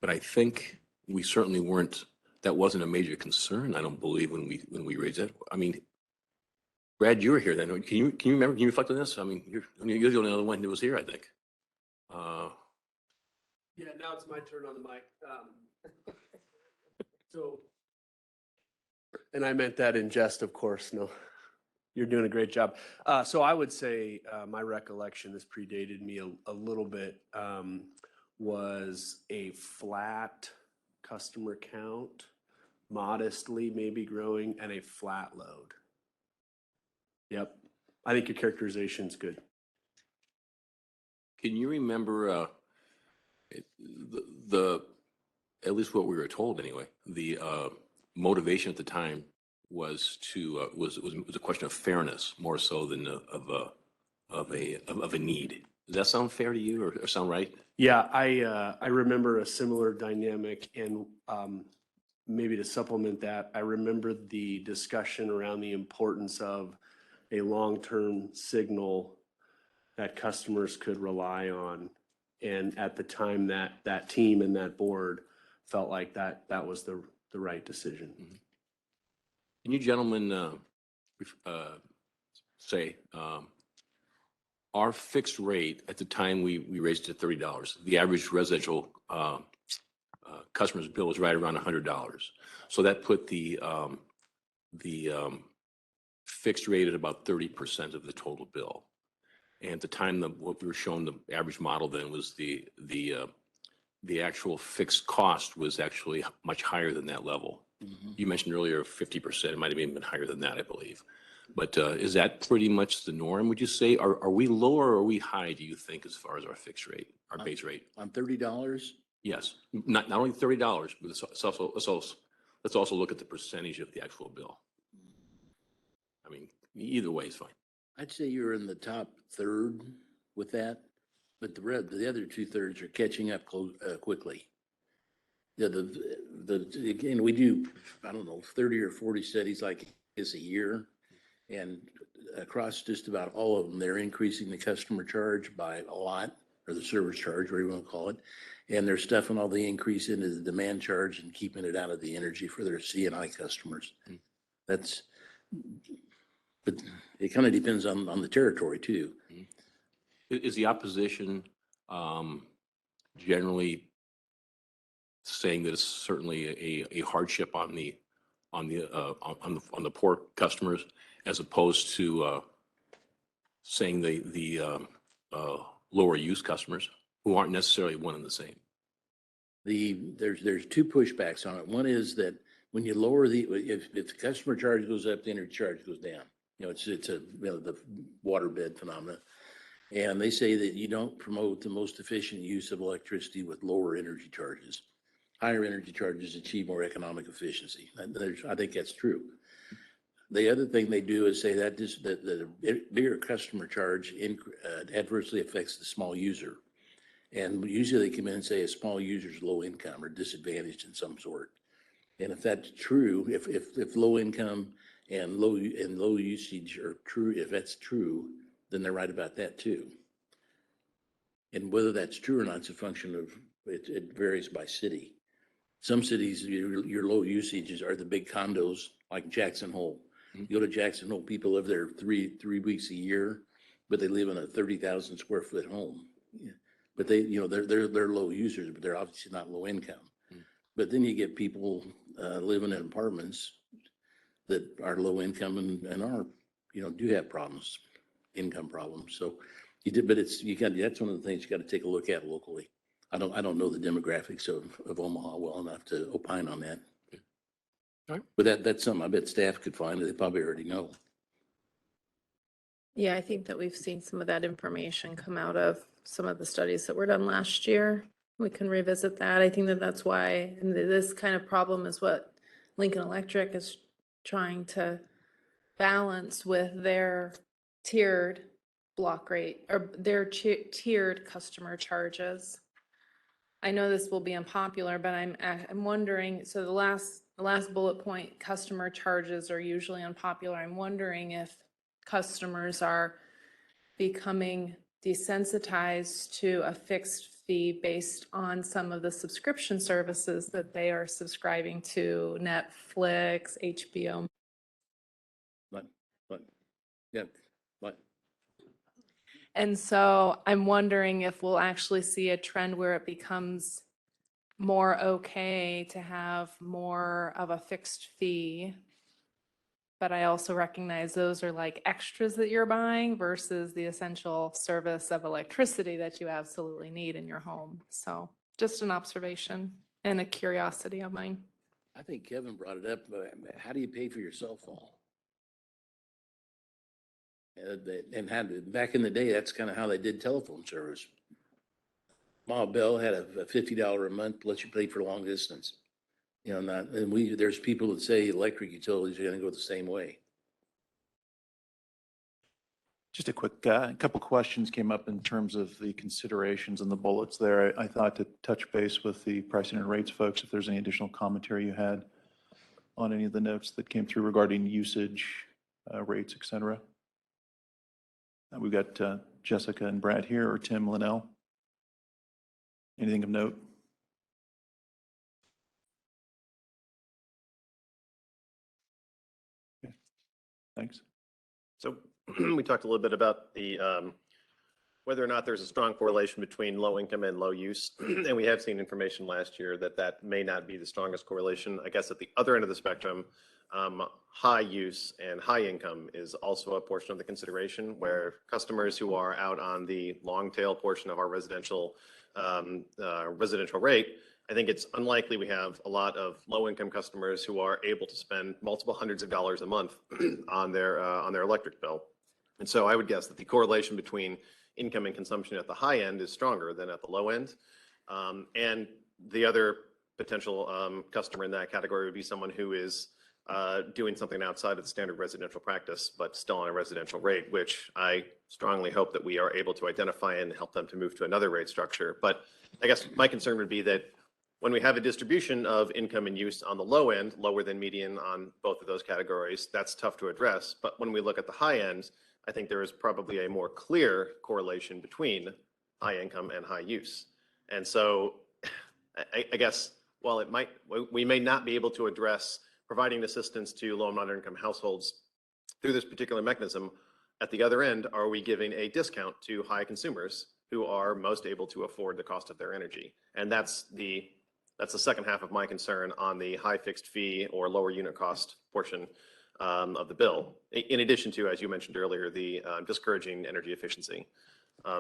I think we certainly weren't. That wasn't a major concern. I don't believe when we raised it. I mean, Brad, you were here then. Can you remember? Can you reflect on this? I mean, you're the only other one who was here, I think. Yeah, now it's my turn on the mic. And I meant that in jest, of course. No, you're doing a great job. So I would say my recollection, this predated me a little bit, was a flat customer count, modestly maybe growing, and a flat load. Yep. I think your characterization is good. Can you remember at least what we were told anyway, the motivation at the time was a question of fairness more so than of a need. Does that sound fair to you or sound right? Yeah, I remember a similar dynamic, and maybe to supplement that, I remember the discussion around the importance of a long-term signal that customers could rely on. And at the time, that team and that board felt like that was the right decision. Mm-hmm. Can you gentlemen say our fixed rate at the time we raised it to $30, the average residential customer's bill was right around $100. So that put the fixed rate at about 30% of the total bill. And at the time, what we were shown, the average model then was the actual fixed cost was actually much higher than that level. Mm-hmm. You mentioned earlier 50%. It might have even been higher than that, I believe. But is that pretty much the norm, would you say? Are we low or are we high, do you think, as far as our fixed rate, our base rate? On $30? Yes. Not only $30, but let's also look at the percentage of the actual bill. I mean, either way is fine. I'd say you're in the top third with that, but the other 2/3 are catching up quickly. Yeah, again, we do, I don't know, 30 or 40 studies like this a year, and across just about all of them, they're increasing the customer charge by a lot, or the service charge, whatever you want to call it, and they're stuffing all the increase into the demand charge and keeping it out of the energy for their C&I customers. But it kind of depends on the territory too. Is the opposition generally saying that it's certainly a hardship on the poor customers, as opposed to saying the lower use customers who aren't necessarily one and the same? There's two pushbacks on it. One is that when you lower if the customer charge goes up, the energy charge goes down. it's a, the waterbed phenomena. And they say that you don't promote the most efficient use of electricity with lower energy charges. Higher energy charges achieve more economic efficiency. I think that's true. The other thing they do is say that the bigger customer charge adversely affects the small user. And usually they come in and say a small user is low income or disadvantaged in some sort. And if that's true, if low income and low usage are true, if that's true, then they're right about that too. And whether that's true or not, it's a function of, it varies by city. Some cities, your low usages are the big condos like Jackson Hole. You go to Jackson Hole, people live there three weeks a year, but they live in a 30,000 square foot home. But they, they're low users, but they're obviously not low income. But then you get people living in apartments that are low income and are, do have problems, income problems. So but that's one of the things you got to take a look at locally. I don't know the demographics of Omaha well enough to opine on that. All right. But that's something I bet staff could find that they probably already know. Yeah, I think that we've seen some of that information come out of some of the studies that were done last year. We can revisit that. I think that that's why, and this kind of problem is what Lincoln Electric is trying to balance with their tiered block rate or their tiered customer charges. I know this will be unpopular, but I'm wondering, so the last bullet point, customer charges are usually unpopular. I'm wondering if customers are becoming desensitized to a fixed fee based on some of the subscription services that they are subscribing to, Netflix, HBO. But And so I'm wondering if we'll actually see a trend where it becomes more okay to have more of a fixed fee. But I also recognize those are like extras that you're buying versus the essential service of electricity that you absolutely need in your home. So just an observation and a curiosity of mine. I think Kevin brought it up. How do you pay for your cell phone? And back in the day, that's kind of how they did telephone service. Ma Bell had a $50 a month, lets you pay for long distance. There's people that say electric utilities are going to go the same way. Just a quick, couple questions came up in terms of the considerations and the bullets there. I thought to touch base with the pricing and rates folks, if there's any additional commentary you had on any of the notes that came through regarding usage, rates, et cetera. We've got Jessica and Brad here, or Tim Linnell. Anything of note? Okay. Thanks. So we talked a little bit about the whether or not there's a strong correlation between low income and low use. And we have seen information last year that may not be the strongest correlation. I guess at the other end of the spectrum, high use and high income is also a portion of the consideration, where customers who are out on the long tail portion of our residential rate, I think it's unlikely we have a lot of low income customers who are able to spend multiple hundreds of dollars a month on their electric bill. And so I would guess that the correlation between income and consumption at the high end is stronger than at the low end. And the other potential customer in that category would be someone who is doing something outside of the standard residential practice, but still on a residential rate, which I strongly hope that we are able to identify and help them to move to another rate structure. But I guess my concern would be that when we have a distribution of income and use on the low end, lower than median on both of those categories, that's tough to address. But when we look at the high end, I think there is probably a more clear correlation between high income and high use. And so I guess while we may not be able to address providing assistance to low and moderate income households through this particular mechanism, at the other end, are we giving a discount to high consumers who are most able to afford the cost of their energy? And that's the second half of my concern on the high fixed fee or lower unit cost portion of the bill, in addition to, as you mentioned earlier, the discouraging energy efficiency.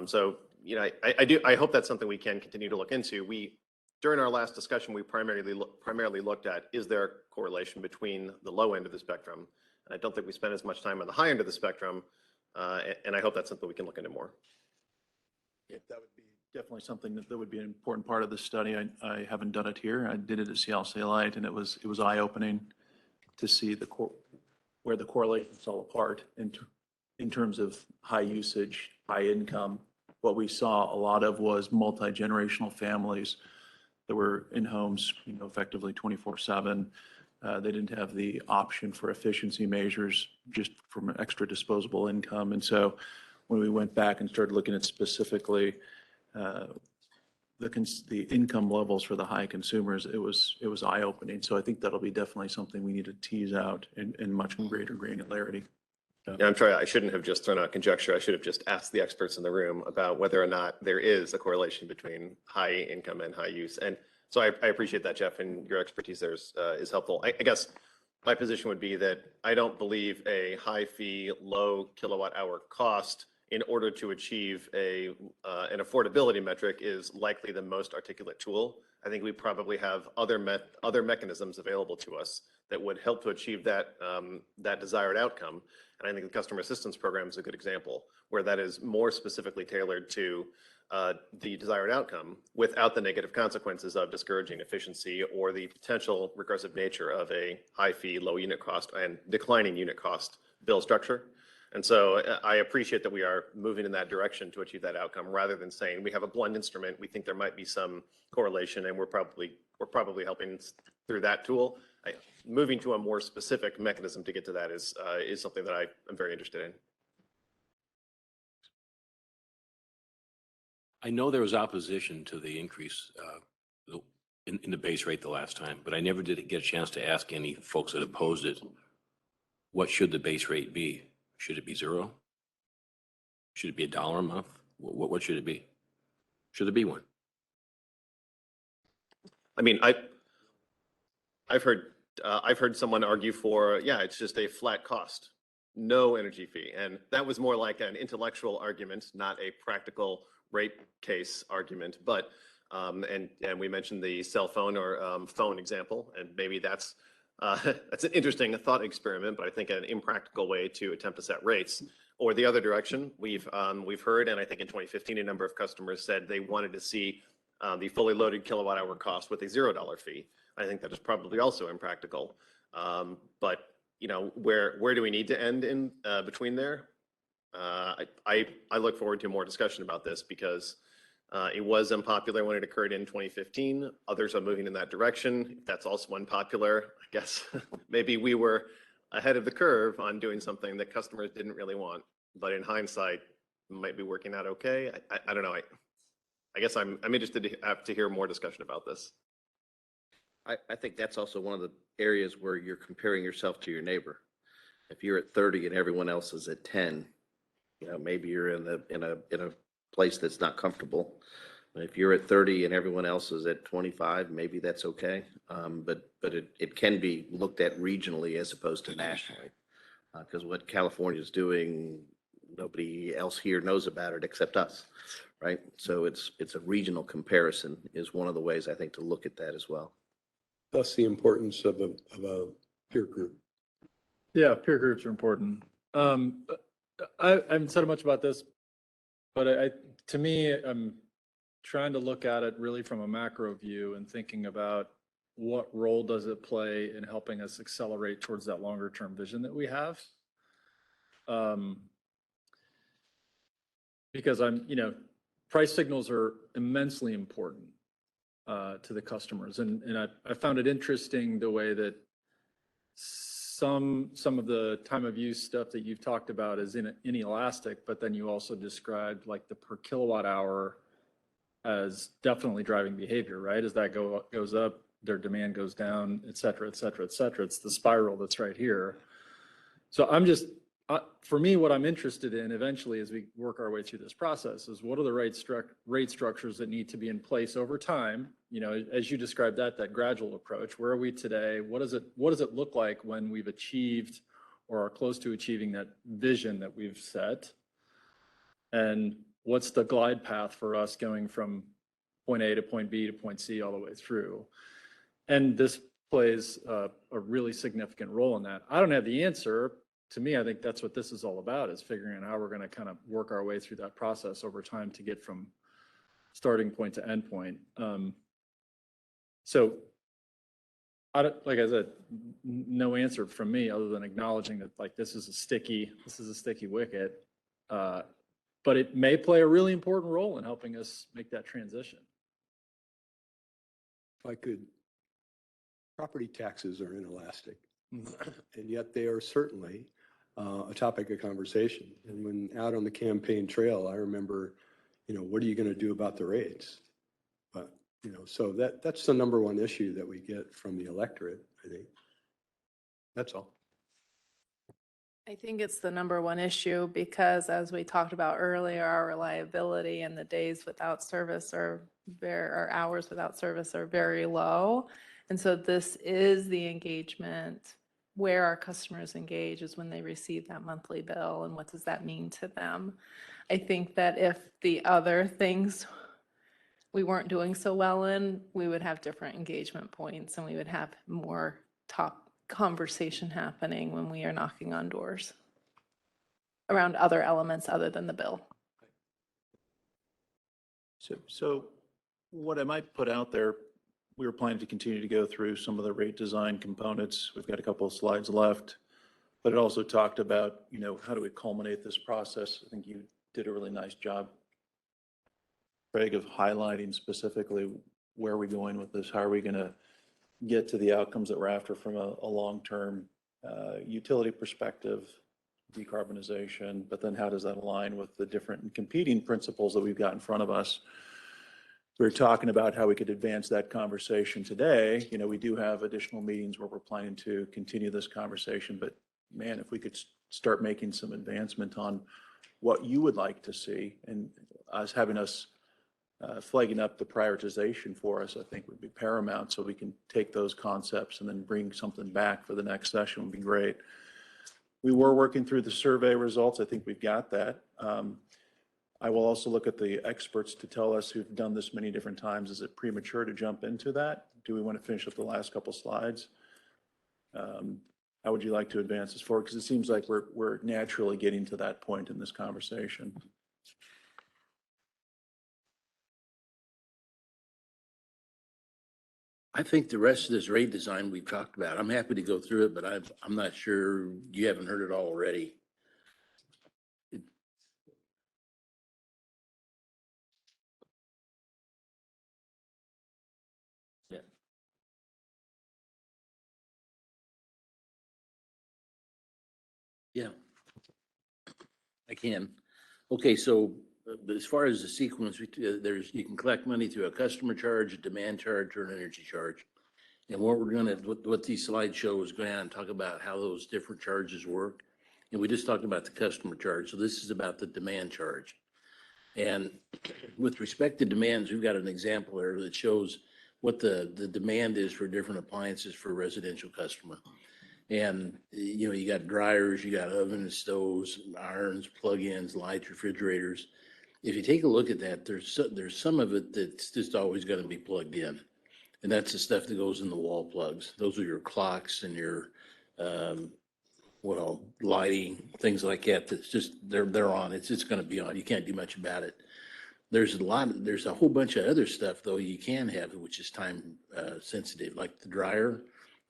So, I hope that's something we can continue to look into. During our last discussion, we primarily looked at, is there a correlation between the low end of the spectrum I don't think we spend as much time on the high end of the spectrum. And I hope that's something we can look into more. Yeah, that would be definitely something that would be an important part of the study. I haven't done it here. I did it at Seattle Light, and it was eye-opening to see where the correlations fall apart in terms of high usage, high income. What we saw a lot of was multi-generational families that were in homes, effectively 24/7. They didn't have the option for efficiency measures just from an extra disposable income. And so when we went back and started looking at specifically the income levels for the high consumers, it was eye-opening. So I think that'll be definitely something we need to tease out in much greater granularity. Yeah, I'm sorry, I shouldn't have just thrown out conjecture. I should have just asked the experts in the room about whether or not there is a correlation between high income and high use. And so I appreciate that, Jeff, and your expertise there is helpful. I guess my position would be that I don't believe a high fee, low kilowatt hour cost in order to achieve an affordability metric is likely the most articulate tool. I think we probably have other mechanisms available to us that would help to achieve that desired outcome. And I think the customer assistance program is a good example where that is more specifically tailored to the desired outcome without the negative consequences of discouraging efficiency or the potential regressive nature of a high fee, low unit cost and declining unit cost bill structure. And so I appreciate that we are moving in that direction to achieve that outcome rather than saying we have a blunt instrument. We think there might be some correlation and we're probably helping through that tool. Moving to a more specific mechanism to get to that is something that I am very interested in. I know there was opposition to the increase in the base rate the last time, but I never did get a chance to ask any folks that opposed it, what should the base rate be? Should it be zero? Should it be $1 a month? What should it be? Should there be one? I mean, I've heard someone argue for, yeah, it's just a flat cost, no energy fee. And that was more like an intellectual argument, not a practical rate case argument. But, and we mentioned the cell phone or phone example, and maybe that's an interesting thought experiment, but I think an impractical way to attempt to set rates. Or the other direction, we've heard, and I think in 2015, a number of customers said they wanted to see the fully loaded kilowatt hour cost with a $0 fee. I think that is probably also impractical. But where do we need to end in between there? I look forward to more discussion about this because it was unpopular when it occurred in 2015. Others are moving in that direction. That's also unpopular. I guess maybe we were ahead of the curve on doing something that customers didn't really want, but in hindsight, might be working out okay. I don't know. I guess I'm interested to hear more discussion about this. I think that's also one of the areas where you're comparing yourself to your neighbor. If you're at 30 and everyone else is at 10, maybe you're in a place that's not comfortable. If you're at 30 and everyone else is at 25, maybe that's okay. But it can be looked at regionally as opposed to nationally. Because what California is doing, nobody else here knows about it except us, right? So it's a regional comparison is one of the ways I think to look at that as well. Thus the importance of a peer group. Yeah, peer groups are important. I haven't said much about this, but to me, I'm trying to look at it really from a macro view and thinking about what role does it play in helping us accelerate towards that longer term vision that we have. Because price signals are immensely important to the customers. And I found it interesting the way that some of the time of use stuff that you've talked about is inelastic, but then you also described like the per kilowatt hour as definitely driving behavior, right? As that goes up, their demand goes down, et cetera, et cetera, et cetera. It's the spiral that's right here. So for me, what I'm interested in eventually as we work our way through this process is what are the rate structures that need to be in place over time? As you described that gradual approach, where are we today? What does it look like when we've achieved or are close to achieving that vision that we've set? And what's the glide path for us going from point A to point B to point C all the way through? And this plays a really significant role in that. I don't have the answer. To me, I think that's what this is all about, is figuring out how we're going to kind of work our way through that process over time to get from starting point to end point. So like I said, no answer from me other than acknowledging that like this is a sticky wicket, but it may play a really important role in helping us make that transition. If I could, property taxes are inelastic, and yet they are certainly a topic of conversation. And when out on the campaign trail, I remember, what are you going to do about the rates? But, so that's the number one issue that we get from the electorate, I think. That's all. I think it's the number one issue because as we talked about earlier, our reliability and the days without service or hours without service are very low. And so this is the engagement where our customers engage, is when they receive that monthly bill and what does that mean to them. I think that if the other things we weren't doing so well in, we would have different engagement points and we would have more top conversation happening when we are knocking on doors around other elements other than the bill. So what I might put out there, we were planning to continue to go through some of the rate design components. We've got a couple of slides left, but it also talked about, how do we culminate this process? I think you did a really nice job, Craig, of highlighting specifically where are we going with this? How are we going to get to the outcomes that we're after from a long-term utility perspective, decarbonization, but then how does that align with the different and competing principles that we've got in front of us? We were talking about how we could advance that conversation today. We do have additional meetings where we're planning to continue this conversation, but man, if we could start making some advancement on what you would like to see and having us flagging up the prioritization for us, I think would be paramount, so we can take those concepts and then bring something back for the next session would be great. We were working through the survey results. I think we've got that. I will also look at the experts to tell us who've done this many different times. Is it premature to jump into that? Do we want to finish up the last couple slides? How would you like to advance this forward? Because it seems like we're naturally getting to that point in this conversation. I think the rest of this rate design we've talked about, I'm happy to go through it, but I'm not sure you haven't heard it all already. Yeah. Yeah, I can. Okay, so as far as the sequence, you can collect money through a customer charge, a demand charge, or an energy charge. And what these slides show is going to talk about how those different charges work. And we just talked about the customer charge. So this is about the demand charge. And with respect to demands, we've got an example there that shows what the demand is for different appliances for a residential customer. And, you got dryers, you got ovens, stoves, irons, plug-ins, lights, refrigerators. If you take a look at that, there's some of it that's just always going to be plugged in. And that's the stuff that goes in the wall plugs. Those are your clocks and your, lighting, things like that. That's just, they're on. It's just going to be on. You can't do much about it. There's a whole bunch of other stuff though you can have, which is time sensitive, like the dryer,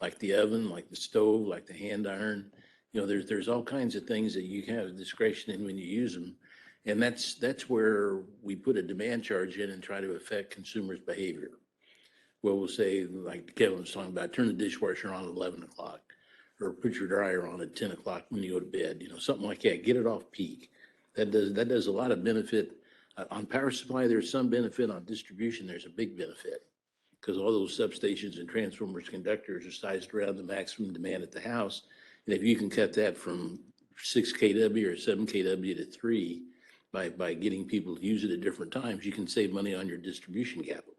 like the oven, like the stove, like the hand iron. There's all kinds of things that you can have discretion in when you use them. And that's where we put a demand charge in and try to affect consumers' behavior. Well, we'll say, like Kevin was talking about, turn the dishwasher on at 11 o'clock or put your dryer on at 10 o'clock when you go to bed, something like that. Get it off peak. That does a lot of benefit. On power supply, there's some benefit. On distribution, there's a big benefit because all those substations and transformers, conductors are sized around the maximum demand at the house. And if you can cut that from 6 kW or 7 kW to 3 by getting people to use it at different times, you can save money on your distribution capital.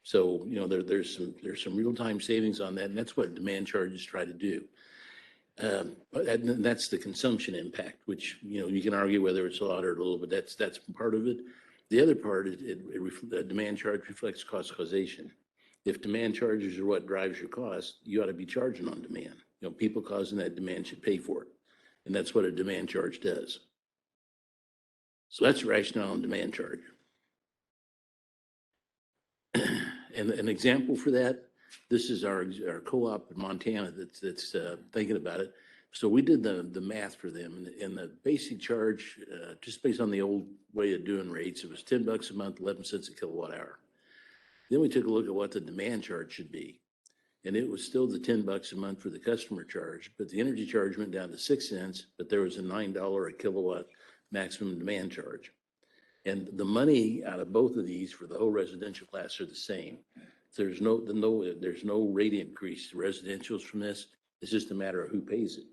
So, there's some real-time savings on that, and that's what demand charges try to do. And that's the consumption impact, which, you can argue whether it's a lot or a little, but that's part of it. The other part is the demand charge reflects cost causation. If demand charges are what drives your cost, you ought to be charging on demand. You know, people causing that demand should pay for it. And that's what a demand charge does. So that's the rationale on demand charge. And an example for that, this is our co-op in Montana that's thinking about it. So we did the math for them, and the basic charge, just based on the old way of doing rates, it was $10 a month, 11 cents a kilowatt hour. Then we took a look at what the demand charge should be. And it was still the $10 a month for the customer charge, but the energy charge went down to 6 cents, but there was a $9 a kilowatt maximum demand charge. And the money out of both of these for the whole residential class are the same. There's no rate increase to residentials from this. It's just a matter of who pays it.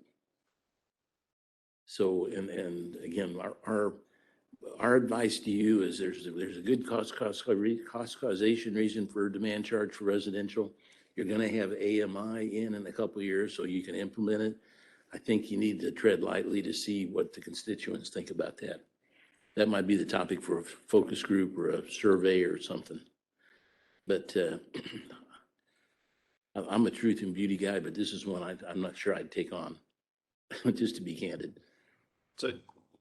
So, and again, our advice to you is there's a good cost causation reason for demand charge for residential. You're going to have AMI in a couple of years, so you can implement it. I think you need to tread lightly to see what the constituents think about that. That might be the topic for a focus group or a survey or something. But I'm a truth and beauty guy, but this is one I'm not sure I'd take on, just to be candid. So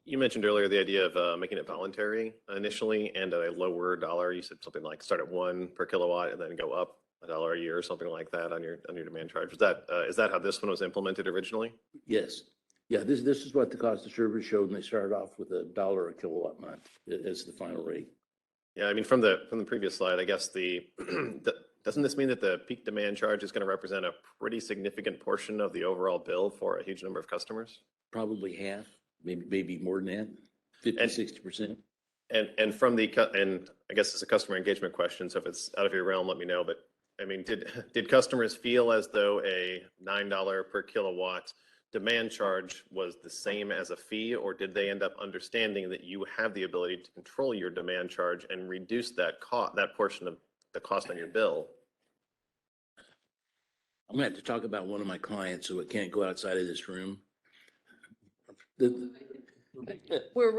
you mentioned earlier the idea of making it voluntary initially and at a lower dollar. You said something like start at 1 per kilowatt and then go up $1 a year or something like that on your demand charge. Is that how this one was implemented originally? Yes. Yeah, this is what the cost of service showed, and they started off with $1 a kilowatt month as the final rate. Yeah, I mean, from the previous slide, I guess doesn't this mean that the peak demand charge is going to represent a pretty significant portion of the overall bill for a huge number of customers? Probably half, maybe more than that, 50-60%. And I guess it's a customer engagement question, so if it's out of your realm, let me know. But I mean, did customers feel as though a $9 per kilowatt demand charge was the same as a fee, or did they end up understanding that you have the ability to control your demand charge and reduce that portion of the cost on your bill? I'm gonna have to talk about one of my clients, so it can't go outside of this room. We're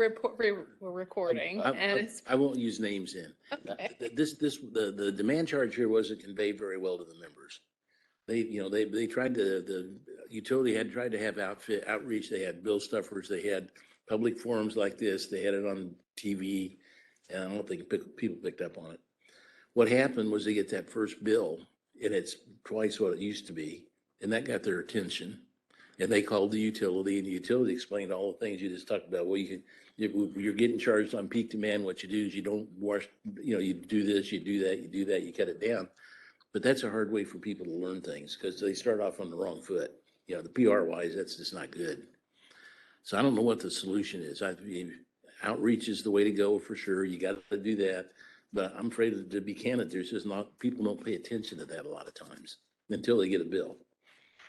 recording, and it's I won't use names in. okay. The demand charge here wasn't conveyed very well to the members. They tried to, the utility had tried to have outreach. They had bill stuffers. They had public forums like this. They had it on TV, and I don't think people picked up on it. What happened was they get that first bill, and it's twice what it used to be, and that got their attention. And they called the utility, and the utility explained all the things you just talked about. Well, you're getting charged on peak demand. What you do is you don't wash, you do this, you do that, you cut it down. But that's a hard way for people to learn things because they start off on the wrong foot. The PR wise, that's just not good. So I don't know what the solution is. Outreach is the way to go for sure. You got to do that. But I'm afraid to be candid, there's just not, people don't pay attention to that a lot of times until they get a bill.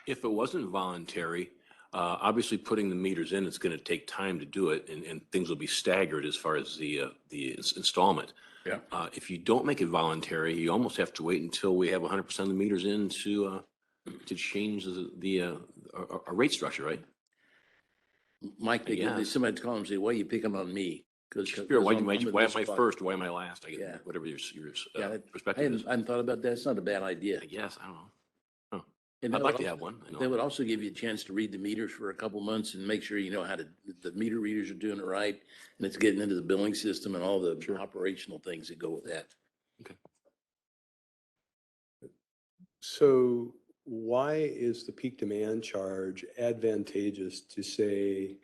If it wasn't voluntary, obviously putting the meters in, it's going to take time to do it, and things will be staggered as far as the installment. Yeah. If you don't make it voluntary, you almost have to wait until we have 100% of the meters in to change our rate structure, right? Mike, somebody call him and say, "Why you picking on me?" Sure. Why am I first? Why am I last? I guess Yeah. Whatever your I perspective is. hadn't thought about that. It's not a bad idea. I guess I don't know. And I'd like to have one. They would also give you a chance to read the meters for a couple months and make sure you know the meter readers are doing it right, and it's getting into the billing system and all the operational things that go with that. Okay. So why is the peak demand charge advantageous to, say,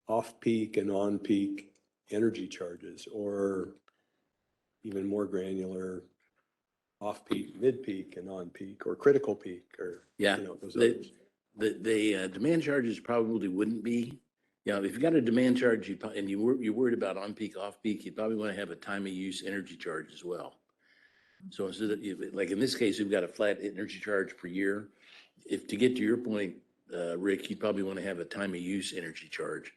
off-peak and on-peak energy charges, or even more granular, off-peak, mid-peak, and on-peak, or critical peak, or those others? The demand charges probably wouldn't be. If you got a demand charge and you're worried about on-peak, off-peak, you'd probably want to have a time of use energy charge as well. So instead of, like in this case, we've got a flat energy charge per year. If to get to your point, Rick, you'd probably want to have a time of use energy charge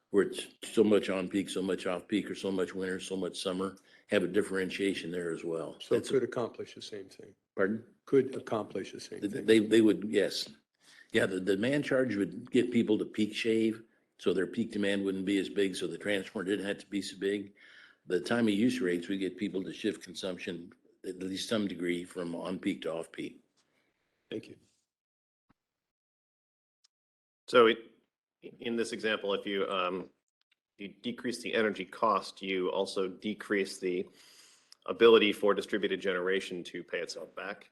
where it's so much on-peak, so much off-peak, or so much winter, so much summer. Have a differentiation there as well. So it could accomplish the same thing. Pardon? Could accomplish the same thing. They would, yes. Yeah, the demand charge would get people to peak shave, so their peak demand wouldn't be as big, so the transformer didn't have to be so big. The time of use rates would get people to shift consumption at least some degree from on-peak to off-peak. Thank you. So in this example, if you decrease the energy cost, you also decrease the ability for distributed generation to pay itself back.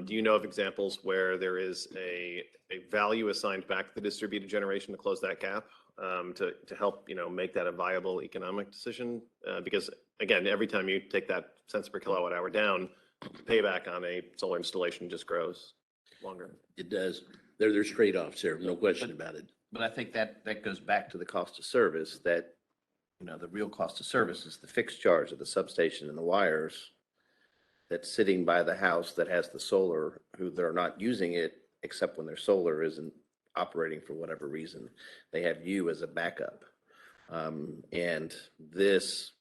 Do you know of examples where there is a value assigned back to the distributed generation to close that gap, to help, make that a viable economic decision? Because again, every time you take that cents per kilowatt hour down, payback on a solar installation just grows longer. It does. There's trade-offs there, no question about it. But I think that goes back to the cost of service, that, the real cost of service is the fixed charge of the substation and the wires that's sitting by the house that has the solar, who they're not using it except when their solar isn't operating for whatever reason. They have you as a backup. And this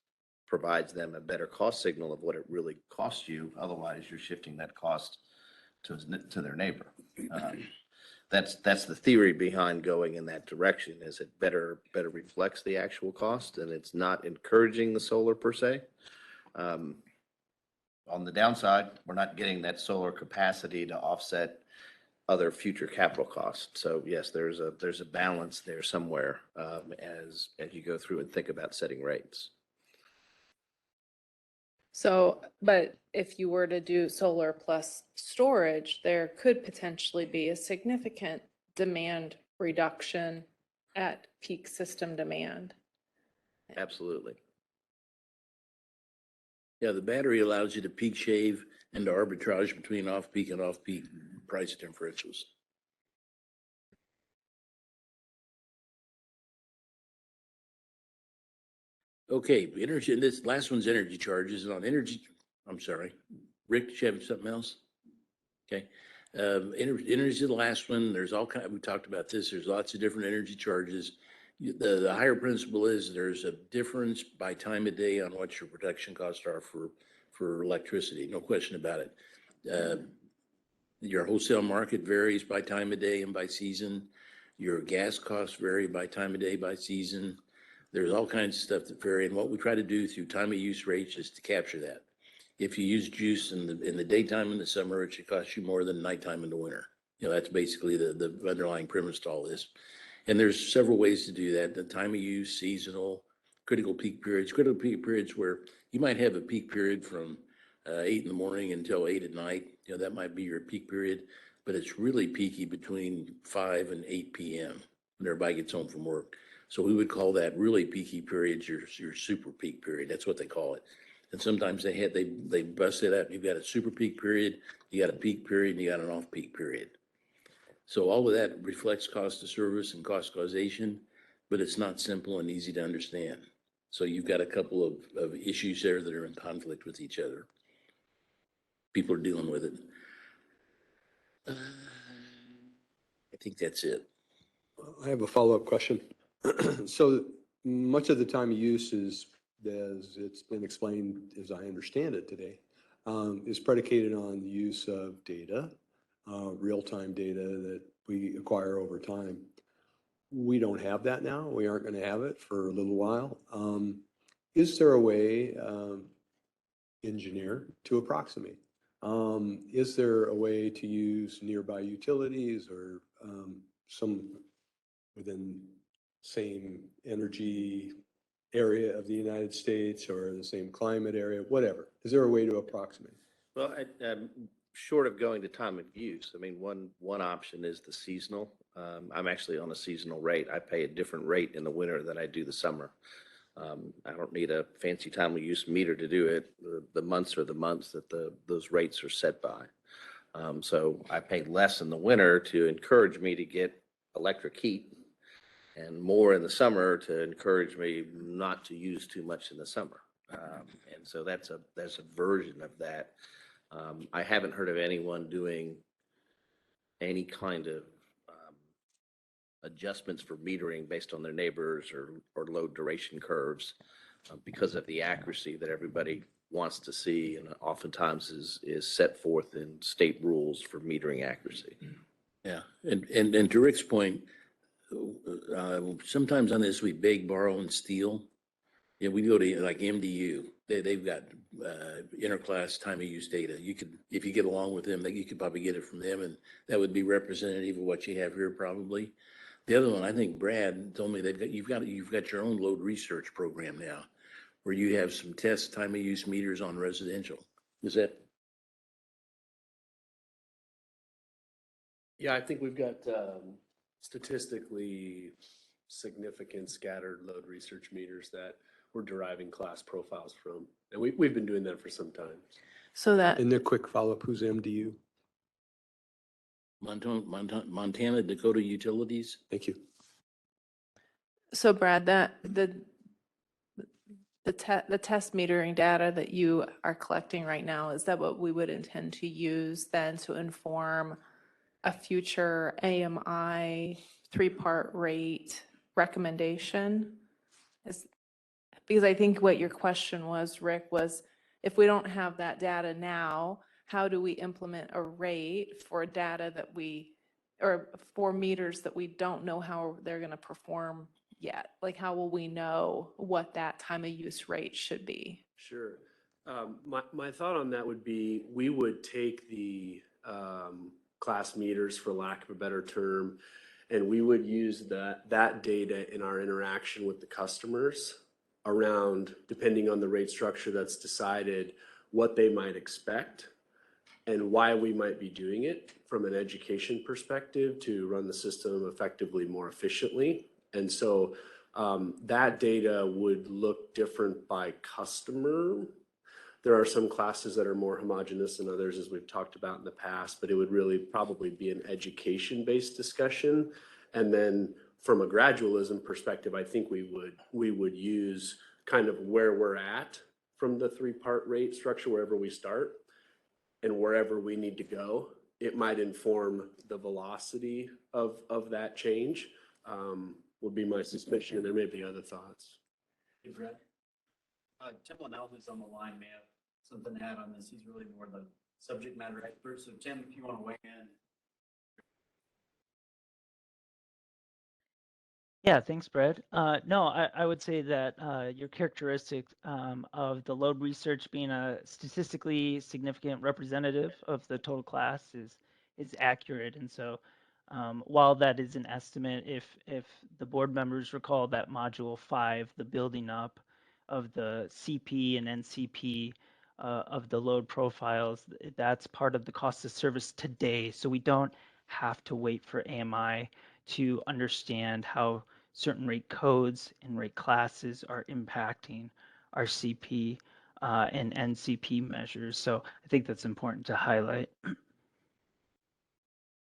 provides them a better cost signal of what it really costs you. Otherwise, you're shifting that cost to their neighbor. That's the theory behind going in that direction, is it better reflects the actual cost, and it's not encouraging the solar per se. On the downside, we're not getting that solar capacity to offset other future capital costs. So yes, there's a balance there somewhere, as you go through and think about setting rates. So, but if you were to do solar plus storage, there could potentially be a significant demand reduction at peak system demand. Absolutely. Yeah, the battery allows you to peak shave and to arbitrage between off-peak and off-peak price differentials. Okay, energy, and this last one's energy charges, and on energy, I'm sorry, Rick, did you have something else? Okay, energy is the last one. There's all kind, we talked about this, there's lots of different energy charges. The higher principle is there's a difference by time of day on what your production costs are for electricity, no question about it. Your wholesale market varies by time of day and by season. Your gas costs vary by time of day, by season. There's all kinds of stuff that vary, and what we try to do through time of use rates is to capture that. If you use juice in the daytime in the summer, it should cost you more than nighttime in the winter. That's basically the underlying premise to all this. And there's several ways to do that. The time of use, seasonal, critical peak periods where you might have a peak period from 8 in the morning until 8 at night. That might be your peak period, but it's really peaky between 5 and 8 p.m. when everybody gets home from work. So we would call that really peaky periods your super peak period. That's what they call it. And sometimes they bust it up. You've got a super peak period, you got a peak period, and you got an off peak period. So all of that reflects cost of service and cost causation, but it's not simple and easy to understand. So you've got a couple of issues there that are in conflict with each other. People are dealing with it. I think that's it. I have a follow-up question. So much of the time use is, as it's been explained, as I understand it today, is predicated on the use of data, real-time data that we acquire over time. We don't have that now. We aren't going to have it for a little while. Is there a way, engineer, to approximate? Is there a way to use nearby utilities or some within same energy area of the United States or the same climate area, whatever? Is there a way to approximate? Well, short of going to time of use, I mean, one option is the seasonal. I'm actually on a seasonal rate. I pay a different rate in the winter than I do the summer. I don't need a fancy time of use meter to do it. The months are the months that those rates are set by. So I pay less in the winter to encourage me to get electric heat, and more in the summer to encourage me not to use too much in the summer. And so there's a version of that. I haven't heard of anyone doing any kind of adjustments for metering based on their neighbors or load duration curves because of the accuracy that everybody wants to see, and oftentimes is set forth in state rules for metering accuracy. Yeah, and to Rick's point, sometimes on this we beg, borrow, and steal. We go to like MDU. they've got interclass time of use data. You could, if you get along with them, you could probably get it from them, and that would be representative of what you have here probably. The other one, I think Brad told me you've got your own load research program now, where you have some test time of use meters on residential. Is that? Yeah, I think we've got statistically significant scattered load research meters that we're deriving class profiles from. And we've been doing that for some time. So that, And a quick follow-up, who's MDU? Montana Dakota Utilities. Thank you. so Brad, that the test metering data that you are collecting right now, is that what we would intend to use then to inform a future AMI 3-part rate recommendation? Because I think what your question was, Rick, was if we don't have that data now, how do we implement a rate for data that or for meters that we don't know how they're going to perform yet? Like, how will we know what that time of use rate should be? Sure. My thought on that would be, we would take the class meters, for lack of a better term, and we would use that data in our interaction with the customers around, depending on the rate structure that's decided, what they might expect and why we might be doing it from an education perspective to run the system effectively more efficiently. And so that data would look different by customer. There are some classes that are more homogeneous than others, as we've talked about in the past, but it would really probably be an education-based discussion. And then from a gradualism perspective, I think we would use kind of where we're at from the 3-part rate structure, wherever we start and wherever we need to go. It might inform the velocity of that change, would be my suspicion. There may be other thoughts. Hey, Brett. Tim Linnell, who's on the line, may have something to add on this. He's really more the subject matter expert. So Tim, if you want to weigh in. Yeah, thanks, Brad. No, I would say that your characteristic of the load research being a statistically significant representative of the total class is accurate. And so while that is an estimate, if the board members recall that module 5, the building up of the CP and NCP of the load profiles, that's part of the cost of service today. So we don't have to wait for AMI to understand how certain rate codes and rate classes are impacting our CP and NCP measures. So I think that's important to highlight.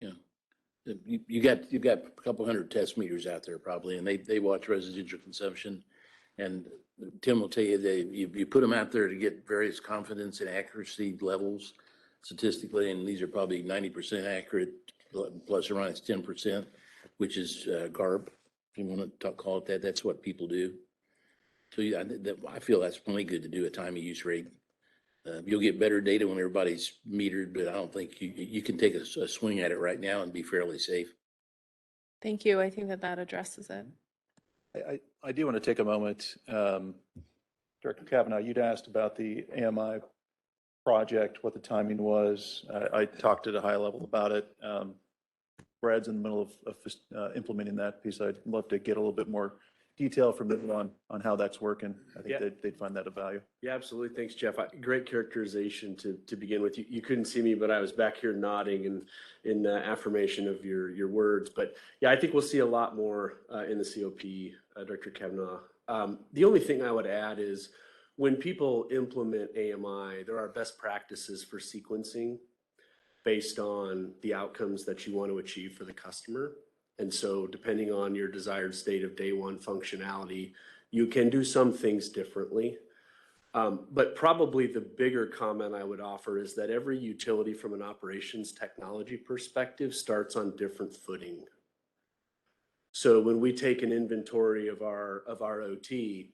Yeah, you've got a couple hundred test meters out there probably, and they watch residential consumption. And Tim will tell you that you put them out there to get various confidence and accuracy levels statistically, and these are probably 90% accurate, plus or minus 10%, which is GARP. If you want to call it that, that's what people do. So yeah, I feel that's only good to do a time of use rate. You'll get better data when everybody's metered, but I don't think you can take a swing at it right now and be fairly safe. Thank you. I think that addresses it. I do want to take a moment. Director Kavanaugh, you'd asked about the AMI project, what the timing was. I talked at a high level about it. Brad's in the middle of implementing that piece. I'd love to get a little bit more detail from him on how that's working. I think they'd find that of value. Yeah, absolutely. Thanks, Jeff. Great characterization to begin with. You couldn't see me, but I was back here nodding in affirmation of your words. But yeah, I think we'll see a lot more in the COP, Director Kavanaugh. The only thing I would add is when people implement AMI, there are best practices for sequencing based on the outcomes that you want to achieve for the customer. And so depending on your desired state of day one functionality, you can do some things differently. But probably the bigger comment I would offer is that every utility from an operations technology perspective starts on different footing. So when we take an inventory of our OT,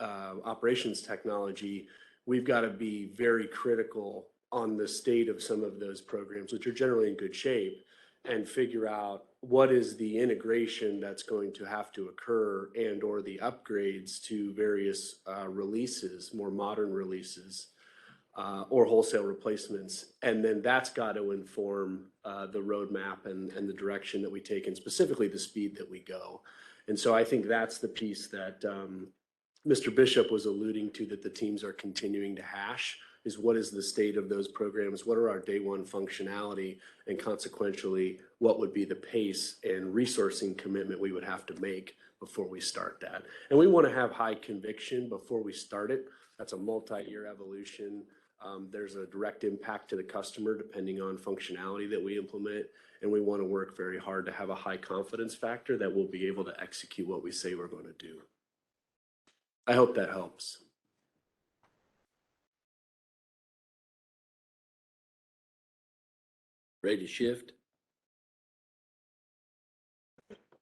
operations technology, we've got to be very critical on the state of some of those programs, which are generally in good shape. and figure out what is the integration that's going to have to occur and or the upgrades to various releases, more modern releases, or wholesale replacements. And then that's got to inform the roadmap and the direction that we take, and specifically the speed that we go. And so I think that's the piece that Mr. Bishop was alluding to, that the teams are continuing to hash, is what is the state of those programs? What are our day one functionality? And consequentially, what would be the pace and resourcing commitment we would have to make before we start that? And we want to have high conviction before we start it. That's a multi-year evolution. There's a direct impact to the customer depending on functionality that we implement. And we want to work very hard to have a high confidence factor that we'll be able to execute what we say we're going to do. I hope that helps. Ready to shift?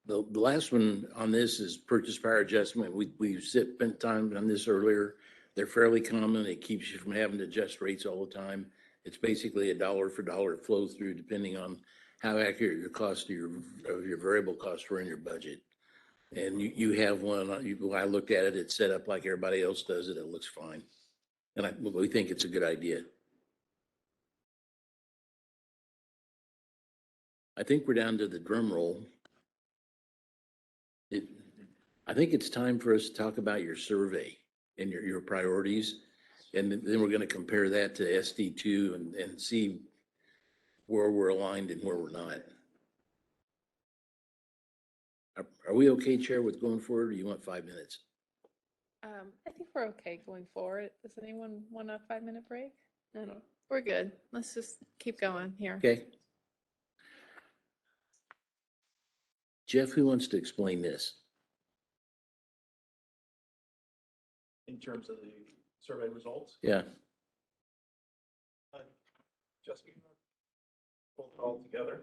The last one on this is purchase power adjustment. We've spent time on this earlier. They're fairly common. It keeps you from having to adjust rates all the time. It's basically a dollar for dollar flow through depending on how accurate your cost of your variable costs were in your budget. And you have one, when I looked at it, it's set up like everybody else does it. It looks fine. And we think it's a good idea. I think we're down to the drum roll. I think it's time for us to talk about your survey and your priorities. And then we're going to compare that to SD2 and see where we're aligned and where we're not. Are we okay, Chair, with going forward, or you want 5 minutes? I think we're okay going forward. Does anyone want a 5-minute break? No, we're good. Let's just keep going here. Okay. Jeff, who wants to explain this? In terms of the survey results? Yeah. Just pull it all together.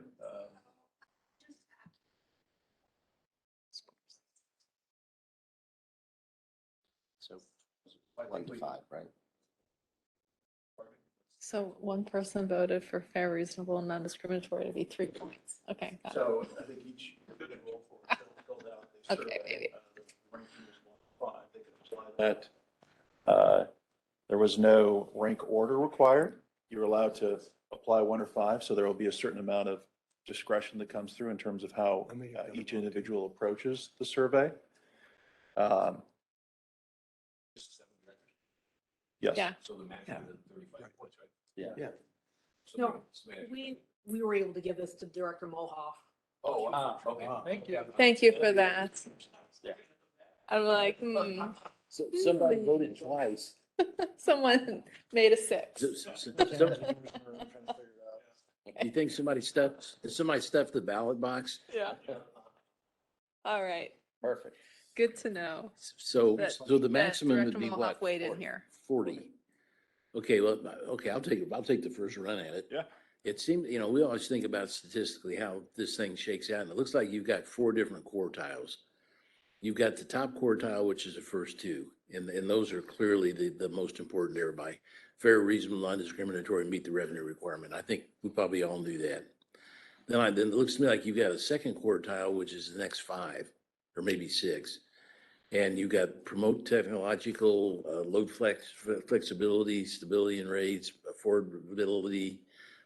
So 1 to 5, right? So one person voted for fair, reasonable, and non-discriminatory to be 3 points. Okay. Got it. So I think each individual filled out a survey. Okay, maybe. The ranking was 1 to 5. They could apply that. There was no rank order required. You're allowed to apply 1 or 5, so there will be a certain amount of discretion that comes through in terms of how each individual approaches the survey. Yes. Yeah. So the maximum is 35 points, right? Yeah. No, we were able to give this to Director Mohoff. Oh, wow. Okay, thank you. Thank you for that. I'm like, So somebody voted twice. someone made a 6. You think somebody stuffed the ballot box? Yeah. All right. Perfect. Good to know. So the that maximum would Director be Mohoff what? weighed in here. 40. Okay, well, okay, I'll take the first run at it. Yeah. It seemed, we always think about statistically how this thing shakes out, and it looks like you've got 4 different quartiles. You've got the top quartile, which is the first 2, and those are clearly the most important to everybody. Fair, reasonable, non-discriminatory, meet the revenue requirement. I think we probably all knew that. Then it looks to me like you've got a second quartile, which is the next 5, or maybe 6. And you got promote technological load flexibility, stability in rates, affordability,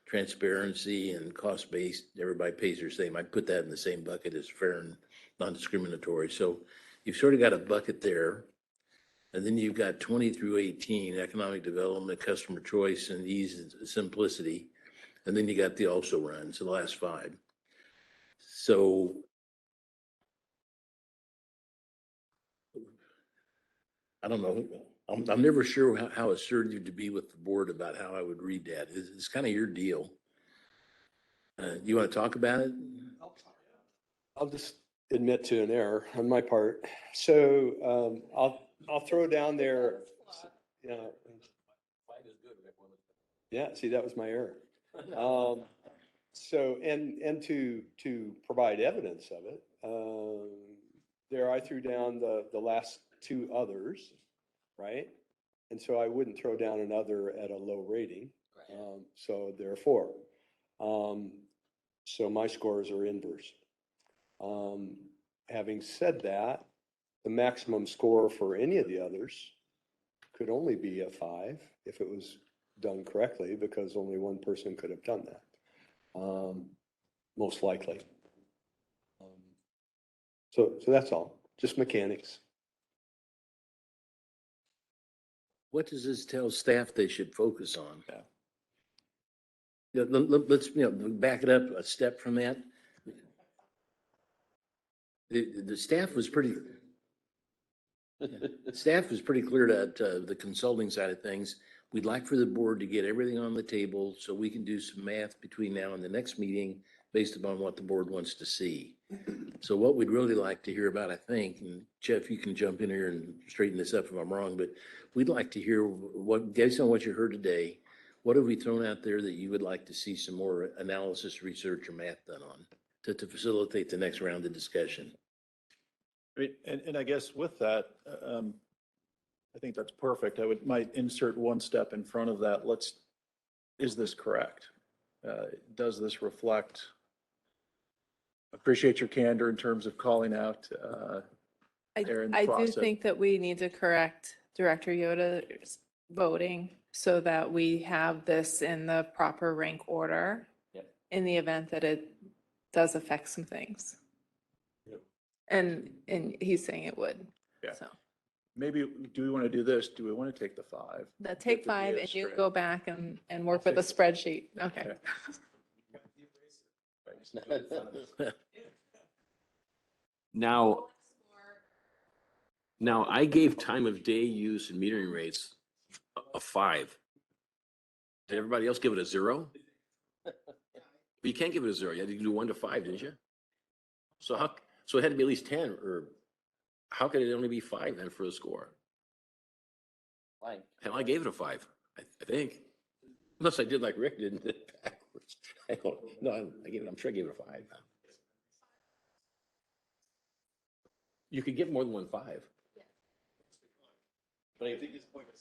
transparency, and cost-based. Everybody pays their same. I'd put that in the same bucket as fair and non-discriminatory. So you've sort of got a bucket there. And then you've got 20 through 18, economic development, customer choice, and ease and simplicity. And then you got the also runs, the last 5. So I don't know. I'm never sure how assertive to be with the board about how I would read that. It's kind of your deal. You want to talk about it? I'll just admit to an error on my part. So I'll throw down there. Yeah, see, that was my error. So, and to provide evidence of it, there I threw down the last 2 others, right? And so I wouldn't throw down another at a low rating. So therefore, So my scores are inverse. Having said that, the maximum score for any of the others could only be a 5 if it was done correctly, because only one person could have done that, most likely. So that's all, just mechanics. What does this tell staff they should focus on? Yeah. Yeah, let's, back it up a step from that. The staff was pretty, staff was pretty clear that the consulting side of things, we'd like for the board to get everything on the table so we can do some math between now and the next meeting based upon what the board wants to see. So what we'd really like to hear about, I think, and Jeff, you can jump in here and straighten this up if I'm wrong, but we'd like to hear what, based on what you heard today, what have we thrown out there that you would like to see some more analysis, research, or math done on to facilitate the next round of discussion? And I guess with that, I think that's perfect. Might insert one step in front of that. Is this correct? Does this reflect? Appreciate your candor in terms of calling out error in the I do process. think that we need to correct Director Yoda's voting so that we have this in the proper rank order in the event that it does affect some things. And he's saying it would. Yeah. So Maybe, do we want to do this? Do we want to take the 5? take 5 and you go back and work with a spreadsheet. Okay. Now, I gave time of day use and metering rates a 5. Did everybody else give it a 0? You can't give it a 0. You had to do 1 to 5, didn't you? So it had to be at least 10, or how could it only be 5 then for a score? Hell, I gave it a 5, I think. Unless I did like Rick did and did it backwards. I don't know. I'm sure I gave it a 5. You could get more than 1 5. But I think his point was,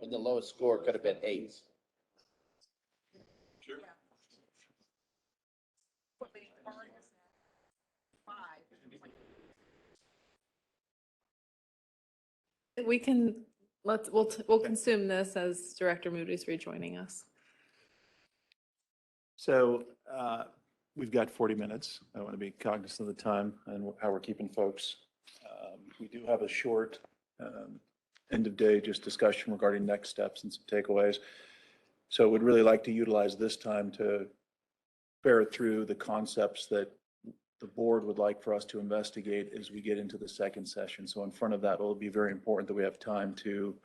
And the lowest score could have been 8. Sure. We can, we'll consume this as Director Moody's rejoining us. So we've got 40 minutes. I want to be cognizant of the time and how we're keeping folks. We do have a short end of day just discussion regarding next steps and some takeaways. So would really like to utilize this time to ferret through the concepts that the board would like for us to investigate as we get into the second session. So in front of that, it'll be very important that we have time to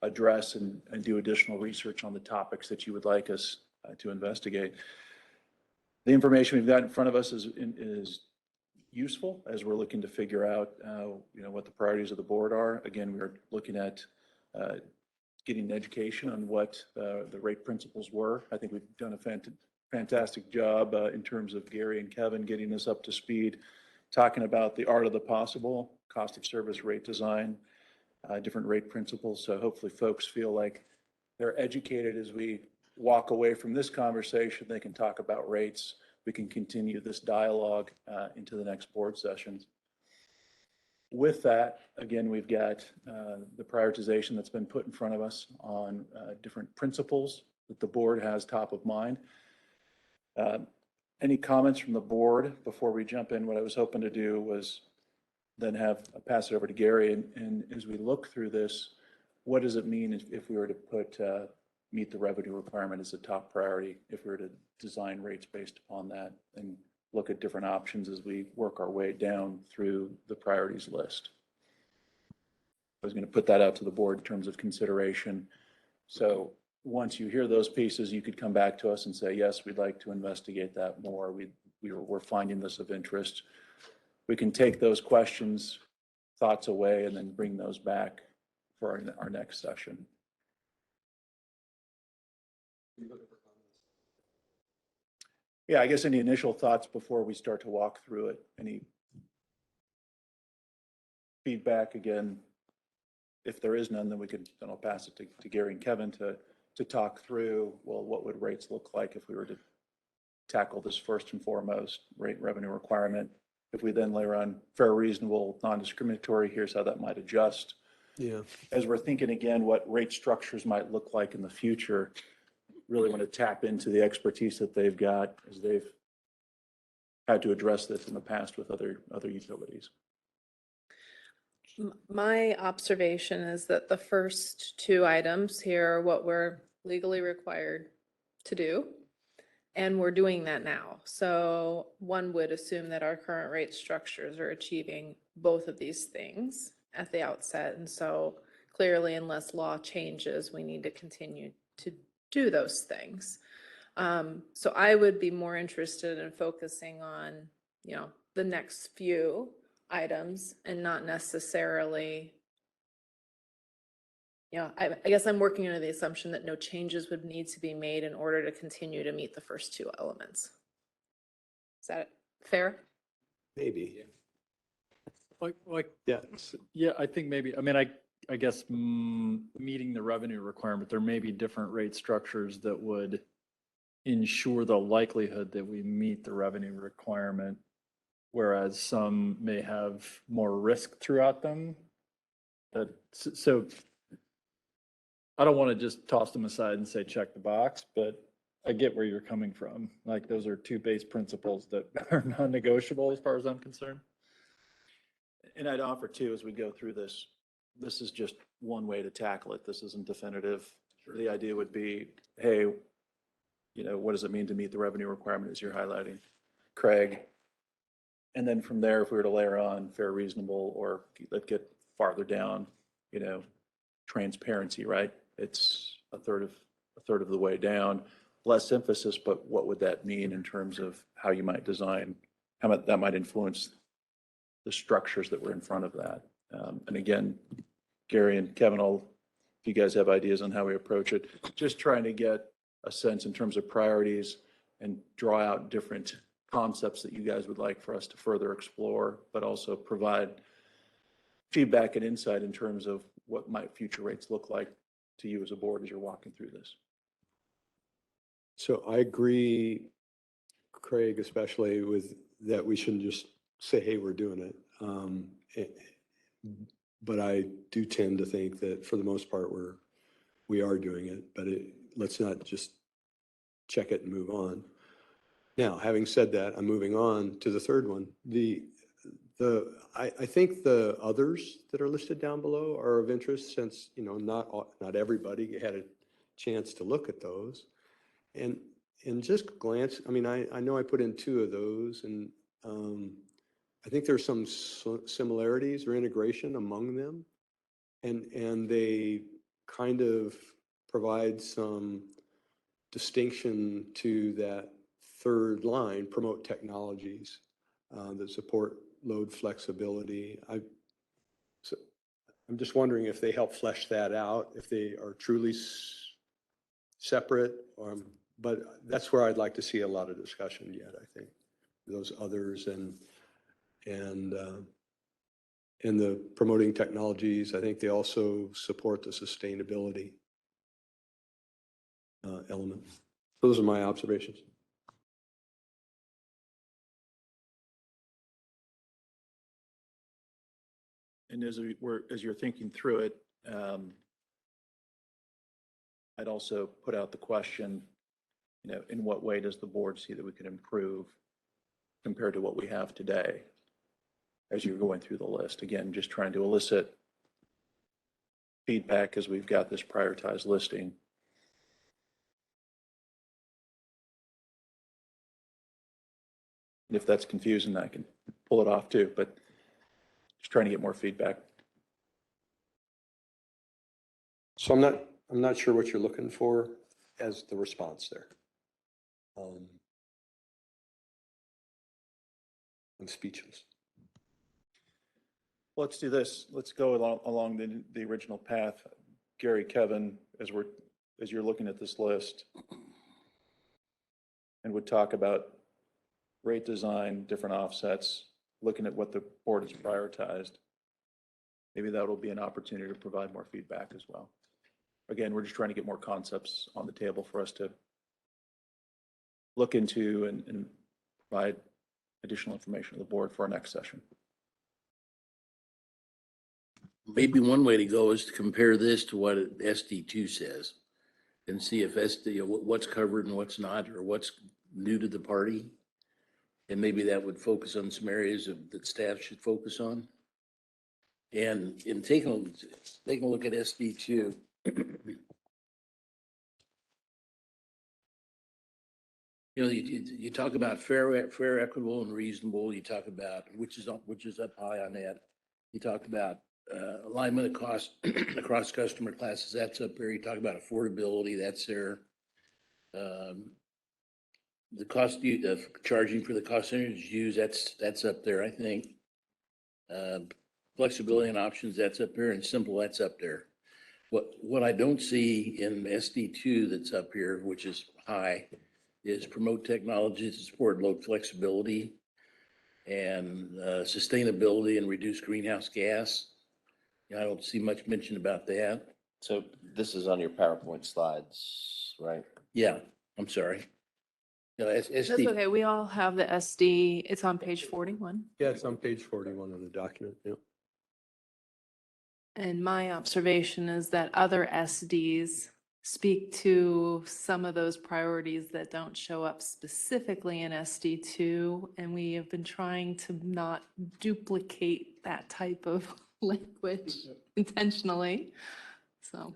address and do additional research on the topics that you would like us to investigate. The information we've got in front of us is useful as we're looking to figure out what the priorities of the board are. Again, we're looking at getting an education on what the rate principles were. I think we've done a fantastic job in terms of Gary and Kevin getting us up to speed, talking about the art of the possible, cost of service rate design, different rate principles. So hopefully folks feel like they're educated as we walk away from this conversation. They can talk about rates. We can continue this dialogue into the next board sessions. With that, again, we've got the prioritization that's been put in front of us on different principles that the board has top of mind. Any comments from the board before we jump in? What I was hoping to do was then pass it over to Gary. And as we look through this, what does it mean if we were to put meet the revenue requirement as a top priority, if we were to design rates based upon that and look at different options as we work our way down through the priorities list? I was going to put that out to the board in terms of consideration. So once you hear those pieces, you could come back to us and say, yes, we'd like to investigate that more. We're finding this of interest. We can take those questions, thoughts away, and then bring those back for our next session. Yeah, I guess any initial thoughts before we start to walk through it? Any feedback? Again, if there is none, then I'll pass it to Gary and Kevin to to talk through, well, what would rates look like if we were to tackle this first and foremost, rate revenue requirement? If we then layer on fair, reasonable, non-discriminatory, here's how that might adjust. Yeah. As we're thinking again, what rate structures might look like in the future, really want to tap into the expertise that they've got as they've had to address this in the past with other utilities. My observation is that the first two items here are what we're legally required to do. And we're doing that now. So one would assume that our current rate structures are achieving both of these things at the outset. And so clearly, unless law changes, we need to continue to do those things. So I would be more interested in focusing on, the next few items and not necessarily, I guess I'm working under the assumption that no changes would need to be made in order to continue to meet the first two elements. Is that fair? Maybe. Yeah. Yeah, I think maybe, I guess meeting the revenue requirement, there may be different rate structures that would ensure the likelihood that we meet the revenue requirement, whereas some may have more risk throughout them. So I don't want to just toss them aside and say, check the box, but I get where you're coming from. Like, those are two base principles that are non-negotiable as far as I'm concerned. And I'd offer too, as we go through this, this is just one way to tackle it. This isn't definitive. The idea would be, hey, what does it mean to meet the revenue requirement as you're highlighting, Craig? And then from there, if we were to layer on fair, reasonable, or let's get farther down, transparency, right? It's a third of the way down, less emphasis, but what would that mean in terms of how you might design, how that might influence the structures that were in front of that. And again, Gary and Kevin, if you guys have ideas on how we approach it, just trying to get a sense in terms of priorities and draw out different concepts that you guys would like for us to further explore, but also provide feedback and insight in terms of what might future rates look like to you as a board as you're walking through this. So I agree, Craig, especially with that we shouldn't just say, hey, we're doing it. But I do tend to think that for the most part, we are doing it, but let's not just check it and move on. Now, having said that, I'm moving on to the third one. I think the others that are listed down below are of interest since, not everybody had a chance to look at those. And just glance, I know I put in two of those, and I think there's some similarities or integration among them, and they kind of provide some distinction to that third line, promote technologies that support load flexibility. I'm just wondering if they help flesh that out, if they are truly separate, but that's where I'd like to see a lot of discussion yet, I think. Those others and the promoting technologies, I think they also support the sustainability element. Those are my observations. And as you're thinking through it, I'd also put out the question, in what way does the board see that we can improve compared to what we have today as you're going through the list? Again, just trying to elicit feedback as we've got this prioritized listing. And if that's confusing, I can pull it off too, but just trying to get more feedback. So I'm not sure what you're looking for as the response there. I'm speechless. Let's do this. Let's go along the original path. Gary, Kevin, as you're looking at this list, and would talk about rate design, different offsets, looking at what the board has prioritized. Maybe that will be an opportunity to provide more feedback as well. again, we're just trying to get more concepts on the table for us to look into and provide additional information to the board for our next session. Maybe one way to go is to compare this to what SD2 says and see if SD, what's covered and what's not, or what's new to the party. And maybe that would focus on some areas that staff should focus on. And in taking a look at SD2, you talk about fair, equitable, and reasonable. You talk about which is up high on that. You talk about alignment of cost across customer classes. That's up there. You talk about affordability. That's there. The cost of charging for the cost centers used. That's up there. I think flexibility and options. That's up there, and simple. That's up there. What I don't see in SD2 that's up here, which is high, is promote technologies to support load flexibility and sustainability and reduce greenhouse gas. I don't see much mention about that. So this is on your PowerPoint slides, right? Yeah, I'm sorry. No, That's SD, okay. We all have the SD. It's on page 41. Yeah, it's on page 41 of the document. Yeah. And my observation is that other SDs speak to some of those priorities that don't show up specifically in SD2. And we have been trying to not duplicate that type of language intentionally. So,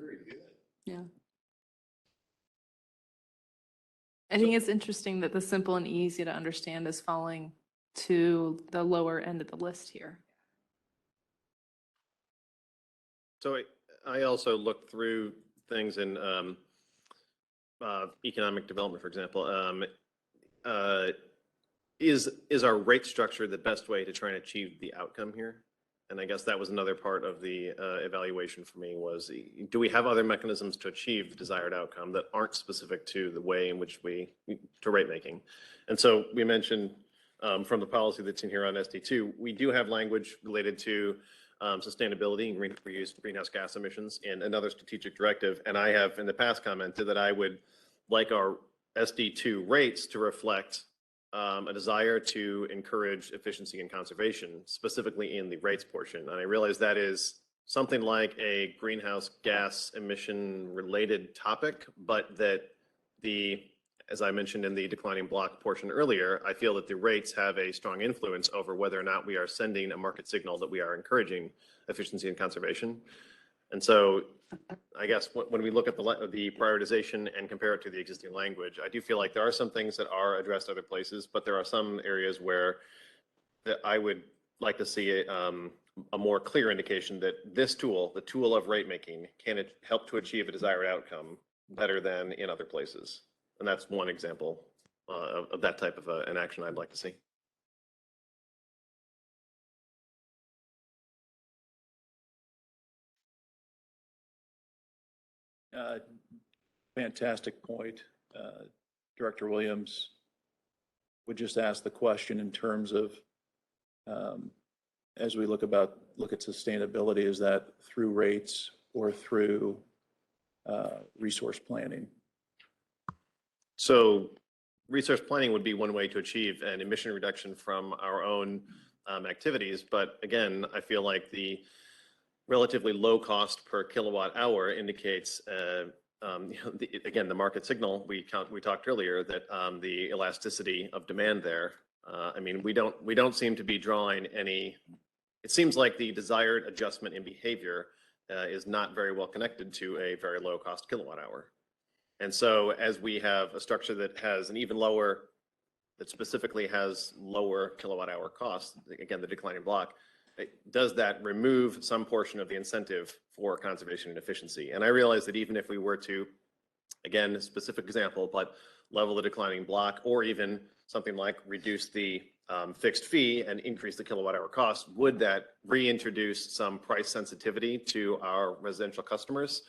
yeah. I think it's interesting that the simple and easy to understand is falling to the lower end of the list here. So I also looked through things in economic development, for example. Is our rate structure the best way to try and achieve the outcome here? And I guess that was another part of the evaluation for me was, do we have other mechanisms to achieve the desired outcome that aren't specific to the way in which to rate making? And so we mentioned from the policy that's in here on SD2, we do have language related to sustainability and reduce greenhouse gas emissions in another strategic directive. And I have in the past commented that I would like our SD2 rates to reflect a desire to encourage efficiency and conservation, specifically in the rates portion. And I realize that is something like a greenhouse gas emission related topic, but that as I mentioned in the declining block portion earlier, I feel that the rates have a strong influence over whether or not we are sending a market signal that we are encouraging efficiency and conservation. And so I guess when we look at the prioritization and compare it to the existing language, I do feel like there are some things that are addressed other places, but there are some areas where I would like to see a more clear indication that this tool, the tool of rate making, can help to achieve a desired outcome better than in other places. And that's one example of that type of an action I'd like to see. Fantastic point. Director Williams would just ask the question in terms of, as we look at sustainability, is that through rates or through resource planning? So resource planning would be one way to achieve an emission reduction from our own activities. But again, I feel like the relatively low cost per kilowatt hour indicates, again, the market signal we talked earlier, that the elasticity of demand there. I mean, we don't seem to be drawing any. It seems like the desired adjustment in behavior is not very well connected to a very low cost kilowatt hour. And so as we have a structure that has an even lower, that specifically has lower kilowatt hour costs, again, the declining block, does that remove some portion of the incentive for conservation and efficiency? And I realize that even if we were to, again, a specific example, but level the declining block, or even something like reduce the fixed fee and increase the kilowatt hour cost, would that reintroduce some price sensitivity to our residential customers?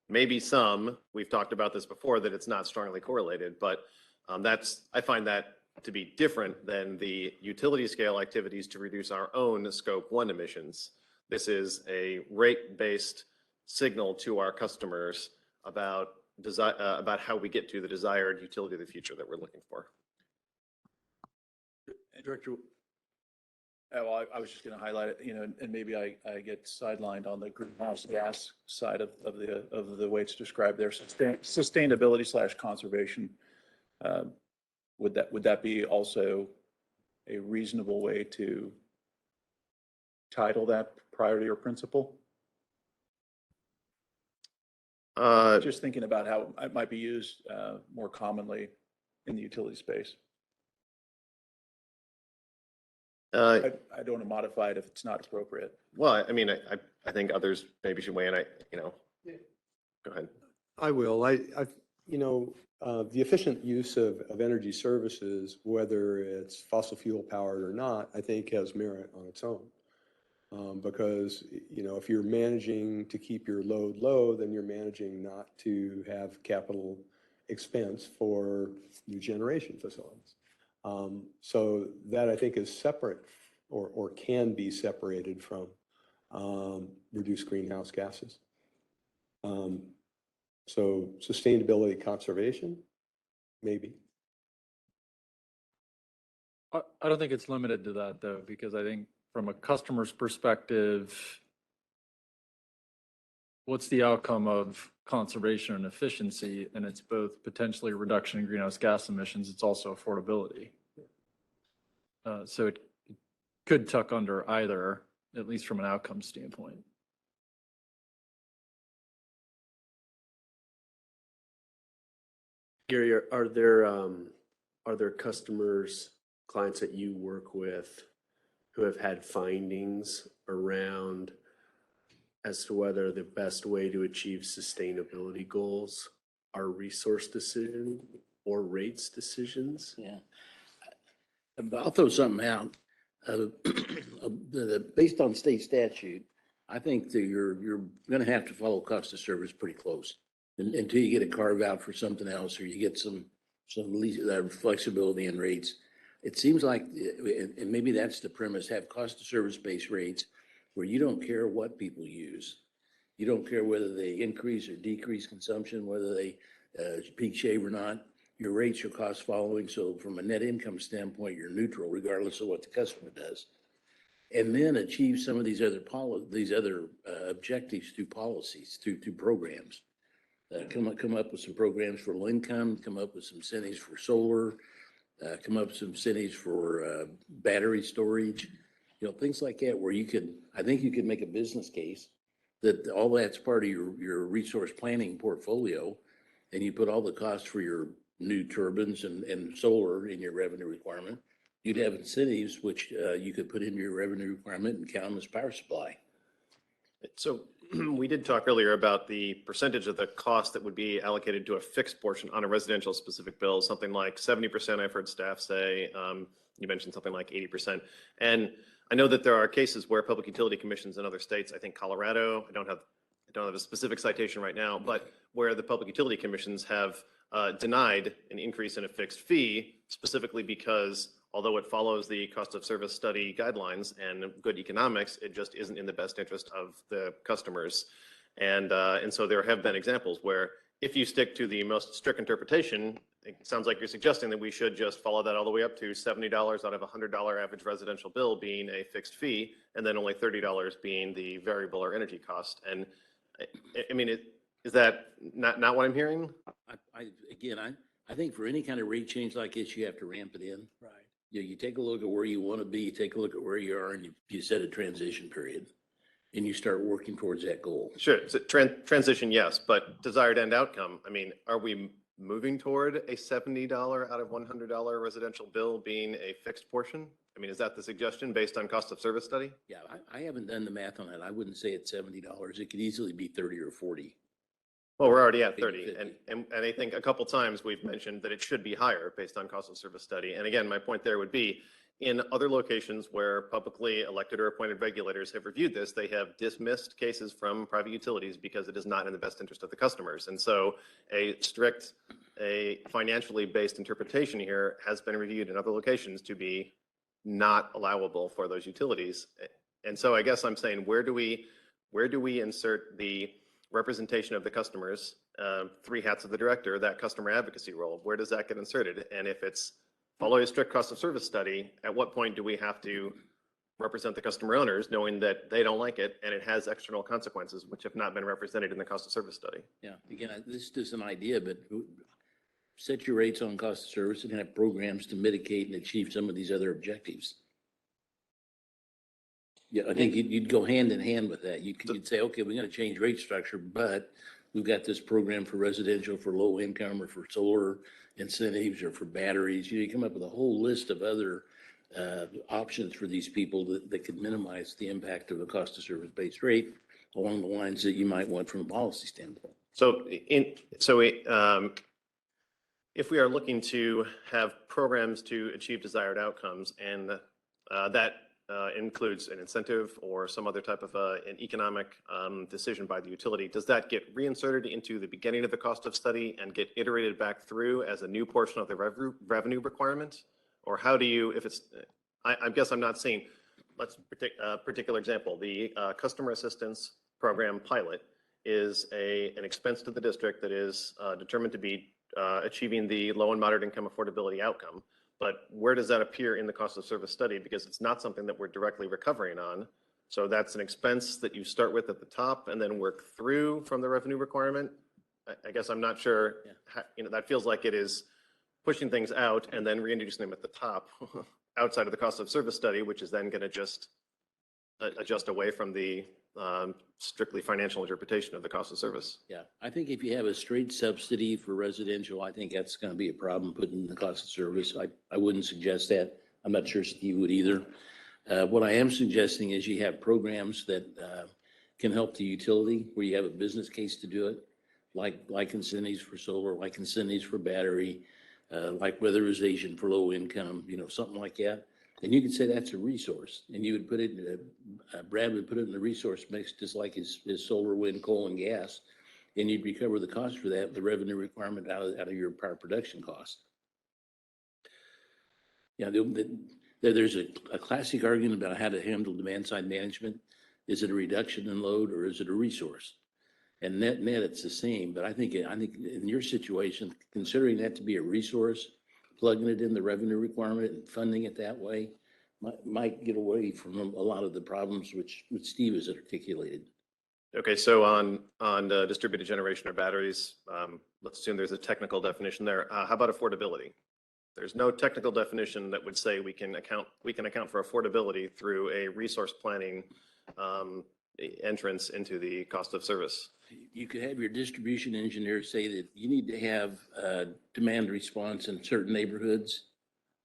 Maybe some. We've talked about this before, that it's not strongly correlated, but I find that to be different than the utility scale activities to reduce our own scope 1 emissions. This is a rate-based signal to our customers about about how we get to the desired utility of the future that we're looking for. Director, well, I was just going to highlight it, and maybe I get sidelined on the greenhouse gas side of the way it's described there. Sustainability / conservation. Would that be also a reasonable way to title that priority or principle? Just thinking about how it might be used more commonly in the utility space. I don't want to modify it if it's not appropriate. Well, I mean, I think others maybe should weigh in. Go ahead. I will. The efficient use of energy services, whether it's fossil fuel powered or not, I think has merit on its own. Because, if you're managing to keep your load low, then you're managing not to have capital expense for new generation facilities. So that I think is separate or can be separated from reduced greenhouse gases. So sustainability conservation, maybe. I don't think it's limited to that though, because I think from a customer's perspective, what's the outcome of conservation and efficiency? And it's both potentially a reduction in greenhouse gas emissions. It's also affordability. So it could tuck under either, at least from an outcome standpoint. Gary, are there customers, clients that you work with who have had findings around as to whether the best way to achieve sustainability goals are resource decision or rates decisions? Yeah. I'll throw something out. Based on state statute, I think that you're going to have to follow cost of service pretty close until you get a carve out for something else, or you get some flexibility in rates. It seems like, and maybe that's the premise, have cost of service based rates where you don't care what people use. You don't care whether they increase or decrease consumption, whether they peak shave or not. Your rates are cost following. So from a net income standpoint, you're neutral regardless of what the customer does. And then achieve some of these other objectives through policies, through programs. Come up with some programs for low income, come up with some incentives for solar, come up with some incentives for battery storage, things like that, where I think you could make a business case that all that's part of your resource planning portfolio, and you put all the costs for your new turbines and solar in your revenue requirement. You'd have incentives which you could put in your revenue requirement and count them as power supply. So we did talk earlier about the percentage of the cost that would be allocated to a fixed portion on a residential specific bill, something like 70%. I've heard staff say, you mentioned something like 80%. And I know that there are cases where public utility commissions in other states, I think Colorado, I don't have a specific citation right now, but where the public utility commissions have denied an increase in a fixed fee, specifically because although it follows the cost of service study guidelines and good economics, it just isn't in the best interest of the customers. And so there have been examples where if you stick to the most strict interpretation, it sounds like you're suggesting that we should just follow that all the way up to $70 out of a $100 average residential bill being a fixed fee, and then only $30 being the variable or energy cost. And I mean, is that not what I'm hearing? I think for any kind of rate change like this, you have to ramp it in. Right. You take a look at where you want to be, you take a look at where you are, and you set a transition period, and you start working towards that goal. Sure. So transition, yes, but desired end outcome. I mean, are we moving toward a $70 out of $100 residential bill being a fixed portion? I mean, is that the suggestion based on cost of service study? Yeah, I haven't done the math on that. I wouldn't say it's $70. It could easily be 30 or 40. Well, we're already at 30, and I think a couple times we've mentioned that it should be higher based on cost of service study. And again, my point there would be, in other locations where publicly elected or appointed regulators have reviewed this, they have dismissed cases from private utilities because it is not in the best interest of the customers. And so a financially based interpretation here has been reviewed in other locations to be not allowable for those utilities. And so I guess I'm saying, where do we insert the representation of the customers, three hats of the director, that customer advocacy role, where does that get inserted? And if it's follow a strict cost of service study, at what point do we have to represent the customer owners, knowing that they don't like it and it has external consequences, which have not been represented in the cost of service study? Yeah, again, this is just an idea, but set your rates on cost of service and have programs to mitigate and achieve some of these other objectives. Yeah, I think you'd go hand in hand with that. You'd say, okay, we're gonna change rate structure, but we've got this program for residential, for low income, or for solar incentives, or for batteries. You come up with a whole list of other options for these people that could minimize the impact of a cost of service based rate along the lines that you might want from a policy standpoint. So if we are looking to have programs to achieve desired outcomes, and that includes an incentive or some other type of an economic decision by the utility, does that get reinserted into the beginning of the cost of study and get iterated back through as a new portion of the revenue requirement? Or how do you, if it's, I guess I'm not seeing, let's a particular example, the customer assistance program pilot is an expense to the district that is determined to be achieving the low and moderate income affordability outcome. But where does that appear in the cost of service study? Because it's not something that we're directly recovering on. So that's an expense that you start with at the top and then work through from the revenue requirement. I guess I'm not sure, that feels like it is pushing things out and then reintroducing them at the top outside of the cost of service study, which is then going to just adjust away from the strictly financial interpretation of the cost of service. Yeah, I think if you have a straight subsidy for residential, I think that's going to be a problem putting in the cost of service. I wouldn't suggest that. I'm not sure Steve would either. What I am suggesting is you have programs that can help the utility where you have a business case to do it, like incentives for solar, like incentives for battery, like weatherization for low income, something like that. And you could say that's a resource, and you would put it in Brad would put it in the resource mix, just like his solar, wind, coal, and gas, and you'd recover the cost for that, the revenue requirement out of your power production cost. Yeah, there's a classic argument about how to handle demand side management. Is it a reduction in load or is it a resource? And net it's the same, but I think in your situation, considering that to be a resource, plugging it in the revenue requirement and funding it that way might get away from a lot of the problems which Steve has articulated. Okay, so on distributed generation or batteries, let's assume there's a technical definition there. How about affordability? There's no technical definition that would say we can account for affordability through a resource planning entrance into the cost of service. You could have your distribution engineer say that you need to have demand response in certain neighborhoods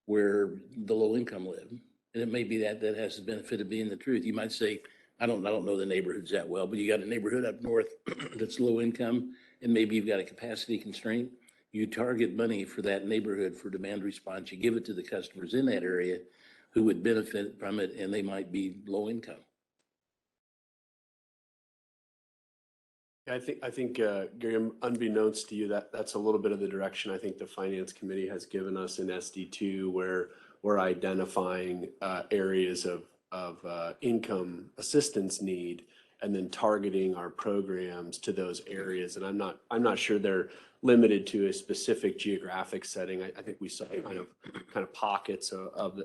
where the low income live. And it may be that has the benefit of being the truth. You might say, I don't know the neighborhoods that well, but you got a neighborhood up north that's low income, and maybe you've got a capacity constraint. You target money for that neighborhood for demand response. You give it to the customers in that area who would benefit from it, and they might be low income. I think, Gary, unbeknownst to you, that's a little bit of the direction I think the Finance Committee has given us in SD2, where we're identifying areas of income assistance need and then targeting our programs to those areas. And I'm not sure they're limited to a specific geographic setting. I think we saw kind of pockets of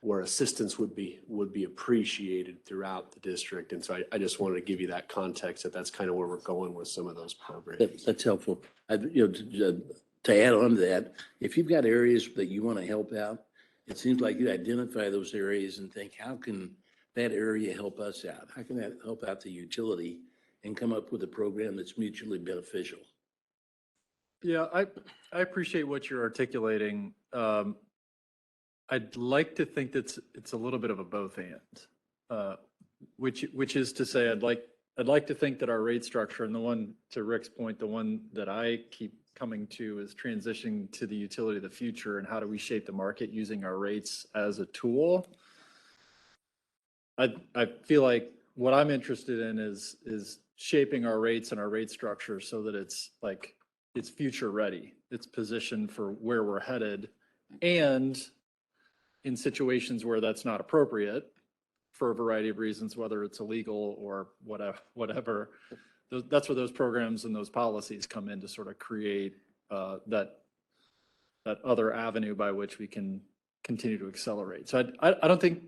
where assistance would be appreciated throughout the district. And so I just wanted to give you that context that's kind of where we're going with some of those programs. That's helpful. To add on to that, if you've got areas that you want to help out, it seems like you identify those areas and think, how can that area help us out? How can that help out the utility and come up with a program that's mutually beneficial? Yeah, I appreciate what you're articulating. I'd like to think that it's a little bit of a both and, which is to say, I'd like to think that our rate structure, and the one, to Rick's point, the one that I keep coming to is transitioning to the utility of the future, and how do we shape the market using our rates as a tool. I feel like what I'm interested in is shaping our rates and our rate structure so that it's future ready. It's positioned for where we're headed, and in situations where that's not appropriate, for a variety of reasons, whether it's illegal or whatever. That's where those programs and those policies come in to sort of create that other avenue by which we can continue to accelerate. So I don't think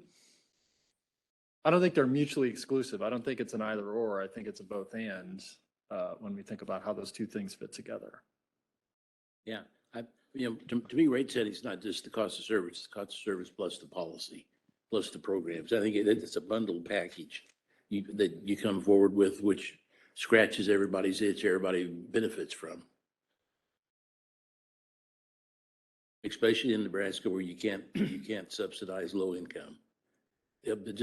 they're mutually exclusive. I don't think it's an either or. I think it's a both and when we think about how those two things fit together. Yeah, to me, rate setting is not just the cost of service, it's the cost of service plus the policy, plus the programs. I think it's a bundled package that you come forward with, which scratches everybody's itch, everybody benefits from. Especially in Nebraska where you can't subsidize low income. Yeah, but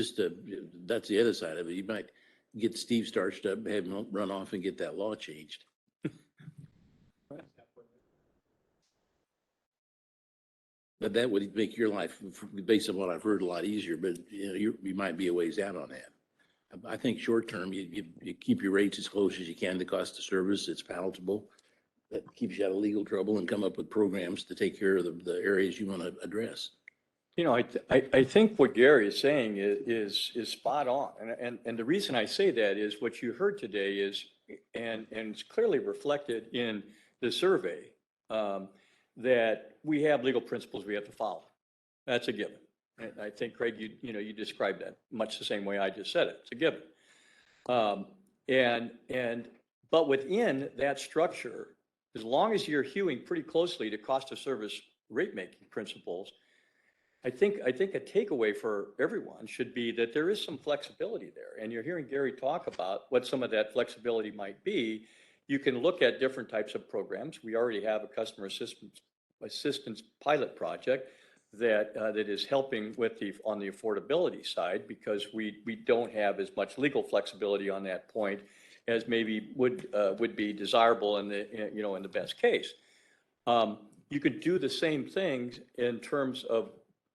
that's the other side of it. You might get Steve starched up, have him run off and get that law changed. But that would make your life, based on what I've heard, a lot easier, but you might be a ways out on that. I think short term, you keep your rates as close as you can to cost of service. It's palatable. That keeps you out of legal trouble, and come up with programs to take care of the areas you want to address. I think what Gary is saying is spot on. And the reason I say that is what you heard today is, and it's clearly reflected in the survey, that we have legal principles we have to follow. That's a given. And I think, Craig, you described that much the same way I just said it. It's a given. But within that structure, as long as you're hewing pretty closely to cost of service rate making principles, I think a takeaway for everyone should be that there is some flexibility there. And you're hearing Gary talk about what some of that flexibility might be. You can look at different types of programs. We already have a customer assistance pilot project that is helping on the affordability side, because we don't have as much legal flexibility on that point as maybe would be desirable in the best case. You could do the same things in terms of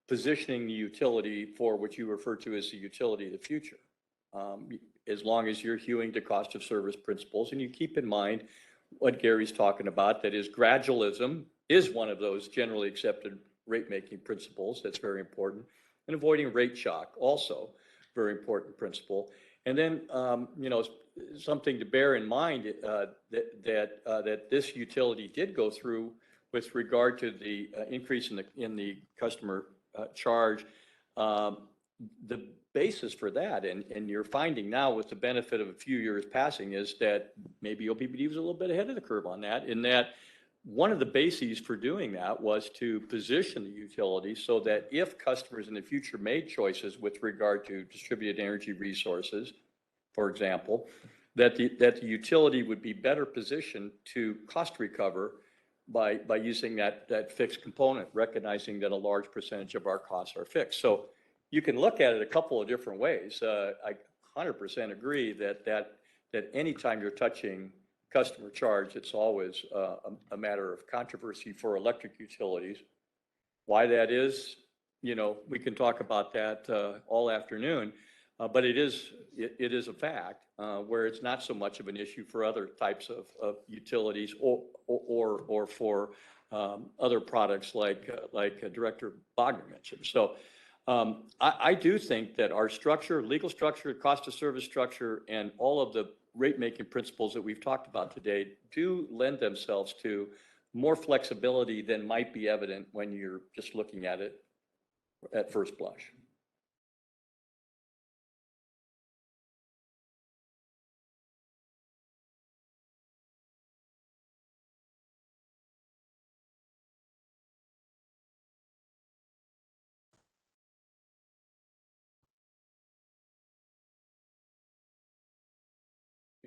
positioning the utility for what you refer to as the utility of the future. As long as you're hewing to cost of service principles, and you keep in mind what Gary's talking about, that is gradualism is one of those generally accepted rate making principles. That's very important. And avoiding rate shock, also very important principle. And then, something to bear in mind that this utility did go through with regard to the increase in the customer charge. The basis for that, and you're finding now with the benefit of a few years passing, is that maybe OPPD was a little bit ahead of the curve on that, in that one of the bases for doing that was to position the utility so that if customers in the future made choices with regard to distributed energy resources, for example, that the utility would be better positioned to cost recover by using that fixed component, recognizing that a large percentage of our costs are fixed. So you can look at it a couple of different ways. I 100% agree that anytime you're touching customer charge, it's always a matter of controversy for electric utilities. Why that is, we can talk about that all afternoon, but it is a fact where it's not so much of an issue for other types of utilities or for other products like Director Bogner mentioned. So I do think that our structure, legal structure, cost of service structure, and all of the rate-making principles that we've talked about today do lend themselves to more flexibility than might be evident when you're just looking at it at first blush.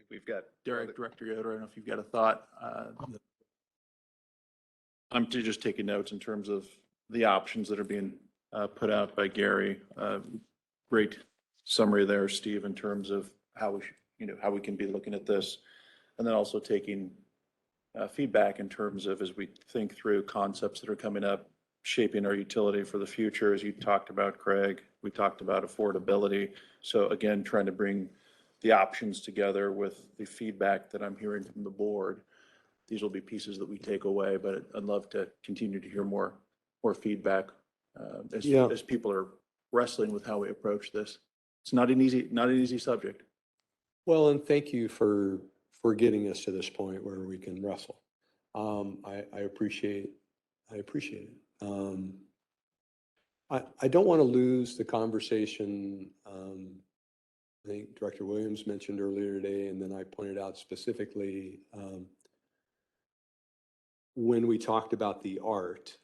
We've got Director Yoder. I don't know if you've got a thought. I'm just taking notes in terms of the options that are being put out by Gary. Great summary there, Steve, in terms of how we can be looking at this, and then also taking feedback in terms of, as we think through concepts that are coming up, shaping our utility for the future. As you talked about, Craig, we talked about affordability. So again, trying to bring the options together with the feedback that I'm hearing from the board. These will be pieces that we take away, but I'd love to continue to hear more feedback as people are wrestling with how we approach this. It's not an easy subject. Well, and thank you for getting us to this point where we can wrestle. I appreciate it. I don't want to lose the conversation. I think Director Williams mentioned earlier today, and then I pointed out specifically when we talked about the art.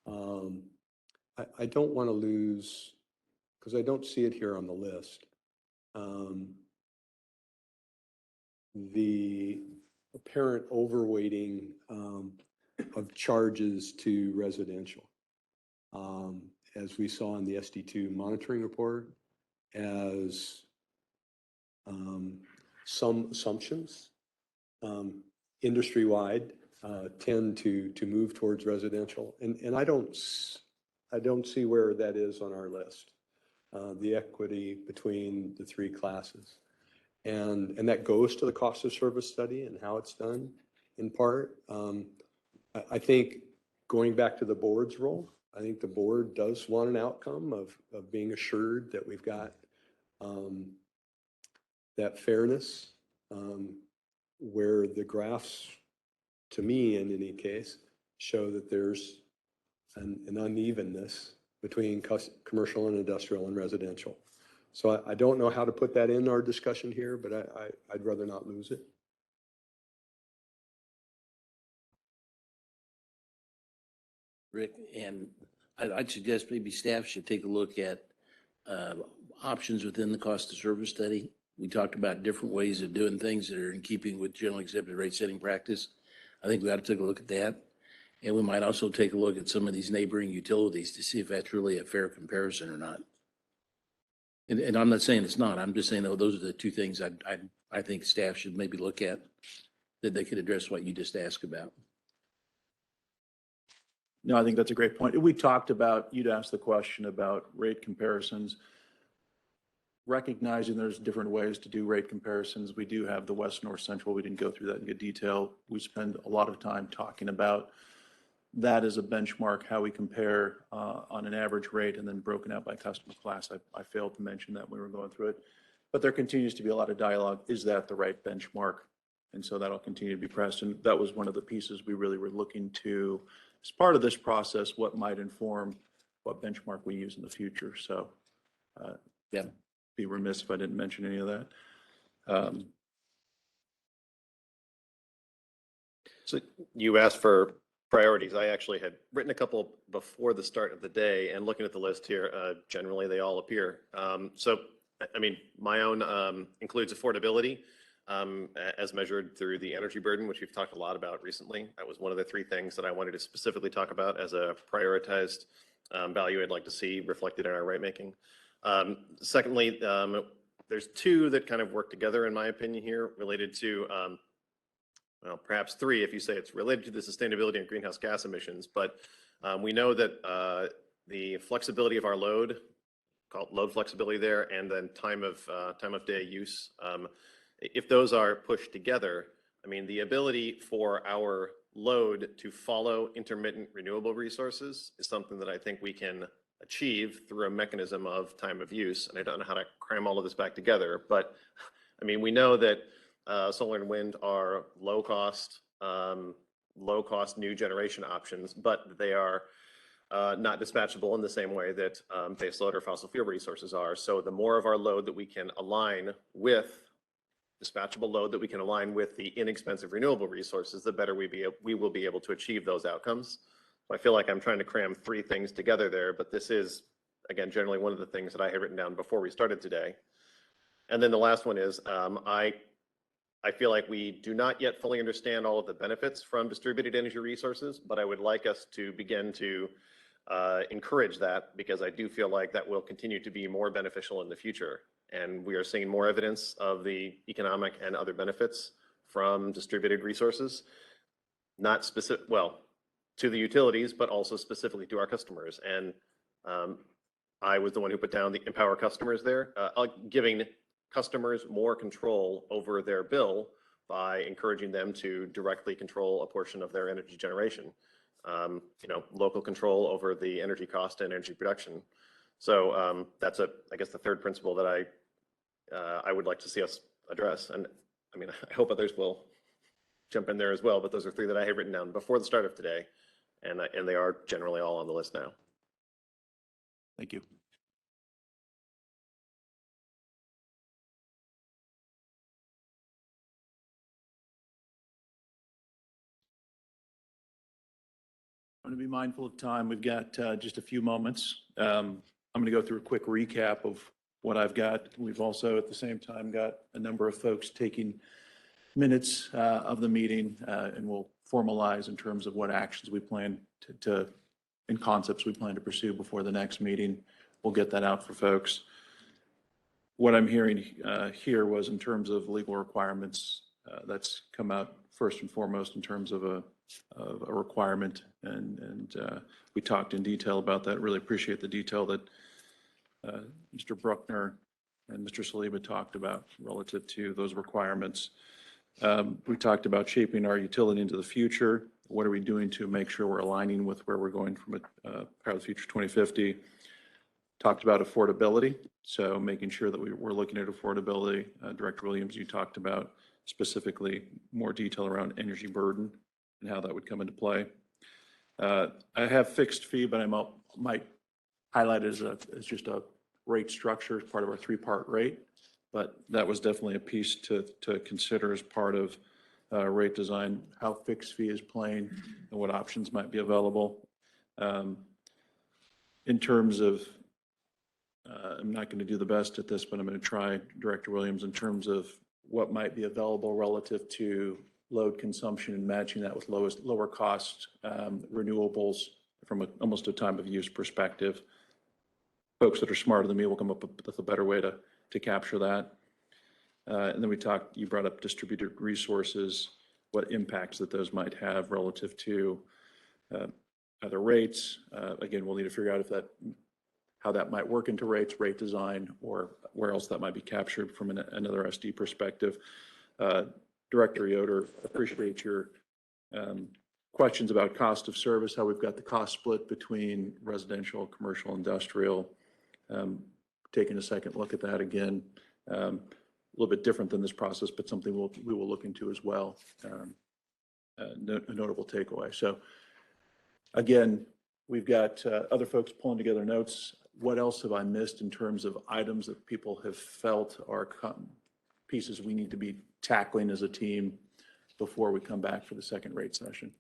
I don't want to lose, because I don't see it here on the list, the apparent overweighting of charges to residential. As we saw in the SD2 monitoring report, as some assumptions industry-wide tend to move towards residential. And I don't see where that is on our list, the equity between the three classes. And that goes to the cost of service study and how it's done in part. I think going back to the board's role, I think the board does want an outcome of being assured that we've got that fairness, where the graphs, to me in any case, show that there's an unevenness between commercial and industrial and residential. So I don't know how to put that in our discussion here, but I'd rather not lose it. Rick, and I'd suggest maybe staff should take a look at options within the cost of service study. We talked about different ways of doing things that are in keeping with generally accepted rate setting practice. I think we ought to take a look at that. And we might also take a look at some of these neighboring utilities to see if that's really a fair comparison or not. And I'm not saying it's not. I'm just saying, though, those are the two things I think staff should maybe look at, that they could address what you just asked about. No, I think that's a great point. We talked about, you'd asked the question about rate comparisons. Recognizing there's different ways to do rate comparisons. We do have the West, North, Central. We didn't go through that in good detail. We spend a lot of time talking about that as a benchmark, how we compare on an average rate and then broken out by customer class. I failed to mention that when we were going through it. But there continues to be a lot of dialogue. Is that the right benchmark? And so that'll continue to be pressed. And that was one of the pieces we really were looking to, as part of this process, what might inform what benchmark we use in the future. So yeah, be remiss if I didn't mention any of that. So you asked for priorities. I actually had written a couple before the start of the day, and looking at the list here, generally they all appear. So, I mean, my own includes affordability as measured through the energy burden, which we've talked a lot about recently. That was one of the three things that I wanted to specifically talk about as a prioritized value I'd like to see reflected in our rate making. Secondly, there's two that kind of work together, in my opinion, here related to well, perhaps three if you say it's related to the sustainability and greenhouse gas emissions, but we know that the flexibility of our load, called load flexibility there, and then time of day use, if those are pushed together, I mean, the ability for our load to follow intermittent renewable resources is something that I think we can achieve through a mechanism of time of use. And I don't know how to cram all of this back together, but I mean, we know that solar and wind are low cost new generation options, but they are not dispatchable in the same way that baseload or fossil fuel resources are. So the more of our load that we can align with dispatchable load that we can align with the inexpensive renewable resources, the better we will be able to achieve those outcomes. So I feel like I'm trying to cram three things together there, but this is, again, generally one of the things that I had written down before we started today. And then the last one is I feel like we do not yet fully understand all of the benefits from distributed energy resources, but I would like us to begin to encourage that, because I do feel like that will continue to be more beneficial in the future. And we are seeing more evidence of the economic and other benefits from distributed resources, not specific, well, to the utilities, but also specifically to our customers. And I was the one who put down the empower customers there, giving customers more control over their bill by encouraging them to directly control a portion of their energy generation. You know, local control over the energy cost and energy production. So that's I guess the third principle that I would like to see us address. And I mean, I hope others will jump in there as well, but those are three that I have written down before the start of today. And they are generally all on the list now. Thank you. I'm going to be mindful of time. We've got just a few moments. I'm going to go through a quick recap of what I've got. We've also at the same time got a number of folks taking minutes of the meeting, and we'll formalize in terms of what actions we plan and concepts we plan to pursue before the next meeting. We'll get that out for folks. What I'm hearing here was in terms of legal requirements, that's come out first and foremost in terms of a requirement, and we talked in detail about that. Really appreciate the detail that Mr. Bruckner and Mr. Saliba talked about relative to those requirements. We talked about shaping our utility into the future. What are we doing to make sure we're aligning with where we're going from a Power of the Future 2050? Talked about affordability, so making sure that we're looking at affordability. Director Williams, you talked about specifically more detail around energy burden and how that would come into play. I have fixed fee, but I might highlight it as just a rate structure as part of our three-part rate. But that was definitely a piece to consider as part of rate design, how fixed fee is playing and what options might be available. In terms of, I'm not going to do the best at this, but I'm going to try, Director Williams, in terms of what might be available relative to load consumption and matching that with lower cost renewables from almost a time of use perspective. Folks that are smarter than me will come up with a better way to capture that. And then you brought up distributed resources, what impacts that those might have relative to other rates. Again, we'll need to figure out how that might work into rates, rate design, or where else that might be captured from another SD perspective. Director Yoder, appreciate your questions about cost of service, how we've got the cost split between residential, commercial, industrial. Taking a second look at that again. A little bit different than this process, but something we will look into as well. A notable takeaway. So again, we've got other folks pulling together notes. What else have I missed in terms of items that people have felt are pieces we need to be tackling as a team before we come back for the second rate session?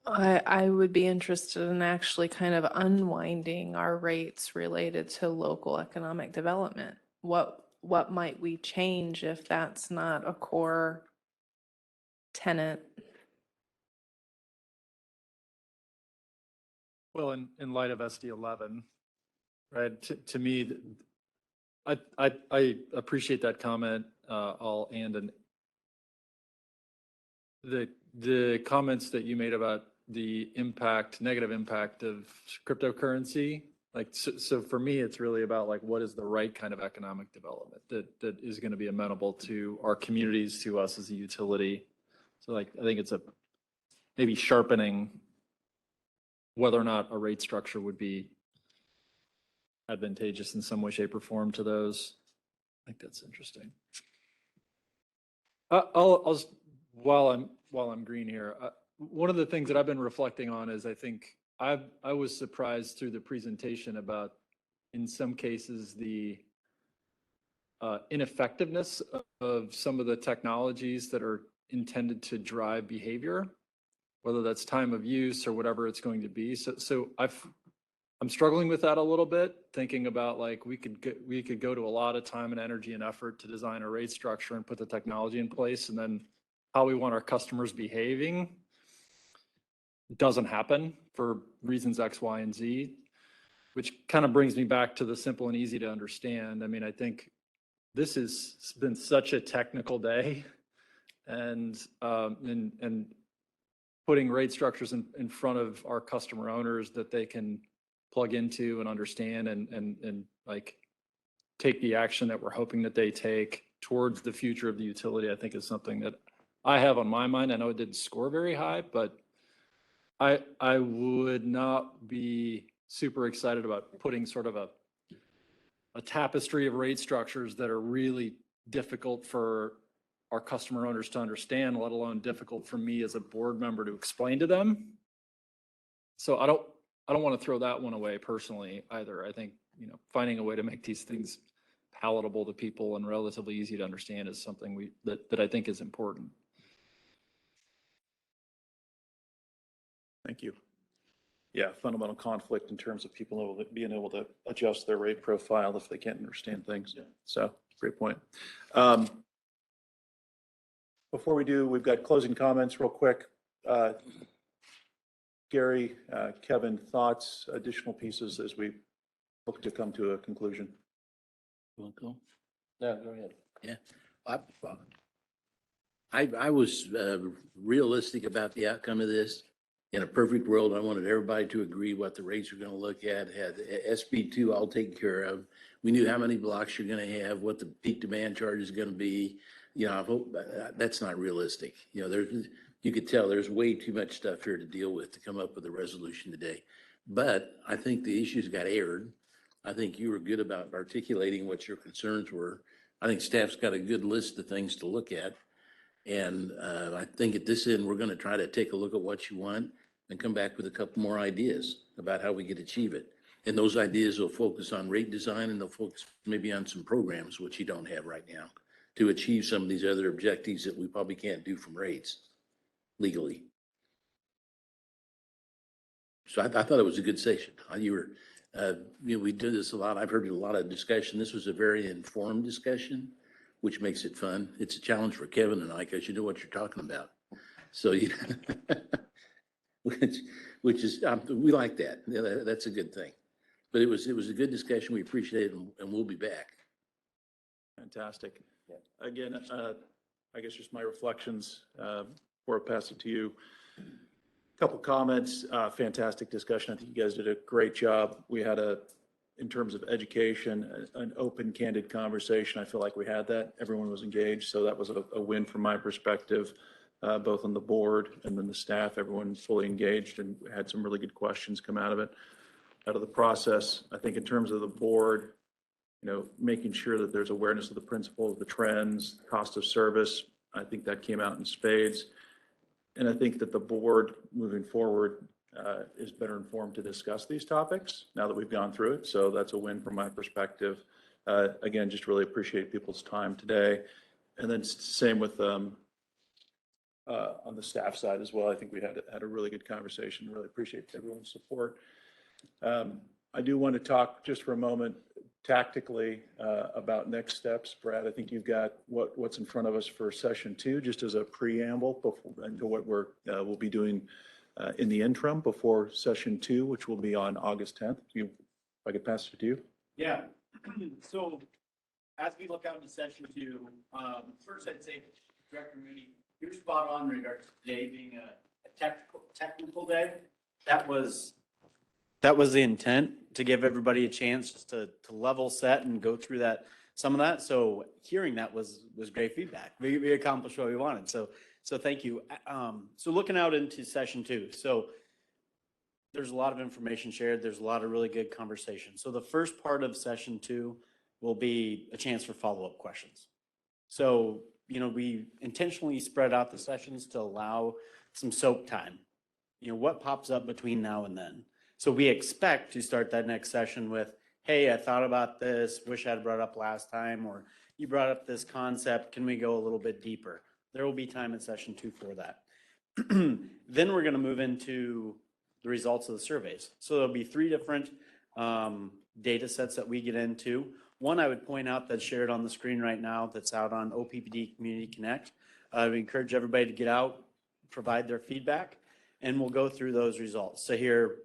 I would be interested in actually kind of unwinding our rates related to local economic development. What might we change if that's not a core tenet? Well, in light of SD 11, right? To me, I appreciate that comment. The comments that you made about the negative impact of cryptocurrency. So for me, it's really about what is the right kind of economic development that is going to be amenable to our communities, to us as a utility. So I think it's maybe sharpening whether or not a rate structure would be advantageous in some way, shape, or form to those. I think that's interesting. While I'm green here, one of the things that I've been reflecting on is I think I was surprised through the presentation about, in some cases, the ineffectiveness of some of the technologies that are intended to drive behavior, whether that's time of use or whatever it's going to be. So I'm struggling with that a little bit, thinking about we could go to a lot of time and energy and effort to design a rate structure and put the technology in place, and then how we want our customers behaving doesn't happen for reasons X, Y, and Z, which kind of brings me back to the simple and easy to understand. I mean, I think this has been such a technical day, and putting rate structures in front of our customer owners that they can plug into and understand and take the action that we're hoping that they take towards the future of the utility, I think is something that I have on my mind. I know it didn't score very high, but I would not be super excited about putting sort of a tapestry of rate structures that are really difficult for our customer owners to understand, let alone difficult for me as a board member to explain to them. So I don't want to throw that one away personally either. I think, finding a way to make these things palatable to people and relatively easy to understand is something that I think is important. Thank you. Yeah, fundamental conflict in terms of people being able to adjust their rate profile if they can't understand things. So, great point. Before we do, we've got closing comments real quick. Gary, Kevin, thoughts, additional pieces as we look to come to a conclusion? You want to go? No, go ahead. Yeah. I was realistic about the outcome of this. In a perfect world, I wanted everybody to agree what the rates are going to look at. Had SB2 all taken care of. We knew how many blocks you're going to have, what the peak demand charge is going to be. I hope that's not realistic. You could tell there's way too much stuff here to deal with to come up with a resolution today. But I think the issues got aired. I think you were good about articulating what your concerns were. I think staff's got a good list of things to look at. And I think at this end, we're going to try to take a look at what you want and come back with a couple more ideas about how we could achieve it. And those ideas will focus on rate design, and they'll focus maybe on some programs, which you don't have right now, to achieve some of these other objectives that we probably can't do from rates legally. So I thought it was a good session. We do this a lot. I've heard a lot of discussion. This was a very informed discussion, which makes it fun. It's a challenge for Kevin and I, because you know what you're talking about. So which is we like that. That's a good thing. But it was a good discussion. We appreciate it, and we'll be back. Fantastic. Again, I guess just my reflections before I pass it to you. Couple comments. Fantastic discussion. I think you guys did a great job. We had in terms of education, an open, candid conversation. I feel like we had that. Everyone was engaged, so that was a win from my perspective, both on the board and then the staff. Everyone fully engaged and had some really good questions come out of it, out of the process. I think in terms of the board, making sure that there's awareness of the principles, the trends, cost of service. I think that came out in spades. And I think that the board moving forward is better informed to discuss these topics now that we've gone through it. So that's a win from my perspective. Again, just really appreciate people's time today. And then same with on the staff side as well. I think we had a really good conversation. Really appreciate everyone's support. I do want to talk just for a moment tactically about next steps. Brad, I think you've got what's in front of us for session 2, just as a preamble into what we'll be doing in the interim before session 2, which will be on August 10th. If I could pass it to you. Yeah. So as we look out into session 2, first I'd say, Director Mooney, you're spot on in regards to today being a technical day. That was the intent, to give everybody a chance just to level set and go through some of that. So hearing that was great feedback. We accomplished what we wanted. So thank you. So looking out into session 2. So there's a lot of information shared. There's a lot of really good conversation. So the first part of session 2 will be a chance for follow-up questions. So, we intentionally spread out the sessions to allow some soak time. What pops up between now and then? So we expect to start that next session with, hey, I thought about this, wish I'd brought it up last time, or you brought up this concept, can we go a little bit deeper? There will be time in session 2 for that. Then we're going to move into the results of the surveys. So there'll be 3 different data sets that we get into. One I would point out that's shared on the screen right now that's out on Oppd Community Connect. We encourage everybody to get out, provide their feedback, and we'll go through those results. So here,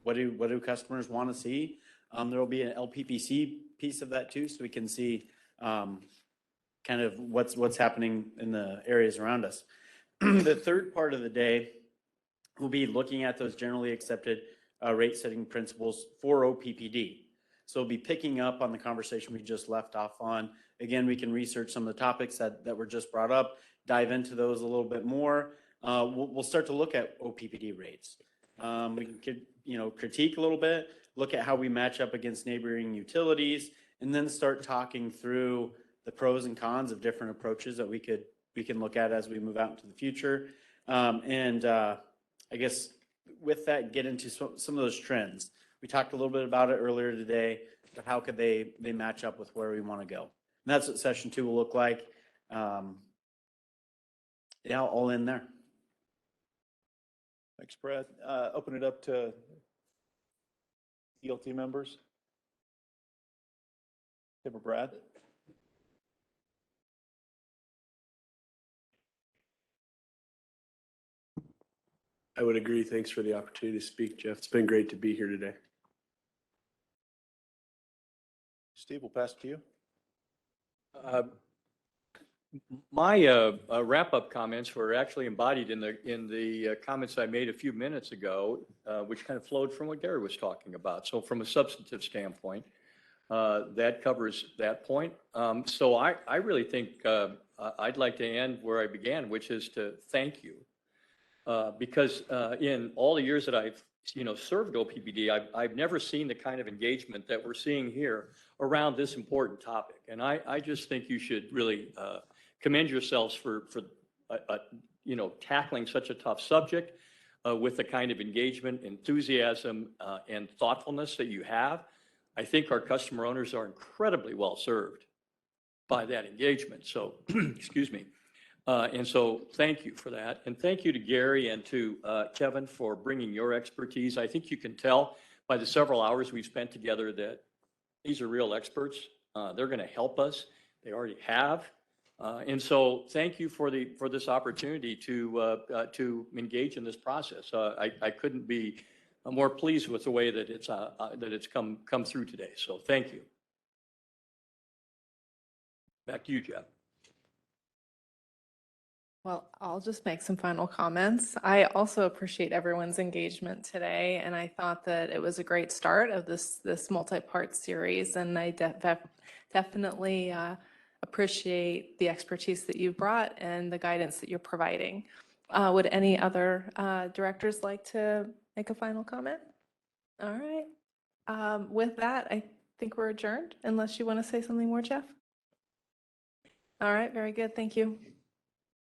what do customers want to see? There will be an LPPC piece of that too, so we can see kind of what's happening in the areas around us. The third part of the day will be looking at those generally accepted rate setting principles for Oppd. So we'll be picking up on the conversation we just left off on. Again, we can research some of the topics that were just brought up, dive into those a little bit more. We'll start to look at Oppd rates. We can critique a little bit, look at how we match up against neighboring utilities, and then start talking through the pros and cons of different approaches that we can look at as we move out into the future. I guess with that, get into some of those trends. We talked a little bit about it earlier today, but how could they match up with where we want to go? And that's what session 2 will look like. Yeah, all in there. Thanks, Brad. Open it up to ELT members. Tim or Brad? I would agree. Thanks for the opportunity to speak, Jeff. It's been great to be here today. Steve, we'll pass it to you. My wrap-up comments were actually embodied in the comments I made a few minutes ago, which kind of flowed from what Gary was talking about. So from a substantive standpoint, that covers that point. So I really think I'd like to end where I began, which is to thank you. Because in all the years that I've served OPPD, I've never seen the kind of engagement that we're seeing here around this important topic. And I just think you should really commend yourselves for tackling such a tough subject with the kind of engagement, enthusiasm, and thoughtfulness that you have. I think our customer owners are incredibly well served by that engagement. So, excuse me. And so thank you for that. And thank you to Gary and to Kevin for bringing your expertise. I think you can tell by the several hours we've spent together that these are real experts. They're going to help us. They already have. And so thank you for this opportunity to engage in this process. I couldn't be more pleased with the way that it's come through today. So thank you. Back to you, Jeff. Well, I'll just make some final comments. I also appreciate everyone's engagement today, and I thought that it was a great start of this multi-part series, and I definitely appreciate the expertise that you've brought and the guidance that you're providing. Would any other directors like to make a final comment? All right. With that, I think we're adjourned, unless you want to say something more, Jeff. All right, very good. Thank you.